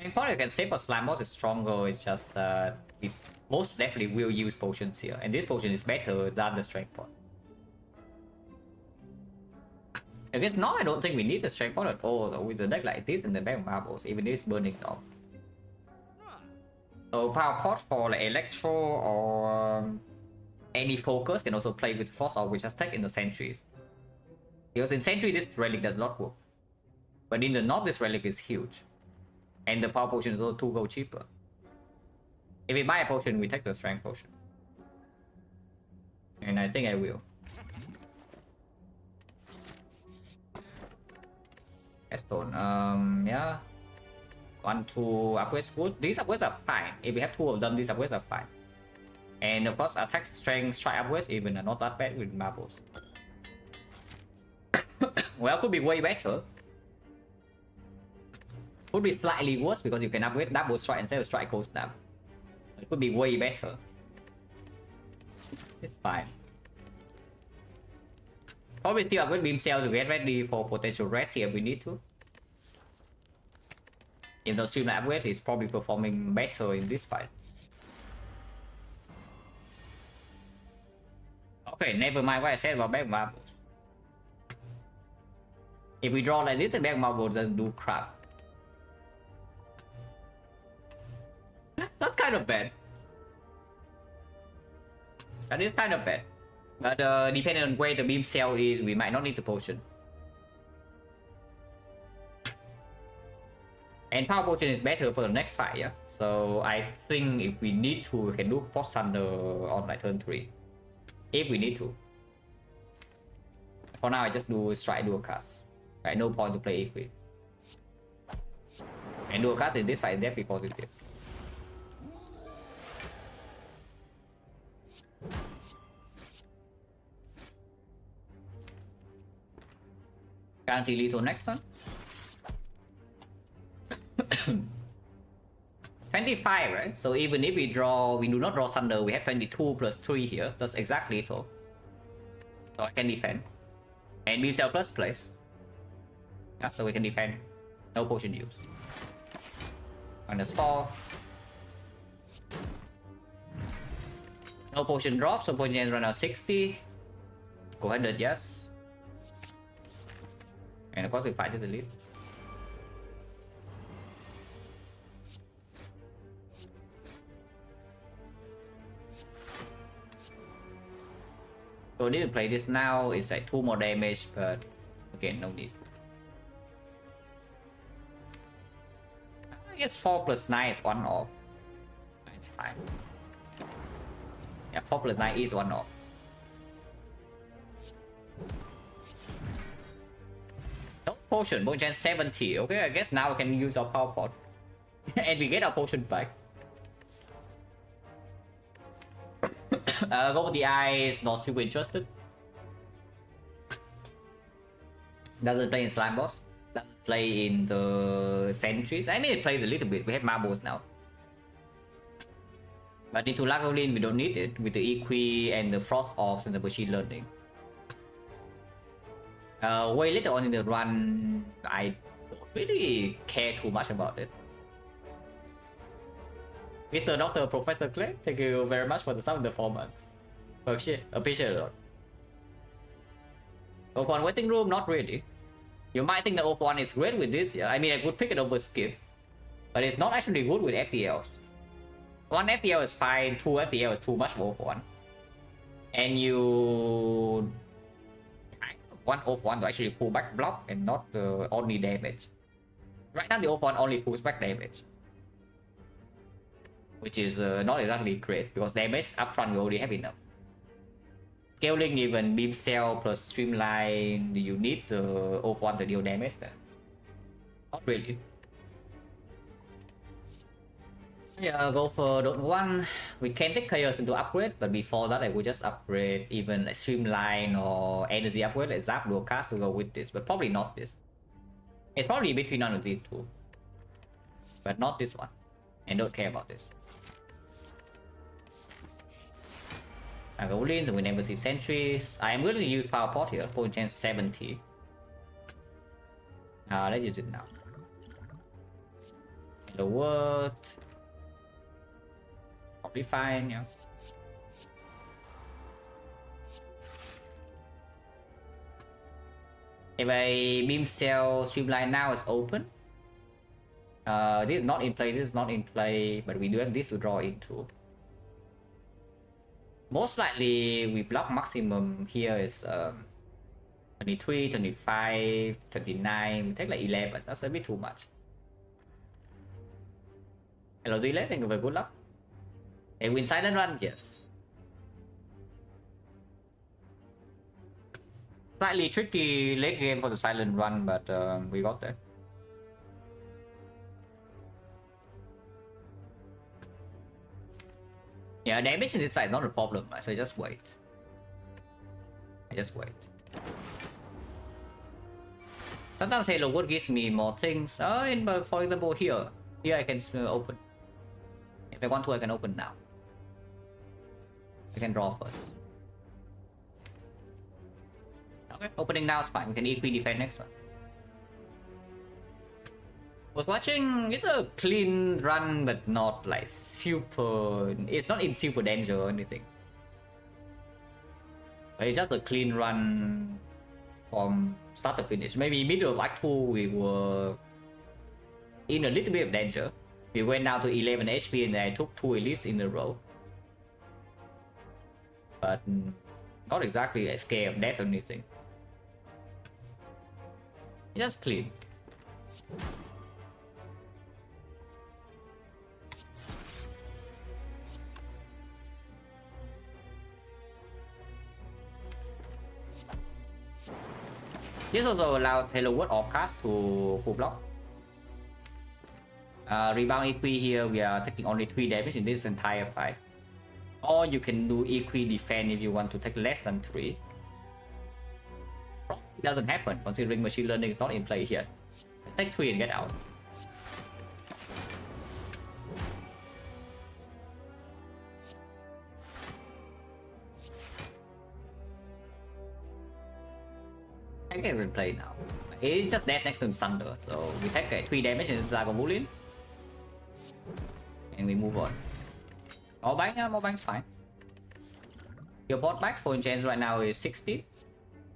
important you can save for slime boss is stronger. It's just we most definitely will use potions here, and this potion is better than the strength pot. I guess now I don't think we need the strength pot at all though, with the deck like this and the Bag of Marbles, even this burning off. So power pot for like electro or any focus can also play with frost or which has tech in the sentries. Because in sentry this relic does not work. But in the knob this relic is huge. And the power potion is also 2 gold cheaper. If we buy a potion, we take the strength potion. And I think I will. Stone, yeah. 1, 2 upgrades good. These upgrades are fine. If we have 2 of them, these upgrades are fine. And of course, attack, strength, strike upgrades even are not that bad with marbles. Well, could be way better. Could be slightly worse because you can upgrade double strike instead of strike cold snap. It could be way better. It's fine. Probably still upgrade beam cell to get ready for potential rest here if we need to. If the streamline upgrade is probably performing better in this fight. Okay, never mind what I said about Bag of Marbles. If we draw like this, the Bag of Marbles doesn't do crap. That's kind of bad. That is kind of bad. But depending on where the beam cell is, we might not need the potion. And power potion is better for the next fight, yeah? So I think if we need to, we can do post thunder on like turn 3. If we need to. For now, I just do strike dual cast. Right, no point to play equip. And dual cast in this fight is definitely positive. Guarantee lethal next turn. 25, right? So even if we do not draw Thunder, we have 22 plus 3 here. That's exactly lethal. So I can defend. And beam cell plus place. Yeah, so we can defend. No potion used. -4. No potion drop, so potion ends run out 60. Go ahead, yes. And of course we fight to the lead. So we need to play this now. It's like 2 more damage, but again, no need. I guess 4 plus 9 is 1 off. It's fine. Yeah, 4 plus 9 is 1 off. No potion, potion 70. Okay, I guess now we can use our power pot. And we get our potion back. Go with the eye is not super interested. Doesn't play in slime boss. Doesn't play in the sentries. I mean, it plays a little bit. We have marbles now. But into Lagolin, we don't need it with the Equi and the Frost Orbs and the machine learning. Way later on in the run, I don't really care too much about it. Mr. Dr. Professor Clay, thank you very much for the 7 4 months. Appreciate a lot. Off1 waiting room, not really. You might think that Off1 is great with this. Yeah, I mean, I could pick it over skip, but it's not actually good with FTLs. 1 FTL is fine, 2 FTL is too much for Off1. And you want Off1 to actually pull back block and not only damage. Right now the Off1 only pulls back damage, which is not exactly great because damage upfront we already have enough. Scaling even beam cell plus streamline, you need the Off1 to deal damage there? Not really. Yeah, go for Dot 1. We can take chaos into upgrade, but before that I would just upgrade even like streamline or energy upgrade like Zap Dualcast to go with this, but probably not this. It's probably between none of these two, but not this one, and don't care about this. I go in, so we never see sentries. I am going to use power pot here, point chance 70. Let's use it now. Hello world. Probably fine, yeah. If I beam cell streamline now is open. This is not in play, this is not in play, but we do have this to draw into. Most likely we block maximum here is 23, 25, 39, we take like 11, that's a bit too much. Hello Zile, thank you for good luck. A win silent run, yes. Slightly tricky late game for the silent run, but we got there. Yeah, damage in this side is not a problem, right? So I just wait. Sometimes Halo Wood gives me more things. For example, here I can open. If I want to, I can open now. I can draw first. Okay, opening now is fine. We can equally defend next one. Was watching. It's a clean run, but not like super. It's not in super danger or anything. But it's just a clean run from start to finish. Maybe middle of Act 2 we were in a little bit of danger. We went down to 11 HP and I took 2 elites in a row. But not exactly like scared of death or anything. Just clean. This also allows Halo Word Offcast to full block. Rebound Equi here, we are taking only 3 damage in this entire fight. Or you can do Equi defend if you want to take less than 3. It doesn't happen considering machine learning is not in play here. Let's take 3 and get out. I think it's in play now. It's just dead next to Sunder, so we take 3 damage in Lagomulin. And we move on. More bank's fine. Your bot back for chance right now is 60.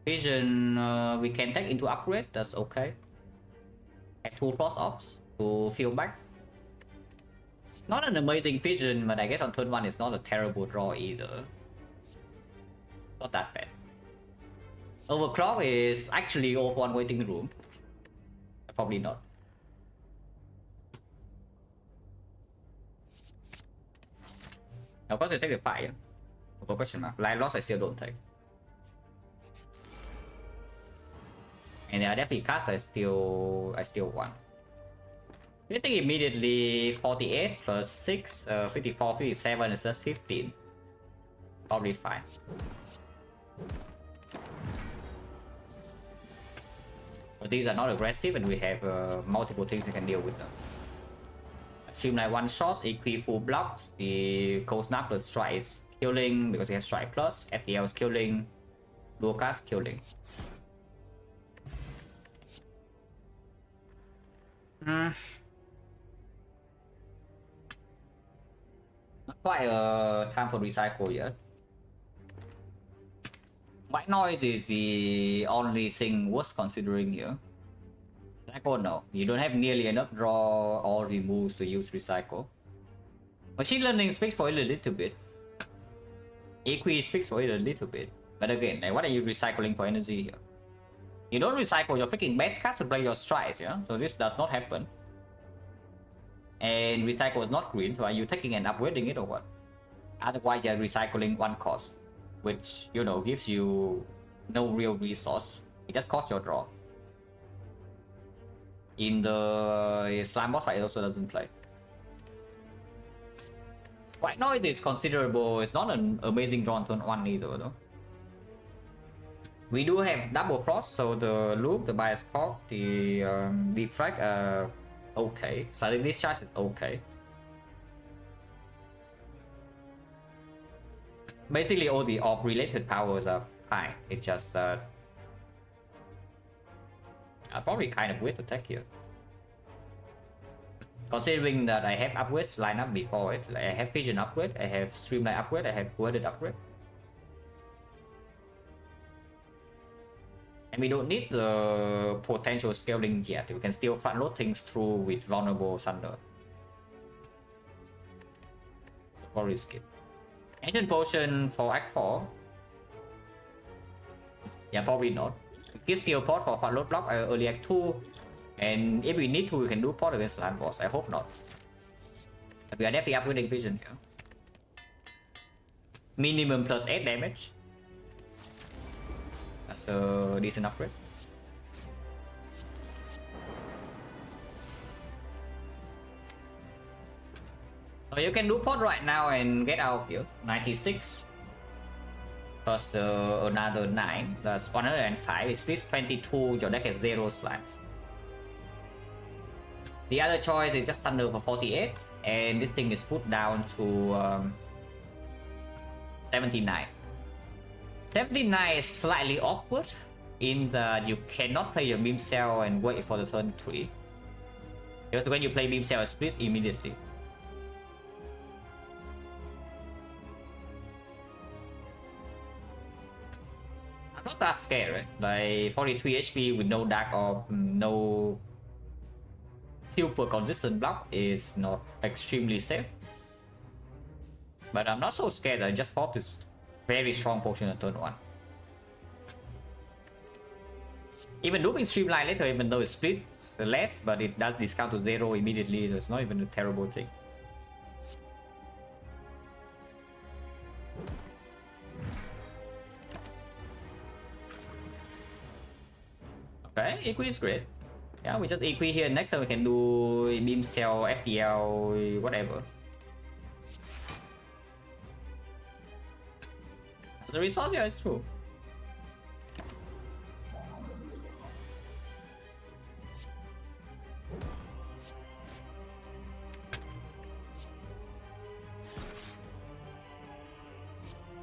Vision we can take into upgrade, that's okay. Add 2 Frost Ops to fill back. Not an amazing vision, but I guess on turn 1 it's not a terrible draw either. Not that bad. Overclock is actually Off1 waiting room. Probably not. Of course I take the fire. No question mark. Life loss I still don't take. And the Adept cast I still want. I think immediately 48 plus 6, 54, 57 is just 15. Probably fine. But these are not aggressive and we have multiple things we can deal with them. Streamline one shots, equi full blocks. The Cold Snap plus Strike is killing because we have Strike plus. FTL is killing. Lucas killing. Not quite a time for recycle yet. White noise is the only thing worth considering here. Recycle, no. You don't have nearly enough draw or removes to use recycle. Machine learning speaks for it a little bit. Equi speaks for it a little bit. But again, like, what are you recycling for energy here? You don't recycle your freaking best cards to play your strikes, yeah? So this does not happen. And recycle is not green, so are you taking and upgrading it or what? Otherwise, you're recycling one cost, which, you know, gives you no real resource. It just costs your draw. In the slime boss fight, it also doesn't play. White noise is considerable. It's not an amazing draw on turn 1 either, though. We do have double frost, so the loop, the bias cork, the defect okay. Sudden discharge is okay. Basically, all the orb related powers are fine. It's just probably kind of weird attack here. Considering that I have upgrades lined up before it, like I have vision upgrade, I have streamline upgrade, I have worded upgrade. And we don't need the potential scaling yet. We can still front load things through with vulnerable thunder. Probably skip. Ancient potion for Act 4. Yeah, probably not. Give seal port for front load block early Act 2. And if we need to, we can do port against land boss. I hope not. But we are definitely upgrading vision here. Minimum plus 8 damage. That's a decent upgrade. So you can do port right now and get out of here. 96 plus another 9. That's 105. It's this 22. Your deck has 0 slams. The other choice is just Thunder for 48. And this thing is put down to 79. 79 is slightly awkward in that you cannot play your beam cell and wait for the turn 3. Because when you play beam cell, it splits immediately. I'm not that scared, right? Like 43 HP with no dark or no super consistent block is not extremely safe. But I'm not so scared. I just popped this very strong potion on turn 1. Even looping streamline later, even though it splits less, but it does discount to 0 immediately, so it's not even a terrible thing. Okay, equi is great. Yeah, we just equi here. Next time we can do beam cell, FDL, whatever. The result, yeah, it's true.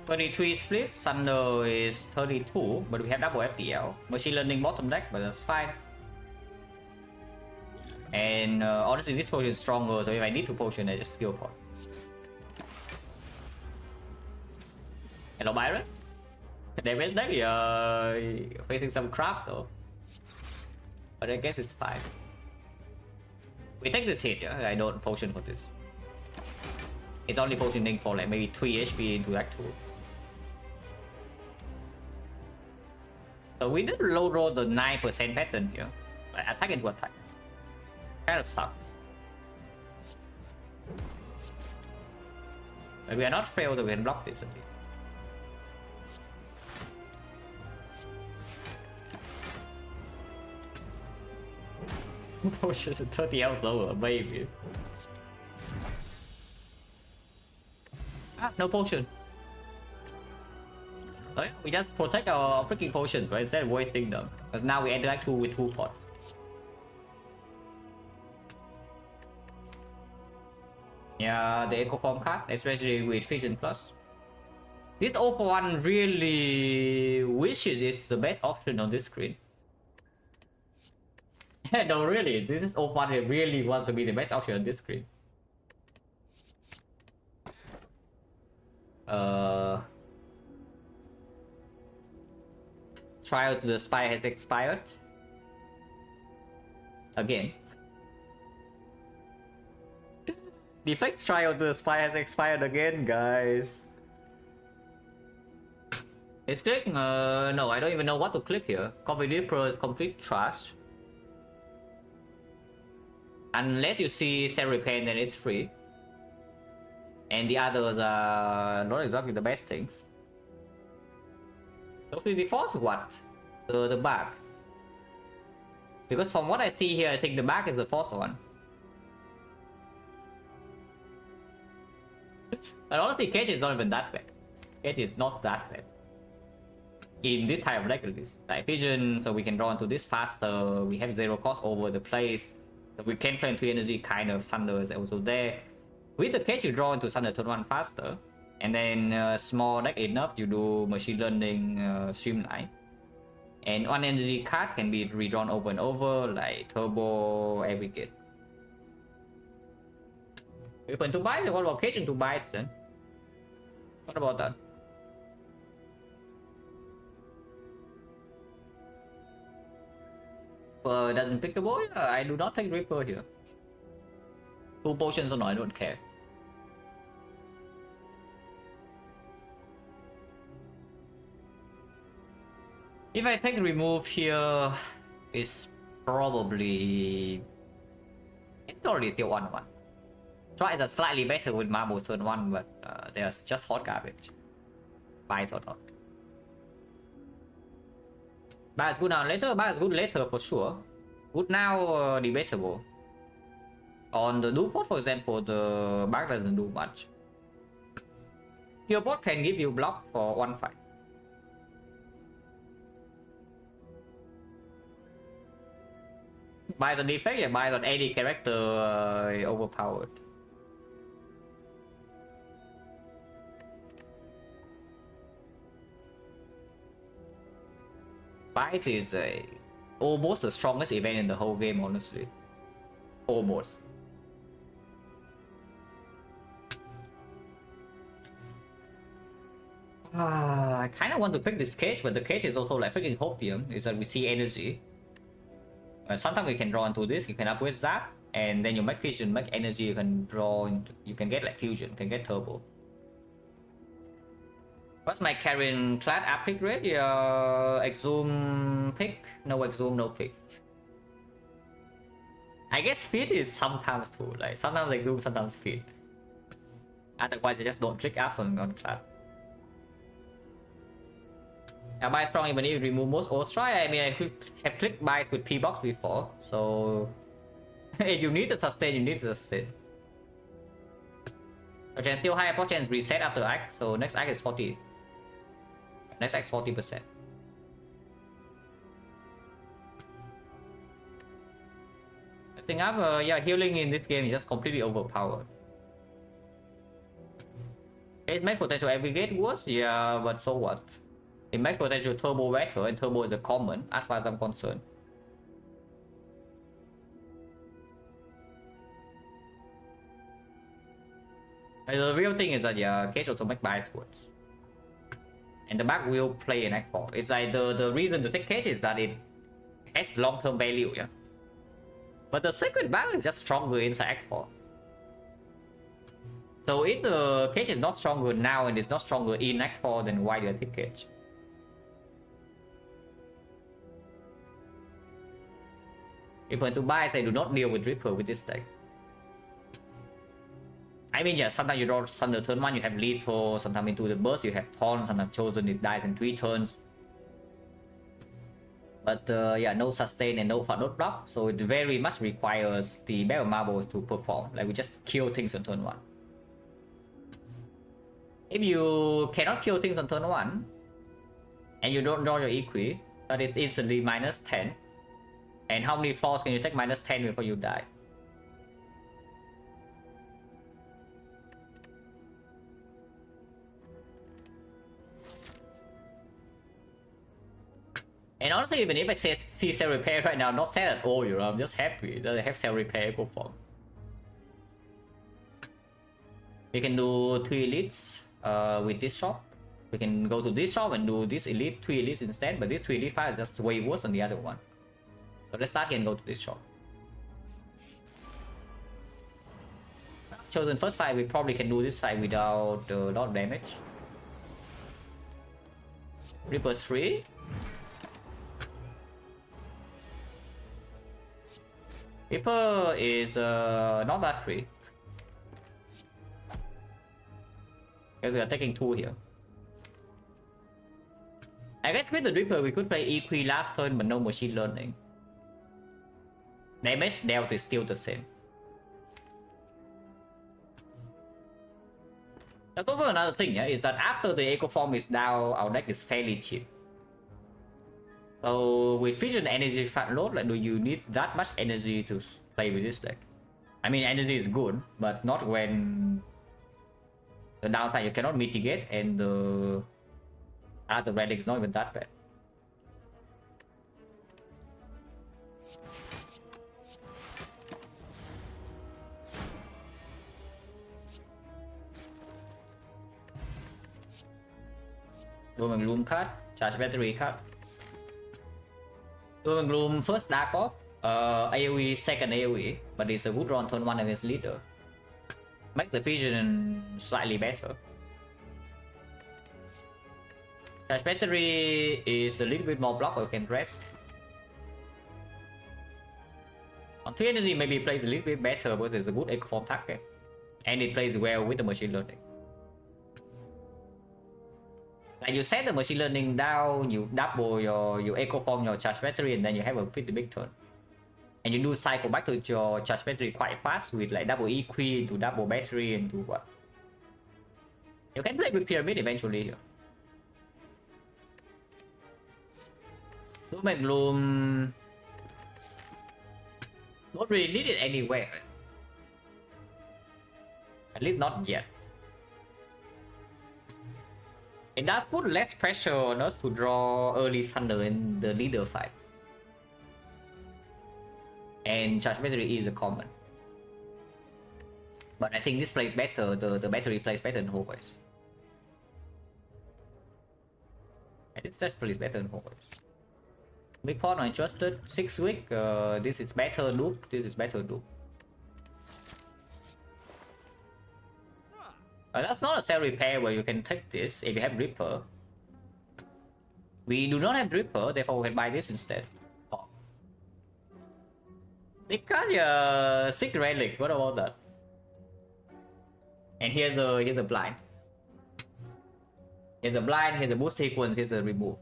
$33 split, Thunder is 32, but we have double FDL. Machine learning bottom deck, but that's fine. And honestly, this potion is stronger, so if I need to potion, I just skill pot. Hello, Byron. Damage deck, facing some crap though. But I guess it's fine. We take this hit, yeah? I don't potion for this. It's only potioning for like maybe 3 HP into Act 2. So we did low roll the 9% pattern here. Like attack into attack. Kind of sucks. But we are not failed, so we can block this a bit. Potions 30 health lower, baby. Ah, no potion. So yeah, we just protect our freaking potions, right? Instead of wasting them. Because now we interact with 2 pots. Yeah, the Echo Form card, especially with Vision Plus. This 0 really wishes it's the best option on this screen. No, really, this is 0 really wants to be the best option on this screen. Trial to the Spy has expired. Again. Defect's trial to the Spy has expired again, guys. It's clicking, no, I don't even know what to click here. Copy Reaper is complete trash. Unless you see Cell Repaint, then it's free. And the others are not exactly the best things. Okay, the first what? The bug. Because from what I see here, I think the bug is the first one. But honestly, Cage is not even that bad. Cage is not that bad. In this type of deck release. Like Vision, so we can draw into this faster. We have 0 cost over the place. So we can play into energy, kind of. Thunder is also there. With the Cage, you draw into Thunder turn 1 faster. And then small deck enough, you do Machine Learning Streamline. And 1 energy card can be redrawn over and over, like Turbo, Aggregate. We put 2 bites, what about Cage and 2 bites then? What about that? Doesn't pick the boy? I do not take Reaper here. 2 potions or no, I don't care. If I take remove here, it's probably... It's already still 1-1. Tries are slightly better with marbles turn 1, but they're just hot garbage. Bites or not. Bites good now later, bites good later for sure. Good now, debatable. On the Duport, for example, the bug doesn't do much. Your bot can give you block for 1 fight. Buys on defect, yeah, buys on any character overpowered. Bites is almost the strongest event in the whole game, honestly. Almost. I kind of want to pick this Cage, but the Cage is also like freaking Hopium. Is that we see energy. Sometimes we can draw into this, you can upgrade that, and then you make Vision, make energy, you can draw into, you can get like Fusion, you can get Turbo. What's my Karen class up pick rate? Yeah, Exhume pick? No Exhume, no pick. I guess Feed is sometimes too, like sometimes Exhume, sometimes Feed. Otherwise I just don't click up on class. Buy strong even if you remove most Ostrai. I mean, I have clicked buys with P-Box before, so if you need to sustain, you need to sustain. Chance still high, chance reset after act, so next act is 40. Next act 40%. I think yeah, healing in this game is just completely overpowered. It makes potential aggregate worse, yeah, but so what? It makes potential Turbo better, and Turbo is a common, as far as I'm concerned. And the real thing is that, yeah, Cage also makes bias worse. And the bug will play in Act 4. It's like the reason to take Cage is that it has long-term value, yeah. But the secret bug is just stronger inside Act 4. So if the Cage is not stronger now and it's not stronger in Act 4, then why do I take Cage? If I to buy, I do not deal with Reaper with this deck. I mean, yeah, sometimes you draw Thunder turn 1, you have Lethal, sometimes into the burst, you have Taunt, sometimes Chosen, it dies in 3 turns. But yeah, no sustain and no front block, so it very much requires the Battle Marbles to perform. Like, we just kill things on turn 1. If you cannot kill things on turn 1, and you don't draw your equi, that is instantly minus 10. And how many falls can you take minus 10 before you die? And honestly, even if I see cell repair right now, I'm not sad at all, you know, I'm just happy that I have cell repair go form. We can do 3 elites with this shop. We can go to this shop and do this elite, 3 elites instead, but this 3 elite fight is just way worse than the other one. So let's start here and go to this shop. Chosen first fight, we probably can do this fight without a lot of damage. Reaper's free. Reaper is not that free. Because we are taking 2 here. I guess with the Reaper we could play Equi last turn but no machine learning. Damage dealt is still the same. That's also another thing, yeah, is that after the Echo Form is down, our deck is fairly cheap. So with Fusion Energy front load, like, do you need that much energy to play with this deck? I mean, energy is good, but not when the downside you cannot mitigate and the other relic is not even that bad. Doom and Gloom card, charge battery card. Doom and Gloom first Dark Off, AoE second AoE, but it's a good run turn 1 against leader. Make the vision slightly better. Charge battery is a little bit more block, or you can rest. On 3 energy maybe it plays a little bit better because it's a good echo form target. And it plays well with the machine learning. Like you set the machine learning down, you double your echo form, your charge battery, and then you have a pretty big turn. And you do cycle back to your charge battery quite fast with like double equi to double battery and do what? You can play with pyramid eventually here. Doom and Gloom don't really need it anywhere. At least not yet. It does put less pressure on us to draw early Thunder in the leader fight. And charge battery is a common. But I think this plays better, the battery plays better than Hallways. And it just plays better than Hallways. Big pot not interested. 6 week, this is better loop, this is better loop. That's not a cell repair where you can take this if you have Reaper. We do not have Reaper, therefore we can buy this instead. Oh. Because sick relic, what about that? And here's the blind. Here's the blind, here's the boost sequence, here's the remove.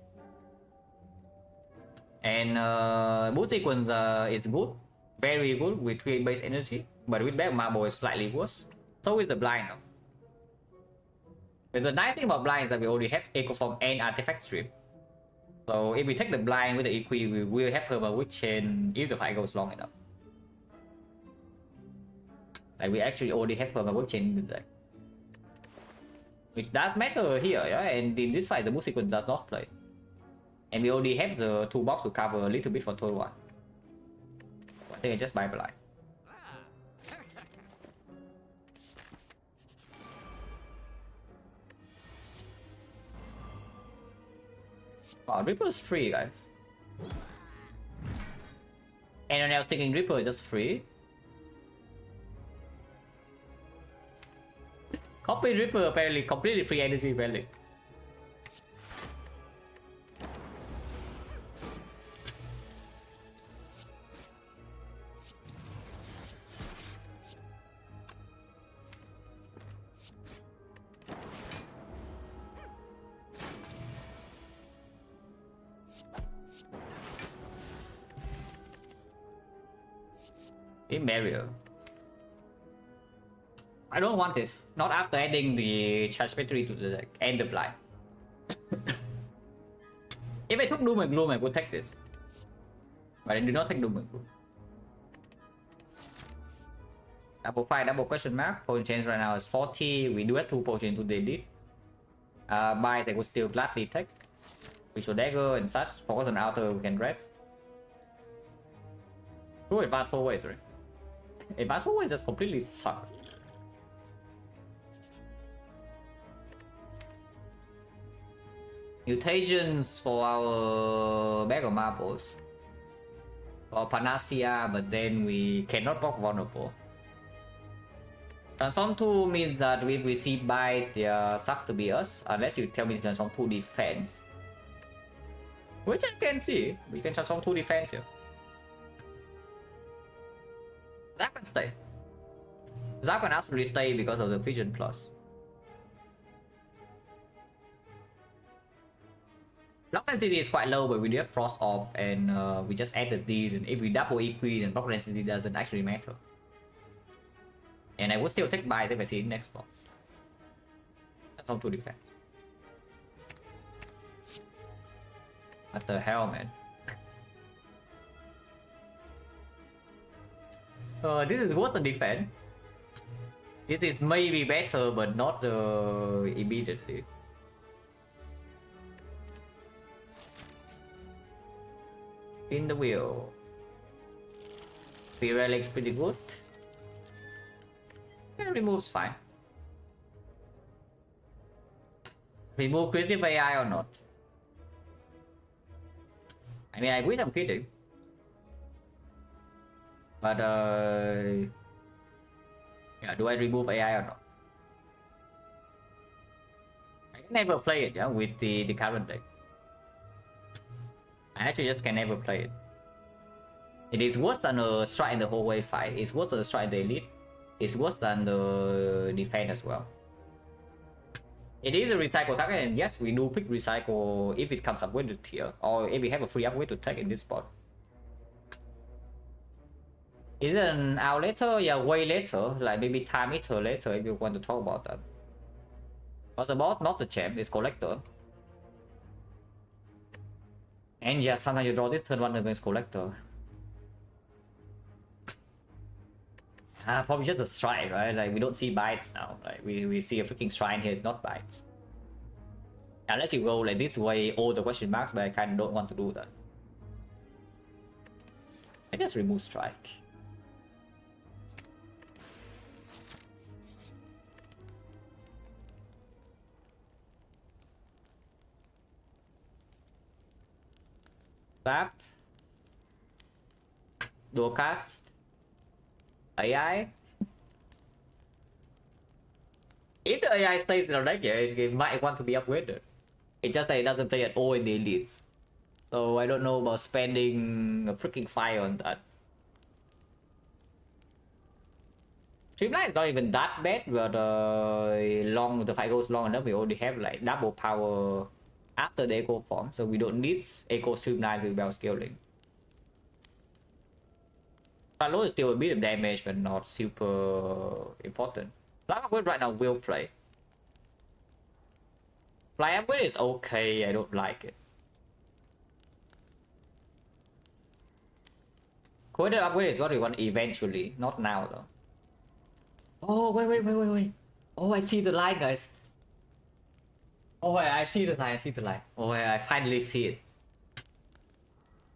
And boost sequence is good, very good with 3 base energy, but with back marble is slightly worse. So is the blind now. But the nice thing about blind is that we already have Echo Form and Artifact Strip. So if we take the blind with the Equi, we will have Perma Chain if the fight goes long enough. Like we actually already have Perma Chain in the deck. Which does matter here, yeah? And in this fight the move sequence does not play. And we already have the toolbox to cover a little bit for turn 1. So I think I just buy blind. Wow, Reaper's free, guys. And I was thinking Reaper is just free. Copy Reaper apparently completely free energy relic. In barrier. I don't want this. Not after adding the charge battery to the deck and the blind. If I took Doom and Gloom, I would take this. But I did not take Doom and Gloom. Double fight, double question mark. Potion change right now is 40. We do have 2 potions to delete. Buy they would still gladly take. We should dagger and such. Focus on outer, we can rest. True advance always, right? Advance always just completely sucks. Mutations for our bag of marbles. For Panacea, but then we cannot block vulnerable. Transform 2 means that if we see bite, sucks to be us. Unless you tell me to transform 2 defense. Which I can see. We can transform 2 defense here. Zap can stay. Zap can absolutely stay because of the Vision Plus. Block density is quite low, but we do have Frost Orb, and we just added these, and if we double EQ, then block density doesn't actually matter. And I would still take buys if I see it next block. That's all to defend. What the hell, man? This is worse than defense. This is maybe better, but not immediately. In the wheel. Free relics pretty good. Yeah, remove's fine. Remove creative AI or not? I mean, I agree I'm kidding. But yeah, do I remove AI or not? I can never play it, yeah, with the current deck. I actually just can never play it. It is worse than a strike in the whole way fight. It's worse than the strike in the elite. It's worse than the defense as well. It is a recycle target, and yes, we do pick recycle if it comes up with it here, or if we have a free upgrade to take in this spot. Is it an hour later? Yeah, way later, like maybe time meter later if you want to talk about that. Because the boss, not the champ, is collector. And yeah, sometimes you draw this turn 1 against collector. Probably just a strike, right? Like we don't see bites now. Like we see a freaking shrine here, it's not bites. Unless you go like this way, all the question marks, but I kind of don't want to do that. I just remove strike. Tap. Dual cast. AI. If the AI stays in our deck, yeah, it might want to be upgraded. It's just that it doesn't play at all in the elites. So I don't know about spending a freaking fire on that. Streamline is not even that bad, but the fight goes long enough, we already have like double power after the echo form, so we don't need echo streamline with well scaling. Low is still a bit of damage, but not super important. Fly upgrade right now will play. Fly upgrade is okay, I don't like it. Coordinate upgrade is what we want eventually, not now though. Oh, wait. Oh, I see the line, guys. Oh, I see the line. Oh, I finally see it.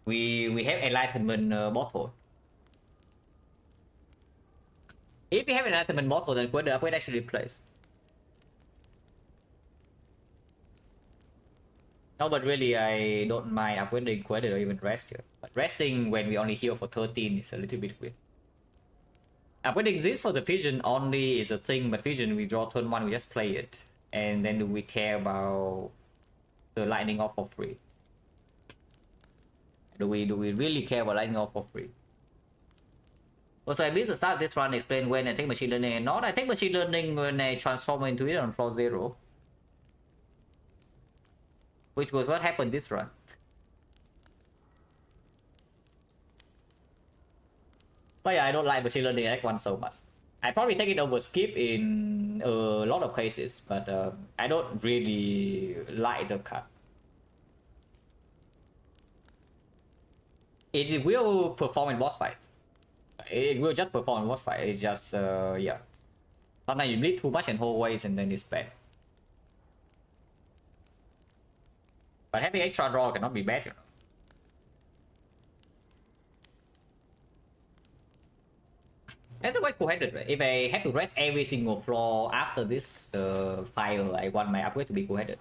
We have enlightenment bottle. If we have an enlightenment bottle, then the upgrade actually plays. No, but really, I don't mind upgrading Quadrant or even rest here. But resting when we only heal for 13 is a little bit weird. Upgrading this for the Vision only is a thing, but Vision, we draw turn 1, we just play it. And then do we care about the lightning off for free? Do we really care about lightning off for free? Also, I missed the start of this run, explain when I take machine learning and not. I take machine learning when I transform into it on floor 0. Which was what happened this run. But yeah, I don't like machine learning Act 1 so much. I probably take it over skip in a lot of cases, but I don't really like the cut. It will perform in boss fights. It will just perform in boss fight. It's just yeah. Sometimes you bleed too much and hold ways and then it's bad. But having extra draw cannot be bad, you know. That's quite cool-headed, right? If I had to rest every single floor after this file, I want my upgrade to be cool-headed.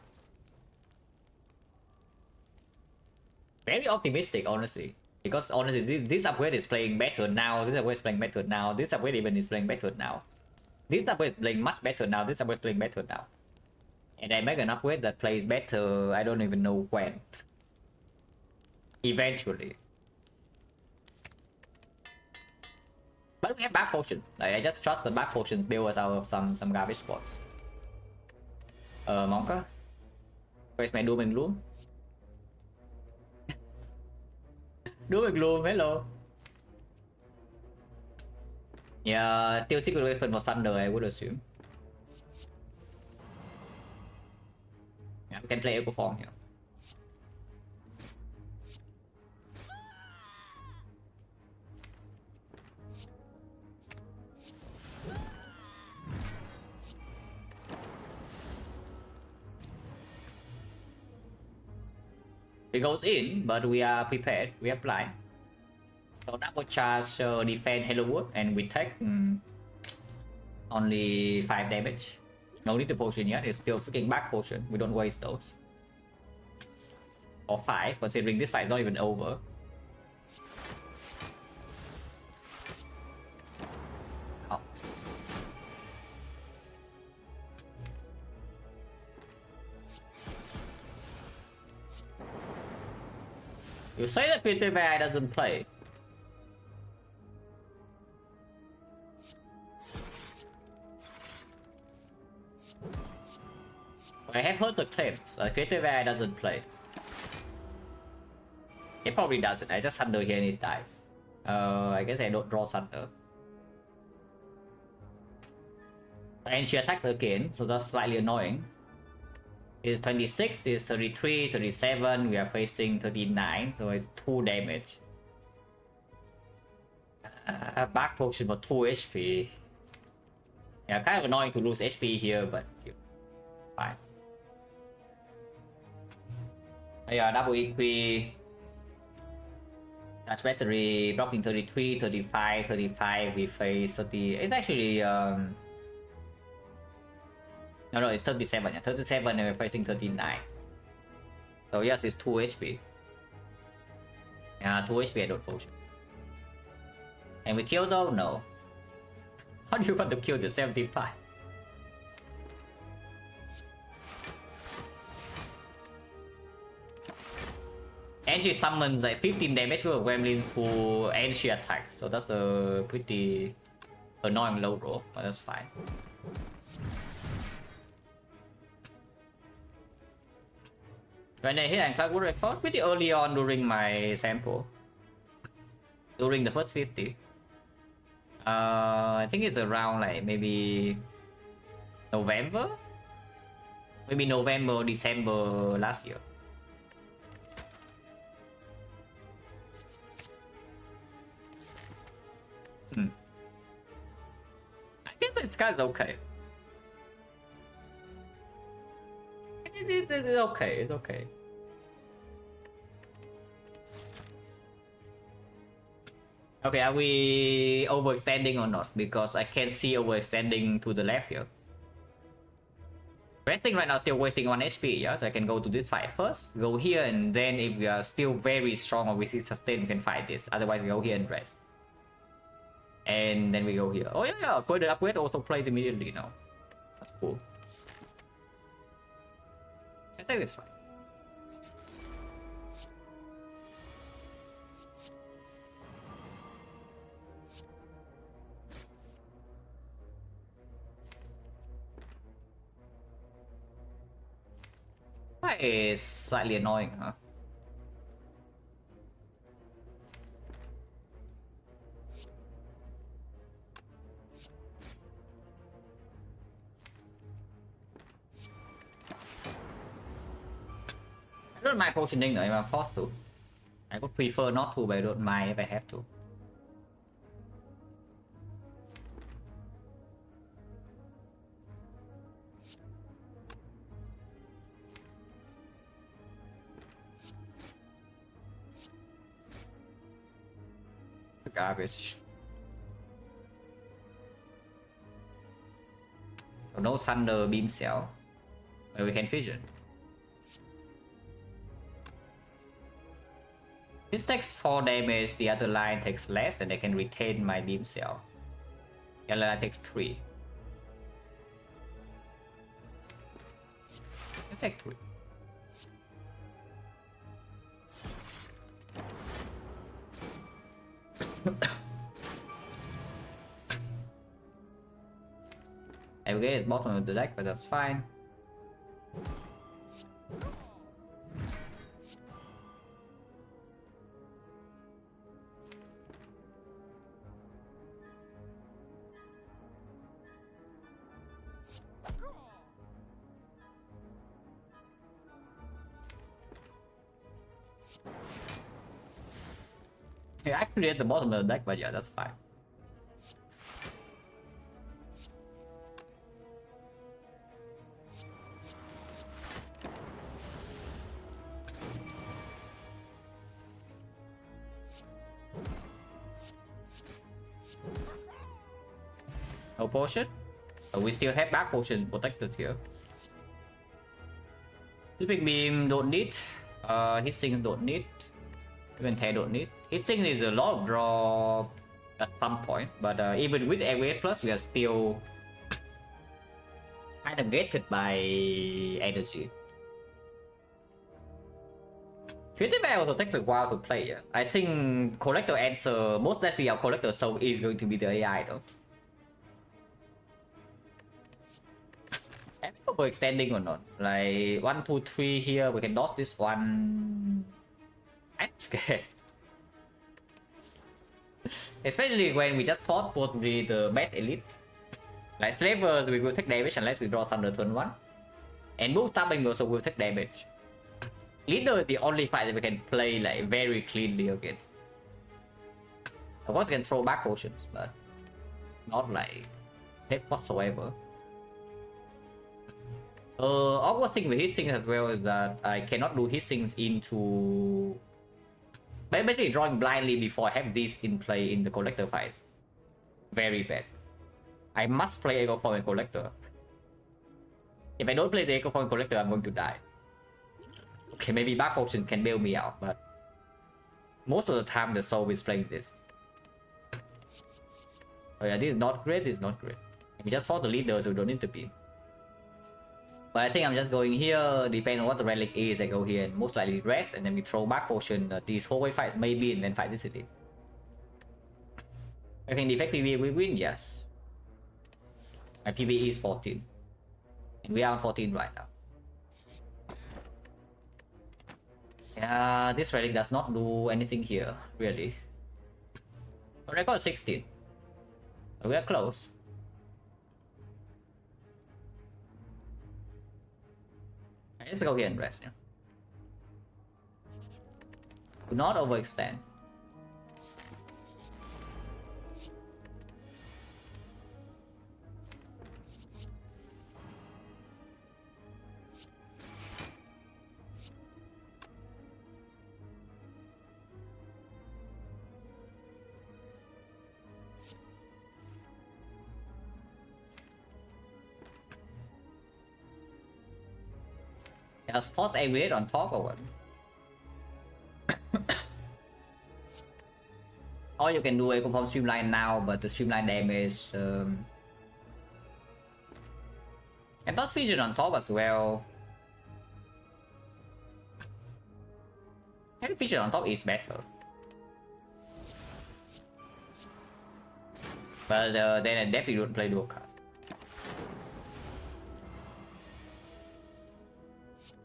Very optimistic, honestly. Because honestly, this upgrade is playing better now. This upgrade is playing better now. This upgrade even is playing better now. This upgrade is playing much better now. This upgrade is playing better now. And I make an upgrade that plays better, I don't even know when. Eventually. But we have back potions. Like, I just trust the back potions build us out of some garbage spots. Monka? Where's my doom and gloom? Doom and gloom, hello. Yeah, still secret weapon for Thunder, I would assume. Yeah, we can play Echo Form here. It goes in, but we are prepared. We are blind. So double charge defend Hello Wood, and we take only 5 damage. No need to potion yet. It's still freaking back potion. We don't waste those. Or 5, considering this fight is not even over. Oh. You say that PTVI doesn't play. I have heard the claims. PTVI doesn't play. It probably doesn't. I just Thunder here and it dies. I guess I don't draw Thunder. And she attacks again, so that's slightly annoying. It's 26, it's 33, 37, we are facing 39, so it's 2 damage. Back potion for 2 HP. Yeah, kind of annoying to lose HP here, but fine. Yeah, double equi. Charge battery, blocking 33, 35, 35, we face 30. It's actually no, it's 37. Yeah, 37 and we're facing 39. So yes, it's 2 HP. Yeah, 2 HP I don't potion. And we kill though? No. How do you want to kill the 75? And she summons like 15 damage with a gremlin to end she attacks. So that's a pretty annoying low roll, but that's fine. When I hit and clap wood record pretty early on during my sample. During the first 50. I think it's around like maybe November? Maybe November or December last year. I guess this guy's okay. It's okay, it's okay. Okay, are we overextending or not? Because I can't see overextending to the left here. Resting right now still wasting 1 HP, yeah? So I can go to this fight first, go here, and then if we are still very strong or we see sustain, we can fight this. Otherwise, we go here and rest. And then we go here. Oh yeah, the upgrade also plays immediately now. That's cool. I think it's fine. That is slightly annoying, huh? I don't mind potioning though, if I'm forced to. I would prefer not to, but I don't mind if I have to. Garbage. So no thunder beam cell, but we can fission. This takes 4 damage, the other line takes less, and I can retain my beam cell. The other line takes 3. Let's take 3. Abigail is bottom of the deck, but that's fine. Yeah, actually at the bottom of the deck, but yeah, that's fine. No potion? So we still have back potion protected here. Big beam don't need. Hit sing don't need. Even Tay don't need. Hit sing is a lot of draw at some point, but even with A20H plus, we are still kind of gated by energy. Critical also takes a while to play. Yeah. I think collector answer, most likely our collector soul is going to be the AI though. Am I overextending or not? Like 1, 2, 3 here, we can dodge this one. I'm scared. Especially when we just fought probably the best elite. Like Slaver, we will take damage unless we draw Thunder turn 1. And Book Stabbing also will take damage. Leader is the only fight that we can play like very cleanly against. Of course we can throw back potions, but not like hit whatsoever. Awkward thing with hissing as well is that I cannot do hissings into... Basically drawing blindly before I have this in play in the collector fights. Very bad. I must play Echo Form and Collector. If I don't play the Echo Form and Collector, I'm going to die. Okay, maybe back potion can bail me out, but most of the time the soul is playing this. Oh yeah, this is not great, this is not great. We just fought the leader, so we don't need to be. But I think I'm just going here, depending on what the relic is, I go here and most likely rest, and then we throw back potion, these hallway fights maybe, and then fight this elite. I think Defect PvE we win, yes. My PvE is 14. And we are on 14 right now. Yeah, this relic does not do anything here, really. But I got 16. So we are close. Let's go here and rest. Yeah. Do not overextend. Just toss A20H on top of it. Or you can do a confirm streamline now, but the streamline damage and toss vision on top as well. Having vision on top is better. But then I definitely don't play dual cast.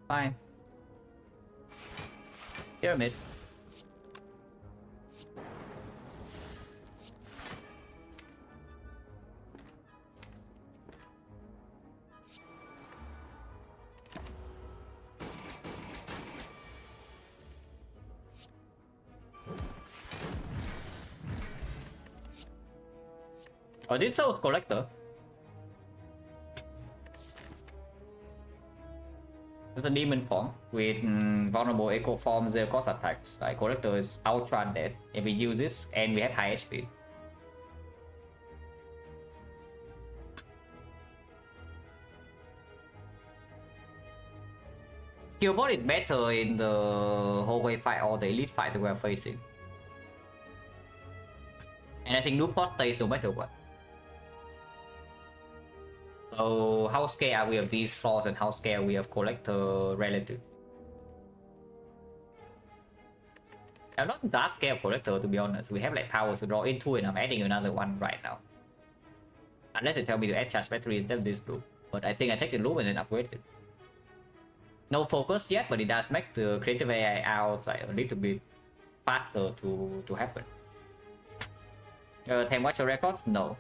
Fine. Pyramid. Oh, this Souls Collector. It's a demon form with vulnerable echo form, 0 cost attacks. Right? Collector is ultra dead if we use this and we have high HP. Skillbot is better in the hallway fight or the elite fight that we're facing. And I think Newport stays no matter what. So how scared are we of these flaws and how scared are we of Collector relative? I'm not that scared of Collector, to be honest. We have like powers to draw into it and I'm adding another one right now. Unless they tell me to add charge battery instead of this loop. But I think I take the loop and then upgrade it. No focus yet, but it does make the creative AI out like a little bit faster to happen. Temperature records? No.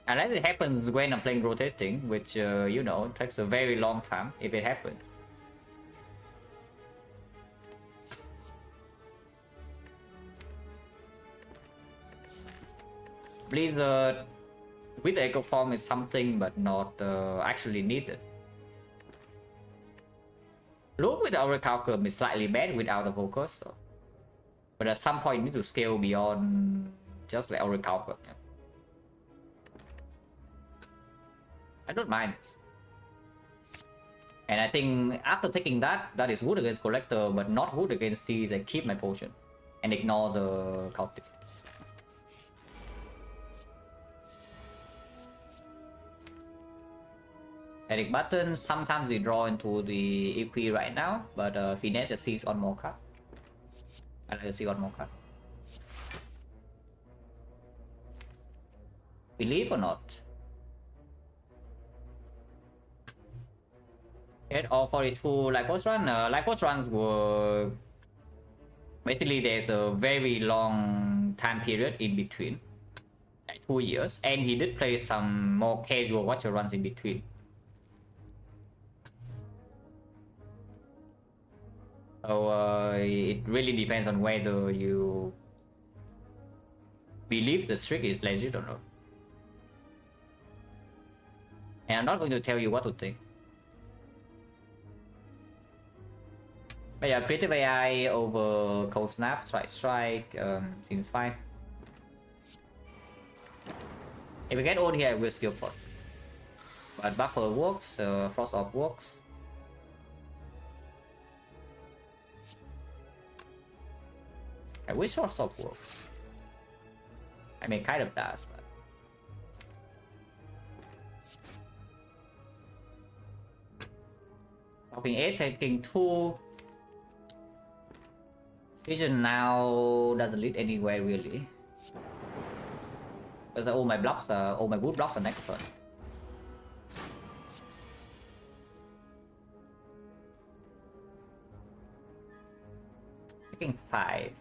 Unless it happens when I'm playing rotating, which, you know, takes a very long time if it happens. Blizzard with the echo form is something, but not actually needed. Loop with the Orichalcum is slightly bad without the focus, though. But at some point you need to scale beyond just like Orichalcum. Yeah. I don't mind this. And I think after taking that, that is good against Collector, but not good against these. I keep my potion and ignore the cultist. Eric Button, sometimes we draw into the EP right now, but Finesse just sees on more card. I like to see on more card. Believe or not? At all 42 Lycos run, Lycos runs were basically there's a very long time period in between, like 2 years, and he did play some more casual Watcher runs in between. So it really depends on whether you believe the streak is legit or not. And I'm not going to tell you what to think. But yeah, creative AI over Cold Snap, Strike, seems fine. If we get on here, we'll skill pot. But Buffer works, Frost Orb works. I wish Frost Orb works. I mean, kind of does, but... Dropping 8, taking 2. Vision now doesn't lead anywhere really. Because all my blocks are, all my wood blocks are next turn. Taking 5.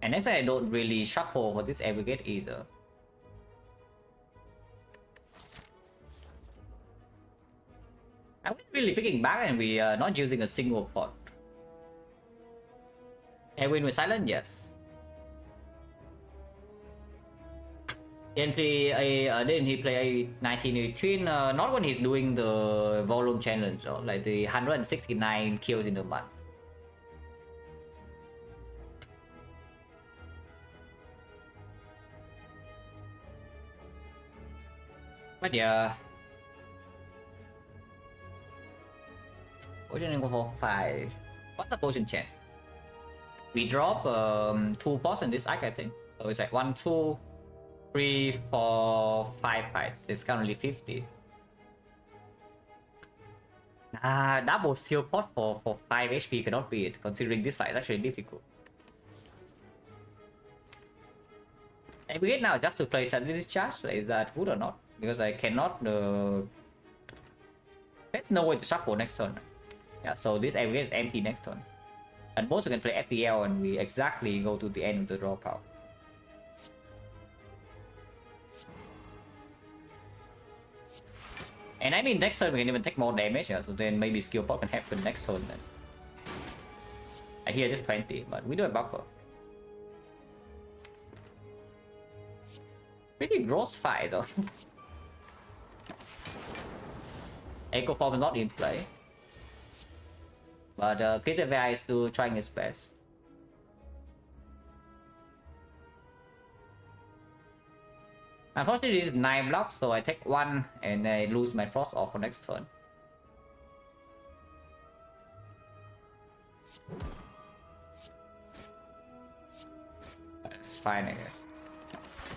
And next I don't really shuffle for this aggregate either. I'm really picking back and we are not using a single pot. And win with Silent, yes. Didn't he play 1918? Not when he's doing the volume challenge, or like the 169 kills in a month. But yeah. Potion for 5. What's the potion chance? We drop 2 pots in this arc, I think. So it's like 1, 2, 3, 4, 5 fights. It's currently 50. Double seal pot for 5 HP cannot be it, considering this fight is actually difficult. And we get now just to play suddenly discharge. Is that good or not? Because I cannot. There's no way to shuffle next turn. Yeah, so this area is empty next turn. And most can play FTL and we exactly go to the end of the draw pile. And I mean next turn we can even take more damage, yeah, so then maybe skill pot can happen next turn then. I hear this 20, but we do a buffer. Pretty gross fight though. Echo Form is not in play. But Peter VI is still trying his best. Unfortunately, it's 9 blocks, so I take 1 and I lose my Frost off for next turn. That's fine, I guess.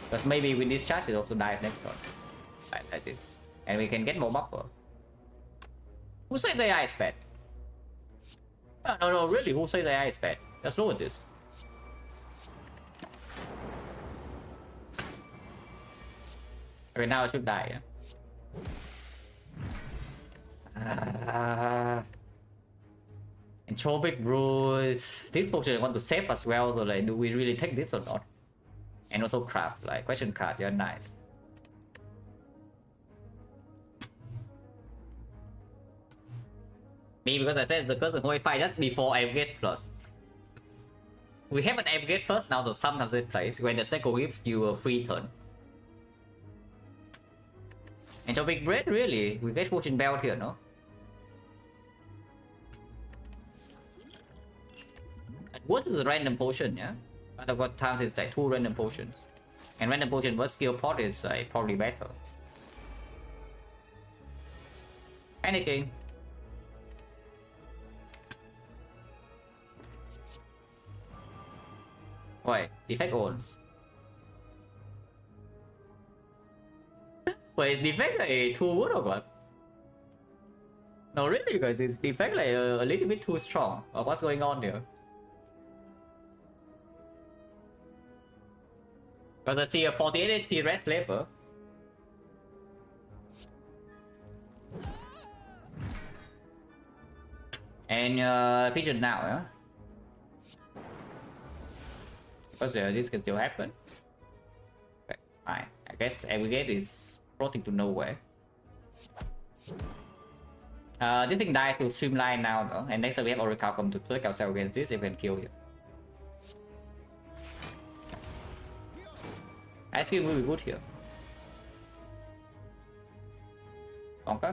Because maybe with this charge, it also dies next turn. Like this. And we can get more buffer. Who says AI is bad? No, really, who says AI is bad? Just look at this. Okay, now I should die, yeah? Entropic Bruise. This potion want to save as well, so like, do we really take this or not? And also crap, like, question card, you're nice. Me, because I said the person who I fight just before I get plus. We have an upgrade first now, so sometimes it plays when the cycle gives you a free turn. Entropic Bread, really? We get Potion Belt here, no? And what is a random potion, yeah? Other times it's like 2 random potions. And random potion versus skill pot is like probably better. Panicking. Wait, Defect owns. Wait, is Defect like too good or what? No, really, guys, is Defect like a little bit too strong? Or what's going on here? Because I see a 48 HP rest level. And vision now, yeah? Because this can still happen. Okay, fine. I guess Aggregate is floating to nowhere. This thing dies to Streamline now, though. And next time we have Oracle come to click ourselves against this if we can kill him. I think will be good here. Okay.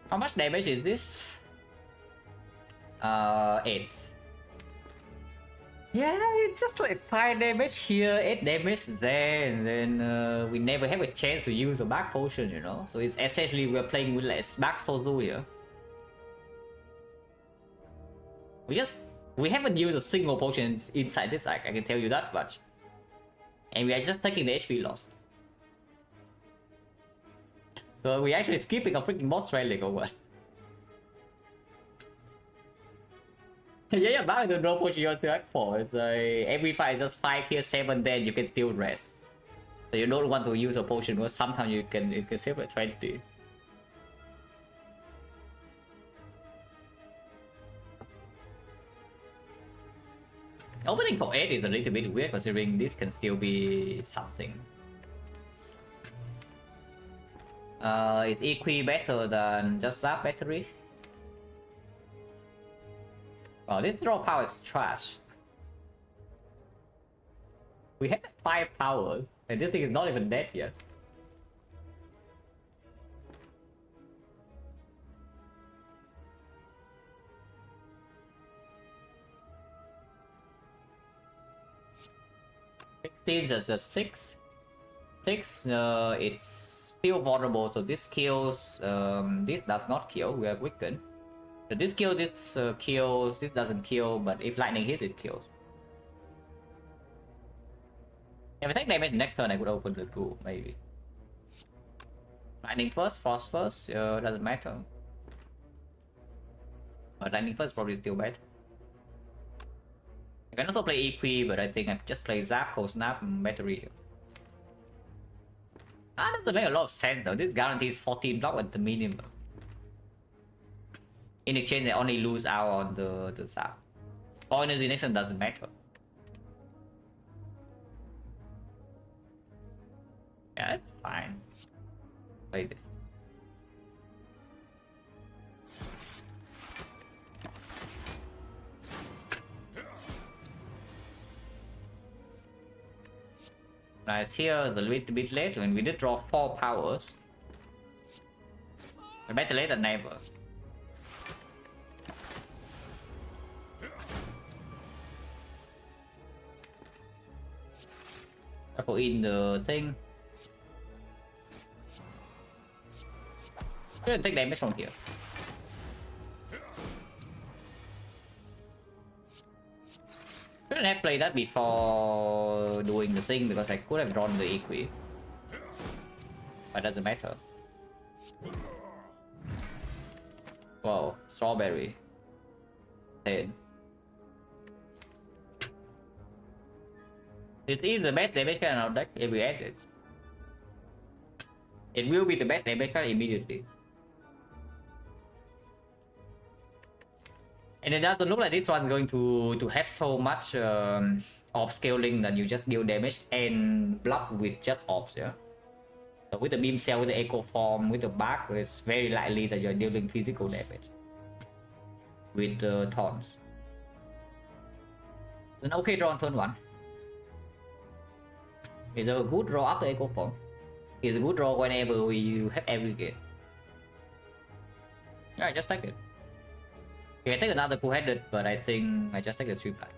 How much damage is this? 8. Yeah, it's just like 5 damage here, 8 damage there, and then we never have a chance to use a back potion, you know? So it's essentially we're playing with like back Sozu here. We haven't used a single potion inside this arc, I can tell you that much. And we are just taking the HP loss. So we're actually skipping a freaking boss relic or what? Yeah, back to no potion you have to act for. It's like every fight just 5 here, 7 then you can still rest. So you don't want to use a potion because sometimes you can save at 20. Opening for 8 is a little bit weird considering this can still be something. It's equi better than just Zap battery. Oh, this draw power is trash. We have 5 powers, and this thing is not even dead yet. Is just 6. 6, it's still vulnerable, so this kills, this does not kill, we are weakened. So this kills, this kills, this doesn't kill, but if lightning hits, it kills. If I take damage next turn, I could open the pool, maybe. Lightning first, frost first, doesn't matter. But lightning first probably still bad. I can also play EP, but I think I just play Zap, Cold Snap, and Battery. That doesn't make a lot of sense though. This guarantees 14 block at the minimum. In exchange, they only lose out on the Zap. Points in next turn doesn't matter. Yeah, it's fine. Play this. Nice, here is a little bit late when we did draw 4 powers. But better late than never. I put in the thing. I'm gonna take damage from here. Shouldn't have played that before doing the thing because I could have drawn the Equi. But doesn't matter. Wow, strawberry. 10. This is the best damage card in our deck if we add it. It will be the best damage card immediately. And it doesn't look like this one's going to have so much orb scaling that you just deal damage and block with just orbs, yeah? So with the beam cell, with the echo form, with the bark, it's very likely that you're dealing physical damage with the taunts. It's an okay draw on turn 1. It's a good draw after echo form. It's a good draw whenever you have every game. Yeah, just take it. Okay, I take another two-headed, but I think I just take the 3 black.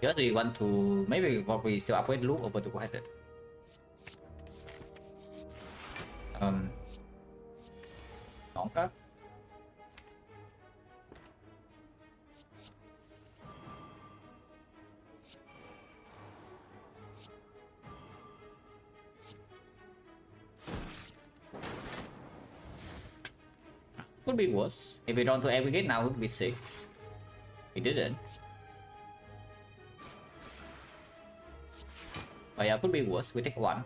Just we want to maybe we still upgrade loop over to two-headed. Nonka. Could be worse. If we don't do every gate now, would be sick. We didn't. Oh yeah, could be worse. We take 1.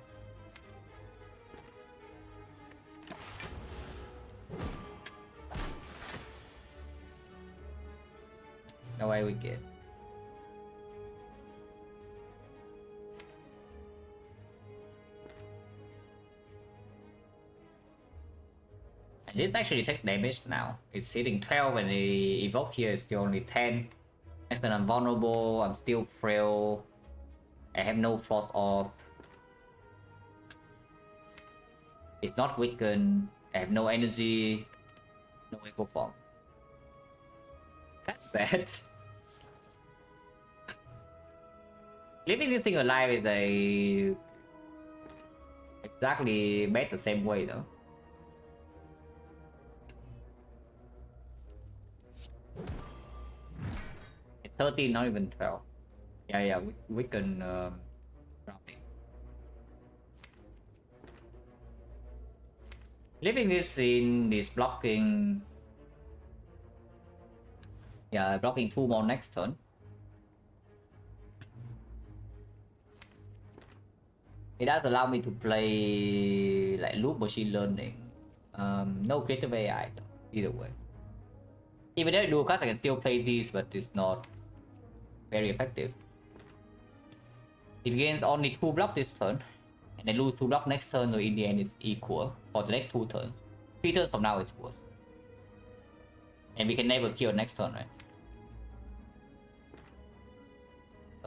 No way we get. And this actually takes damage now. It's hitting 12 and the evoke here is still only 10. And then I'm vulnerable, I'm still frail. I have no frost orb. It's not weakened. I have no energy. No echo form. That's bad. Leaving this thing alive is a exactly bad the same way though. It's 13, not even 12. Yeah, we can drop it. Leaving this in this blocking. Yeah, blocking 2 more next turn. It does allow me to play like loop machine learning. No creative AI though, either way. Even though I do cast, I can still play this, but it's not very effective. It gains only 2 block this turn, and then lose 2 block next turn, so in the end it's equal for the next 2 turns. 3 turns from now it's worse. And we can never kill next turn, right?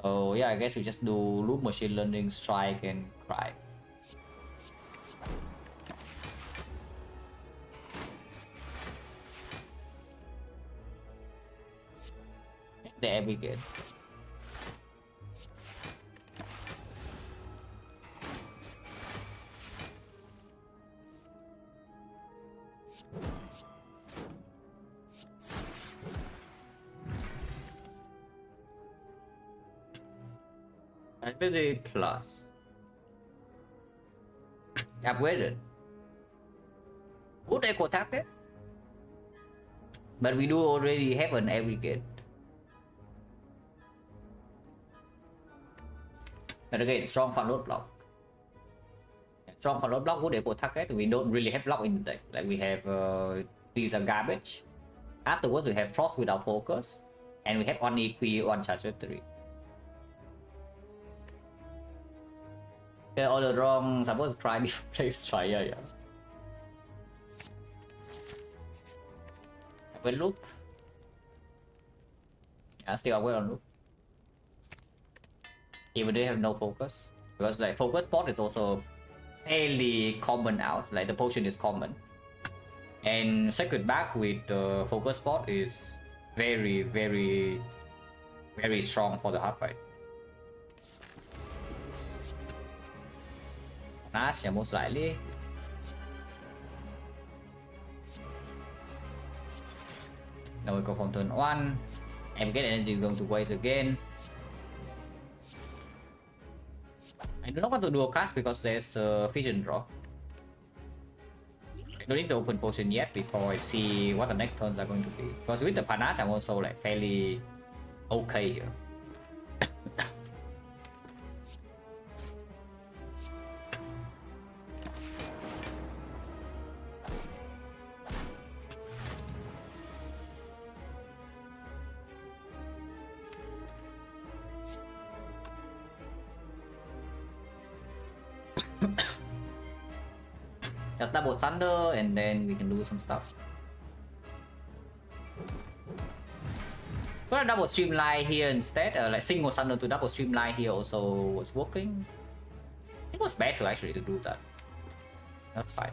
So yeah, I guess we just do loop machine learning, strike, and cry. There we go. Ability plus. Upgraded. Good echo target. But we do already have an aggregate. But again, strong front load block. Strong front load block, good echo target. We don't really have block in the deck. Like we have these are garbage. Afterwards we have frost without focus. And we have one equi, one charge victory. All the wrong, suppose try before place try, yeah. Well, look. Yeah, still aware on loop. Even though you have no focus. Because like focus spot is also fairly common out, like the potion is common. And second back with focus spot is very strong for the hard fight. Nash, yeah, most likely. Now we go from turn 1. And get energy is going to waste again. I do not want to dual cast because there's a vision draw. I don't need to open potion yet before I see what the next turns are going to be. Because with the panache, I'm also like fairly okay here. Just double thunder and then we can do some stuff. Gonna double streamline here instead, like single thunder to double streamline here also was working. It was better actually to do that. That's fine.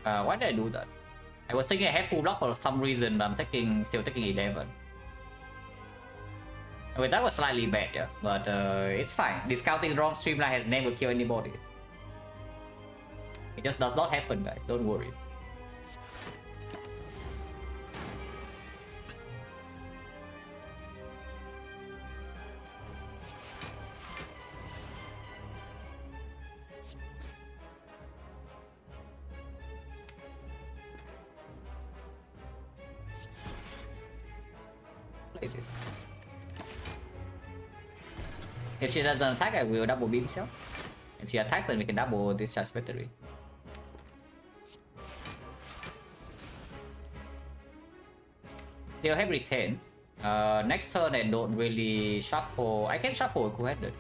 Why did I do that? I was thinking I had full block for some reason, but I'm still taking 11. I mean, that was slightly bad, yeah, but it's fine. Discounting wrong streamline has never killed anybody. It just does not happen, guys. Don't worry. If she doesn't attack, I will double beam cell. If she attacks, then we can double discharge battery. Still have retain. Next turn I don't really shuffle. I can shuffle a two-handed.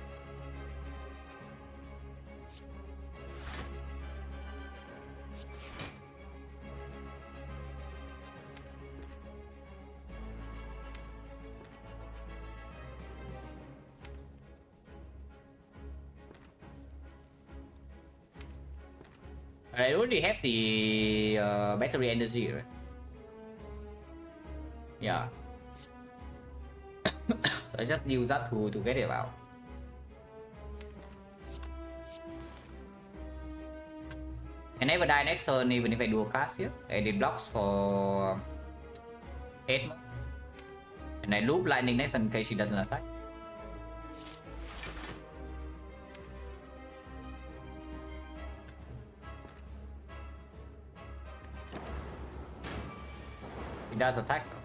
I already have the battery energy, right? Yeah. So I just use that to get it out. I never die next turn even if I do a cast here. And it blocks for 8 more. And I loop lightning next in case she doesn't attack. It does attack though.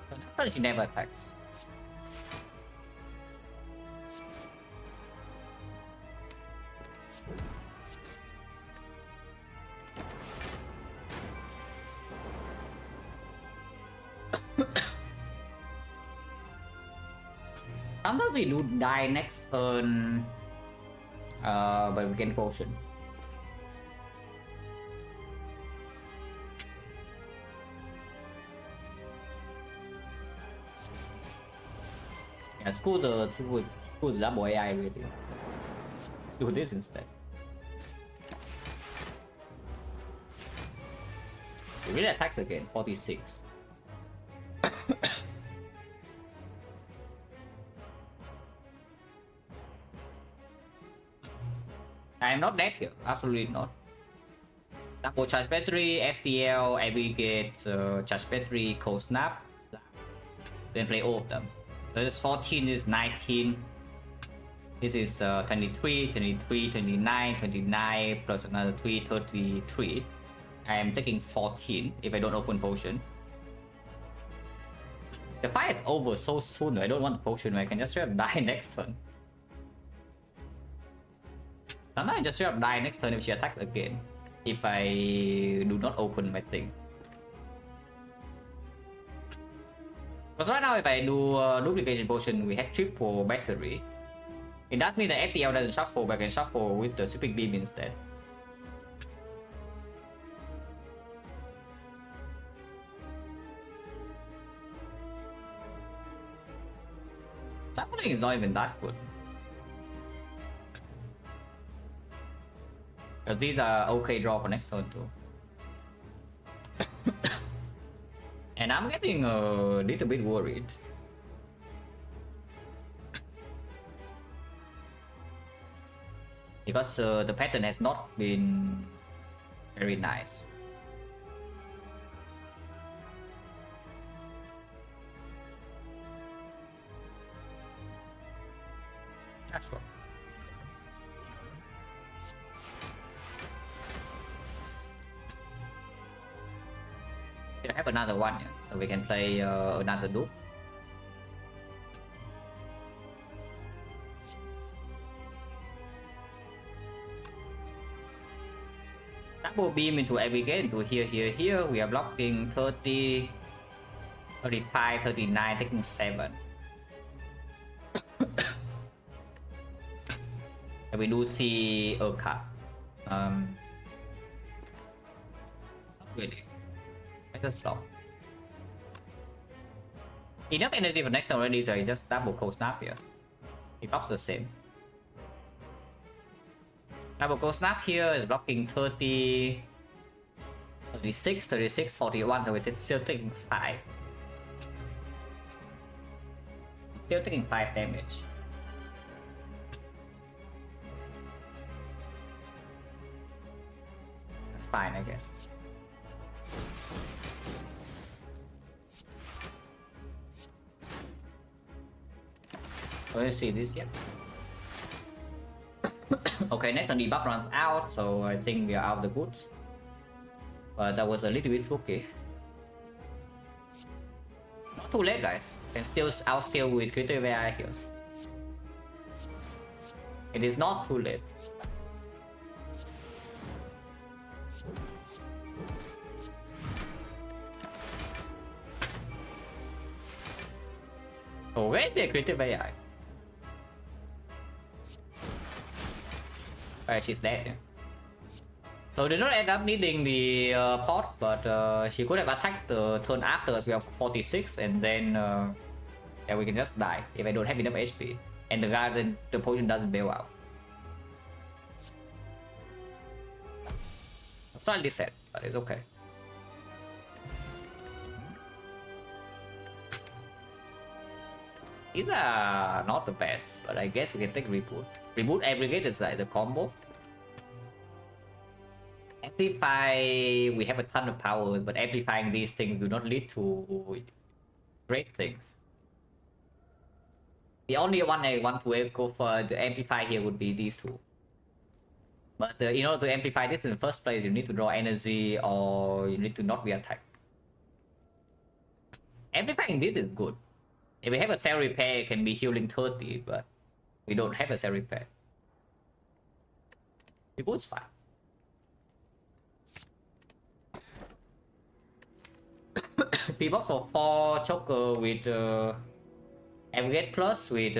So next turn she never attacks. Sometimes we do die next turn, but we can potion. Yeah, screw the double AI really. Let's do this instead. It really attacks again, 46. I'm not dead here, absolutely not. Double charge battery, FTL, aggregate, charge battery, cold snap, then play all of them. So this 14 is 19. This is 23, 23, 29, 29 plus another 3, 33. I am taking 14 if I don't open potion. The fight is over so soon. I don't want the potion. I can just straight up die next turn. Sometimes I just straight up die next turn if she attacks again. If I do not open my thing. Because right now if I do duplication potion, we have triple battery. It does mean that FTL doesn't shuffle, but I can shuffle with the sweeping beam instead. Shuffling is not even that good. Because these are okay draw for next turn too. And I'm getting a little bit worried. Because the pattern has not been very nice. Sure. I have another one, yeah. So we can play another dupe. Double beam into every gate, into here. We are blocking 30, 35, 39, taking 7. And we do see Urka. Not really. Let us block. Enough energy for next turn already, so I just double cold snap here. He blocks the same. Double cold snap here is blocking 30, 36, 36, 41, so we're still taking 5. Still taking 5 damage. That's fine, I guess. Let's see this yet. Okay, next on debuff runs out, so I think we are out of the goods. But that was a little bit spooky. Not too late, guys. Can still outsteal with critical AI here. It is not too late. Oh, wait, the critical AI. Alright, she's dead. Yeah. So did not end up needing the pot, but she could have attacked the turn after as well for 46, and then yeah, we can just die if I don't have enough HP, and the guy, the potion doesn't bail out. Slightly sad, but it's okay. These are not the best, but I guess we can take reboot. Reboot aggregate is like the combo. Amplify, we have a ton of powers, but amplifying these things do not lead to great things. The only one I want to go for the amplify here would be these two. But in order to amplify this in the first place, you need to draw energy or you need to not be attacked. Amplifying this is good. If we have a cell repair, it can be healing 30, but we don't have a cell repair. Reboot's fine. P-box for 4 choker with aggregate plus with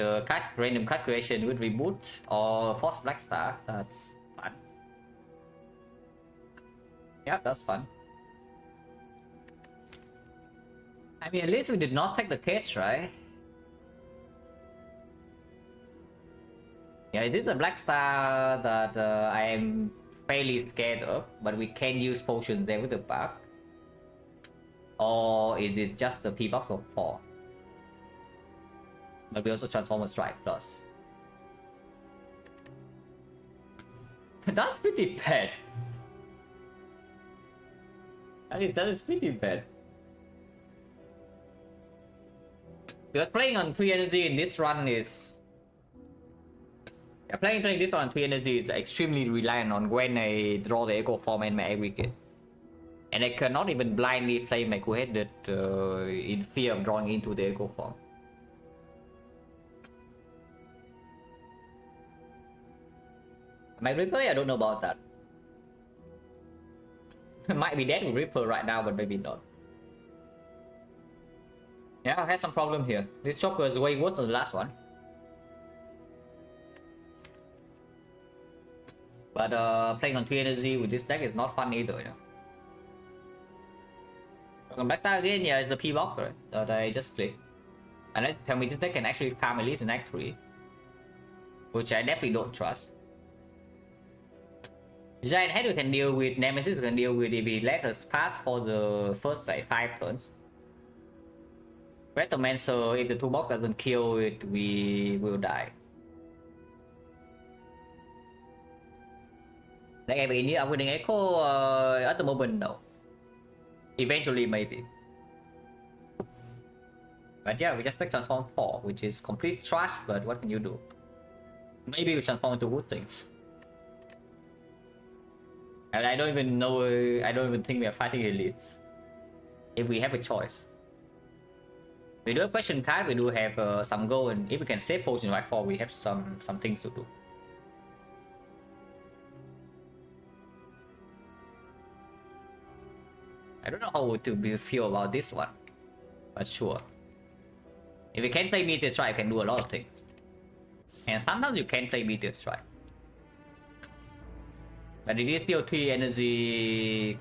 random cut creation with reboot or force black star. That's fun. Yeah, that's fun. I mean, at least we did not take the case, right? Yeah, it is a black star that I am fairly scared of, but we can use potions there with the bug. Or is it just the P-box of 4? But we also transform a strike plus. That's pretty bad. I mean, that is pretty bad. Because playing on 3 energy in this run is... Yeah, playing this one on 3 energy is extremely reliant on when I draw the echo form and my aggregate. And I cannot even blindly play my two-headed in fear of drawing into the echo form. My Ripper, I don't know about that. Might be dead with Ripper right now, but maybe not. Yeah, I had some problem here. This Choker is way worse than the last one. But playing on 3 energy with this deck is not fun either, you know. On Blackstar again, yeah, it's the P box, right? That I just played. And then tell me this deck can actually farm at least in Act 3. Which I definitely don't trust. Giant Head we can deal with, Nemesis we can deal with if he let us pass for the first like 5 turns. Retomancer, if the toolbox doesn't kill it, we will die. Like I mean, I'm winning Echo at the moment, no. Eventually, maybe. But yeah, we just take Transform 4, which is complete trash, but what can you do? Maybe we transform into good things. And I don't even know, I don't even think we are fighting elites. If we have a choice. We do have question card, we do have some gold, and if we can save potion right 4, we have some things to do. I don't know how to feel about this one, but sure. If you can play Meteor Strike, you can do a lot of things. And sometimes you can play Meteor Strike. But it is still 3 energy.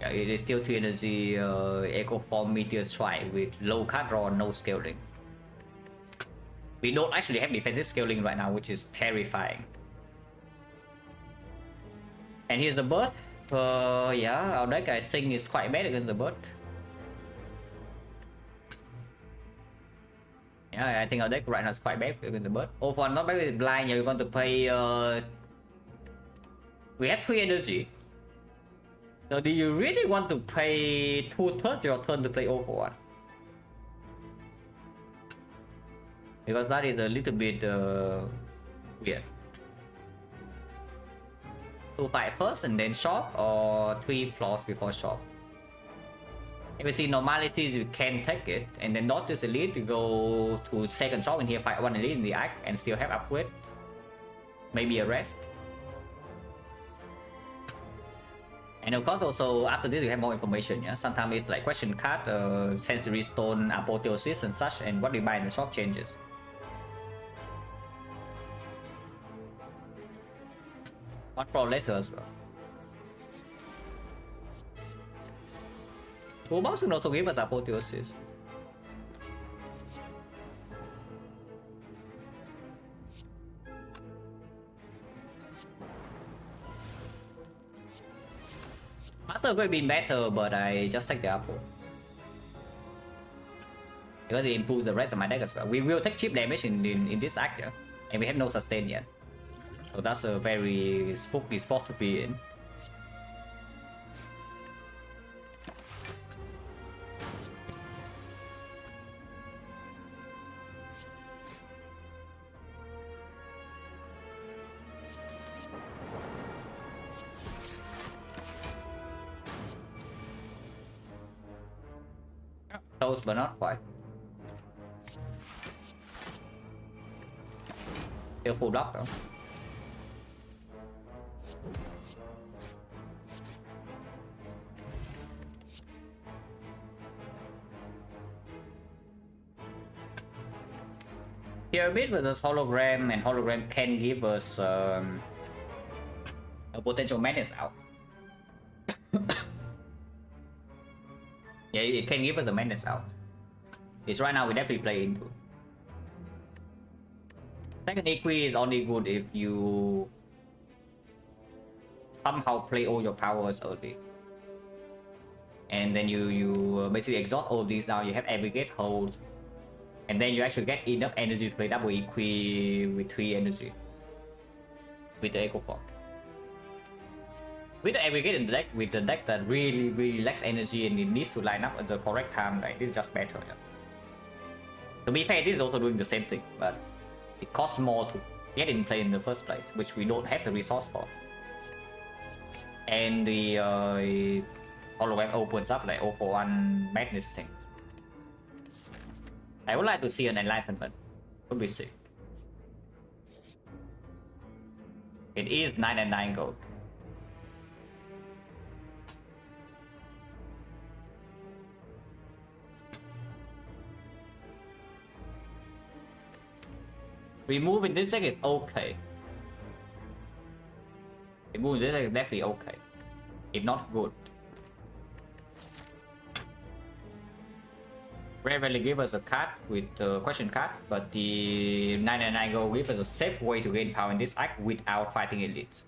Yeah, it is still 3 energy Echo Form Meteor Strike with low card draw, no scaling. We don't actually have defensive scaling right now, which is terrifying. And here's the bird. Yeah, our deck I think is quite bad against the bird. Yeah, I think our deck right now is quite bad against the bird. Oh, for not bad with blind, you're going to play. We have 3 energy. So do you really want to play 2/3 your turn to play 0 for 1? Because that is a little bit weird. 2 fight first and then shop, or 3 flaws before shop. If you see normalities, you can take it and then dodge this elite to go to second shop and here fight 1 elite in the act and still have upgrade. Maybe a rest. And of course also after this you have more information, yeah. Sometimes it's like question card, sensory stone, apotheosis and such, and what we buy in the shop changes. One for later as well. Toolbox can also give us apotheosis. Master could have been better, but I just take the apple. Because it improves the rest of my deck as well. We will take chip damage in this act, yeah? And we have no sustain yet. So that's a very spooky spot to be in. Close but not quite. Still full block though. Pyramid versus hologram, and hologram can give us a potential menace out. Yeah, it can give us a menace out. It's right now we definitely play into. Second equi is only good if you somehow play all your powers early. And then you basically exhaust all of these now, you have aggregate hold. And then you actually get enough energy to play double equi with 3 energy. With the Echo Form. With the aggregate in the deck, with the deck that really lacks energy and it needs to line up at the correct time, like this is just better. Yeah. To be fair, this is also doing the same thing, but it costs more to get in play in the first place, which we don't have the resource for. and the hologram opens up like 041 madness thing. I would like to see an enlightenment. Would be sick. It is 999 gold. Removing this deck is okay. Removing this deck is definitely okay. It's not good. Rarely give us a card with a question card, but the 999 gold gives us a safe way to gain power in this act without fighting elites.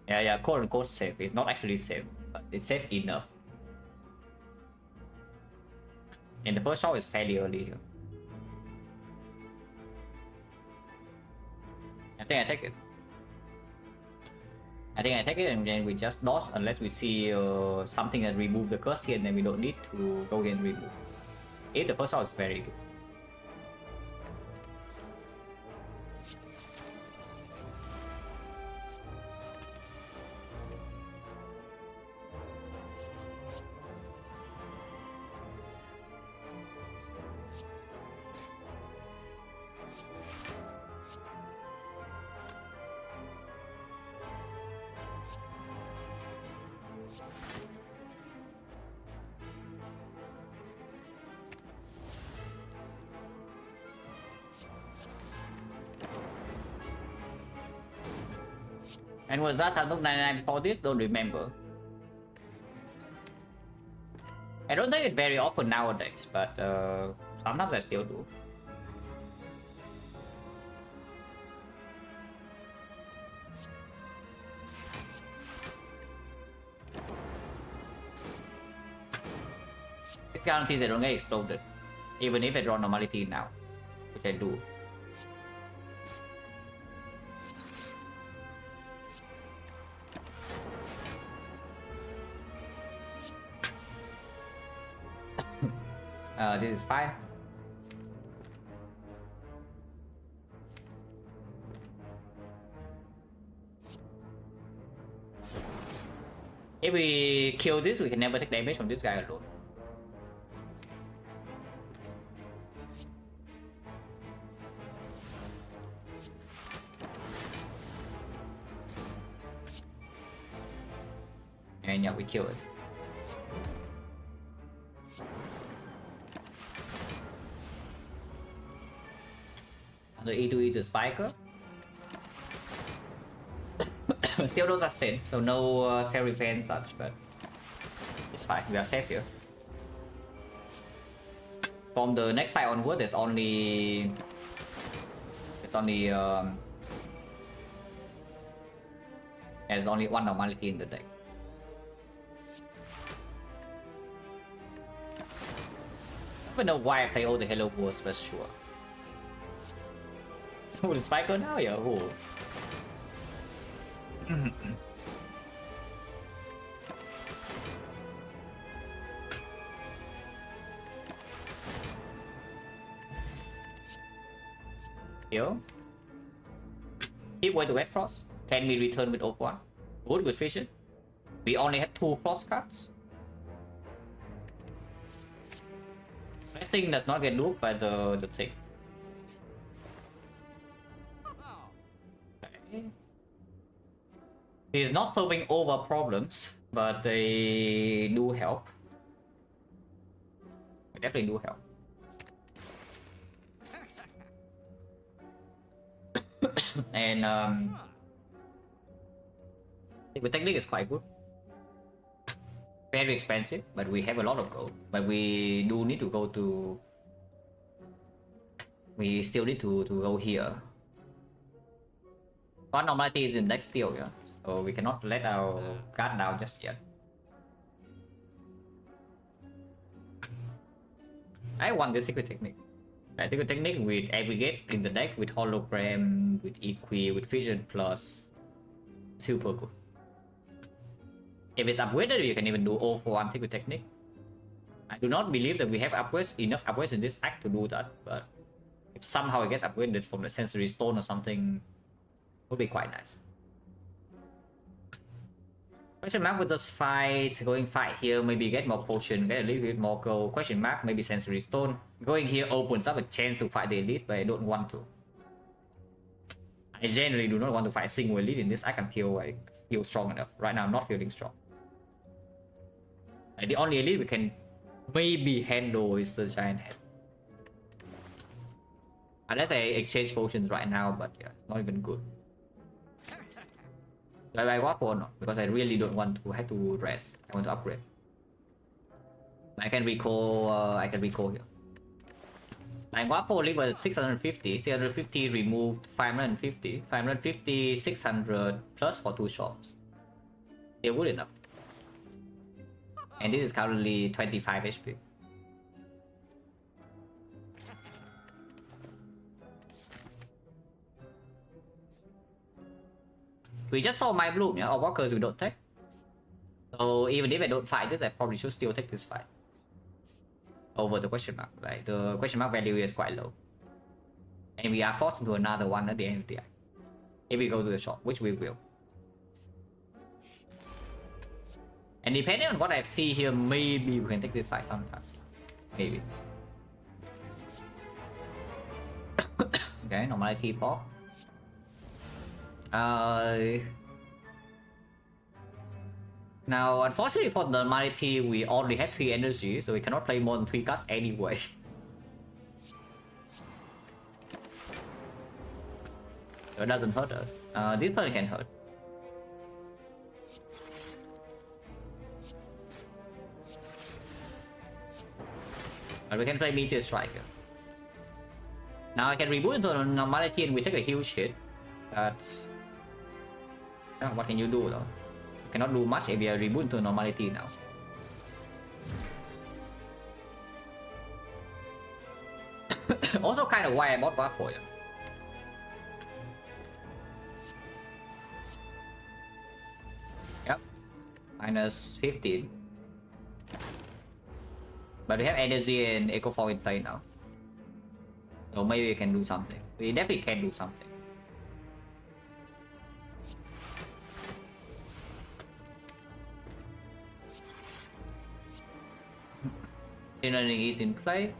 Yeah, quote unquote safe. It's not actually safe, but it's safe enough. And the first shot is fairly early here. I think I take it. And then we just dodge unless we see something that remove the curse here, and then we don't need to go again and remove. If the first shot is very good. And was that Tanuk 99 before this? Don't remember. I don't think it very often nowadays, but sometimes I still do. It guarantees they don't get exploded, even if I draw normality now, which I do. This is fine. If we kill this, we can never take damage from this guy alone. And yeah, we kill it. The A2E to Spiker. Still no sustain, so no self-defense such, but it's fine, we are safe here. From the next fight onward, there's only one normality in the deck. I don't know why I play all the Hello Wars, but sure. Oh, the Spiker now? Yeah, oh. Yo. Keep away the Wet Frost. Can we return with Oak 1? Good with Fission. We only had 2 Frost cards. I think does not get looped by the thing. He's not solving over problems, but they do help. They definitely do help. And the technique is quite good. Very expensive, but we have a lot of gold. But we do need to go to. We still need to go here. One normality is in next deal, yeah. So we cannot let our guard down just yet. I want the secret technique. A secret technique with aggregate in the deck, with hologram, with equi, with fission plus super good. If it's upgraded, you can even do all for one secret technique. I do not believe that we have enough upgrades in this act to do that, but if somehow it gets upgraded from the sensory stone or something, it would be quite nice. Question mark with just fight, going fight here, maybe get more potion, get a little bit more gold. Question mark, maybe sensory stone. Going here opens up a chance to fight the elite, but I don't want to. I generally do not want to fight single elite in this item until I feel strong enough. Right now I'm not feeling strong. Like, the only elite we can maybe handle is the giant head. Unless I exchange potions right now, but yeah, it's not even good. Do I buy waffle or not? Because I really don't want to have to rest. I want to upgrade. I can recall here. Like waffle level at 650, 650 removed 550, 550, 600 plus for 2 shops. They're good enough. And this is currently 25 HP. We just saw my bloom, yeah, or walkers we don't take. So even if I don't fight this, I probably should still take this fight over the question mark. Like the question mark value is quite low, and we are forced into another one at the end of the day. If we go to the shop, which we will. And depending on what I see here, maybe we can take this fight sometimes. Maybe. Okay, normality pop. Now, unfortunately for the normality, we already have 3 energy, so we cannot play more than 3 cards anyway. So it doesn't hurt us. This turn can hurt. But we can play Meteor Strike here. Now I can reboot into normality and we take a huge hit. That's... what can you do though? You cannot do much if we are reboot to normality now. Also kind of why I bought waffle. Yep. Minus 15. But we have energy and echo form in play now. So maybe we can do something. We definitely can do something. Signaling is in play.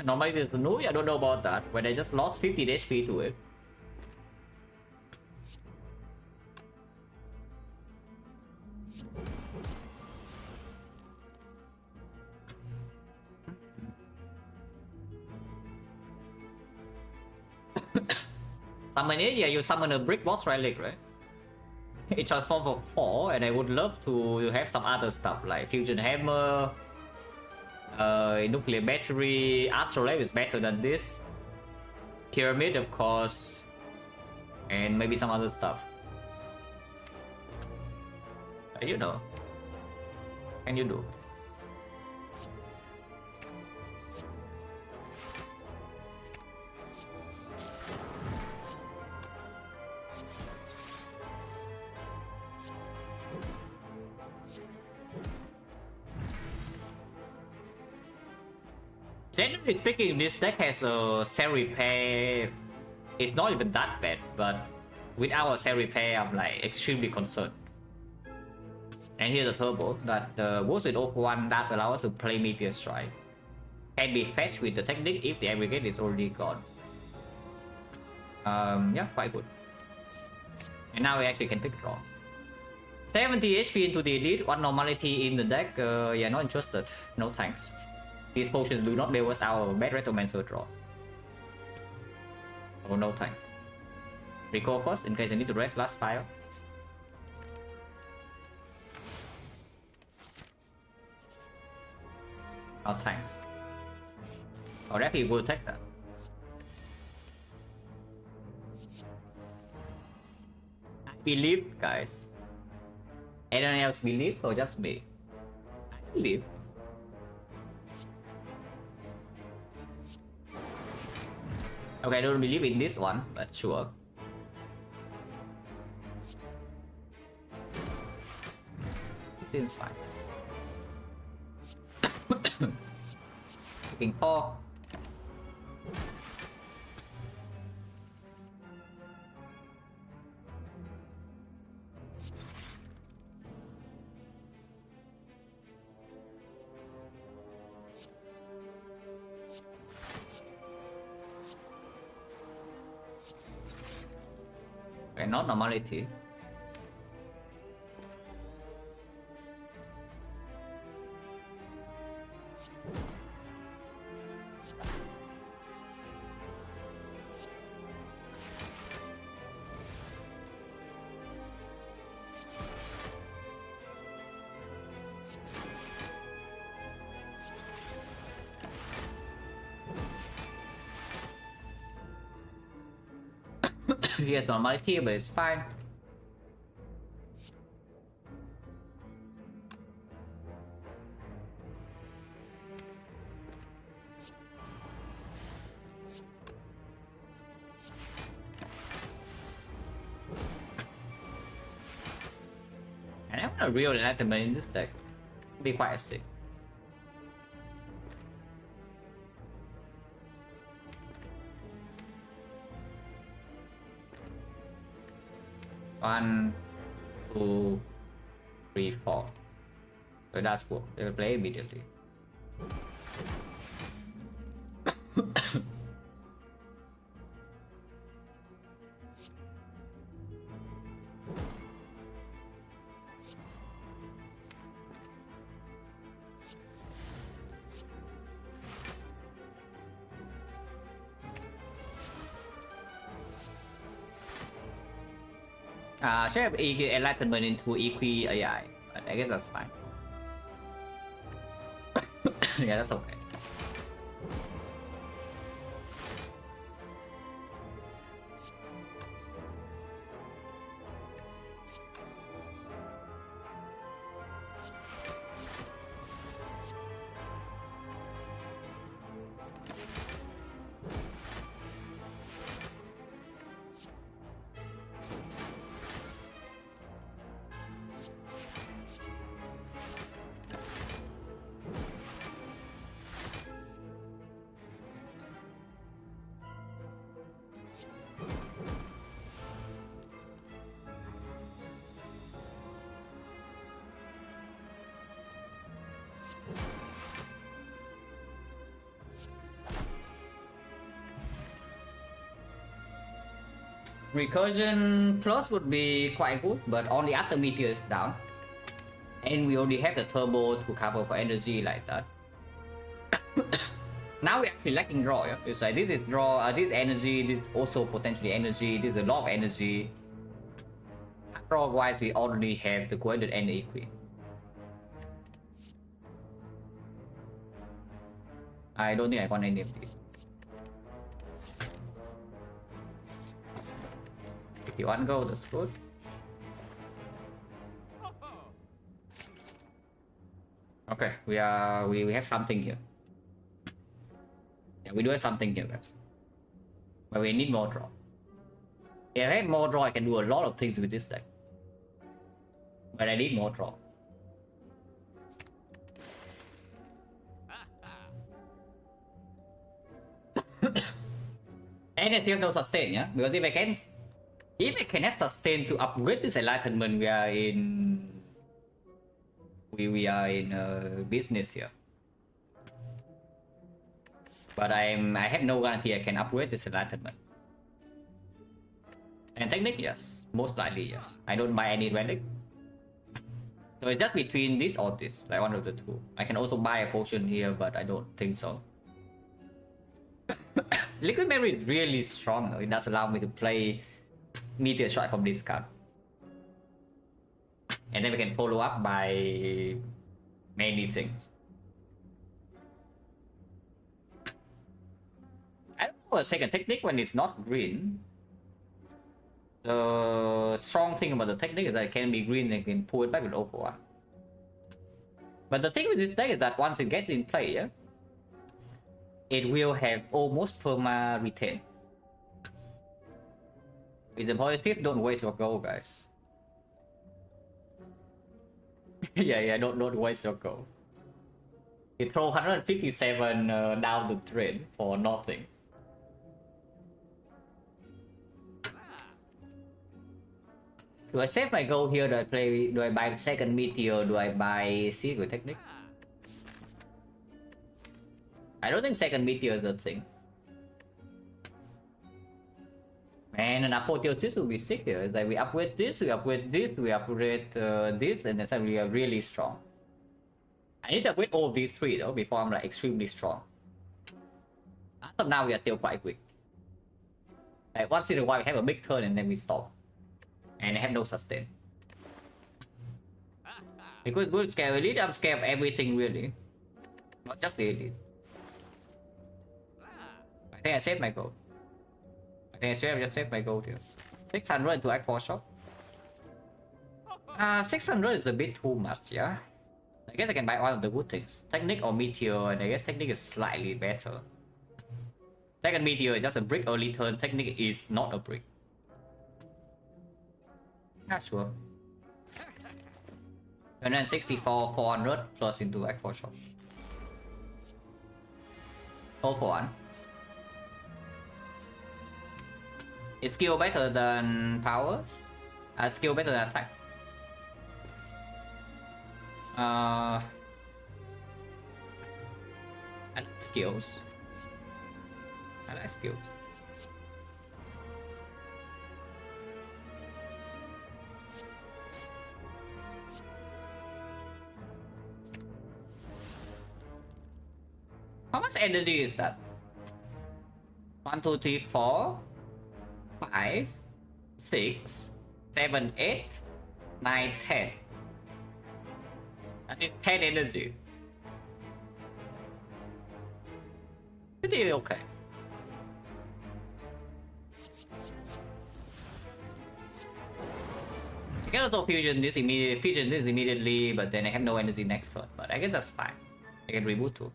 Normally there's a no, I don't know about that, when I just lost 15 HP to it. Summon it? Yeah, you summon a brick boss relic, right? It transforms for 4, and I would love to have some other stuff like fusion hammer, nuclear battery. Astrolabe is better than this. Pyramid, of course, and maybe some other stuff. But you know, can you do? Generally speaking, this deck has a cell repair. It's not even that bad, but with our cell repair, I'm like extremely concerned. And here's the turbo that the Wolves with 1 does allow us to play Meteor Strike. Can be fetched with the technique if the aggregate is already gone. Yeah, quite good. And now we actually can pick draw. 70 HP into the elite, 1 normality in the deck. Yeah, not interested. No thanks. These potions do not level us our bad Retromancer draw. Oh, no thanks. Recall first in case I need to rest last fire. Oh, thanks. Oh, that will take that. I believe, guys. Anyone else believe or just me? I believe. Okay, I don't believe in this one, but sure. It seems fine. Looking for. Okay, not normality. He has normality, but it's fine. And I want a real enlightenment in this deck. Be quite sick. One, two, three, four. So that's cool. They will play immediately. Should have enlightenment into EQ AI, but I guess that's fine. Yeah, that's okay. Recursion plus would be quite good, but only after meteor is down. And we already have the turbo to cover for energy like that. Now we're actually lacking draw, yeah? It's like this is draw, this energy, this also potentially energy, this is a lot of energy. Draw wise, we already have the Golden and the Equi. I don't think I want any of these. If you want to go, that's good. Okay, we have something here. Yeah, we do have something here, guys. But we need more draw. If I have more draw, I can do a lot of things with this deck. But I need more draw. And I still no sustain, yeah? Because if I can have sustain to upgrade this enlightenment, we are in business here. But I have no guarantee I can upgrade this enlightenment. And technique, yes. Most likely, yes. I don't buy any relic. So it's just between this or this, like one of the two. I can also buy a potion here, but I don't think so. Liquid Memory is really strong. It does allow me to play Meteor Shot from this card. And then we can follow up by many things. I don't know a second technique when it's not green. The strong thing about the technique is that it can be green and you can pull it back with over 1. But the thing with this deck is that once it gets in play, yeah, it will have almost perma retain. Is the positive? Don't waste your gold, guys. yeah, don't waste your gold. He throw 157 down the drain for nothing. Do I save my gold here? Do I buy the second meteor? Do I buy secret technique? I don't think second meteor is a thing. Man, an apotheosis will be sick here. It's like we upgrade this, we upgrade this, we upgrade this, and then suddenly we are really strong. I need to upgrade all of these three though before I'm like extremely strong. As of now, we are still quite quick. Like once in a while, we have a big turn and then we stop, and I have no sustain. Because good scale elite, I'm scared of everything really, not just the elite. I think I saved my gold. I think I should have just saved my gold here. 600 to X4 shop. 600 is a bit too much, yeah. I guess I can buy one of the good things. Technique or meteor, and I guess technique is slightly better. Second meteor is just a brick early turn. Technique is not a brick. Not sure. And then 64, 400 plus into X4 shop. All for one. Is skill better than power? Skill better than attack. I like skills. I like skills. How much energy is that? 1, 2, 3, 4, 5, 6, 7, 8, 9, 10. That is 10 energy. Pretty okay. I can also fusion this immediately, but then I have no energy next turn. But I guess that's fine. I can reboot too.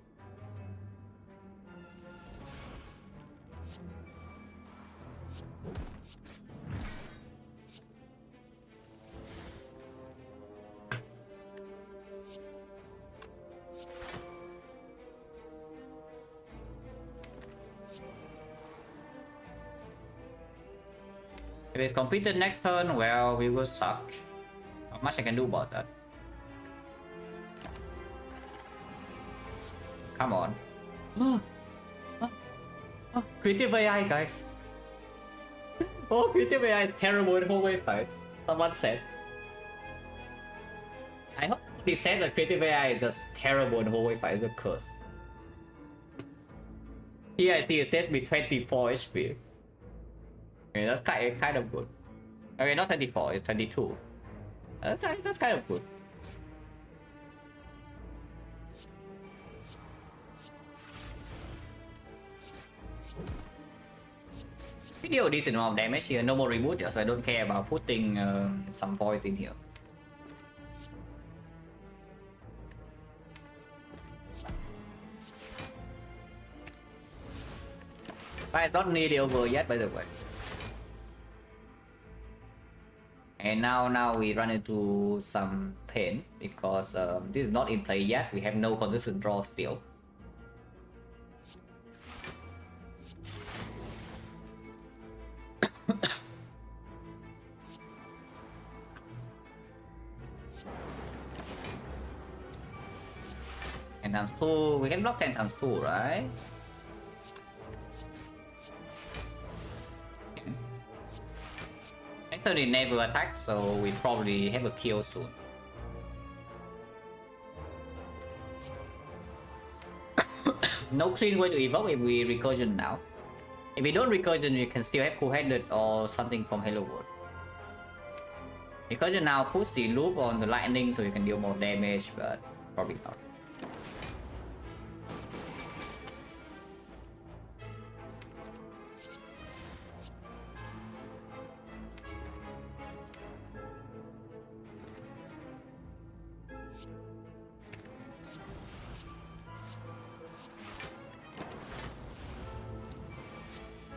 If it's completed next turn, well, we will suck. Not much I can do about that. Come on. Creative AI, guys. Oh, creative AI is terrible in hallway fights. Someone said. I hope they said that creative AI is just terrible in hallway fights. It's a curse. Here I see it says me 24 HP. Okay, that's kind of good. Okay, not 24, it's 22. That's kind of good. We deal a decent amount of damage here, no more reboot, so I don't care about putting some voice in here. But it's not nearly over yet, by the way. And now we run into some pain because this is not in play yet. We have no consistent draw still. And times 2, we can block 10 times 2, right? Actually never attack, so we probably have a kill soon. No clean way to evoke if we recursion now. If we don't recursion, we can still have cool-headed or something from Hello World. Recursion now puts the loop on the lightning so you can deal more damage, but probably not.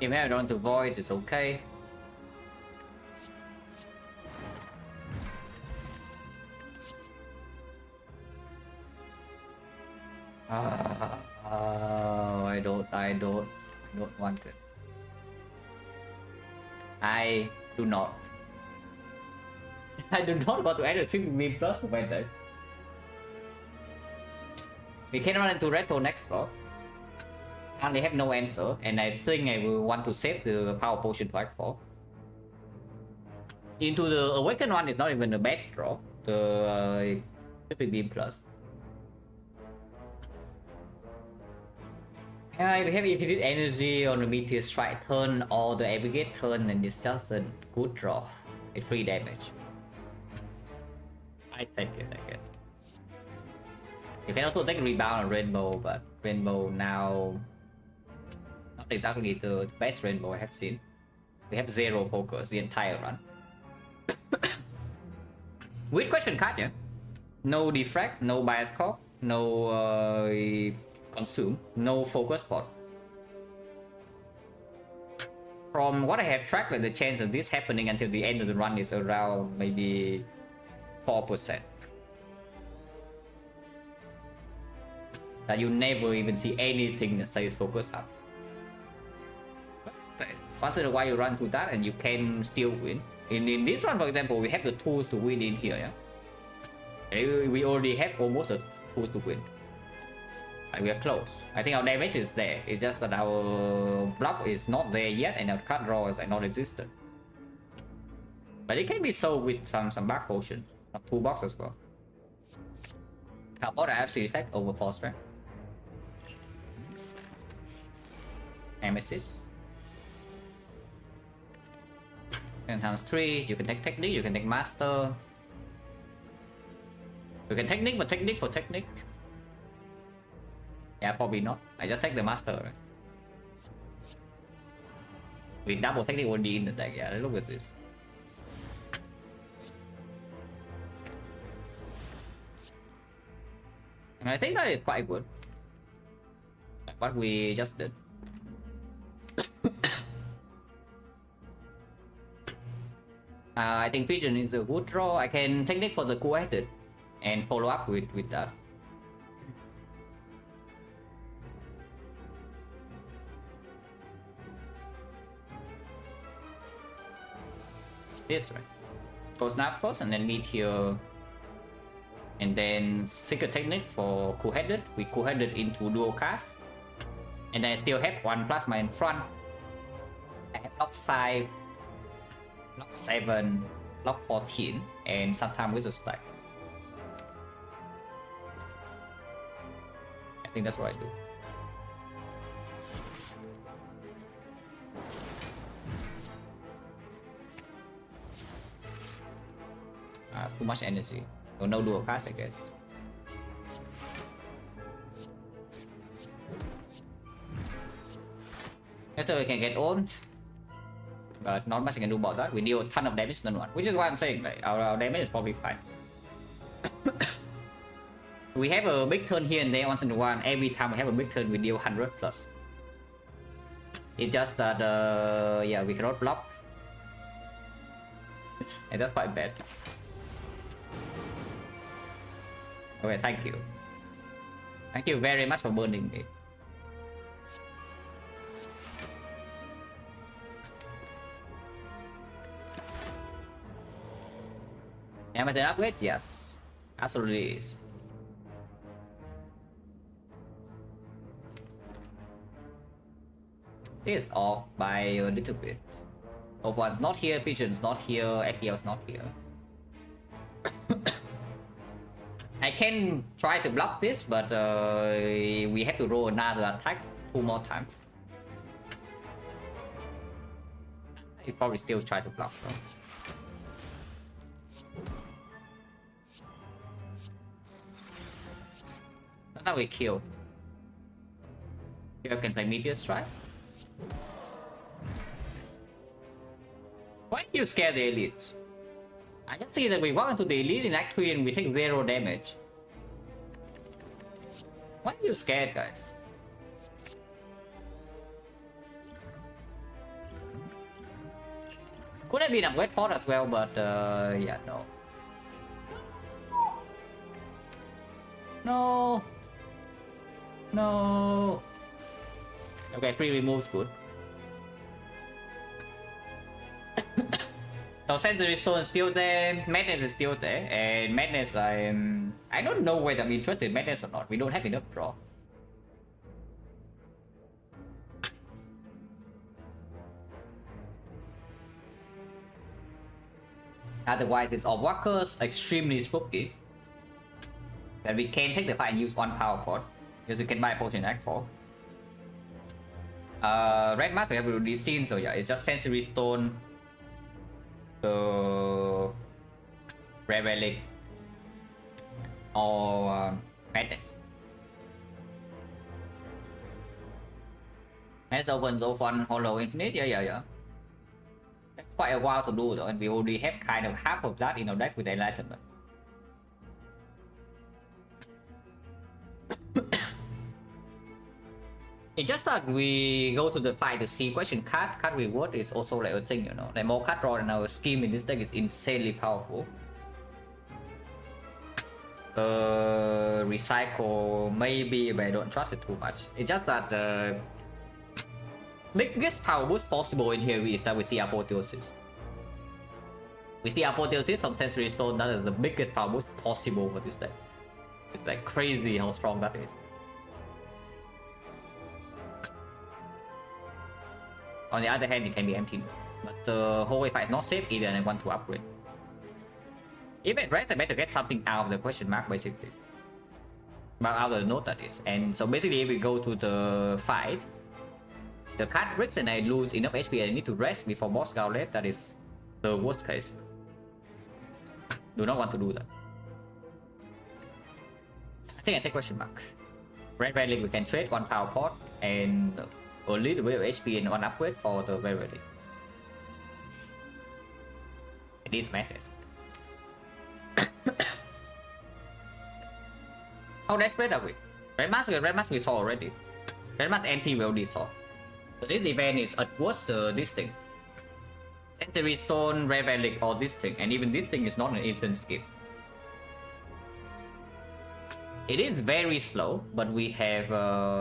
If I don't to void, it's okay. I don't want it. I do not. I do not want to add a single meme plus to my deck. We can run into Retro next draw. I have no answer, and I think I will want to save the power potion to act for. Into the awakened one is not even a bad draw. The Triple Beam plus. Yeah, if we have infinite energy on the Meteor Strike turn or the Aggregate turn, and it's just a good draw. It's 3 damage. I take it, I guess. You can also take Rebound on Rainbow, but Rainbow now not exactly the best Rainbow I have seen. We have 0 focus the entire run. Weird question card, yeah? No Defect, no Bias Core, no Consume, no Focus Pot. From what I have tracked, like, the chance of this happening until the end of the run is around maybe 4%. That you never even see anything that says Focus up. Once in a while you run to that and you can still win. In this one, for example, we have the tools to win in here, yeah? We already have almost the tools to win. And we are close. I think our damage is there. It's just that our block is not there yet and our card draw is like non-existent. But it can be solved with some back potions. Some toolbox as well. How about I have Defect over 4 strength? Amethyst. 7 times 3, you can take Technique, you can take Master. You can Technique, but Technique for Technique. Yeah, probably not. I just take the Master, right? With double Technique already in the deck, yeah, look at this. And I think that is quite good. Like what we just did. I think Vision is a good draw. I can Technique for the Cool-Headed and follow up with that. This, right? Go Snap first and then Meteor. And then Secret Technique for Cool-Headed. We Cool-Headed into dual cast. And then I still have 1 plasma in front. I have Lock 5. Lock 7, Lock 14, and sometimes with a stack. I think that's what I do. Too much energy. So no dual cast, I guess. So we can get owned. But not much I can do about that. We deal a ton of damage turn 1, which is why I'm saying like, our damage is probably fine. We have a big turn here and there once in a while. Every time we have a big turn, we deal 100 plus. It's just that, yeah, we cannot block. And that's quite bad. Okay, thank you. Thank you very much for burning me. Am I an upgrade? Yes. Absolutely is. This is off by a little bit. One's not here, Vision's not here, Axial's not here. I can try to block this, but we have to roll another attack 2 more times. I probably still try to block though. Now we kill. Here I can play Meteor Strike. Why do you scare the elites? I can see that we walk into the elite in Act 3 and we take 0 damage. Why are you scared, guys? Could have been upgrade pot as well, but yeah, no. No. No. Okay, free remove's good. So Sensory Stone is still there, Madness is still there, and Madness I don't know whether I'm interested in Madness or not. We don't have enough draw. Otherwise, it's all walkers, extremely spooky. Then we can take the fight and use one power pot, because you can buy a potion in Act 4. Red Mask we have already seen, so yeah, it's just Sensory Stone, the Red Relic, or Madness. Let's open those one Hollow Infinite, yeah. That's quite a while to do though, and we already have kind of half of that in our deck with Enlightenment. It's just that we go to the fight to see question card reward is also like a thing, you know. Like more card draw than our scheme in this deck is insanely powerful. Recycle maybe, but I don't trust it too much. It's just that the biggest power boost possible in here is that we see Apotheosis. We see Apotheosis from Sensory Stone, that is the biggest power boost possible for this deck. It's like crazy how strong that is. On the other hand, it can be empty, but the whole way fight is not safe either, and I want to upgrade. Even rest, I better get something out of the question mark basically. But out of the note that is. And so basically if we go to the fight, the card breaks and I lose enough HP and I need to rest before boss gauntlet. That is the worst case. Do not want to do that. I think I take question mark. Red Relic we can trade one power pot and a little bit of HP and one upgrade for the Red Relic. It is Madness. How desperate are we? Red Mask we saw already. Red Mask NT we already saw. So this event is at worst this thing. Sensory Stone, Red Relic, or this thing, and even this thing is not an instant skip. It is very slow, but we have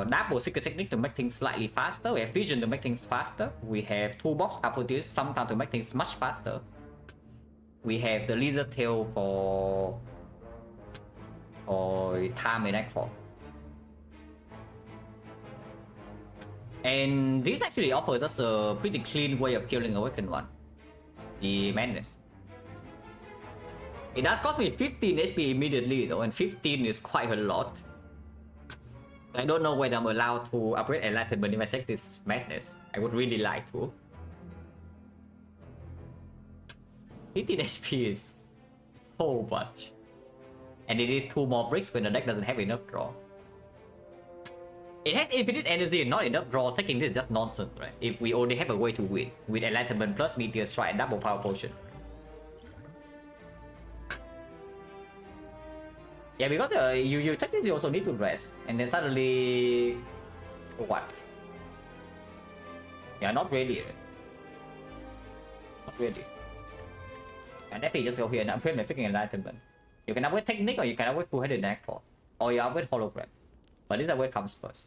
double Secret Technique to make things slightly faster. We have Vision to make things faster. We have Toolbox Apotheosis sometimes to make things much faster. We have the Lizard Tail for time in Act 4. And this actually offers us a pretty clean way of killing Awakened One, the Madness. It does cost me 15 HP immediately though, and 15 is quite a lot. I don't know whether I'm allowed to upgrade Enlightenment if I take this Madness. I would really like to. 15 HP is so much. And it is 2 more bricks when the deck doesn't have enough draw. It has infinite energy and not enough draw. Taking this is just nonsense, right? If we only have a way to win with Enlightenment plus Meteor Strike and double power potion. Yeah, because you technically also need to rest, and then suddenly what? Yeah, not really. Not really. And definitely just go here and upgrade my freaking Enlightenment. You can upgrade Technique or you can upgrade Full-Headed Act 4. Or you upgrade Hologram. But this upgrade comes first.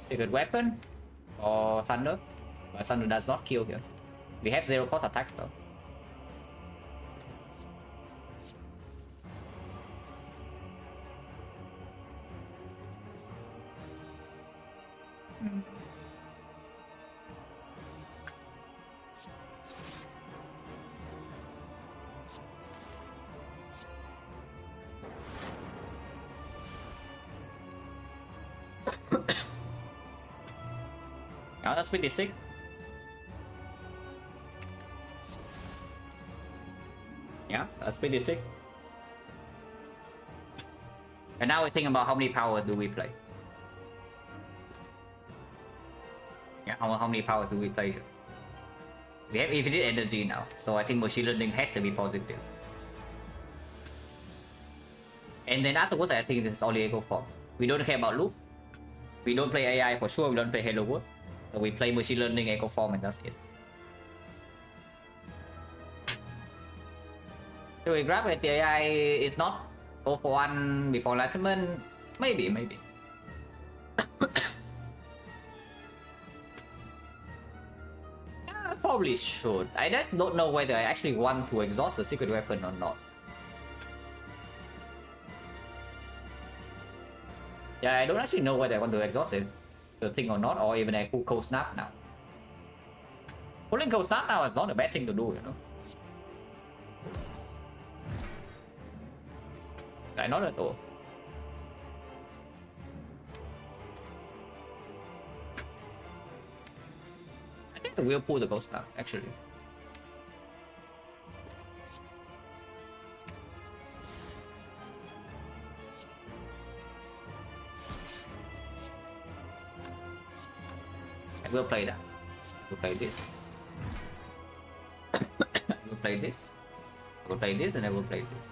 A good weapon or Thunder. But Thunder does not kill here. We have 0 cost attacks though. Oh, that's pretty sick. Yeah, that's pretty sick. And now we think about how many powers do we play. Yeah, how many powers do we play here? We have infinite energy now, so I think machine learning has to be positive. And then afterwards, I think this is only echo form. We don't care about loop. We don't play AI for sure, we don't play Hello World. So we play machine learning echo form and that's it. Do we grab it? The AI is not 0 for 1 before enlightenment? Maybe. I probably should. I just don't know whether I actually want to exhaust the secret weapon or not. Yeah, I don't actually know whether I want to exhaust it, the thing or not, or even I could cold snap now. Pulling cold snap now is not a bad thing to do, you know. Like, not at all. I think I will pull the cold snap, actually. I will play that. I will play this. I will play this. I will play this and I will play this.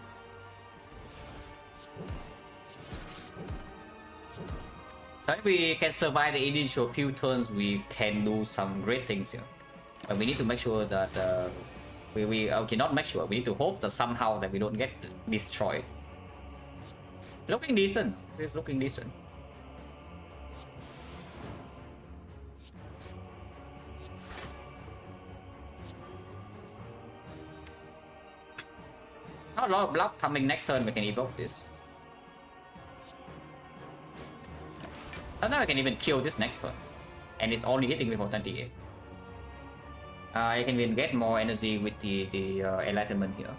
So if we can survive the initial few turns, we can do some great things here. But we need to make sure that we okay, not make sure. We need to hope that somehow that we don't get destroyed. Looking decent. It's looking decent. Not a lot of block coming next turn. We can evoke this. Sometimes I can even kill this next one, and it's only hitting me for 28. I can even get more energy with the enlightenment here.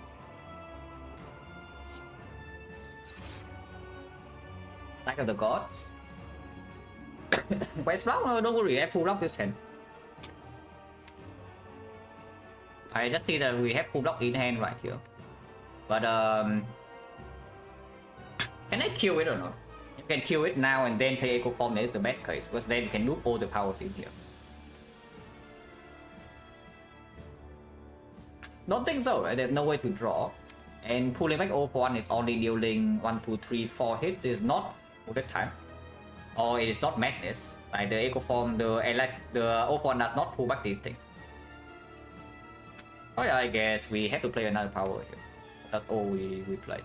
Attack of the gods. Quest block? No, don't worry, I have full block this hand. I just see that we have full block in hand right here. But can I kill it or not? You can kill it now and then play Echo Form. That is the best case, because then you can loop all the powers in here. Don't think so, right? There's no way to draw. And pulling back 0 for 1 is only dealing 1, 2, 3, 4 hits. It is not bullet time. Or it is not madness. Like the Echo Form, the 0 for 1 does not pull back these things. Oh yeah, I guess we have to play another power here. That's all we play.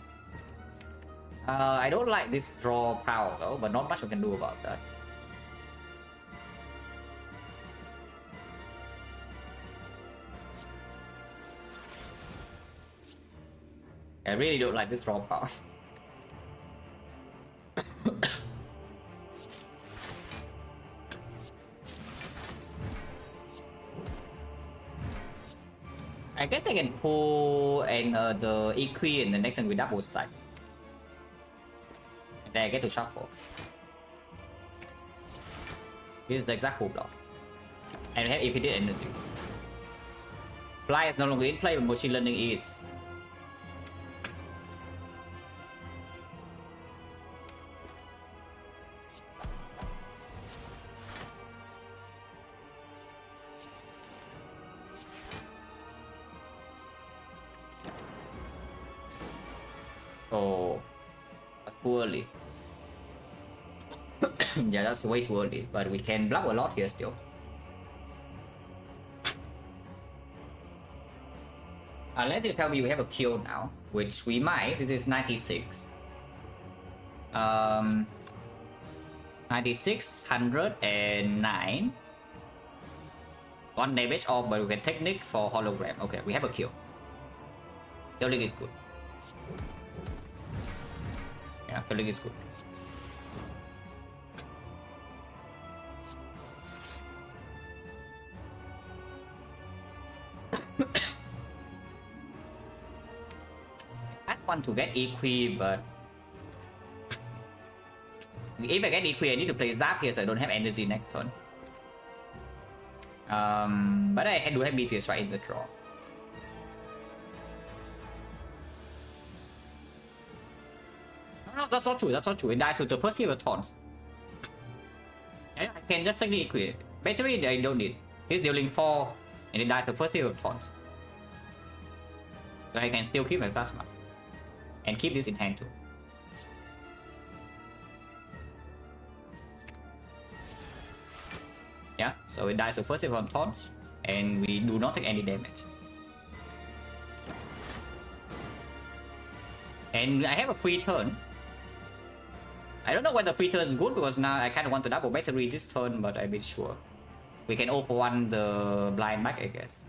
I don't like this draw power though, but not much we can do about that. I really don't like this draw power. I guess I can pull and the EQ and the next one with double stack. And then I get to shuffle. This is the exact full block. And we have infinite energy. Fly is no longer in play, but machine learning is. Oh, that's too early. Yeah, that's way too early, but we can block a lot here still. Unless you tell me we have a kill now, which we might. This is 96. 96, 109. 1 damage off, but we can technique for hologram. Okay, we have a kill. Killing is good. Yeah, killing is good. I want to get EQ, but if I get EQ, I need to play Zap here, so I don't have energy next turn. But I do have BTS right in the draw. No, that's not true. That's not true. It dies with the first silver taunts. I can just technically EQ. Battery, I don't need. He's dealing 4, and it dies the first silver taunts. So I can still keep my plasma. And keep this in hand too. Yeah, so it dies the first silver taunts, and we do not take any damage. And I have a free turn. I don't know whether free turn is good because now I kind of want to double battery this turn, but I'm a bit sure. We can open one the blind back, I guess.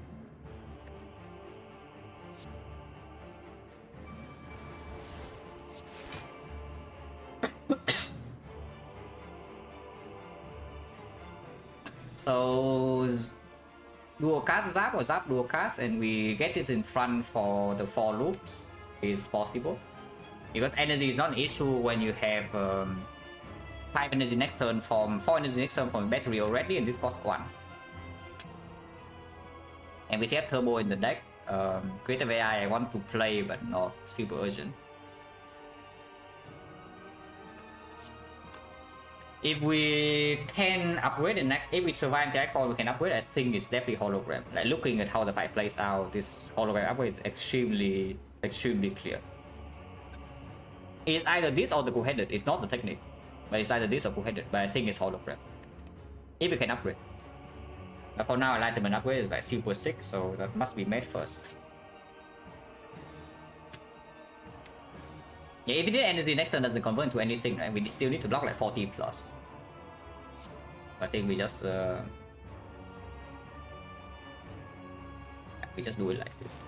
So dual cast zap or zap dual cast, and we get this in front for the 4 loops is possible. Because energy is not an issue when you have 5 energy next turn from 4 energy next turn from battery already, and this costs 1. And we have turbo in the deck. Creative AI I want to play but not super urgent. If we can upgrade the next, if we survive the X4, we can upgrade. I think it's definitely hologram. Like looking at how the fight plays out, this hologram upgrade is extremely clear. It's either this or the two-headed. It's not the technique, but it's either this or two-headed. But I think it's hologram. If we can upgrade. But for now, Enlightenment upgrade is like super sick, so that must be made first. Yeah, if it did energy next turn doesn't convert into anything, right? We still need to block like 40 plus. I think we just do it like this.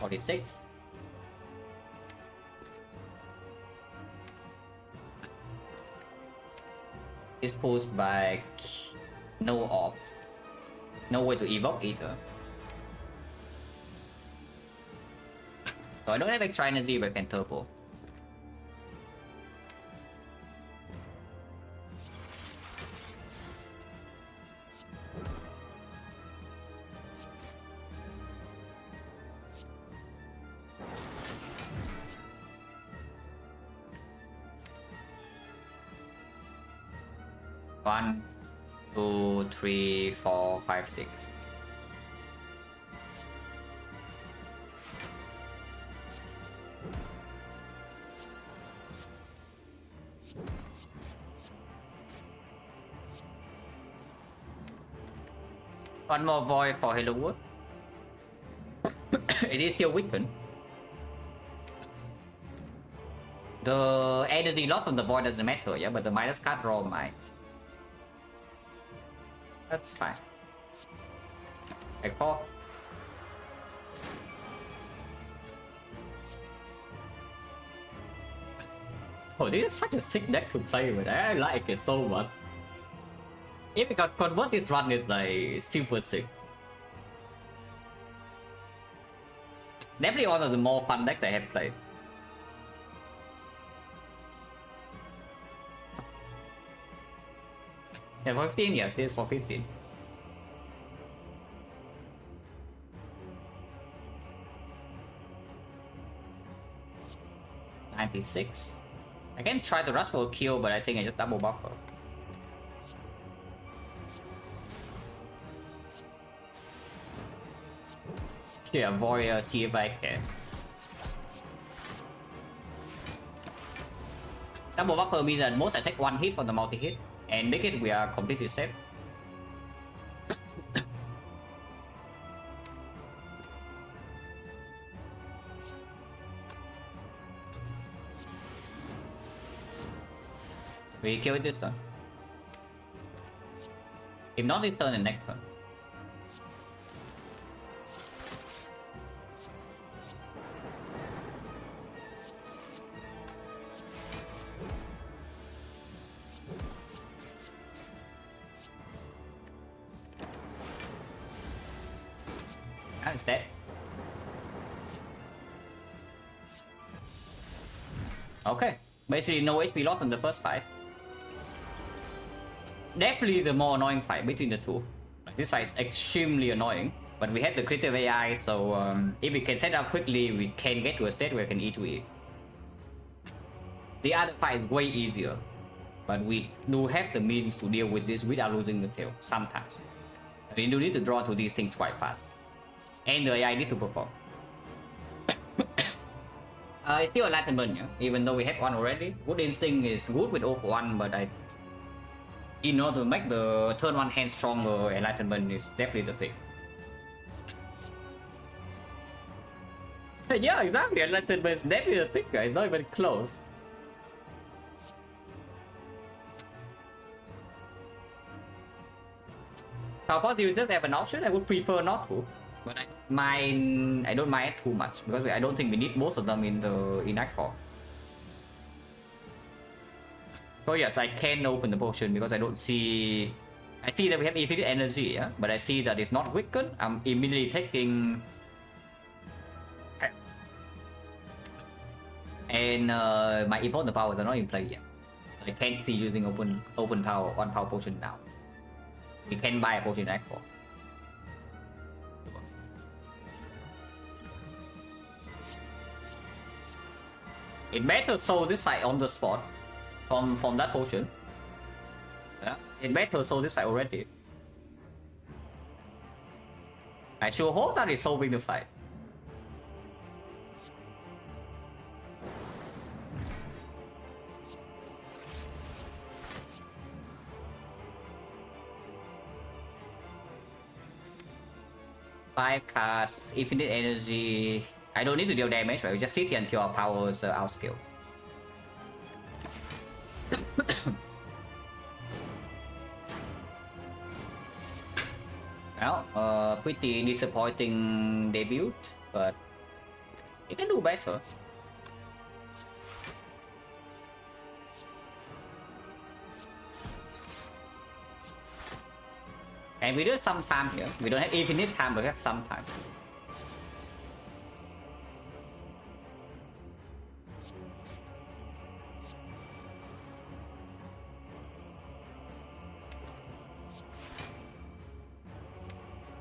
$46. This pulls back no opt. No way to evoke either. So I don't have extra energy, but I can turbo. One, 2, 3, 4, 5, 6. One more void for Hello Wood. It is still weakened. The energy loss from the void doesn't matter, yeah, but the minus card draw might. That's fine. Take 4. Oh, this is such a sick deck to play with. I like it so much. If we got convert this run, is like super sick. Definitely one of the more fun decks I have played. Yeah, for 15, yes, this is for 15. $96. I can try to rush for a kill, but I think I just double buffer. Yeah, warrior, see if I can. Double buffer means that most I take 1 hit from the multi-hit, and make it we are completely safe. We kill it this turn. If not this turn, the next turn. It's dead. Okay, basically no HP loss in the first fight. Definitely the more annoying fight between the two. This fight is extremely annoying, but we have the creative AI, so if we can set up quickly, we can get to a state where we can E2E. The other fight is way easier, but we do have the means to deal with this without losing the tail, sometimes. We do need to draw to these things quite fast. And the AI need to perform. It's still Enlightenment, yeah? Even though we have one already. Good Instinct is good with 0 for 1, but In order to make the turn 1 hand stronger, enlightenment is definitely the thing. Yeah, exactly. Enlightenment is definitely the thing, guys. Not even close. Of course, you just have an option. I would prefer not to, but I don't mind. I don't mind too much because I don't think we need most of them in Act 4. So yes, I can open the potion because I don't see. I see that we have infinite energy, yeah, but I see that it's not weakened. I'm immediately taking. And my important powers are not in play yet. I can't see using open power one power potion now. We can buy a potion Act 4. It better sold this fight on the spot from that potion. Yeah, it better sold this fight already. I sure hope that it's solving the fight. Five cards, infinite energy. I don't need to deal damage, right? We just sit here until our powers outscale. Well, pretty disappointing debut, but it can do better. And we do it some time here. We don't have infinite time, but we have some time.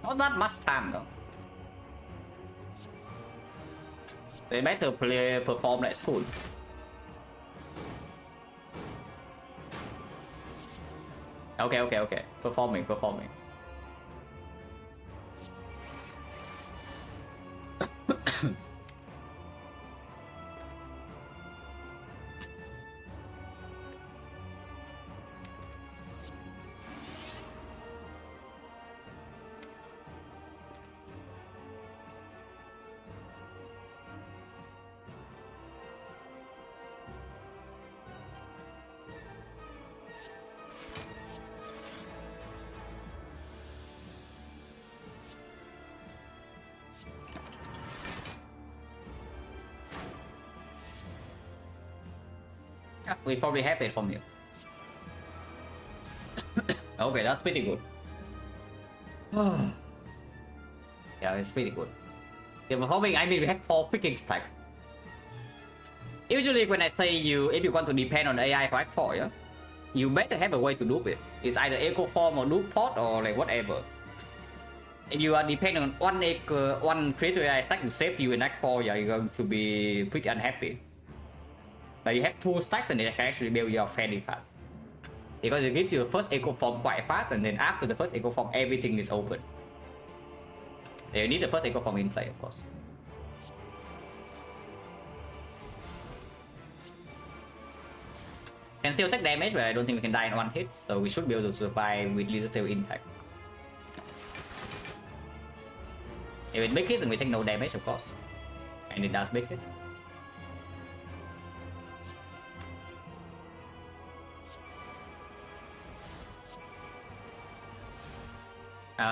Not that much time though. They better perform like soon. Okay. Performing. We probably have it from here. Okay, that's pretty good. Yeah, it's pretty good. Yeah, performing, I mean, we have 4 freaking stacks. Usually when I say if you want to depend on AI for Act 4, yeah, you better have a way to dupe it. It's either Echo Form or Dupe Pot or like whatever. If you are depending on one creator AI stack to save you in Act 4, yeah, you're going to be pretty unhappy. But you have 2 stacks and it can actually build you up fairly fast. Because it gives you the first Echo Form quite fast, and then after the first Echo Form, everything is open. You need the first Echo Form in play, of course. Can still take damage, but I don't think we can die in one hit, so we should be able to survive with Lizard Tail intact. If it big hit, then we take no damage, of course. And it does big hit.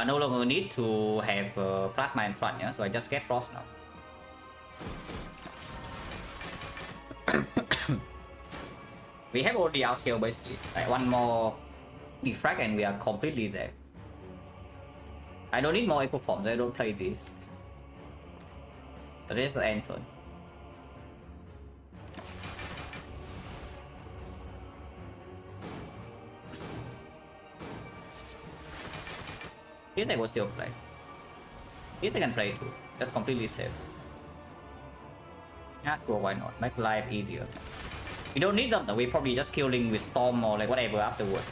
No longer need to have plasma in front, yeah? So I just get frost now. We have already outscale basically. Like one more defrag and we are completely there. I don't need more echo forms, I don't play this. So this is the end turn. This I will still play. This I can play too. That's completely safe. Yeah, sure, why not? Make life easier. We don't need them though, we probably just killing with Storm or like whatever afterwards.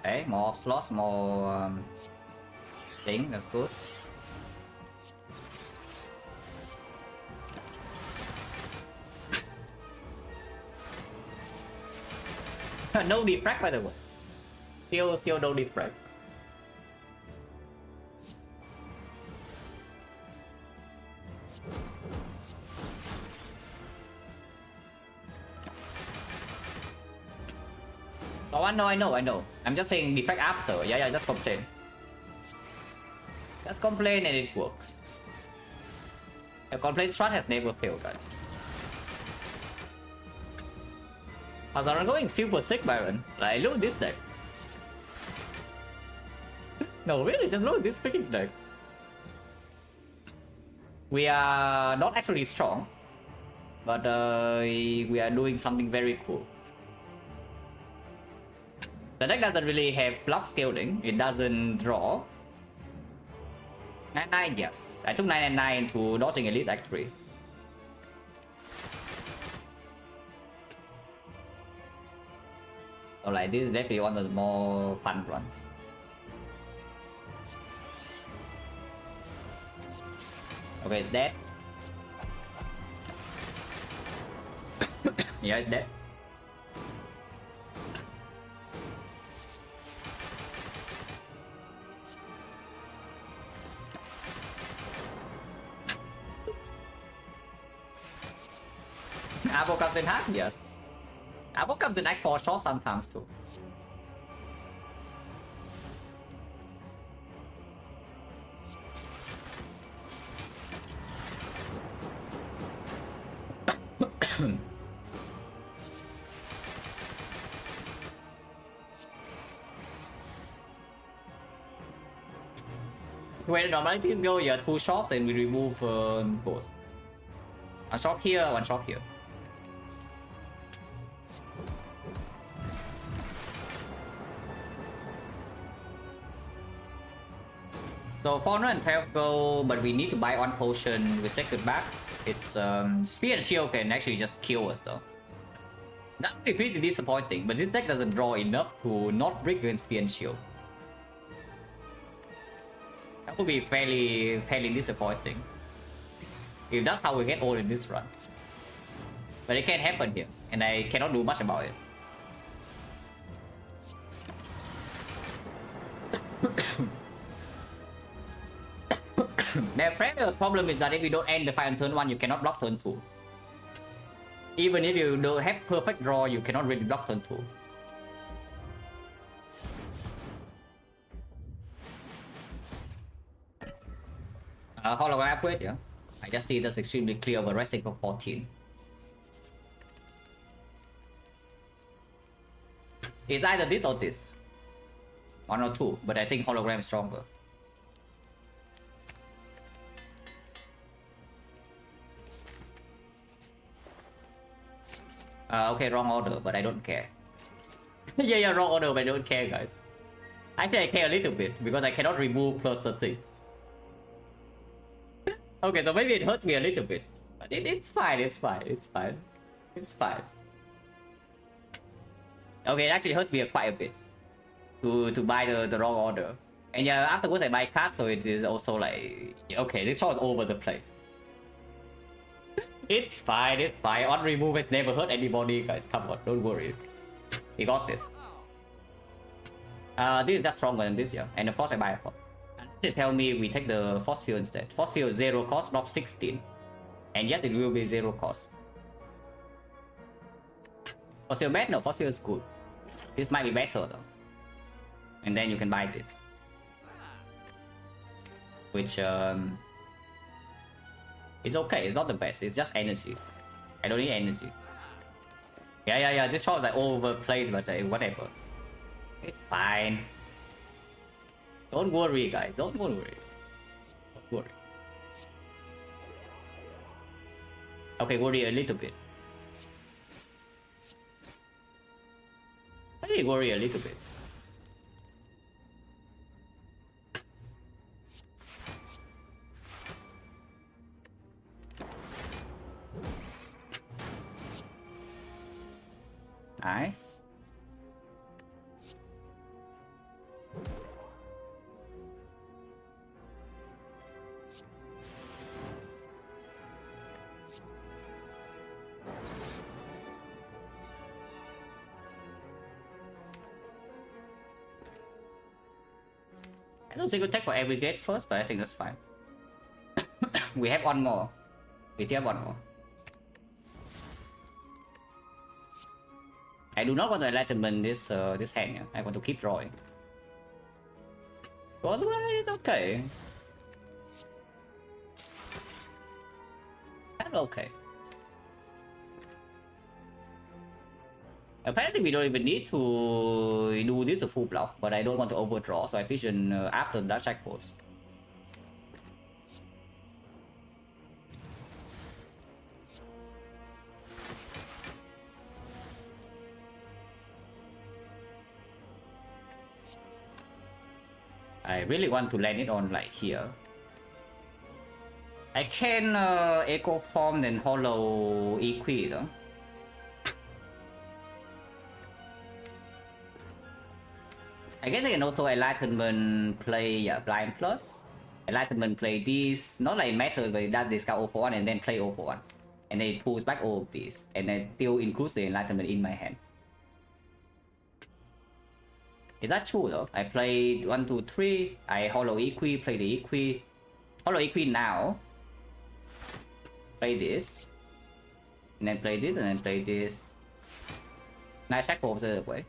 Okay, more slots, more thing, that's good. No defect by the way. Still no defect. Oh, I know. I'm just saying defect after. Yeah, just complain. Just complain and it works. A complaint strat has never failed, guys. As I'm going super sick, Baron. Like, look at this deck. No, really, just look at this freaking deck. We are not actually strong, but we are doing something very cool. The deck doesn't really have block scaling. It doesn't draw. 9-9, yes. I took 9-9 to dodging elite actually. So like this is definitely one of the more fun runs. Okay, it's dead. Yeah, it's dead. Apple comes in hand, yes. Apple comes in Act 4 short sometimes too. When normalities go, you have 2 shops and we remove both. One shop here, one shop here. So 412 gold, but we need to buy 1 potion with second back. It's Spear and Shield can actually just kill us though. That would be pretty disappointing, but this deck doesn't draw enough to not break against Spear and Shield. That would be fairly disappointing. If that's how we get old in this run. But it can't happen here, and I cannot do much about it. The primary problem is that if you don't end the fight on turn 1, you cannot block turn 2. Even if you don't have perfect draw, you cannot really block turn 2. Hologram upgrade, yeah. I just see that's extremely clear over resting for 14. It's either this or this. 1 or 2, but I think hologram is stronger. Okay, wrong order, but I don't care. yeah, wrong order, but I don't care, guys. Actually, I care a little bit, because I cannot remove plus 30. Okay, so maybe it hurts me a little bit. But it's fine. Okay, it actually hurts me quite a bit. To buy the wrong order. And yeah, afterwards I buy cards, so it is also like... Okay, this shot is over the place. It's fine. On remove has never hurt anybody, guys. Come on, don't worry. We got this. This is just stronger than this, yeah. And of course I buy a pot. And they tell me we take the Force Field instead. Force Field 0 cost, drop 16. And yes, it will be 0 cost. Force Field bad? No, Force Field is good. This might be better though. And then you can buy this. Which it's okay, it's not the best, it's just energy. I don't need energy. Yeah, this shot is like all over the place, but whatever. It's fine. Don't worry, guys, don't worry. Don't worry. Okay, worry a little bit. I need worry a little bit. Nice. I don't think we'll take for every gate first, but I think that's fine. We have one more. We still have one more. I do not want to enlightenment this this hand. Yeah? I want to keep drawing. Because well, it's okay. That's okay. Apparently we don't even need to do this a full block, but I don't want to overdraw, so I vision after the Dark Shackles. I really want to land it on like here. I can Echo Form and Hollow Equi though. I guess I can also Enlightenment play Blind Plus. Enlightenment play these, not like Matter, but it does discard 0 for 1 and then play 0 for 1. And then it pulls back all of these. And then still includes the Enlightenment in my hand. Is that true though? I play 1, 2, 3. I Hollow Equi, play the Equi. Hollow Equi now. Play this. And then play this, and then play this. Nice Shackle the other way.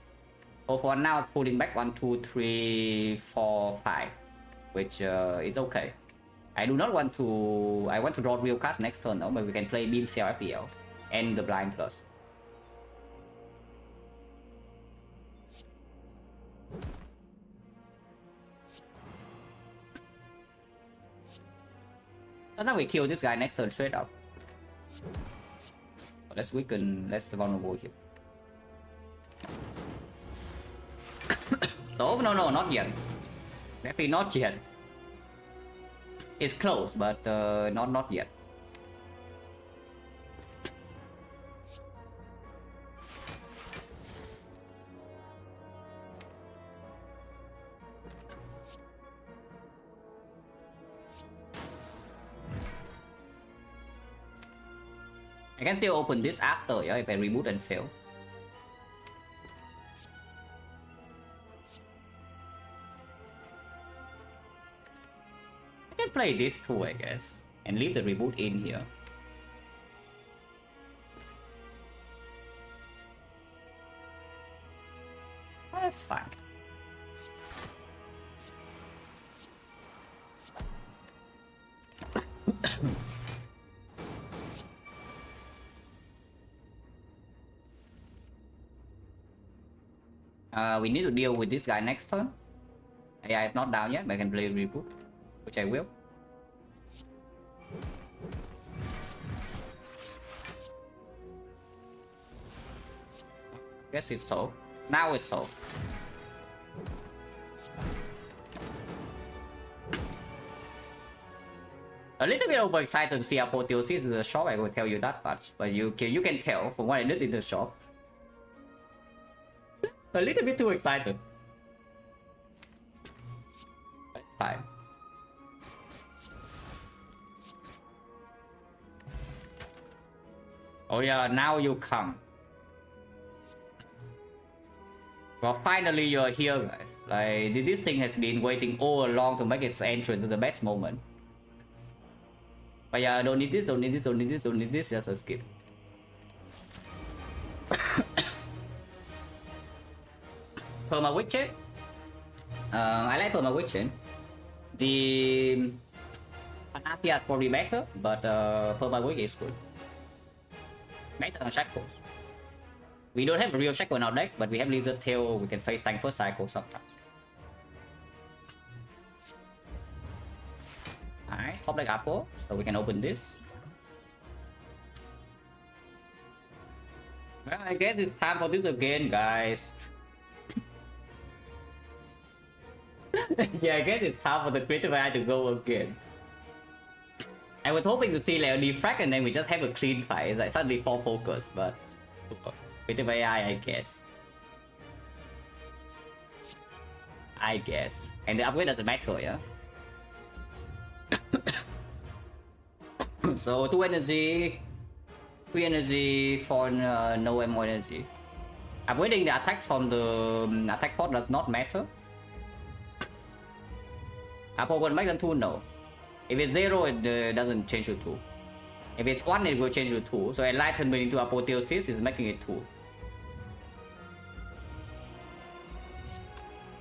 Oh, for now, pulling back 1, 2, 3, 4, 5. Which is okay. I do not want to. I want to draw real cards next turn though, but we can play Beam Cell FPL and the Blind Plus. So now we kill this guy next turn straight up. Let's weaken, let's vulnerable here. Oh, no, not yet. Maybe not yet. It's close, but not yet. I can still open this after, yeah, if I reboot and fail. I can play this too, I guess, and leave the reboot in here. Oh, that's fine. We need to deal with this guy next turn. AI is not down yet, but I can play reboot, which I will. Guess it's solved. Now it's solved. A little bit overexcited to see Apotheosis in the shop, I will tell you that much. But you can tell from what I did in the shop. A little bit too excited. It's fine. Oh yeah, now you come. Well, finally you're here, guys. Like, this thing has been waiting all along to make its entrance to the best moment. But yeah, don't need this, don't need this, don't need this, don't need this, just a skip. Perma Witcher. I like Perma Witcher. The Panathia is probably better, but Perma Witcher is good. Better than Shackles. We don't have a real Shackle in our deck, but we have Lizard Tail. We can face tank first cycle sometimes. Nice, top deck Apple, so we can open this. Well, I guess it's time for this again, guys. Yeah, I guess it's time for the Critical AI to go again. I was hoping to see like a Defect and then we just have a clean fight. It's like suddenly 4 focus, but Critical AI, I guess. I guess. And the upgrade doesn't matter, yeah? So 2 energy, 3 energy for no ammo energy. Upgrading the attacks from the attack pod does not matter. Apo will make them 2? No. If it's 0, it doesn't change to 2. If it's 1, it will change to 2. So Enlightenment into Apotheosis is making it 2.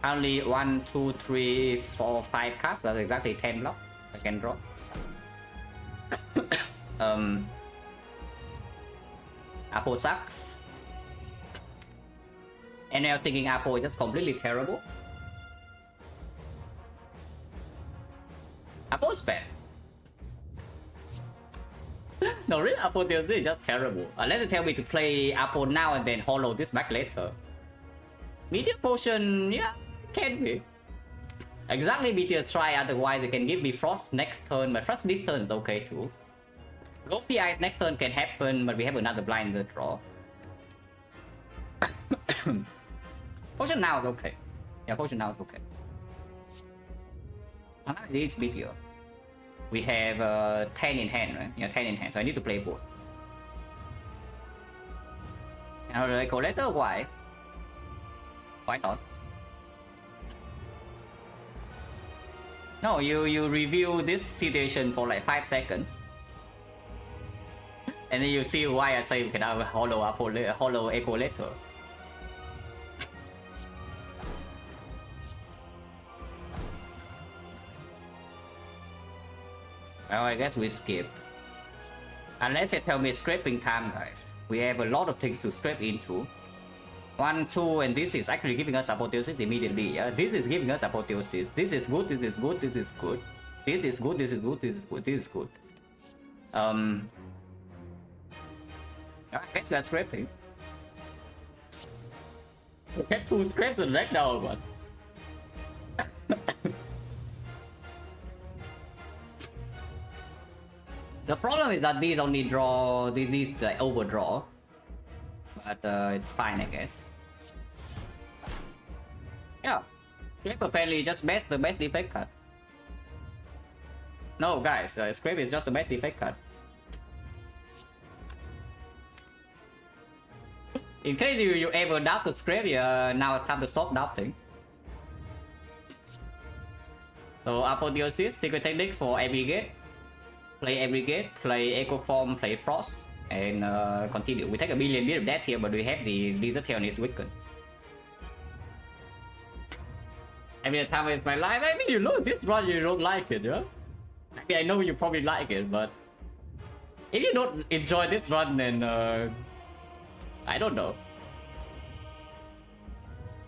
Only 1, 2, 3, 4, 5 cards. That's exactly 10 blocks I can draw. Apo sucks. And now thinking Apo is just completely terrible. Apo's bad. No, really, Apotheosis is just terrible. Unless you tell me to play Apo now and then hollow this back later. Meteor Potion, yeah, can be. Exactly, Meteor try, otherwise it can give me Frost next turn, but Frost this turn is okay too. Ghosty Eyes next turn can happen, but we have another blind draw. Potion now is okay. Yeah, Potion now is okay. And now it is Meteor. We have 10 in hand, right? Yeah, 10 in hand, so I need to play both. Now the collector, why? Why not? No, you review this situation for like 5 seconds. And then you see why I say we can have a hollow echo later. Well, I guess we skip. Unless you tell me scraping time, guys. We have a lot of things to scrape into. 1, 2, and this is actually giving us Apotheosis immediately. Yeah? This is giving us Apotheosis. This is good, this is good, this is good. This is good, this is good, this is good, this is good. I guess we are scraping. We have 2 scrapes in right now, but... The problem is that these only draw, these like overdraw. But it's fine, I guess. Yeah. Scrape apparently just the best defect card. No, guys, Scrape is just the best defect card. In case you ever doubted Scrape, now it's time to stop doubting. So Apotheosis, Secret Technique for every gate. Play every gate, play Echo Form, play Frost, and continue. We take a million bit of that here, but we have the Lizard Tail and it's wicked. Every time it's my life, I mean, you know this run, you don't like it, yeah? I mean, I know you probably like it, but if you don't enjoy this run, then I don't know.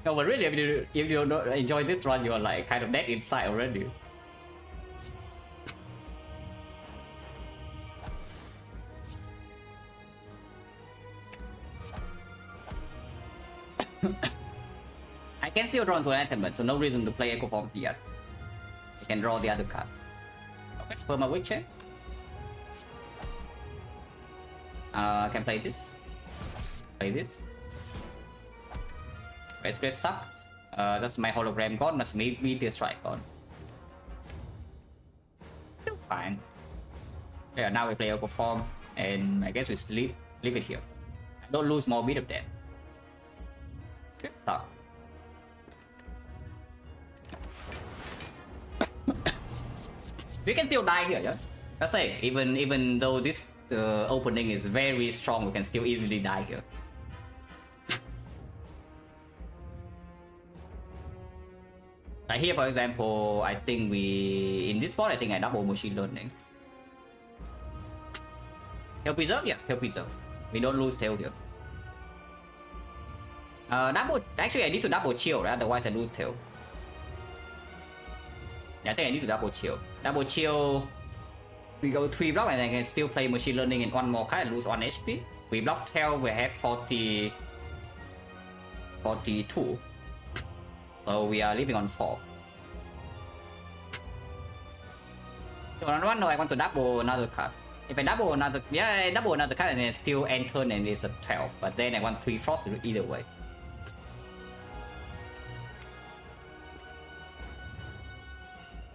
No, but really, if you don't enjoy this run, you are like kind of dead inside already. I can still draw into Enlightenment, so no reason to play Echo Form here. I can draw the other card. Okay, put my Witch Chain. I can play this. Play this. Okay, Scrape sucks. That's my hologram gone, that's Meteor Strike gone. Still fine. Yeah, now we play Echo Form, and I guess we leave it here. I don't lose more bit of that. Good stuff. We can still die here, yeah? That's it. Even though this opening is very strong, we can still easily die here. Like here, for example, I think in this spot, I think I double Machine Learning. Tail Preserve? Yes, Tail Preserve. We don't lose Tail here. Actually, I need to double chill, right? Otherwise I lose Tail. Yeah, I think I need to double chill. Double chill, we go 3 block and I can still play Machine Learning in 1 more card and lose 1 HP. We block Tail, we have 42. So we are leaving on 4. So on 1, no, I want to double another card. If I double another, yeah, I double another card and then still end turn and it's a 12. But then I want 3 Frost either way.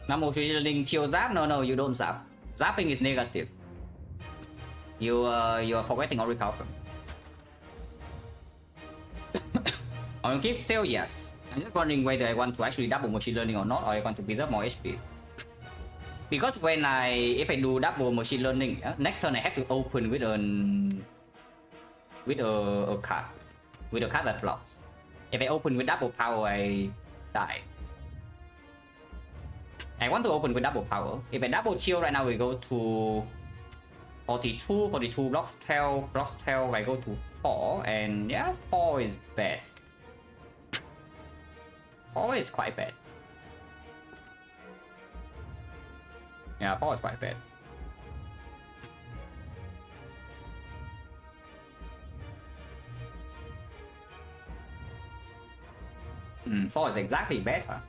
Number 3 chill zap? No, you don't zap. Zapping is negative. You are forgetting or recover. On keep still, yes. I'm just wondering whether I want to actually double Machine Learning or not, or I want to preserve more HP. because if I do double machine learning, next turn I have to open with a card, with a card that blocks. If I open with double power, I die. I want to open with double power. If I double chill right now, we go to 42 blocks tail, I go to 4, and yeah, 4 is bad. 4 is quite bad. Yeah, 4 is quite bad. Hmm, 4 is exactly bad, huh?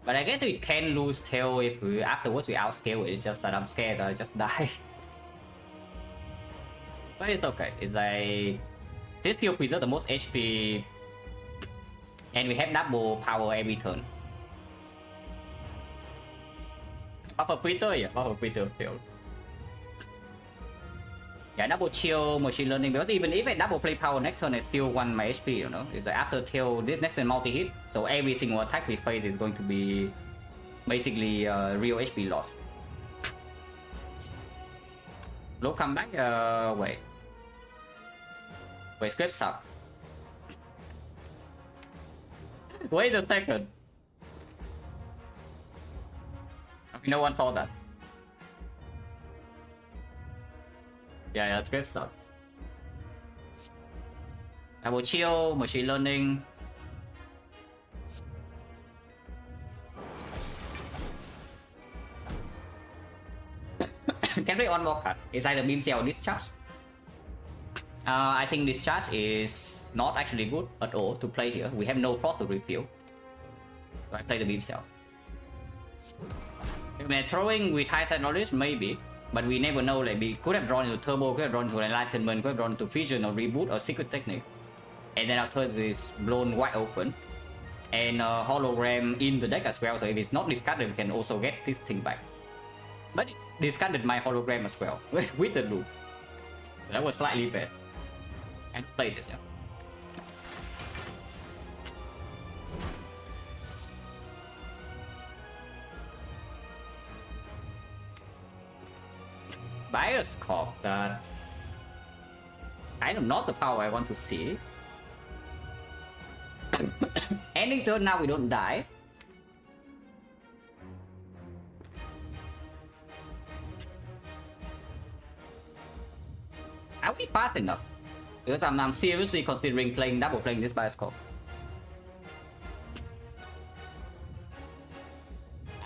But I guess we can lose tail if we afterwards we outscale it. It's just that I'm scared I just die. But it's okay. It's like this still preserves the most HP, and we have double power every turn. Buffer filter, yeah, buffer filter failed. Yeah, double chill machine learning, because even if I double play power next turn, I still want my HP, you know? It's like after tail, this next turn multi-hit, so every single attack we face is going to be basically real HP loss. Low comeback, wait, script sucks. Wait a second. Okay, no one saw that. Yeah, script sucks. Double chill, machine learning. Can play one more card. It's either beam cell or discharge. I think discharge is not actually good at all to play here. We have no frost to refill. So I play the beam cell. If we're throwing with high side knowledge, maybe. But we never know, like we could have drawn into turbo, could have drawn into enlightenment, could have drawn into vision or reboot or secret technique. And then our turn is blown wide open. And hologram in the deck as well, so if it's not discarded, we can also get this thing back. But it discarded my hologram as well, with the loop. That was slightly bad. And played it, yeah. Bioscope, that's kind of not the power I want to see. Ending turn now, we don't die. Are we fast enough? Because I'm seriously considering playing this Bioscope.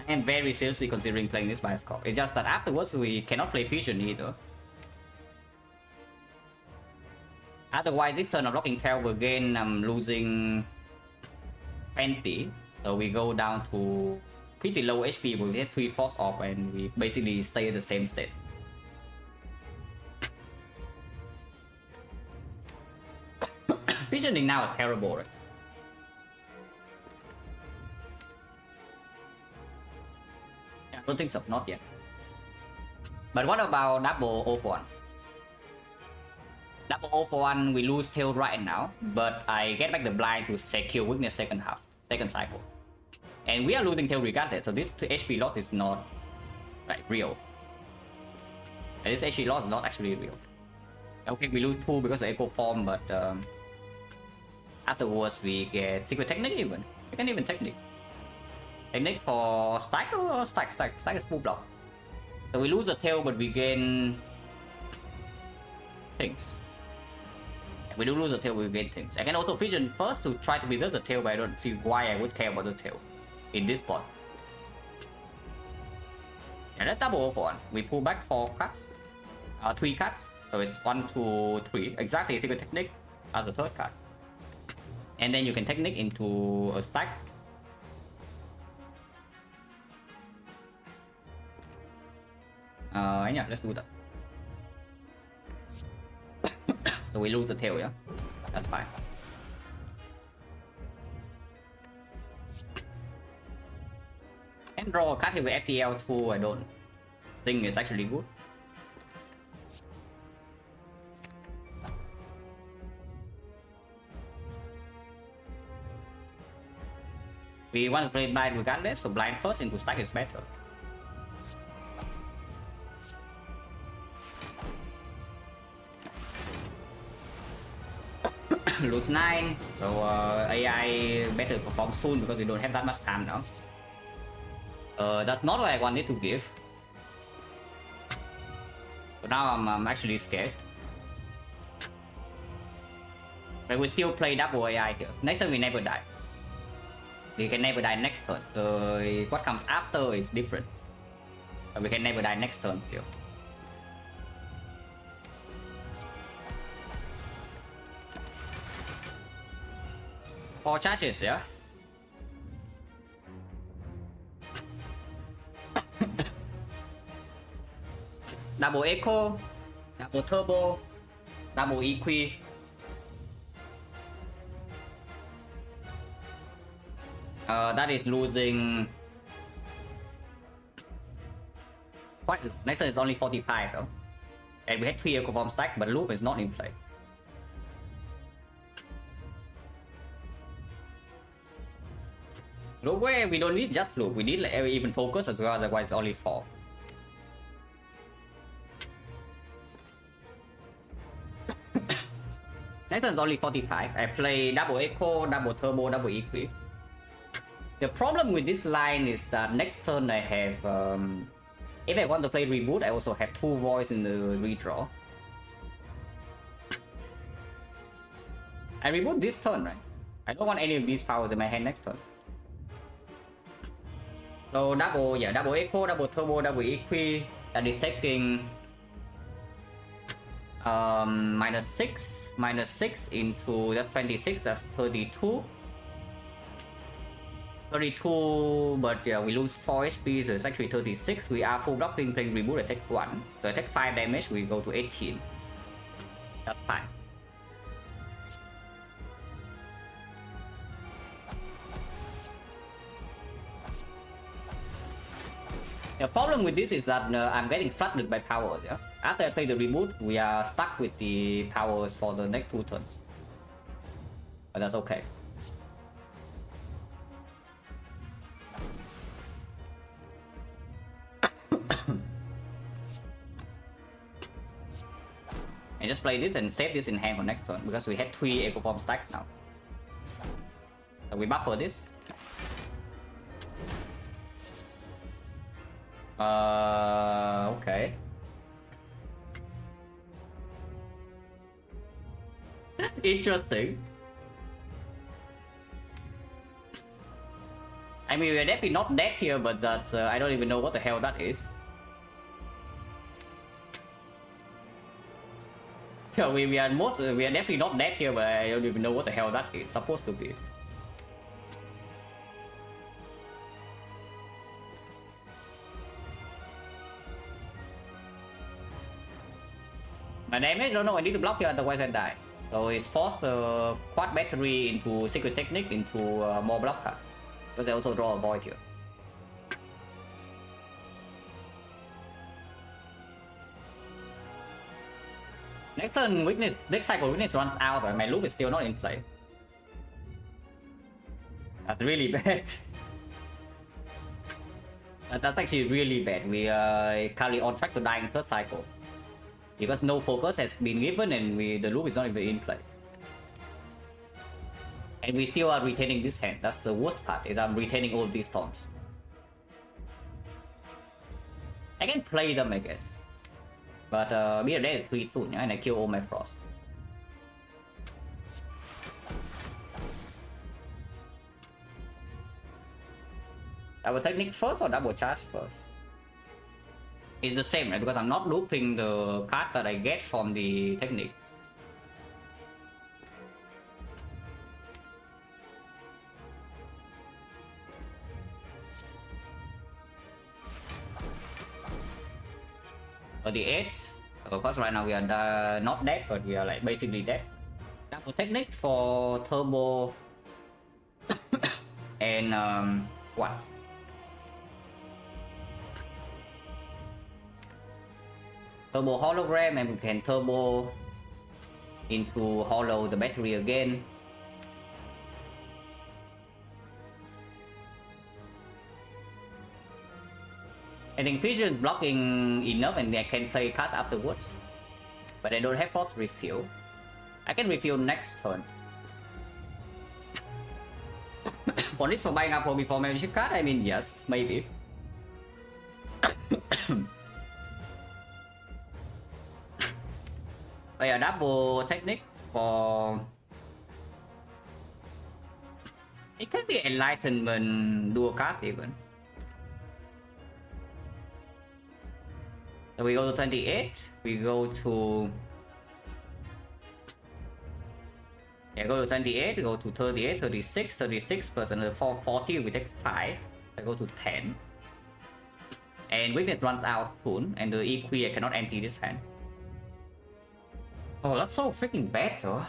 I am very seriously considering playing this Bioscope. It's just that afterwards we cannot play Fusion either. Otherwise, this turn of blocking tail again, I'm losing 20. So we go down to pretty low HP, but we get 3 force off and we basically stay in the same state. Visioning now is terrible, right? Yeah, I don't think so, not yet. But what about double 0 for 1? Double 0 for 1, we lose tail right now, but I get back the blind to secure weakness second cycle. And we are losing tail regardless, so this HP loss is not like real. And this HP loss is not actually real. Okay, we lose 2 because of Echo Form, but afterwards we get Secret Technique even. We can even Technique. Technique for stack or stack? Stack is full block. So we lose the tail, but we gain things. We do lose the tail, we gain things. I can also Vision first to try to preserve the tail, but I don't see why I would care about the tail in this spot. And that's double 0 for 1. We pull back 4 cards. 3 cards. So it's 1, 2, 3. Exactly, Secret Technique as the third card. And then you can Technique into a stack. Yeah, let's do that. So we lose the tail, yeah? That's fine. And draw a card here with FTL2, I don't think it's actually good. We want to play blind regardless, so blind first into stack is better. Lose 9, so AI better perform soon because we don't have that much time now. That's not what I wanted to give. But now I'm actually scared. But we still play double AI here. Next turn we never die. We can never die next turn. What comes after is different. But we can never die next turn still. 4 charges, yeah? Double echo, double turbo, double equi. That is losing quite. Next turn is only 45 though. And we had 3 echo form stack, but loop is not in play. Loop where we don't need just loop, we need like even focus as well, otherwise only 4. Next turn is only 45. I play double echo, double turbo, double equi. The problem with this line is that next turn I have if I want to play reboot, I also have 2 voice in the redraw. I reboot this turn, right? I don't want any of these powers in my hand next turn. So double echo, double turbo, double equi. That is taking -6 into that's 26, that's 32. 32, but yeah, we lose 4 HP, so it's actually 36. We are full blocking, playing reboot, I take 1. So I take 5 damage, we go to 18. That's fine. The problem with this is that I'm getting flooded by powers, yeah? After I play the reboot, we are stuck with the powers for the next 2 turns. But that's okay. And just play this and save this in hand for next turn, because we had 3 echo form stacks now. So we buffer this. Okay. Interesting. I mean, we're definitely not dead here, but that's I don't even know what the hell that is. So we are definitely not dead here, but I don't even know what the hell that is supposed to be. My damage? No, I need to block here, otherwise I die. So it's forced the quad battery into secret technique into more blocker. Because I also draw a void here. Next turn weakness, next cycle weakness runs out, and my loop is still not in play. That's really bad. That's actually really bad. We are currently on track to die in 3rd cycle. Because no focus has been given and the loop is not even in play. And we still are retaining this hand. That's the worst part, is I'm retaining all these storms. I can play them, I guess. But being dead is pretty soon, yeah? And I kill all my frost. Double technique first or double charge first? It's the same, right? Because I'm not looping the card that I get from the technique. The 8, of course right now we are not dead, but we are like basically dead. Double technique for turbo and what? Turbo hologram, and we can turbo into hollow the battery again. I think Fisher is blocking enough and I can play cards afterwards. But I don't have force refill. I can refill next turn. For this for buying Apple before magic card, I mean yes, maybe. Bây giờ double technique for... It can be enlightenment dual cast even. So we go to 28, we go to... Yeah, go to 28, go to 38, 36, 36 plus another 40, we take 5. I go to 10. And weakness runs out soon, and the EQ I cannot empty this hand. Oh, that's so freaking bad though.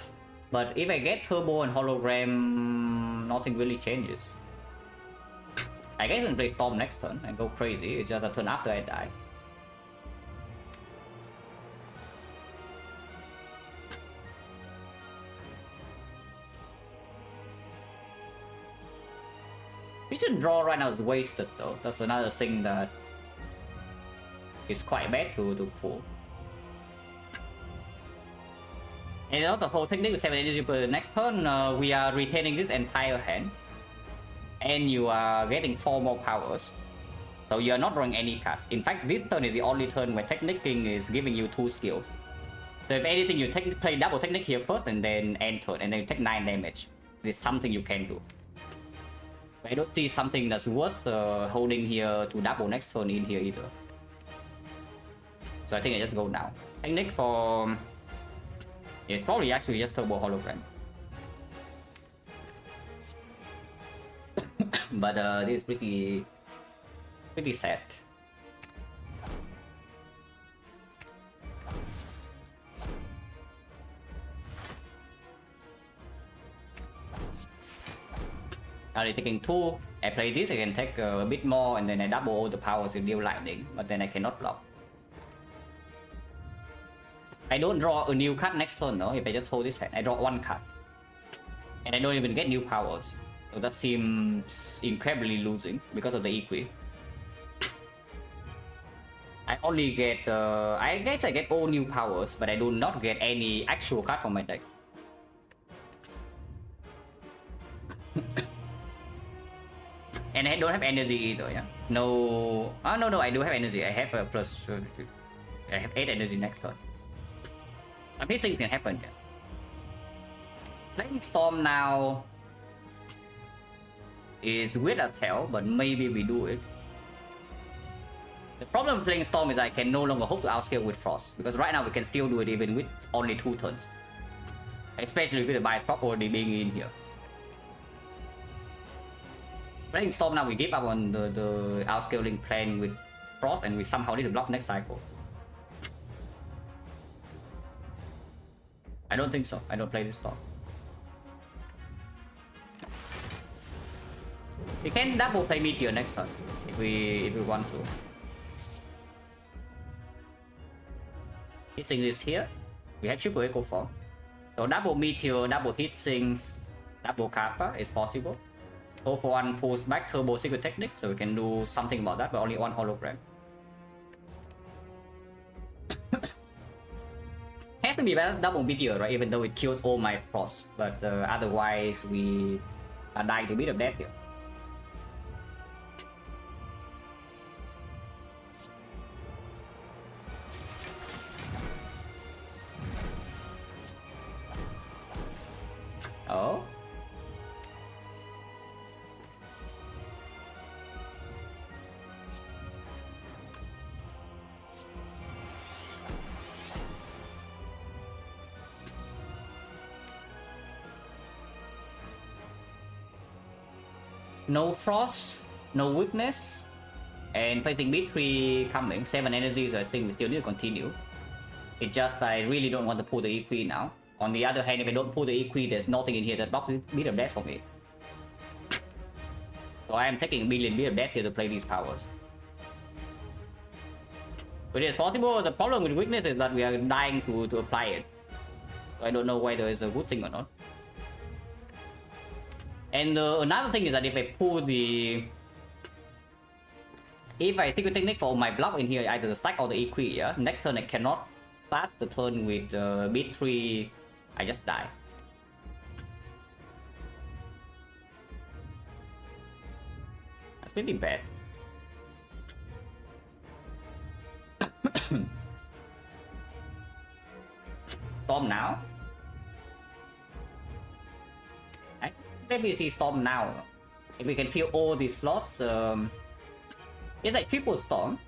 But if I get turbo and hologram, nothing really changes. I guess I can play Storm next turn and go crazy. It's just a turn after I die. Vision draw right now is wasted though. That's another thing that is quite bad to pull. And also the whole technique with 7 energy per next turn, we are retaining this entire hand. And you are getting 4 more powers. So you are not drawing any cards. In fact, this turn is the only turn where Technicking is giving you 2 skills. So if anything, you play double Technique here first and then end turn, and then you take 9 damage. This is something you can do. But I don't see something that's worth holding here to double next turn in here either. So I think I just go now. Technique for... It's probably actually just turbo hologram. But this is pretty sad. Now they're taking 2. I play this, I can take a bit more and then I double all the powers to deal lightning, but then I cannot block. I don't draw a new card next turn though, if I just hold this hand. I draw 1 card. And I don't even get new powers. So that seems incredibly losing because of the EQ. I only get, I guess I get all new powers, but I do not get any actual card from my deck. And I don't have energy either, yeah? No, oh no, I do have energy. I have a plus, I have 8 energy next turn. I mean, things can happen, yes. Playing Storm now is weird as hell, but maybe we do it. The problem with playing Storm is I can no longer hope to outscale with Frost, because right now we can still do it even with only 2 turns. Especially with the bias pop already being in here. Playing Storm now, we give up on the outscaling plan with Frost, and we somehow need to block next cycle. I don't think so. I don't play this Storm. We can double play Meteor next turn if we want to. Hitting this here. We have triple echo form. So double Meteor, double hit sinks, double Kappa is possible. 0 for 1 pulls back turbo secret technique, so we can do something about that, but only 1 hologram. Has to be double Meteor, right? Even though it kills all my Frost, but otherwise we are dying to beat of death here. Oh. No Frost, no weakness, and facing B3 coming, 7 energy, so I think we still need to continue. It's just I really don't want to pull the EQ now. On the other hand, if I don't pull the EQ, there's nothing in here that blocks Beat of Death for me. So I am taking a million Beat of Death here to play these powers. But it's possible. The problem with weakness is that we are dying to apply it. So I don't know whether it's a good thing or not. And another thing is that if I pull the if I stick with technique for my block in here, either the stack or the equi, yeah? Next turn I cannot start the turn with B3, I just die. That's pretty bad. Storm now? I maybe see Storm now. If we can fill all these slots, it's like triple Storm.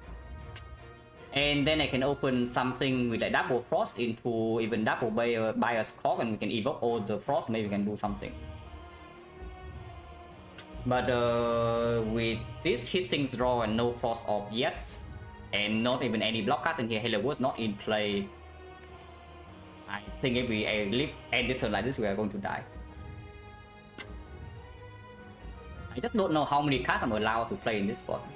And then I can open something with like double Frost into even double Bias Cork, and we can evoke all the Frost, maybe we can do something. But with this Hitsing draw and no Frost off yet, and not even any block cards in here, Hello was not in play. I think if we live end this turn like this, we are going to die. I just don't know how many cards I'm allowed to play in this spot.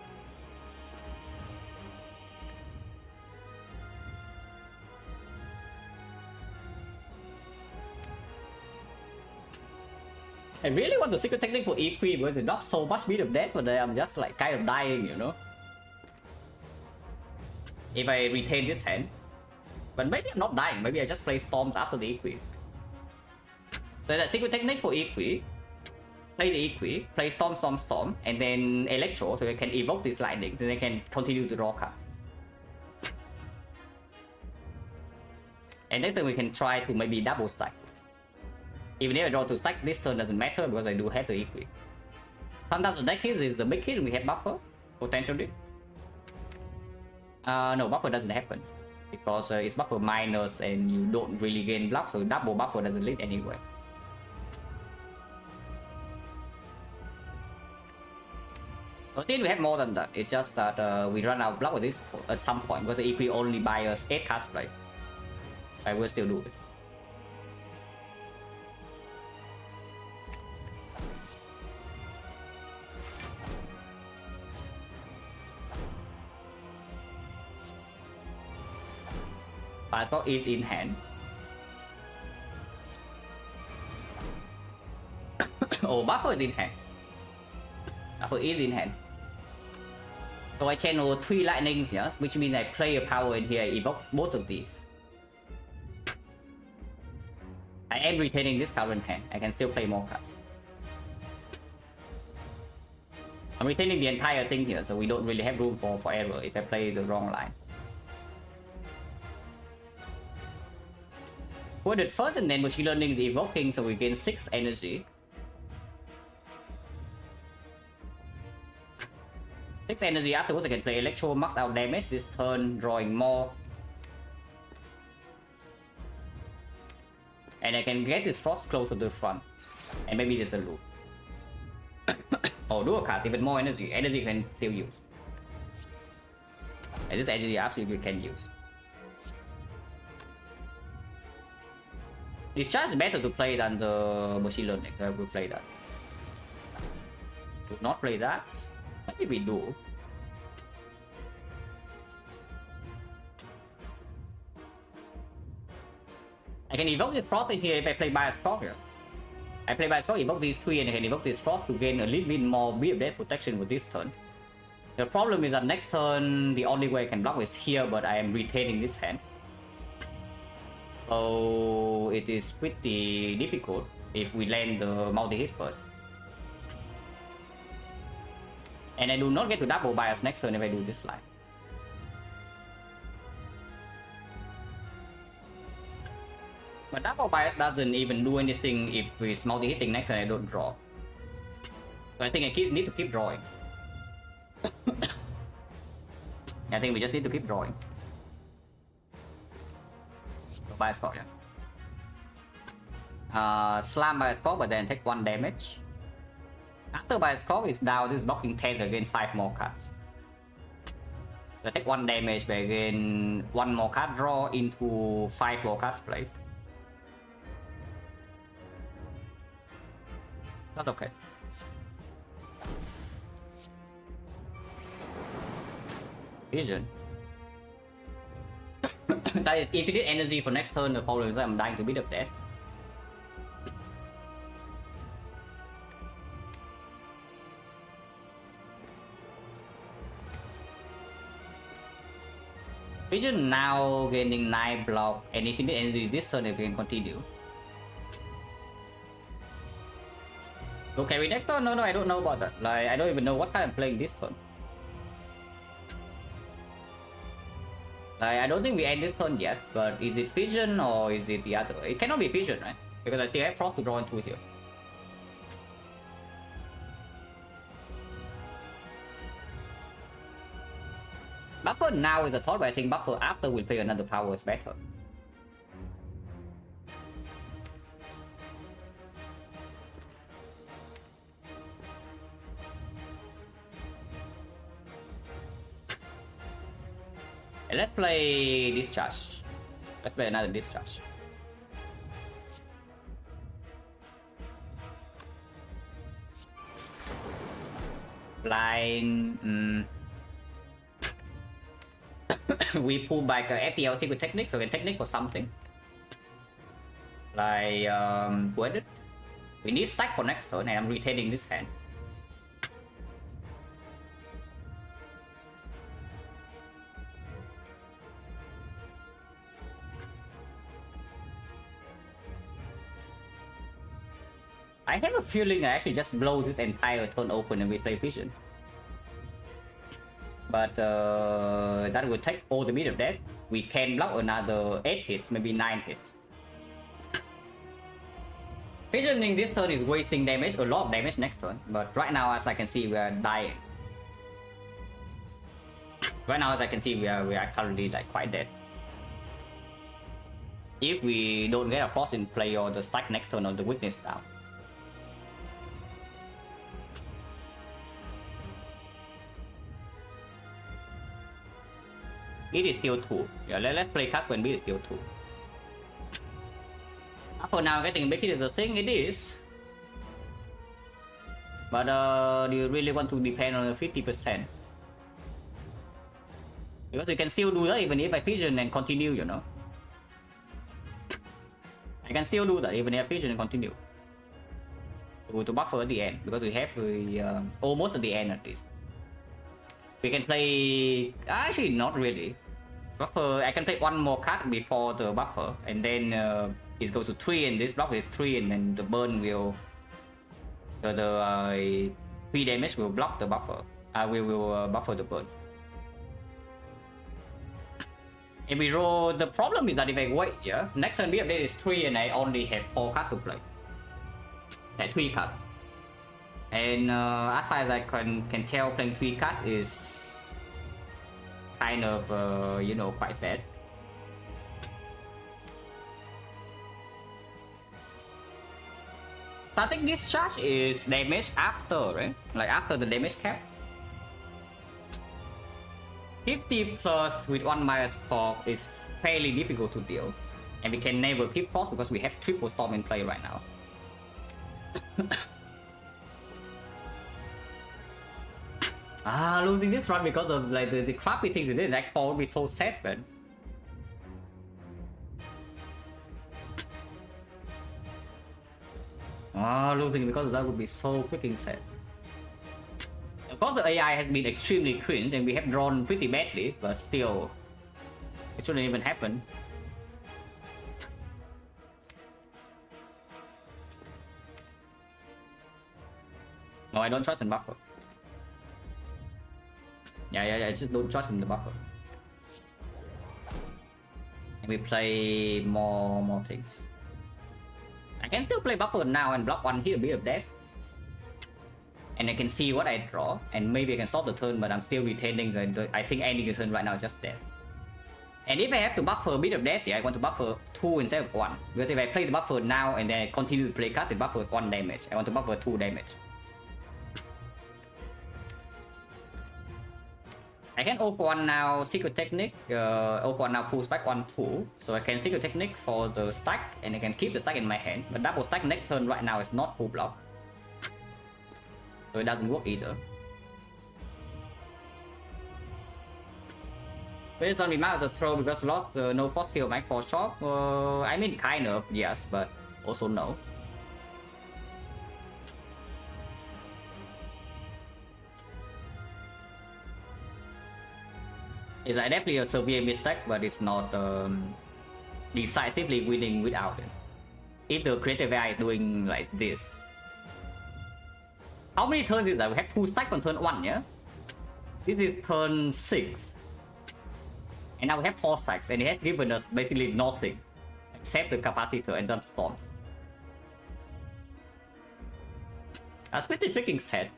I really want to secret technique for equi because it's not so much bit of death, but I'm just like kind of dying, you know. If I retain this hand, but maybe I'm not dying. Maybe I just play storms after the equi. So that secret technique for equi. Play the equi, play storm, storm, storm, and then electro, so I can evoke these lightnings, and I can continue to draw cards. And next time we can try to maybe double stack. Even if I draw to stack, this turn doesn't matter because I do have the equi. Sometimes the next hit is the big hit, we have buffer, potentially. No, buffer doesn't happen. Because it's buffer minus and you don't really gain block, so double buffer doesn't lead anywhere. I think we have more than that. It's just that we run out of block with this at some point because the equi only buy us 8 cards play. I will still do it. Passport is in hand. Oh, buffer is in hand. Buffer is in hand. So I channel 3 lightnings, yes, which means I play a power in here, evoke both of these. I am retaining this current hand. I can still play more cards. I'm retaining the entire thing here, so we don't really have room for error if I play the wrong line. Put it first and then machine learning is evoking, so we gain 6 energy. 6 energy afterwards I can play electro, max out damage this turn, drawing more. And I can get this frost closer to the front. And maybe there's a loop. Oh, dual card, even more energy. Energy you can still use. And this energy absolutely can use. It's just better to play than the machine learning, so I will play that. Do not play that. Maybe we do. I can evoke this frost in here if I play Bias Frost here. I play Bias Frost, evoke these 3, and I can evoke this frost to gain a little bit more Beard Death protection with this turn. The problem is that next turn, the only way I can block is here, but I am retaining this hand. So it is pretty difficult if we land the multi-hit first. And I do not get to double bias next turn if I do this line. But double bias doesn't even do anything if it's multi-hitting next turn I don't draw. So I think I need to keep drawing. I think we just need to keep drawing. So bias score, yeah. Slam bias score, but then take 1 damage. After bias score is down, this is blocking 10, so I gain 5 more cards. So I take 1 damage, but I gain 1 more card draw into 5 more cards played. That's okay. Vision. That is infinite energy for next turn. The problem is that I'm dying to bit of death. Vision now gaining 9 block, and if you need energy this turn, if you can continue. Go carry next turn? No, I don't know about that. Like, I don't even know what kind of playing this turn. Like, I don't think we end this turn yet, but is it Vision or is it the other? It cannot be Vision, right? Because I still have Frost to draw into here. Buffer now is a thought, but I think buffer after we play another power is better. And let's play Discharge. Let's play another Discharge. Blind. We pull back FPL secret technique, so we can technique for something. Like, what? We need stack for next turn, and I'm retaining this hand. I have a feeling I actually just blow this entire turn open and we play Vision. But that will take all the meat of that. We can block another 8 hits, maybe 9 hits. Visioning this turn is wasting damage, a lot of damage next turn. But right now, as I can see, we are dying. Right now, as I can see, we are currently like quite dead. If we don't get a Frost in play or the stack next turn or the weakness down. It is still 2. Yeah, let's play cast when B is still 2. For now, getting big is a thing, it is. But do you really want to depend on the 50%? Because you can still do that even if I Vision and continue, you know. I can still do that even if I Vision and continue. To buffer at the end, because we have almost at the end at least. We can play... Actually, not really. Buffer, I can play one more card before the buffer, and then it goes to 3, and this block is 3, and then the burn will... The 3 damage will block the buffer. We will buffer the burn. If we roll... The problem is that if I wait, yeah, next turn B update is 3, and I only have 4 cards to play. Like 3 cards. And as far as I can tell, playing 3 cards is kind of, you know, quite bad. So I think this charge is damage after, right? Like after the damage cap. 50 plus with 1 minus corp is fairly difficult to deal. And we can never keep Frost because we have triple storm in play right now. Losing this run because of like the crappy things in it, that fall would be so sad, man. Losing because of that would be so freaking sad. Of course, the AI has been extremely cringe and we have drawn pretty badly, but still, it shouldn't even happen. No, I don't trust in buffer. Yeah, just don't trust in the buffer. And we play more things. I can still play buffer now and block 1 hit a bit of death. And I can see what I draw, and maybe I can stop the turn, but I'm still retaining the... I think ending the turn right now is just dead. And if I have to buffer a bit of death, yeah, I want to buffer 2 instead of 1. Because if I play the buffer now and then I continue to play cards, it buffers 1 damage. I want to buffer 2 damage. I can 0 for 1 now, Secret Technique, 0 for 1 now pulls back 1, 2. So I can Secret Technique for the stack, and I can keep the stack in my hand. But double stack next turn right now is not full block. So it doesn't work either. Based on the amount of the throw because lost no fossil back for shop. I mean kind of, yes, but also no. It's definitely a severe mistake, but it's not decisively winning without it. If the creative AI is doing like this. How many turns is that? We have 2 stacks on turn 1, yeah? This is turn 6. And now we have 4 stacks, and it has given us basically nothing. Except the capacitor and some storms. That's pretty freaking sad.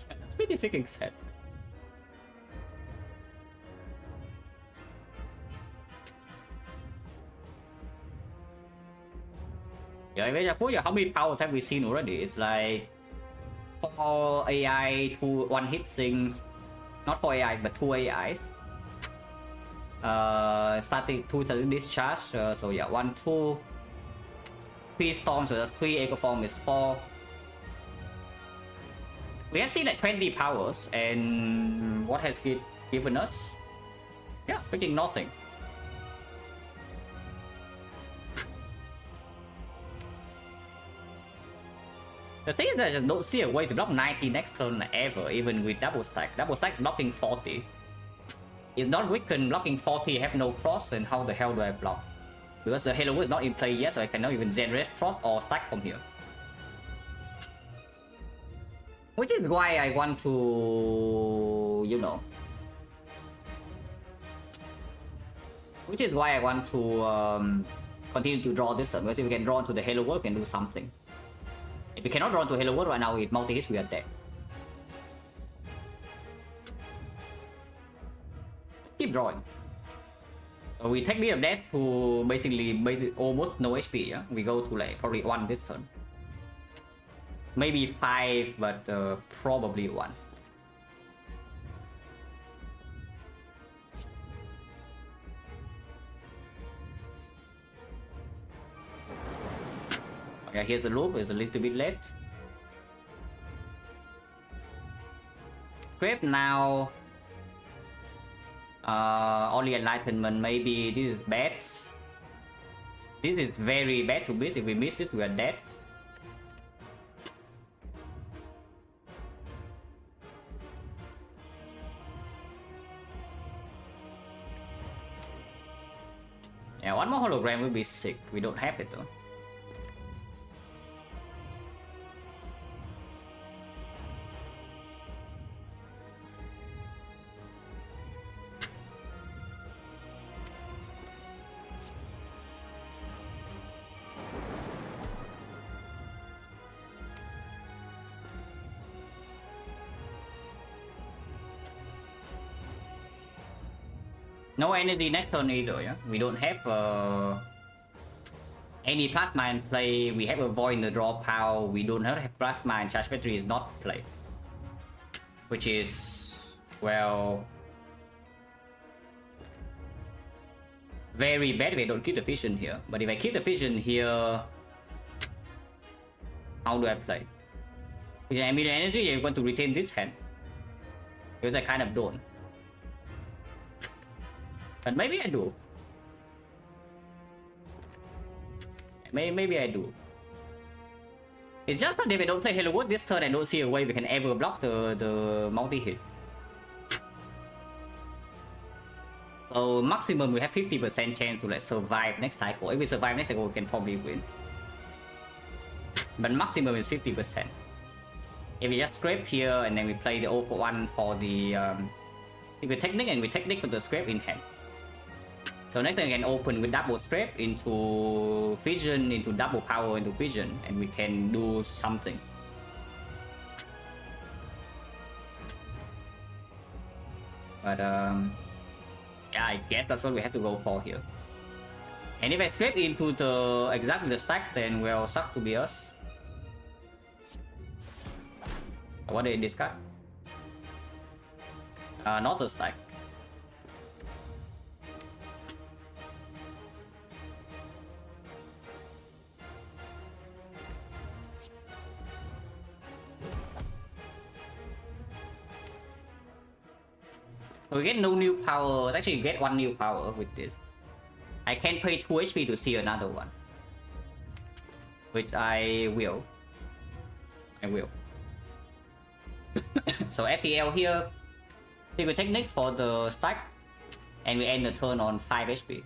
That's pretty freaking sad. Yeah, how many powers have we seen already? It's like 4 AI, 2 1-hit things. Not 4 AIs, but 2 AIs. Starting 2 discharge. So yeah, 1, 2. 3 storms, so that's 3. Echo form is 4. We have seen like 20 powers, and what has it given us? Yeah, freaking nothing. The thing is that I just don't see a way to block 90 next turn ever, even with double stack. Double stack is blocking 40. It's not weakened, blocking 40, have no cross, and how the hell do I block? Because the Halo is not in play yet, so I cannot even generate frost or stack from here. Which is why I want to, you know. Which is why I want to continue to draw this turn, because if we can draw into the Halo World, we can do something. If we cannot draw into Halo World right now with multi-hits, we are dead. Keep drawing. So we take me of death to basically almost no HP, yeah? We go to like probably 1 this turn. Maybe 5, but probably 1. Okay, here's a loop, there's a little bit left. Scrape now. Only enlightenment, maybe this is bad. This is very bad to miss. If we miss this, we are dead. Yeah, 1 more hologram will be sick. We don't have it though. No energy next turn either, yeah? We don't have any plasma in play. We have a void in the draw power. We don't have plasma, and charge battery is not played. Which is, well, very bad if I don't keep the vision here. But if I keep the vision here, how do I play? With an immediate energy, you're going to retain this hand. Because I kind of don't. But maybe I do. Maybe I do. It's just that if I don't play Halo World this turn, I don't see a way we can ever block the multi-hit. So maximum we have 50% chance to like survive next cycle. If we survive next cycle, we can probably win. But maximum is 50%. If we just scrape here and then we play the one for the if we technique and we technique with the scrape in hand. So next time we can open with double scrape into vision, into double power, into vision, and we can do something. But yeah, I guess that's what we have to go for here. And if I scrape into the exactly the stack, then well, suck to be us. What did it discard? Not a stack. We get no new power. Actually, you get 1 new power with this. I can pay 2 HP to see another one. Which I will. So FTL here, take a technique for the stack, and we end the turn on 5 HP.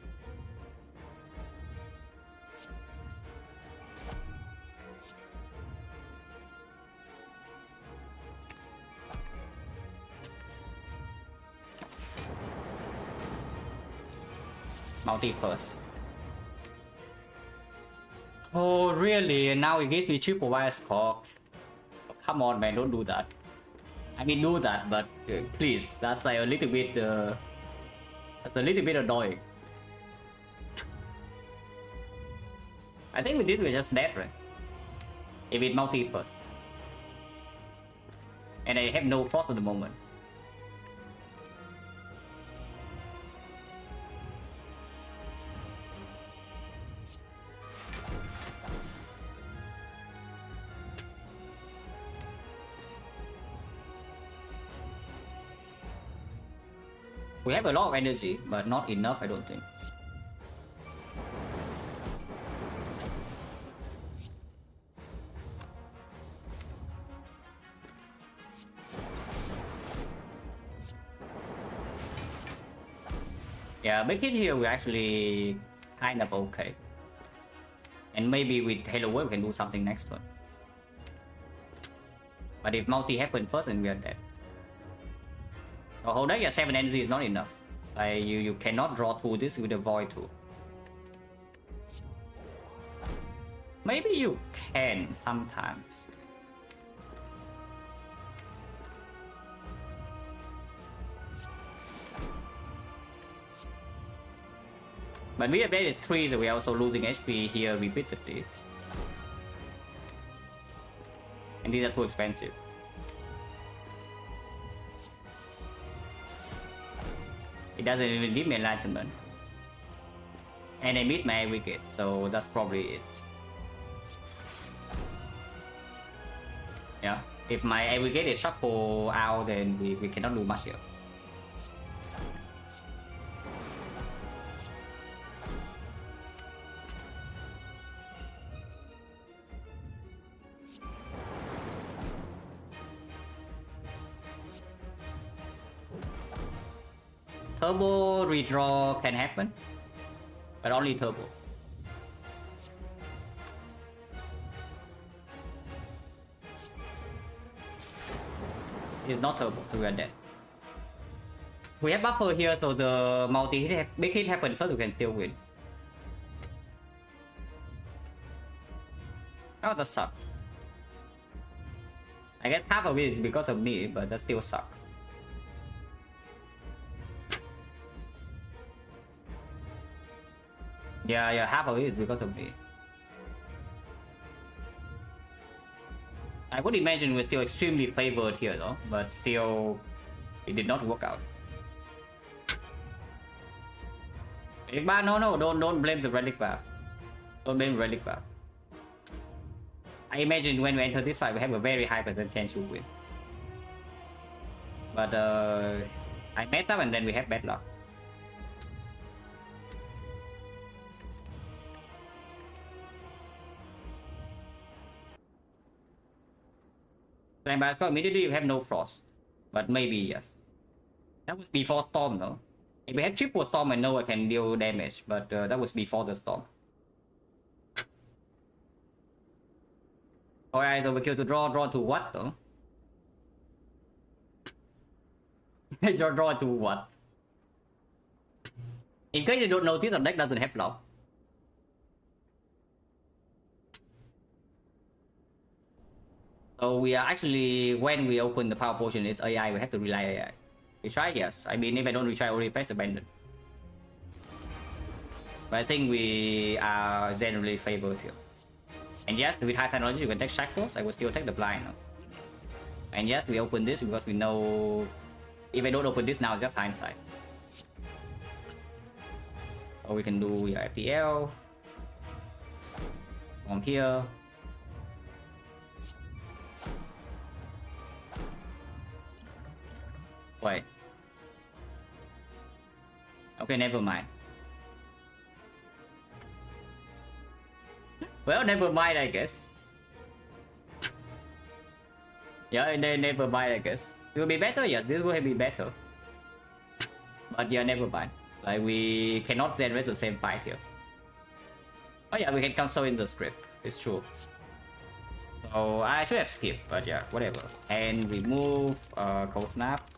Multi first. Oh really? Now it gives me triple wire score. Come on man, don't do that. I mean do that, but please, that's like a little bit that's a little bit annoying. I think with this we're just dead, right? If it multi first. And I have no frost at the moment. We have a lot of energy, but not enough, I don't think. Yeah, big hit here we're actually kind of okay. And maybe with Halo Wave we can do something next turn. But if multi happens first, then we are dead. Oh, whole deck, yeah, 7 energy is not enough. You cannot draw through this with a void too. Maybe you can sometimes. But we have is 3, so we're also losing HP here repeatedly. And these are too expensive. It doesn't even give me enlightenment. And I miss my aggregate, so that's probably it. Yeah, if my aggregate is shuffle out, then we cannot do much here. Turbo redraw can happen, but only turbo. It's not turbo, so we are dead. We have buffer here, so the multi hit, big hit happens first, we can still win. Oh, that sucks. I guess half of it is because of me, but that still sucks. Yeah, half of it is because of me. I would imagine we're still extremely favored here though, but still, it did not work out. Relic bar? No, don't blame the relic bar. Don't blame relic bar. I imagine when we enter this fight, we have a very high percentage to win. But I messed up and then we have bad luck. But immediately you have no frost, but maybe yes. That was before storm though. If we had triple storm, I know I can deal damage, but that was before the storm. Alright, overkill to draw to what though? draw to what? In case you don't notice, the deck doesn't have block. So we are actually, when we open the power potion, it's AI, we have to rely AI. We try, yes. I mean, if I don't retry, only press abandon. But I think we are generally favored here. And yes, with high technology, you can take shackles. I will still take the blind. And yes, we open this because we know if I don't open this now, it's just hindsight. Or we can do your FTL from here. Wait. Okay, never mind. Well, never mind, I guess. Yeah, they never buy, I guess. It will be better, yeah, this will be better. But yeah, never mind. Like, we cannot generate the same fight here. Oh yeah, we can cancel in the script. It's true. So I should have skipped, but yeah, whatever. And remove cold snap.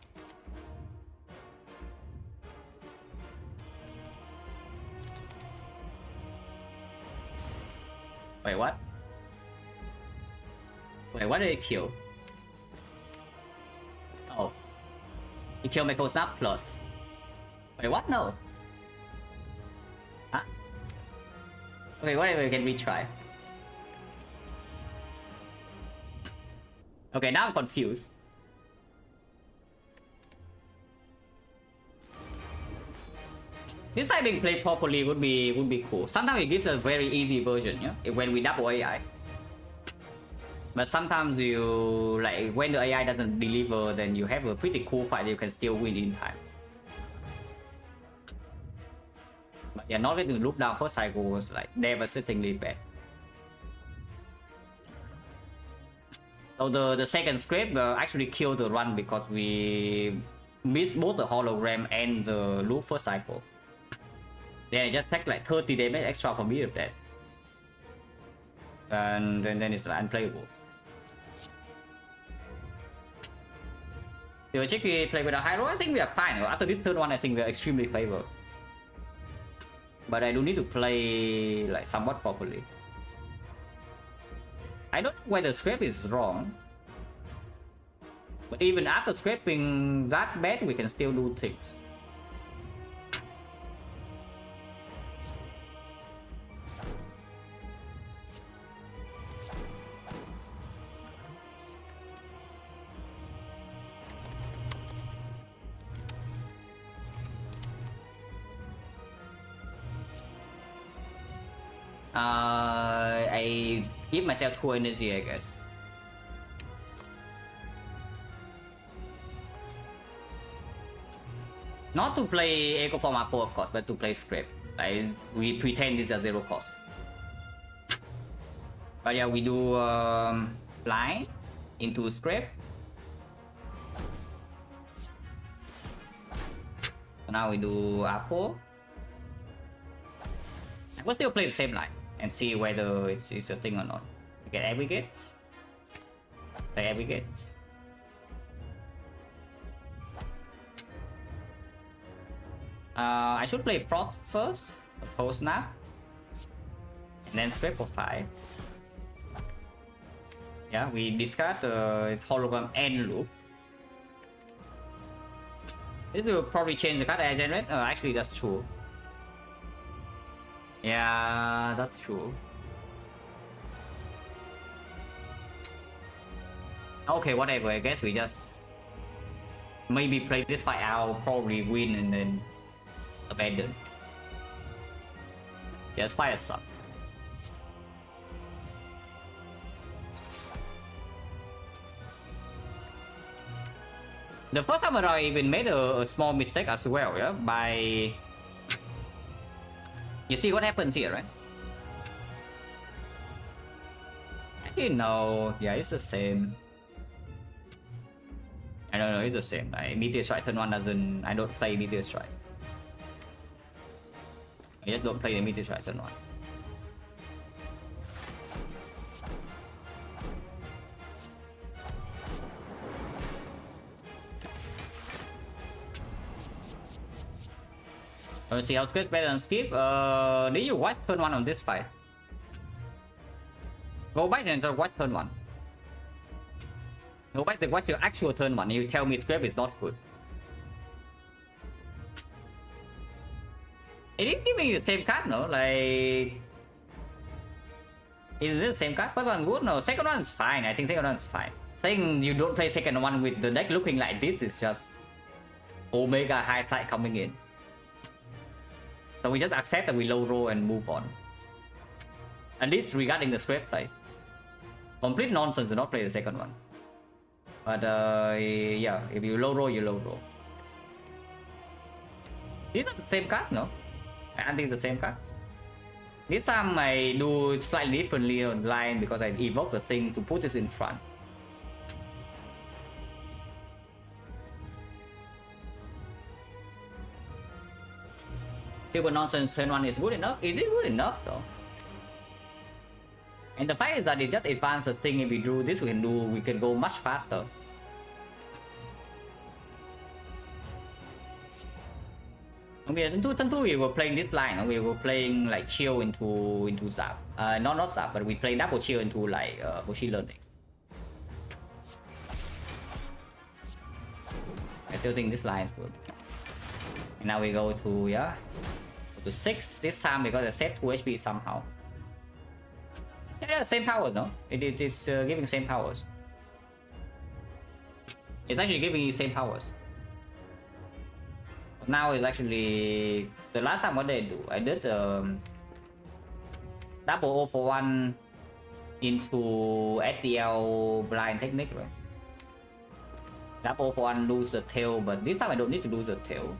Wait, what? Wait, what did it kill? Oh. It killed my cold snap plus. Wait, what? No. Huh? Okay, whatever, can retry. Okay, now I'm confused. This side being played properly would be cool. Sometimes it gives a very easy version, yeah, when we double AI. But sometimes you like when the AI doesn't deliver, then you have a pretty cool fight. You can still win in time. But yeah, not letting loop down first cycle was like devastatingly bad. So the second script actually killed the run because we missed both the hologram and the loop first cycle. Then it just take like 30 damage extra from me of that. And then it's like unplayable. So check we play with a hero, I think we are fine. After this third one, I think we are extremely favored. But I do need to play like somewhat properly. I don't know why the script is wrong. But even after scraping that bad, we can still do things. I give myself 2 energy, I guess. Not to play Echo Form Apple, of course, but to play Scrape. We pretend this is a 0 cost. But yeah, we do Blind into Scrape. So now we do Apple. We'll still play the same line and see whether it's a thing or not. Get aggregates. Play aggregates. I should play Frost first, post snap, and then scrape for 5. Yeah, we discard the hologram and loop. This will probably change the card I generate. Actually, that's true. Yeah, that's true. Okay, whatever. I guess we just maybe play this fight out, probably win, and then abandon. Yes, fire suck. The first time around, I even made a small mistake as well, yeah, by... You see what happens here, right? Actually, no. Yeah, it's the same. I don't know, it's the same. Meteor Strike turn 1 doesn't... I don't play Meteor Strike. I just don't play the Meteor Strike turn 1. Let's see how Skip better than Skip. Did you watch turn 1 on this fight? Go back and watch turn 1. Go back and watch your actual turn 1. You tell me Skip is not good. It is giving you the same card, no? Like... Is it the same card? First one good? No, second one is fine. I think second one is fine. Saying you don't play second one with the deck looking like this is just... Omega high side coming in. So we just accept that we low roll and move on. At least regarding the script play. Complete nonsense to not play the second one. But yeah, if you low roll, you low roll. These are the same cards, no? I think it's the same cards. This time I do slightly differently on line because I evoke the thing to put this in front. Super nonsense turn 1 is good enough. Is it good enough though? And the fact is that it just advanced the thing. If we do this, we can go much faster. Okay, turn 2 we were playing this line. We were playing like chill into Zap. Not Zap, but we play double chill into like machine learning. I still think this line is good. And now we go to to 6 this time because I saved 2 HP somehow. Yeah, same powers, no? It's giving same powers. It's actually giving you same powers. Now it's actually the last time what did I do? I did double 0 for 1 into STL blind technique, right? Double 0 for 1 lose the tail, but this time I don't need to lose the tail.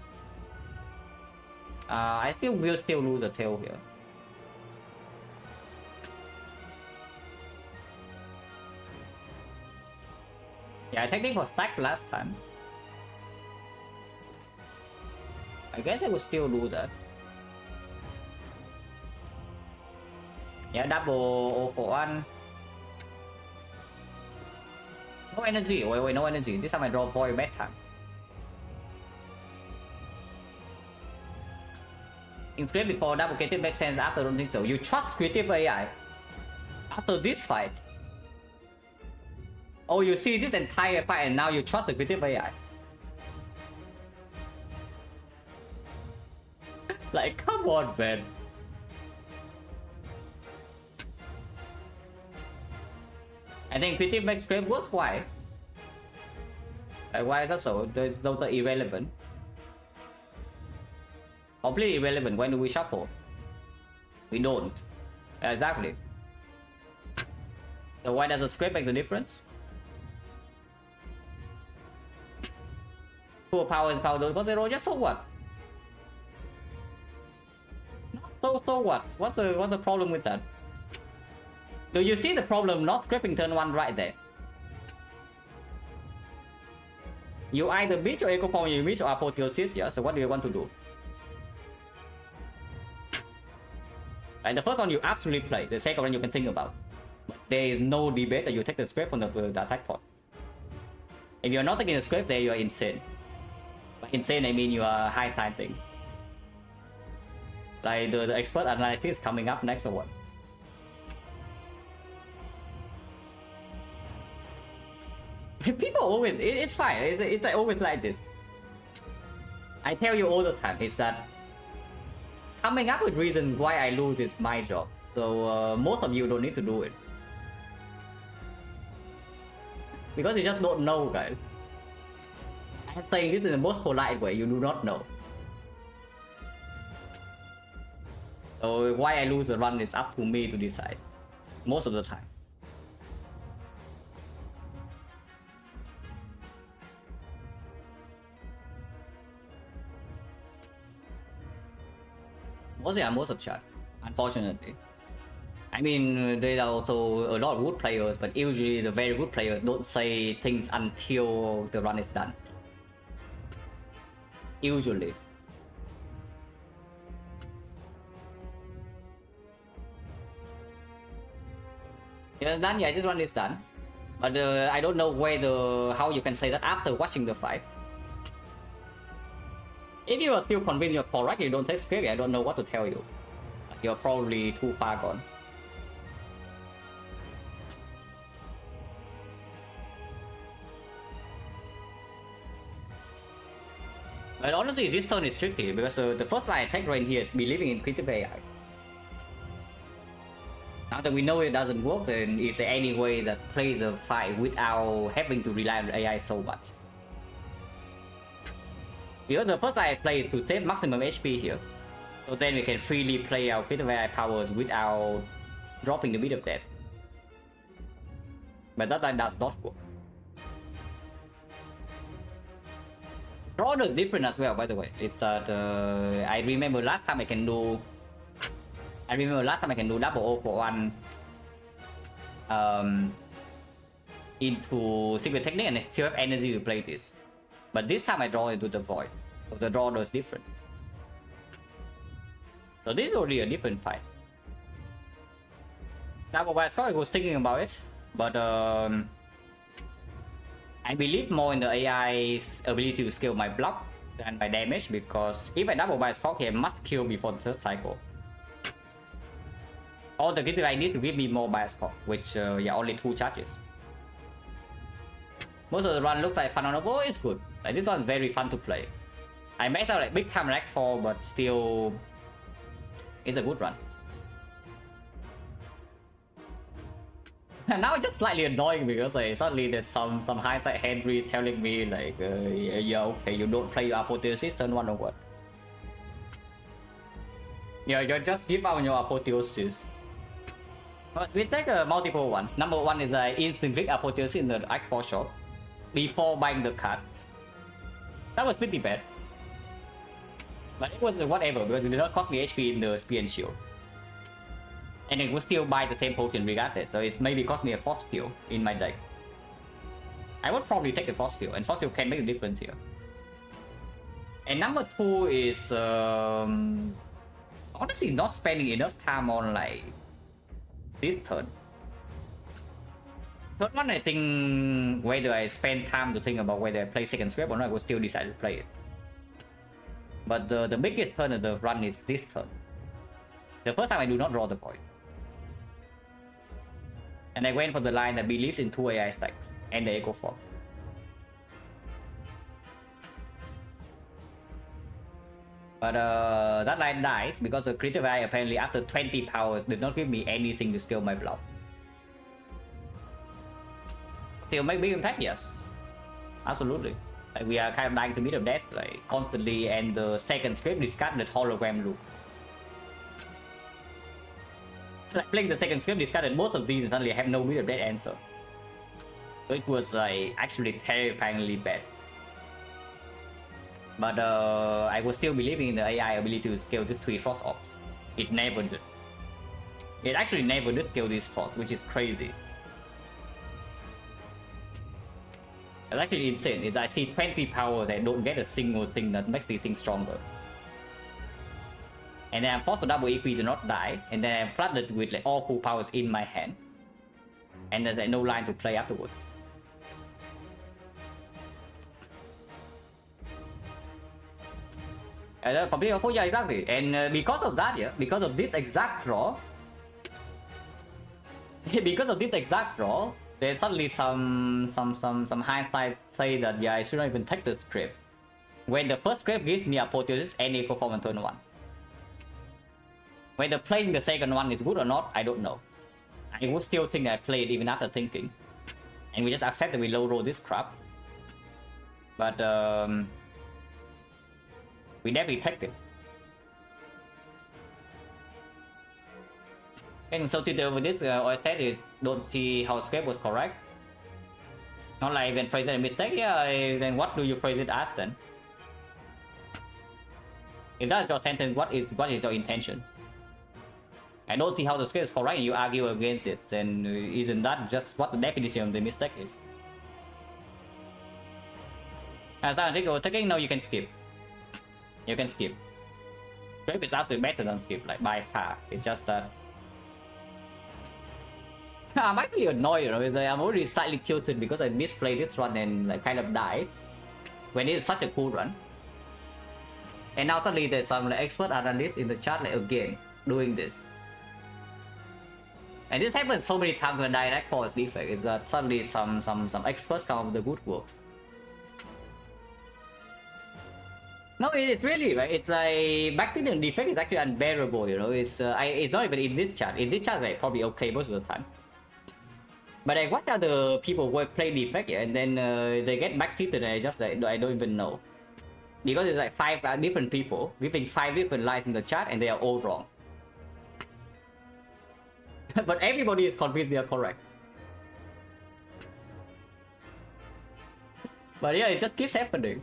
I will lose the tail here. Yeah, I technique was stacked last time. I guess I would still do that. Yeah, double 0 for 1. No energy. Wait, no energy. This time I draw void meta. In script before double creative makes sense, after don't think so. You trust creative AI after this fight. Oh, you see this entire fight and now you trust the creative AI. Like, come on, man. I think creative makes script works. Why? Like, why is that so? Those are irrelevant. Completely irrelevant. When do we shuffle? We don't. Exactly. So why does the script make the difference? Poor power is power, because zero, just so what? So what? What's the problem with that? Do you see the problem not scripting turn 1 right there? You either miss your echo form, you miss your apotheosis, yeah? So what do you want to do? And the first one you absolutely play, the second one you can think about. But there is no debate that you take the script from the attack pot. If you're not taking the script there, you are insane. By insane, I mean you are high time thing. Like the expert analysis coming up next or what? People always, it's fine. It's like always like this. I tell you all the time is that coming up with reasons why I lose is my job. So most of you don't need to do it. Because you just don't know, guys. I'm saying this in the most polite way, you do not know. So why I lose the run is up to me to decide. Most of the time. Most of chat, unfortunately. I mean, there are also a lot of good players, but usually the very good players don't say things until the run is done. Usually. Yeah, done. Yeah, this one is done. But I don't know how you can say that after watching the fight. If you are still convinced you're correct, you don't take script, I don't know what to tell you. You're probably too far gone. But honestly, this turn is tricky because the first line I take right here is believing in creative AI. Now that we know it doesn't work, then is there any way that play the fight without having to rely on AI so much? Because the first line I play is to save maximum HP here. So then we can freely play our creative AI powers without dropping the beat of death. But that line does not work. Draw is different as well, by the way. It's that I remember last time I can do double 0 for 1 into secret technique and I still have energy to play this. But this time I draw into the void. So the draw is different. So this is already a different fight. Double bias I was thinking about it, but I believe more in the AI's ability to scale my block than my damage, because if I double bias he must kill before the third cycle. All the critical I need to give me more bias cock, which yeah, only 2 charges. Most of the run looks like phenomenal. It's good. Like this one's very fun to play. I mess out like big time rank 4, but still, it's a good run. And now it's just slightly annoying because like suddenly there's some hindsight Henry telling me like, yeah, okay, you don't play your apotheosis turn 1 or what? Yeah, you just give out your apotheosis. But we take multiple ones. Number 1 is instant Vic apotheosis in the Act 4 shop before buying the card. That was pretty bad. But it was whatever because it did not cost me HP in the Spear and Shield. And it would still buy the same potion regardless, so it maybe cost me a Force Field in my deck. I would probably take the Force Field, and Force Field can make a difference here. And number 2 is honestly not spending enough time on like this turn. Third one, I think whether I spend time to think about whether I play second scrap or not, I will still decide to play it. But the biggest turn of the run is this turn. The first time I do not draw the void. And I went for the line that believes in 2 AI stacks and the Echo Fog. But that line dies because the critical eye apparently after 20 powers did not give me anything to scale my block. Still make big impact, yes. Absolutely. Like we are kind of dying to meet of death like constantly, and the second script discarded hologram loop. Like playing the second script discarded both of these and suddenly I have no meet of death answer. So it was like actually terrifyingly bad. But I was still believing in the AI ability to scale these 3 Frost Orbs. It never did. It actually never did scale this Frost, which is crazy. It's actually insane. Is I see 20 powers and don't get a single thing that makes these things stronger. And then I'm forced to double EP to not die, and then I'm flooded with like all full powers in my hand. And there's like no line to play afterwards. Completely awful, yeah, exactly. And because of that, yeah, because of this exact draw, there's suddenly some hindsight say that yeah, I shouldn't even take the script. When the first script gives me apotheosis and equal form on turn 1. Whether playing the second one is good or not, I don't know. I would still think that I played even after thinking. And we just accept that we low roll this crap. But we definitely take it. And so to deal with this, all I said is don't see how script was correct. Not like when phrase it a mistake, yeah, then what do you phrase it as then? If that's your sentence, what is your intention? I don't see how the script is correct and you argue against it, then isn't that just what the definition of the mistake is? As I think taking, no, you can skip. You can skip. Script is actually better than skip, like by far. It's just that I'm actually annoyed, you know, it's like I'm already slightly tilted because I misplayed this run and like kind of died when it's such a cool run. And now suddenly there's some like, expert analyst in the chat like again doing this. And this happens so many times when I act for its defect, is that suddenly some experts come up with the good works. No, it's really right. It's like backseat and defect is actually unbearable, you know. It's not even in this chat. In this chat, it's like, probably okay most of the time. But like, what are the people who play defect, yeah, and then they get backseated and I just like, I don't even know. Because it's like 5 different people giving 5 different lies in the chat and they are all wrong. But everybody is convinced they are correct. But yeah, it just keeps happening.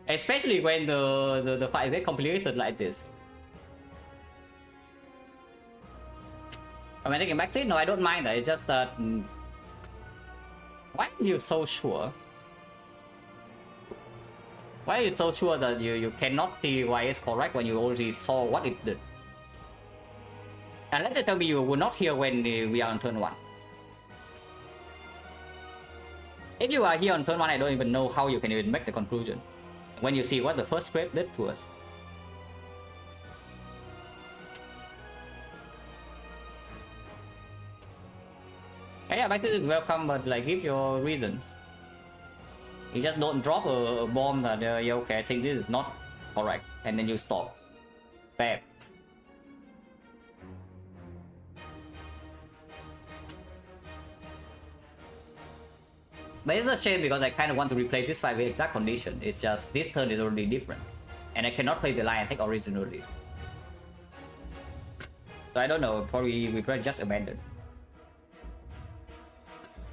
Especially when the fights get complicated like this. Am I taking backseat? No, I don't mind that. It's just that why are you so sure? Why are you so sure that you cannot see why it's correct when you already saw what it did? And let's just tell me you were not here when we are on turn 1. If you are here on turn 1, I don't even know how you can even make the conclusion when you see what the first scrape did to us. Yeah, back is welcome, but like give your reasons. You just don't drop a bomb that yeah, okay, I think this is not correct, and then you stop. Bam. But it's a shame because I kind of want to replay this fight with exact condition. It's just this turn is already different, and I cannot play the line attack originally. So I don't know. Probably we could just abandon.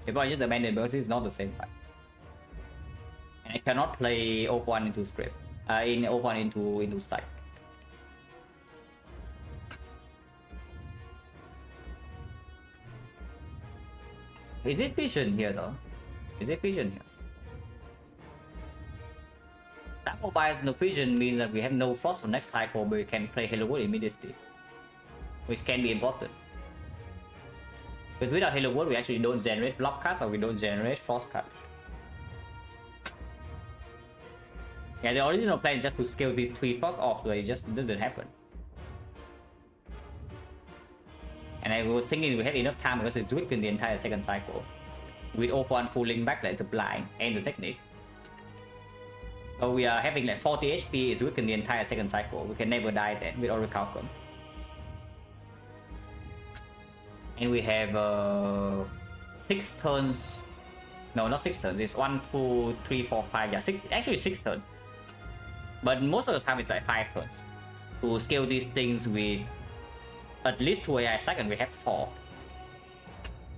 We probably just abandon because it's not the same fight. And I cannot play O1 into script. In O1 into stack. Is it vision here though? Is it vision here? That mobile no vision means that we have no frost for next cycle, but we can play Halo World immediately, which can be important. Because without Halo World, we actually don't generate block cards or we don't generate frost cards. Yeah, the original plan is just to scale these 3 frost off, but it just didn't happen. And I was thinking we have enough time because it's weakened the entire second cycle. With O1 pulling back like the blind and the technique. So we are having like 40 HP is weakened the entire second cycle. We can never die then with Orichalcum. And we have 6 turns. No, not 6 turns. It's 1, 2, 3, 4, 5. Yeah, 6. Actually 6 turns. But most of the time it's like 5 turns. To scale these things with at least 2 AI stacks, and we have 4.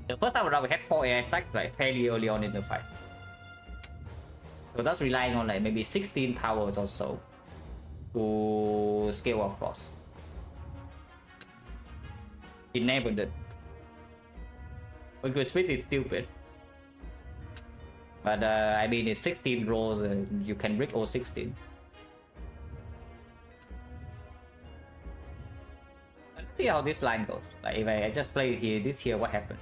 The first time around we had 4 AI stacks like fairly early on in the fight. So that's relying on like maybe 16 powers or so to scale off frost. It never did. Which was pretty stupid. But I mean it's 16 rolls and you can break all 16. Let's see how this line goes. Like if I just play here, this here, what happened?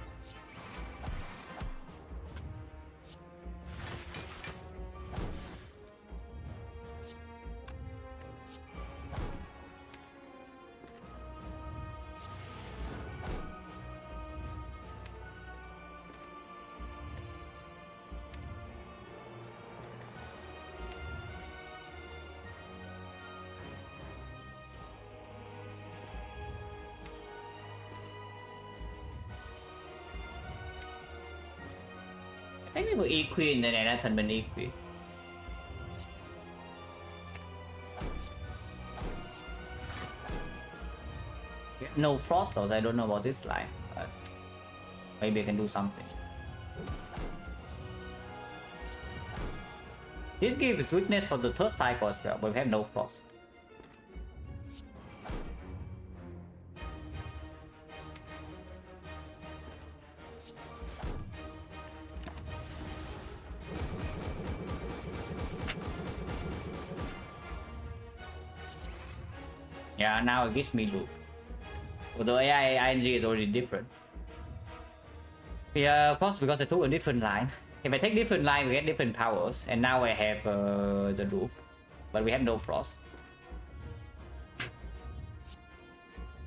I think we were E-Queen and then Nathan been E-Queen. No frost though, I don't know about this line, but maybe I can do something. This gives weakness for the third cycle as well, but we have no frost. Yeah, now it gives me loop. Although AI ING is already different. Yeah, of course, because I took a different line. If I take different line, we get different powers. And now I have the loop. But we have no frost.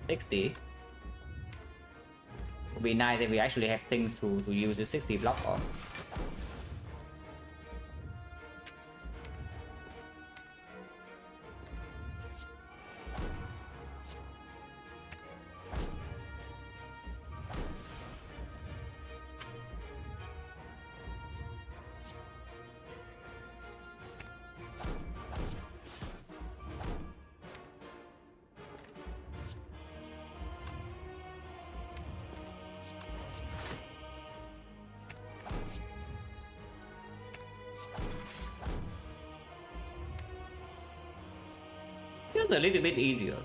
60. Would be nice if we actually have things to use the 60 block on. Feels a little bit easier.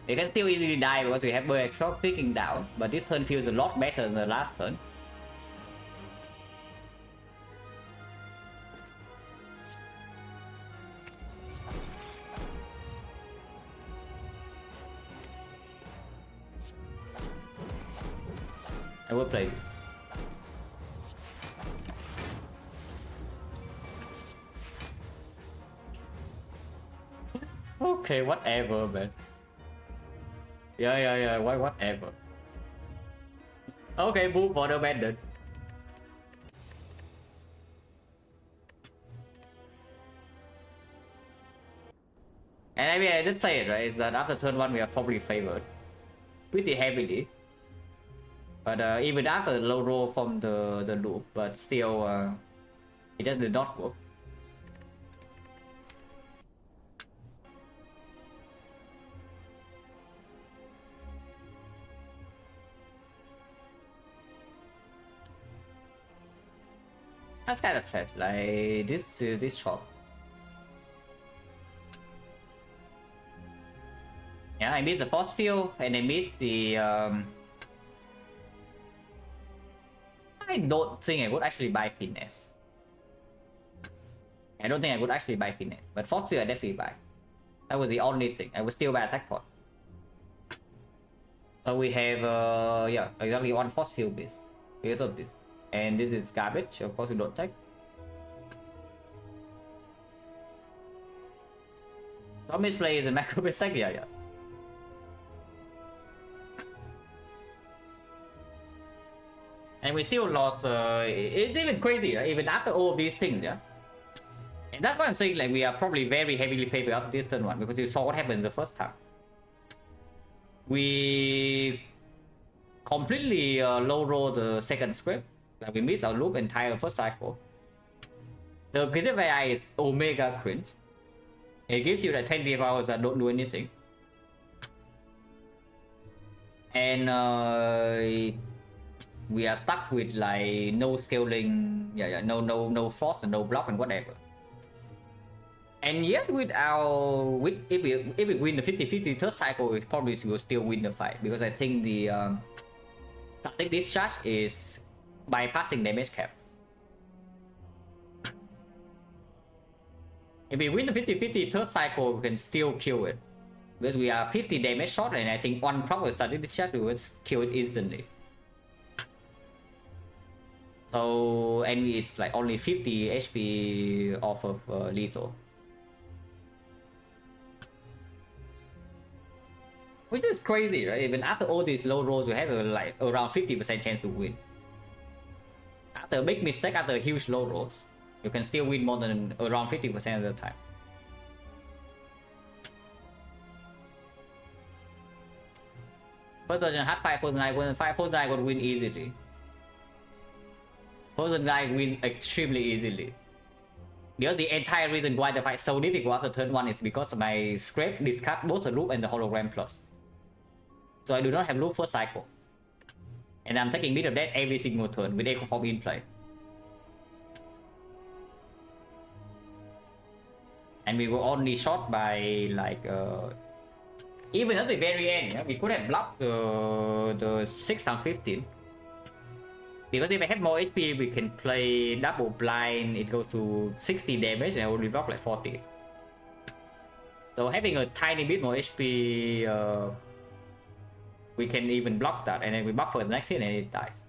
You can still easily die because we have Bird Shot picking down, but this turn feels a lot better than the last turn. I will play this. Okay, whatever, man. Yeah, whatever. Okay, move for the bandit. And I mean, I did say it, right? Is that after turn 1 we are probably favored pretty heavily. But even after the low roll from the loop, but still, it just did not work. That's kind of sad, like this shot. Yeah, I missed the force field and I missed the I don't think I would actually buy finesse. I don't think I would actually buy finesse, but force field I definitely buy. That was the only thing. I would still buy attack pod. So we have yeah, exactly one force field base because of this. And this is garbage, of course we don't take. Some misplay is a macro mistake, yeah. And we still lost, it's even crazy, right? Even after all of these things, yeah? And that's why I'm saying like we are probably very heavily favored after this turn 1, because you saw what happened the first time. We completely low roll the second script. Like we missed our loop entire first cycle. The creative AI is omega cringe. It gives you like 20 hours that don't do anything. And we are stuck with like no scaling, no force and no block and whatever. And yet if we win the 50-50 third cycle, we probably will still win the fight, because I think the static discharge is bypassing damage cap. If we win the 50-50 third cycle, we can still kill it, because we are 50 damage short, and I think one proc with static discharge we will kill it instantly. So enemy is like only 50 HP off of lethal, which is crazy, right? Even after all these low rolls, we have like around 50% chance to win. After a big mistake, after huge low rolls, you can still win more than around 50% of the time. First version had 5 Frozen 9, 5 Frozen 9 would win easily. Frozen 9 win extremely easily. Because the entire reason why the fight is so difficult after turn 1 is because my scrape discard both the loop and the hologram plus. So I do not have loop first cycle. And I'm taking bit of that every single turn with Echo Form in play. And we were only shot by like even at the very end, yeah, we could have blocked the 6 and 15. Because if I have more HP, we can play double blind, it goes to 60 damage and I only block like 40. So having a tiny bit more HP, we can even block that, and then we buffer the next hit and it dies.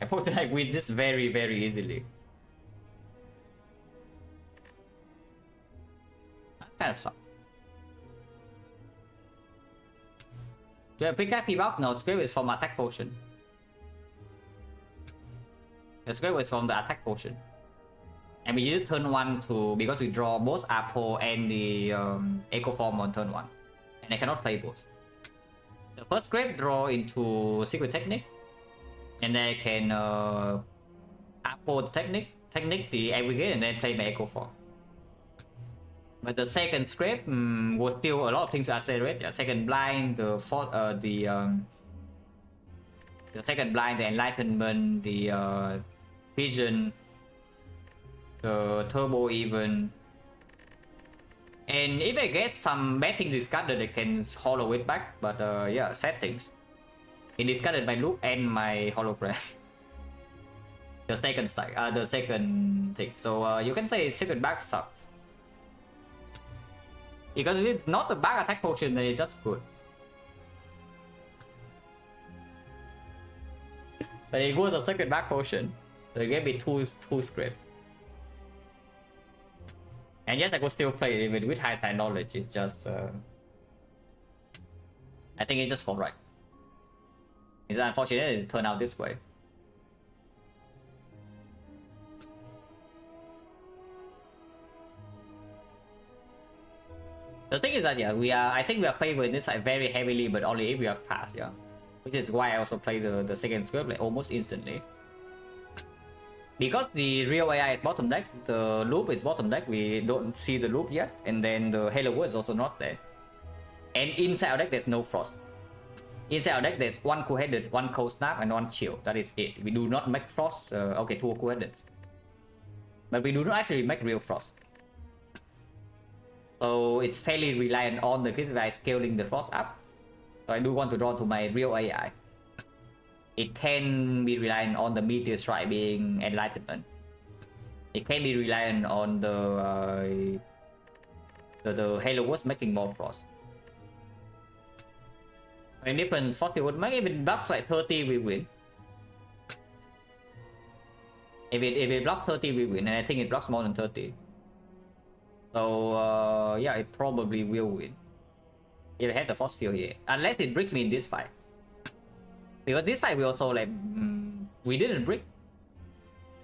Unfortunately, I win this very easily. That kind of sucks. The pickaxe buff? No, script is from attack potion. The script is from the attack potion. And we use turn 1 to, because we draw both Apo and the Echo Form on turn 1. And I cannot play both. The first script draw into Secret Technique. And then I can Apo the technique the aggregate, and then play my Echo Form. But the second script was still a lot of things to accelerate. The second blind, the second blind, the enlightenment, the vision, the turbo even. And if I get some bad things discarded, I can hollow it back. But yeah, sad things. It discarded my loop and my hologram. The second stack, the second thing. So you can say secret back sucks. Because if it's not a bug attack potion, then it's just good. But it was a second back potion. So it gave me two scripts. And yes, I could still play it even with hindsight knowledge. It's just I think it's just correct. It's unfortunate it turned out this way. The thing is that yeah, I think we are favoring this side very heavily, but only if we are fast, yeah. Which is why I also play the second script like almost instantly. Because the real AI is bottom deck, the loop is bottom deck, we don't see the loop yet, and then the Halo Word is also not there. And inside our deck there's no frost. Inside our deck there's one cool-headed, one cold snap, and one chill. That is it. We do not make frost. Okay, two cool-headed. But we do not actually make real frost. So it's fairly reliant on the critical scaling the frost up. So I do want to draw to my real AI. It can be reliant on the meteor strike being enlightenment. It can be reliant on the Halo was making more frost. In different frost would make even blocks like 30 we win. If it blocks 30 we win, and I think it blocks more than 30. So yeah, it probably will win. If I have the force field here. Unless it brings me in this fight. Because this side we also like we didn't brick.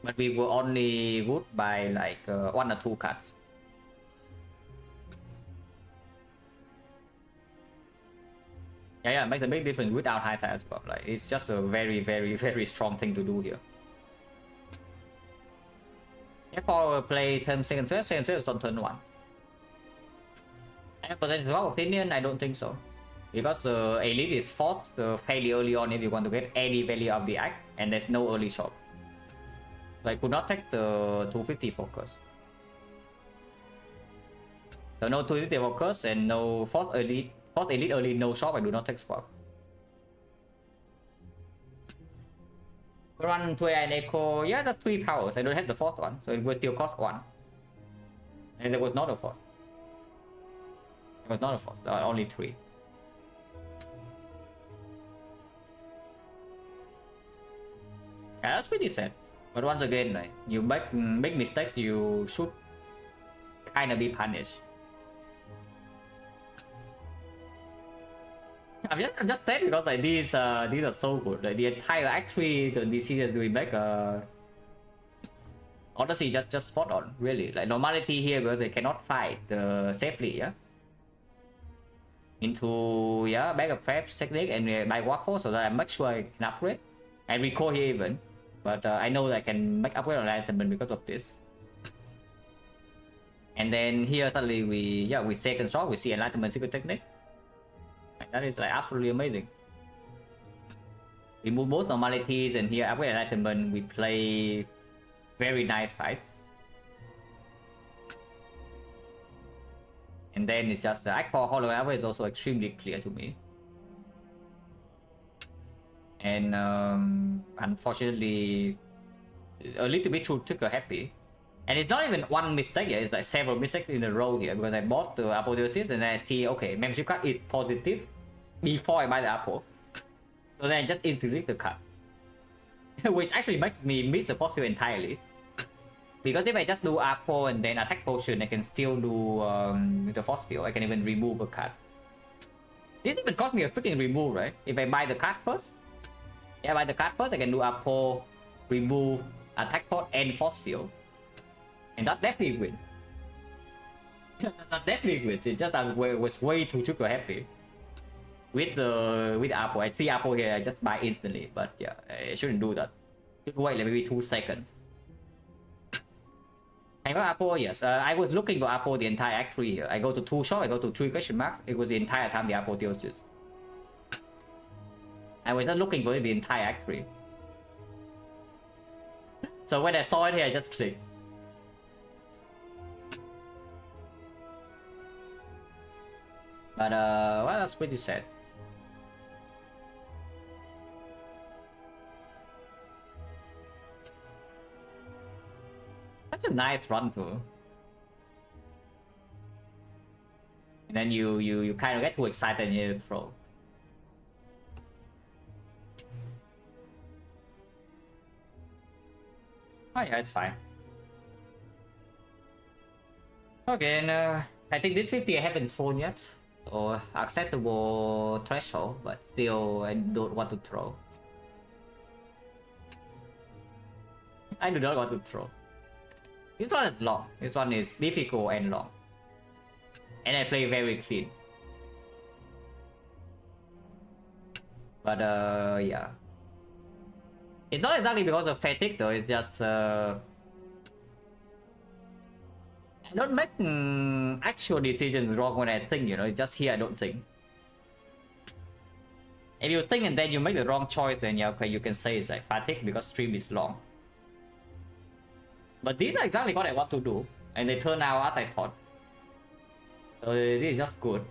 But we were only good by like 1 or 2 cards. Yeah, it makes a big difference without high side as well. Like it's just a very, very, very strong thing to do here. Therefore, play turn second set on turn 1. And potential opinion, I don't think so. Because elite is forced fairly early on if you want to get any value of the act, and there's no early shot. So I could not take the 250 focus. So no 250 focus and no force elite early, no shot. I do not take swap. Run 2 AI and Echo, yeah, that's 3 powers. I don't have the 4th one, so it will still cost 1. And there was not a 4th. It was not a 4th, there are only 3. Yeah, that's pretty sad. But once again, like, you make big mistakes, you should kind of be punished. I'm just sad because like these are so good. Like the entire Act 3, the decisions we make honestly just spot on, really. Like normality here because they cannot fight safely, yeah. Into backup preps technique and buy waffle so that I make sure I can upgrade. And recall here even. But I know that I can make upgrade on enlightenment because of this. And then here suddenly we second shot, we see enlightenment secret technique. That is like absolutely amazing. We move both normalities and here upgrade enlightenment, we play very nice fights. And then it's just Act 4 Hollow Hour is also extremely clear to me. And unfortunately a little bit too trigger happy. And it's not even one mistake here, it's like several mistakes in a row here because I bought the apotheosis and then I see, okay, membership card is positive before I buy the apple. So then I just instantly the card. Which actually makes me miss the positive entirely. Because if I just do apple and then attack potion, I can still do the force field. I can even remove a card. This even cost me a freaking remove, right? If I buy the card first. Yeah, buy the card first, I can do apple, remove, attack pod, and force field. And that definitely wins. That definitely wins. It's just I was way too super happy with apple. I see apple here, I just buy instantly. But yeah, I shouldn't do that. Should wait like maybe 2 seconds. I got apple, yes. I was looking for apple the entire Act 3 here. I go to 2 shop, I go to 3 question marks. It was the entire time the apple deals this. I was not looking for it the entire Act 3. So when I saw it here, I just clicked. But well, that's pretty sad. Such a nice run too. And then you kind of get too excited and you throw. Oh yeah, it's fine. Okay, and I think this 50 I haven't thrown yet. Or acceptable threshold, but still I don't want to throw. I do not want to throw. This one is long. This one is difficult and long. And I play very clean. But yeah. It's not exactly because of fatigue though, it's just I don't make actual decisions wrong when I think, you know, it's just here I don't think. If you think and then you make the wrong choice, then yeah, okay, you can say it's like fatigue because stream is long. But these are exactly what I want to do, and they turn out as I thought. So this is just good.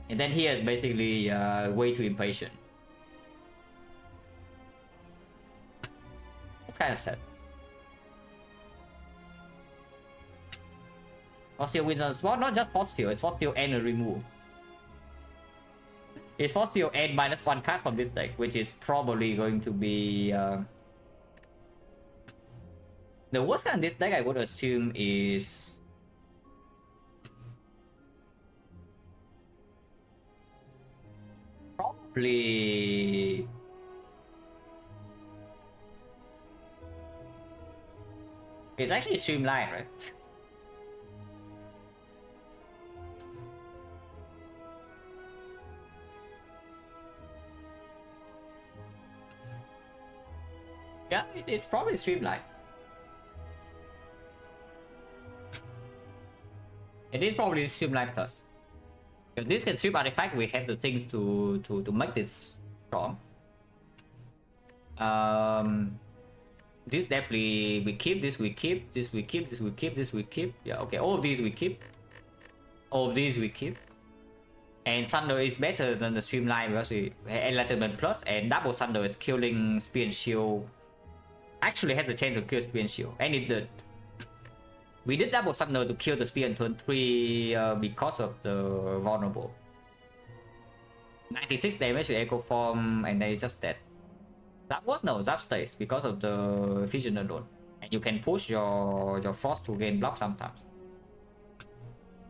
And then here is basically way too impatient. It's kind of sad. Fossil wins, well, not just fossil, it's fossil and a remove. It's fossil and -1 card from this deck, which is probably going to be the worst card in this deck. I would assume is probably it's actually Streamline, right? Yeah, it's probably Streamline. It is probably Streamline Plus. If this can stream artifact, we have the things to make this strong. This definitely we keep this, we keep this, we keep this, we keep this, we keep. Yeah, okay, all of these we keep. All of these we keep. And Thunder is better than the Streamline because we Enlightenment Plus, and double Thunder is killing Spear and Shield. Actually has the chance to kill Spear and Shield, and it did. We did double Thunder to kill the Spear in turn 3 because of the vulnerable. 96 damage to Echo Form, and then it's just dead. That was no Zap stays because of the Vision alone. And you can push your Frost to gain block sometimes.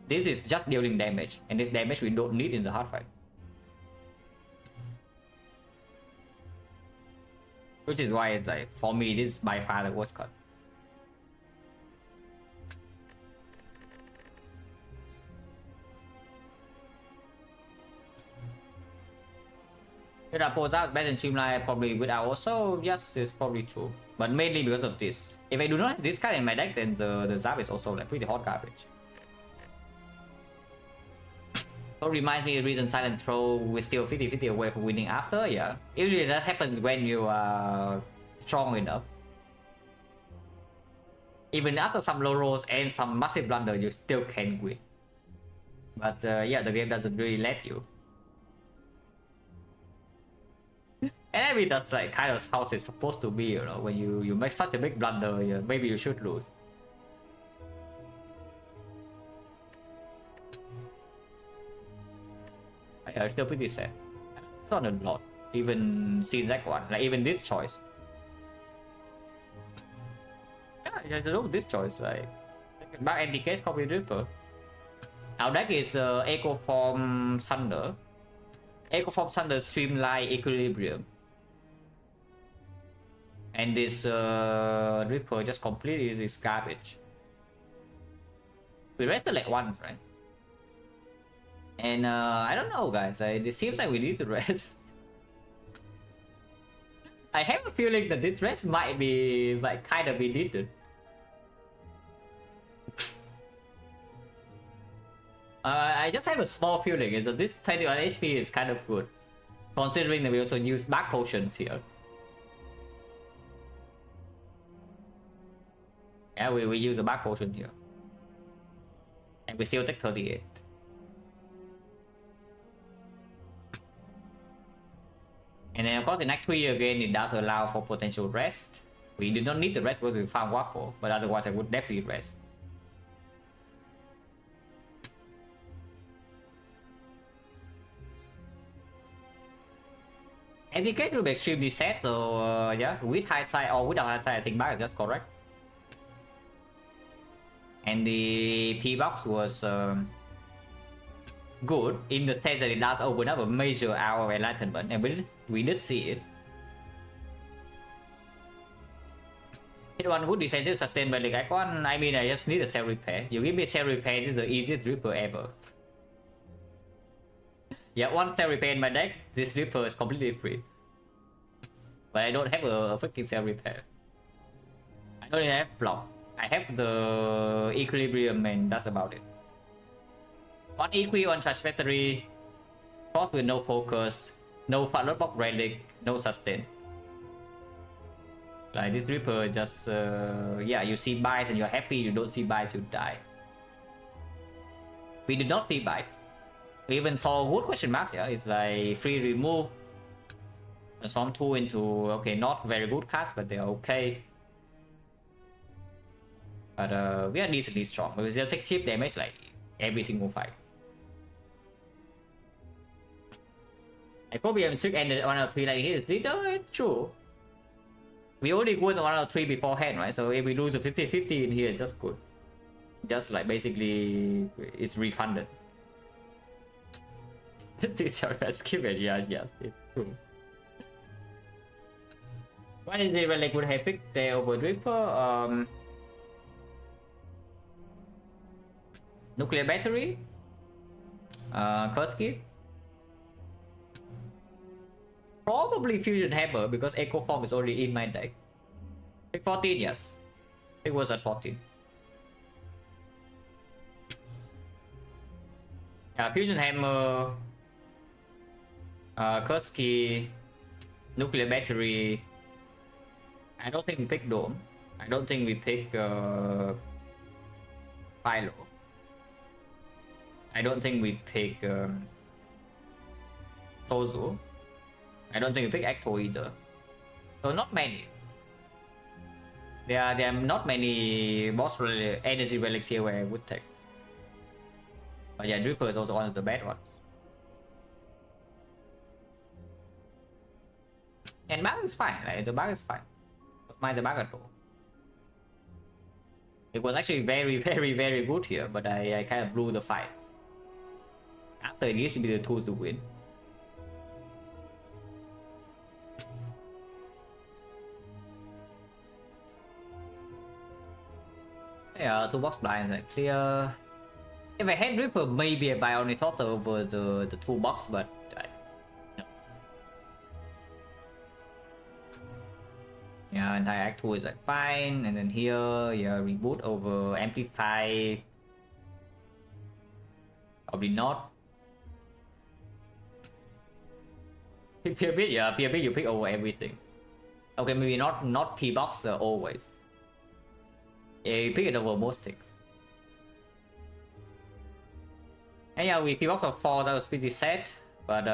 This is just dealing damage, and this damage we don't need in the hard fight. Which is why it's like, for me, this is by far the worst card. If I pose out better than Streamline, probably without also, yes, it's probably true. But mainly because of this. If I do not have this card in my deck, then the Zap is also like pretty hot garbage. So reminds me of the reason Silent Throw we're still 50-50 away from winning after, yeah. Usually that happens when you are strong enough. Even after some low rolls and some massive blunder, you still can win. But yeah, the game doesn't really let you. And I mean, that's like kind of how it's supposed to be, you know, when you make such a big blunder, yeah, maybe you should lose. Yeah, still pretty sad. It's not a lot, even CZ1, like even this choice. Yeah, just look this choice, like back NDK copy Ripper. Our deck is Echo Form Thunder. Echo Form Thunder Streamline Equilibrium. And this Ripper just completely is garbage. We rested like once, right? And I don't know, guys. It seems like we need to rest. I have a feeling that this rest might be like kind of be needed. I just have a small feeling is that this 21 HP is kind of good, considering that we also use back potions here. Yeah, we use a back potion here, and we still take 38. And then of course in Act 3 again, it does allow for potential rest. We did not need the rest because we found Waffle, but otherwise I would definitely rest. And the case will be extremely sad, so yeah, with hindsight or without hindsight, I think back is just correct. And the P box was good in the sense that it does open up a major hour of enlightenment, and we did see it. Hit one good defensive sustain by the icon. I mean, I just need a cell repair. You give me cell repair, this is the easiest Reaper ever. Yeah, one cell repair in my deck, this Reaper is completely free. But I don't have a freaking cell repair. I don't even have block. I have the equilibrium and that's about it. One equi, one charge factory, cross with no focus, no Father Block relic, no sustain. Like this Reaper just yeah, you see bites and you're happy, you don't see bites, you die. We did not see bites. We even saw good question marks, yeah. It's like free remove. Transform 2 into okay, not very good cards, but they're okay. But we are decently strong because they'll take cheap damage like every single fight. I hope BM6 ended 103 like his. It's true. We only won 103 beforehand, right? So if we lose a 50-50 in here, it's just good. Just like basically, it's refunded. This is our skip it, yes, it's true. What is the relic would have picked the over Reaper? Nuclear battery, Kurtzki, probably fusion hammer because echo form is already in my deck. Pick 14, yes, it was at 14. Yeah, fusion hammer, Kurtzki, nuclear battery. I don't think we pick dome. I don't think we pick Philo. I don't think we pick Tozu. I don't think we pick Ecto either. So not many. There are not many boss energy relics here where I would take. But yeah, Dripper is also one of the bad ones. And bug is fine, right? The bug is fine. Don't mind the bug at all. It was actually very, very, very good here, but I kind of blew the fight. After it used to be the tools to win. Yeah, toolbox blinds are clear. If I had Ripper, maybe I only thought over the toolbox, but no. Yeah, entire act 2 is like fine, and then here, yeah, reboot over amplify. Probably not. P-Bit, yeah, P-Bit you pick over everything. Okay, maybe not P-Box always. Yeah, you pick it over most things. And yeah, we P-Box of 4, that was pretty sad. But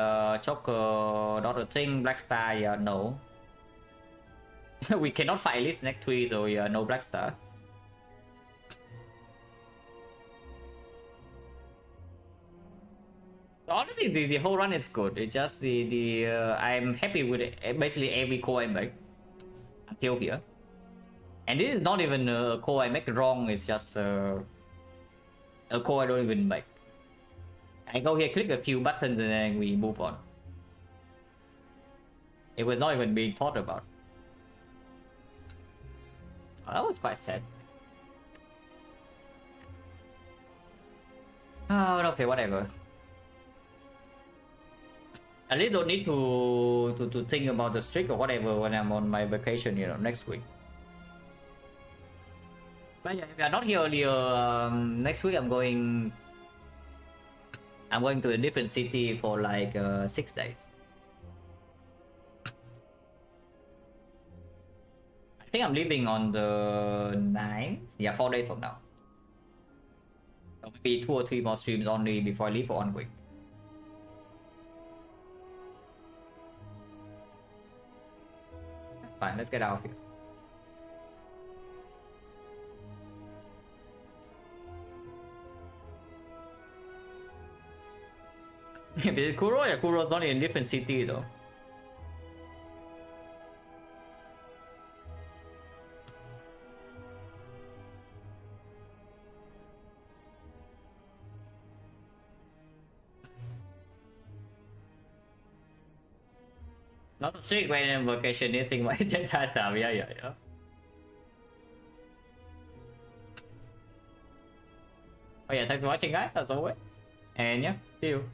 Choker, not a thing, Black Star, yeah, no. We cannot fight at least next 3, so yeah, no Black Star. Honestly, the whole run is good. It's just I'm happy with it, basically every core I make until here. And this is not even a core I make wrong. It's just a core I don't even make. I go here, click a few buttons, and then we move on. It was not even being thought about. Oh, that was quite sad. Oh, okay, whatever. At least don't need to think about the streak or whatever when I'm on my vacation, you know, next week. But yeah, if you're not here earlier, next week I'm going to a different city for like 6 days. I think I'm leaving on the 9th. Yeah, 4 days from now. So maybe 2 or 3 more streams only before I leave for 1 week. Fine, let's get out of here. If it's Kuro, yeah, Kuro's not in a different city though. Not a strict when invocation anything like that. Yeah. Oh yeah, thanks for watching guys as always. And yeah, see you.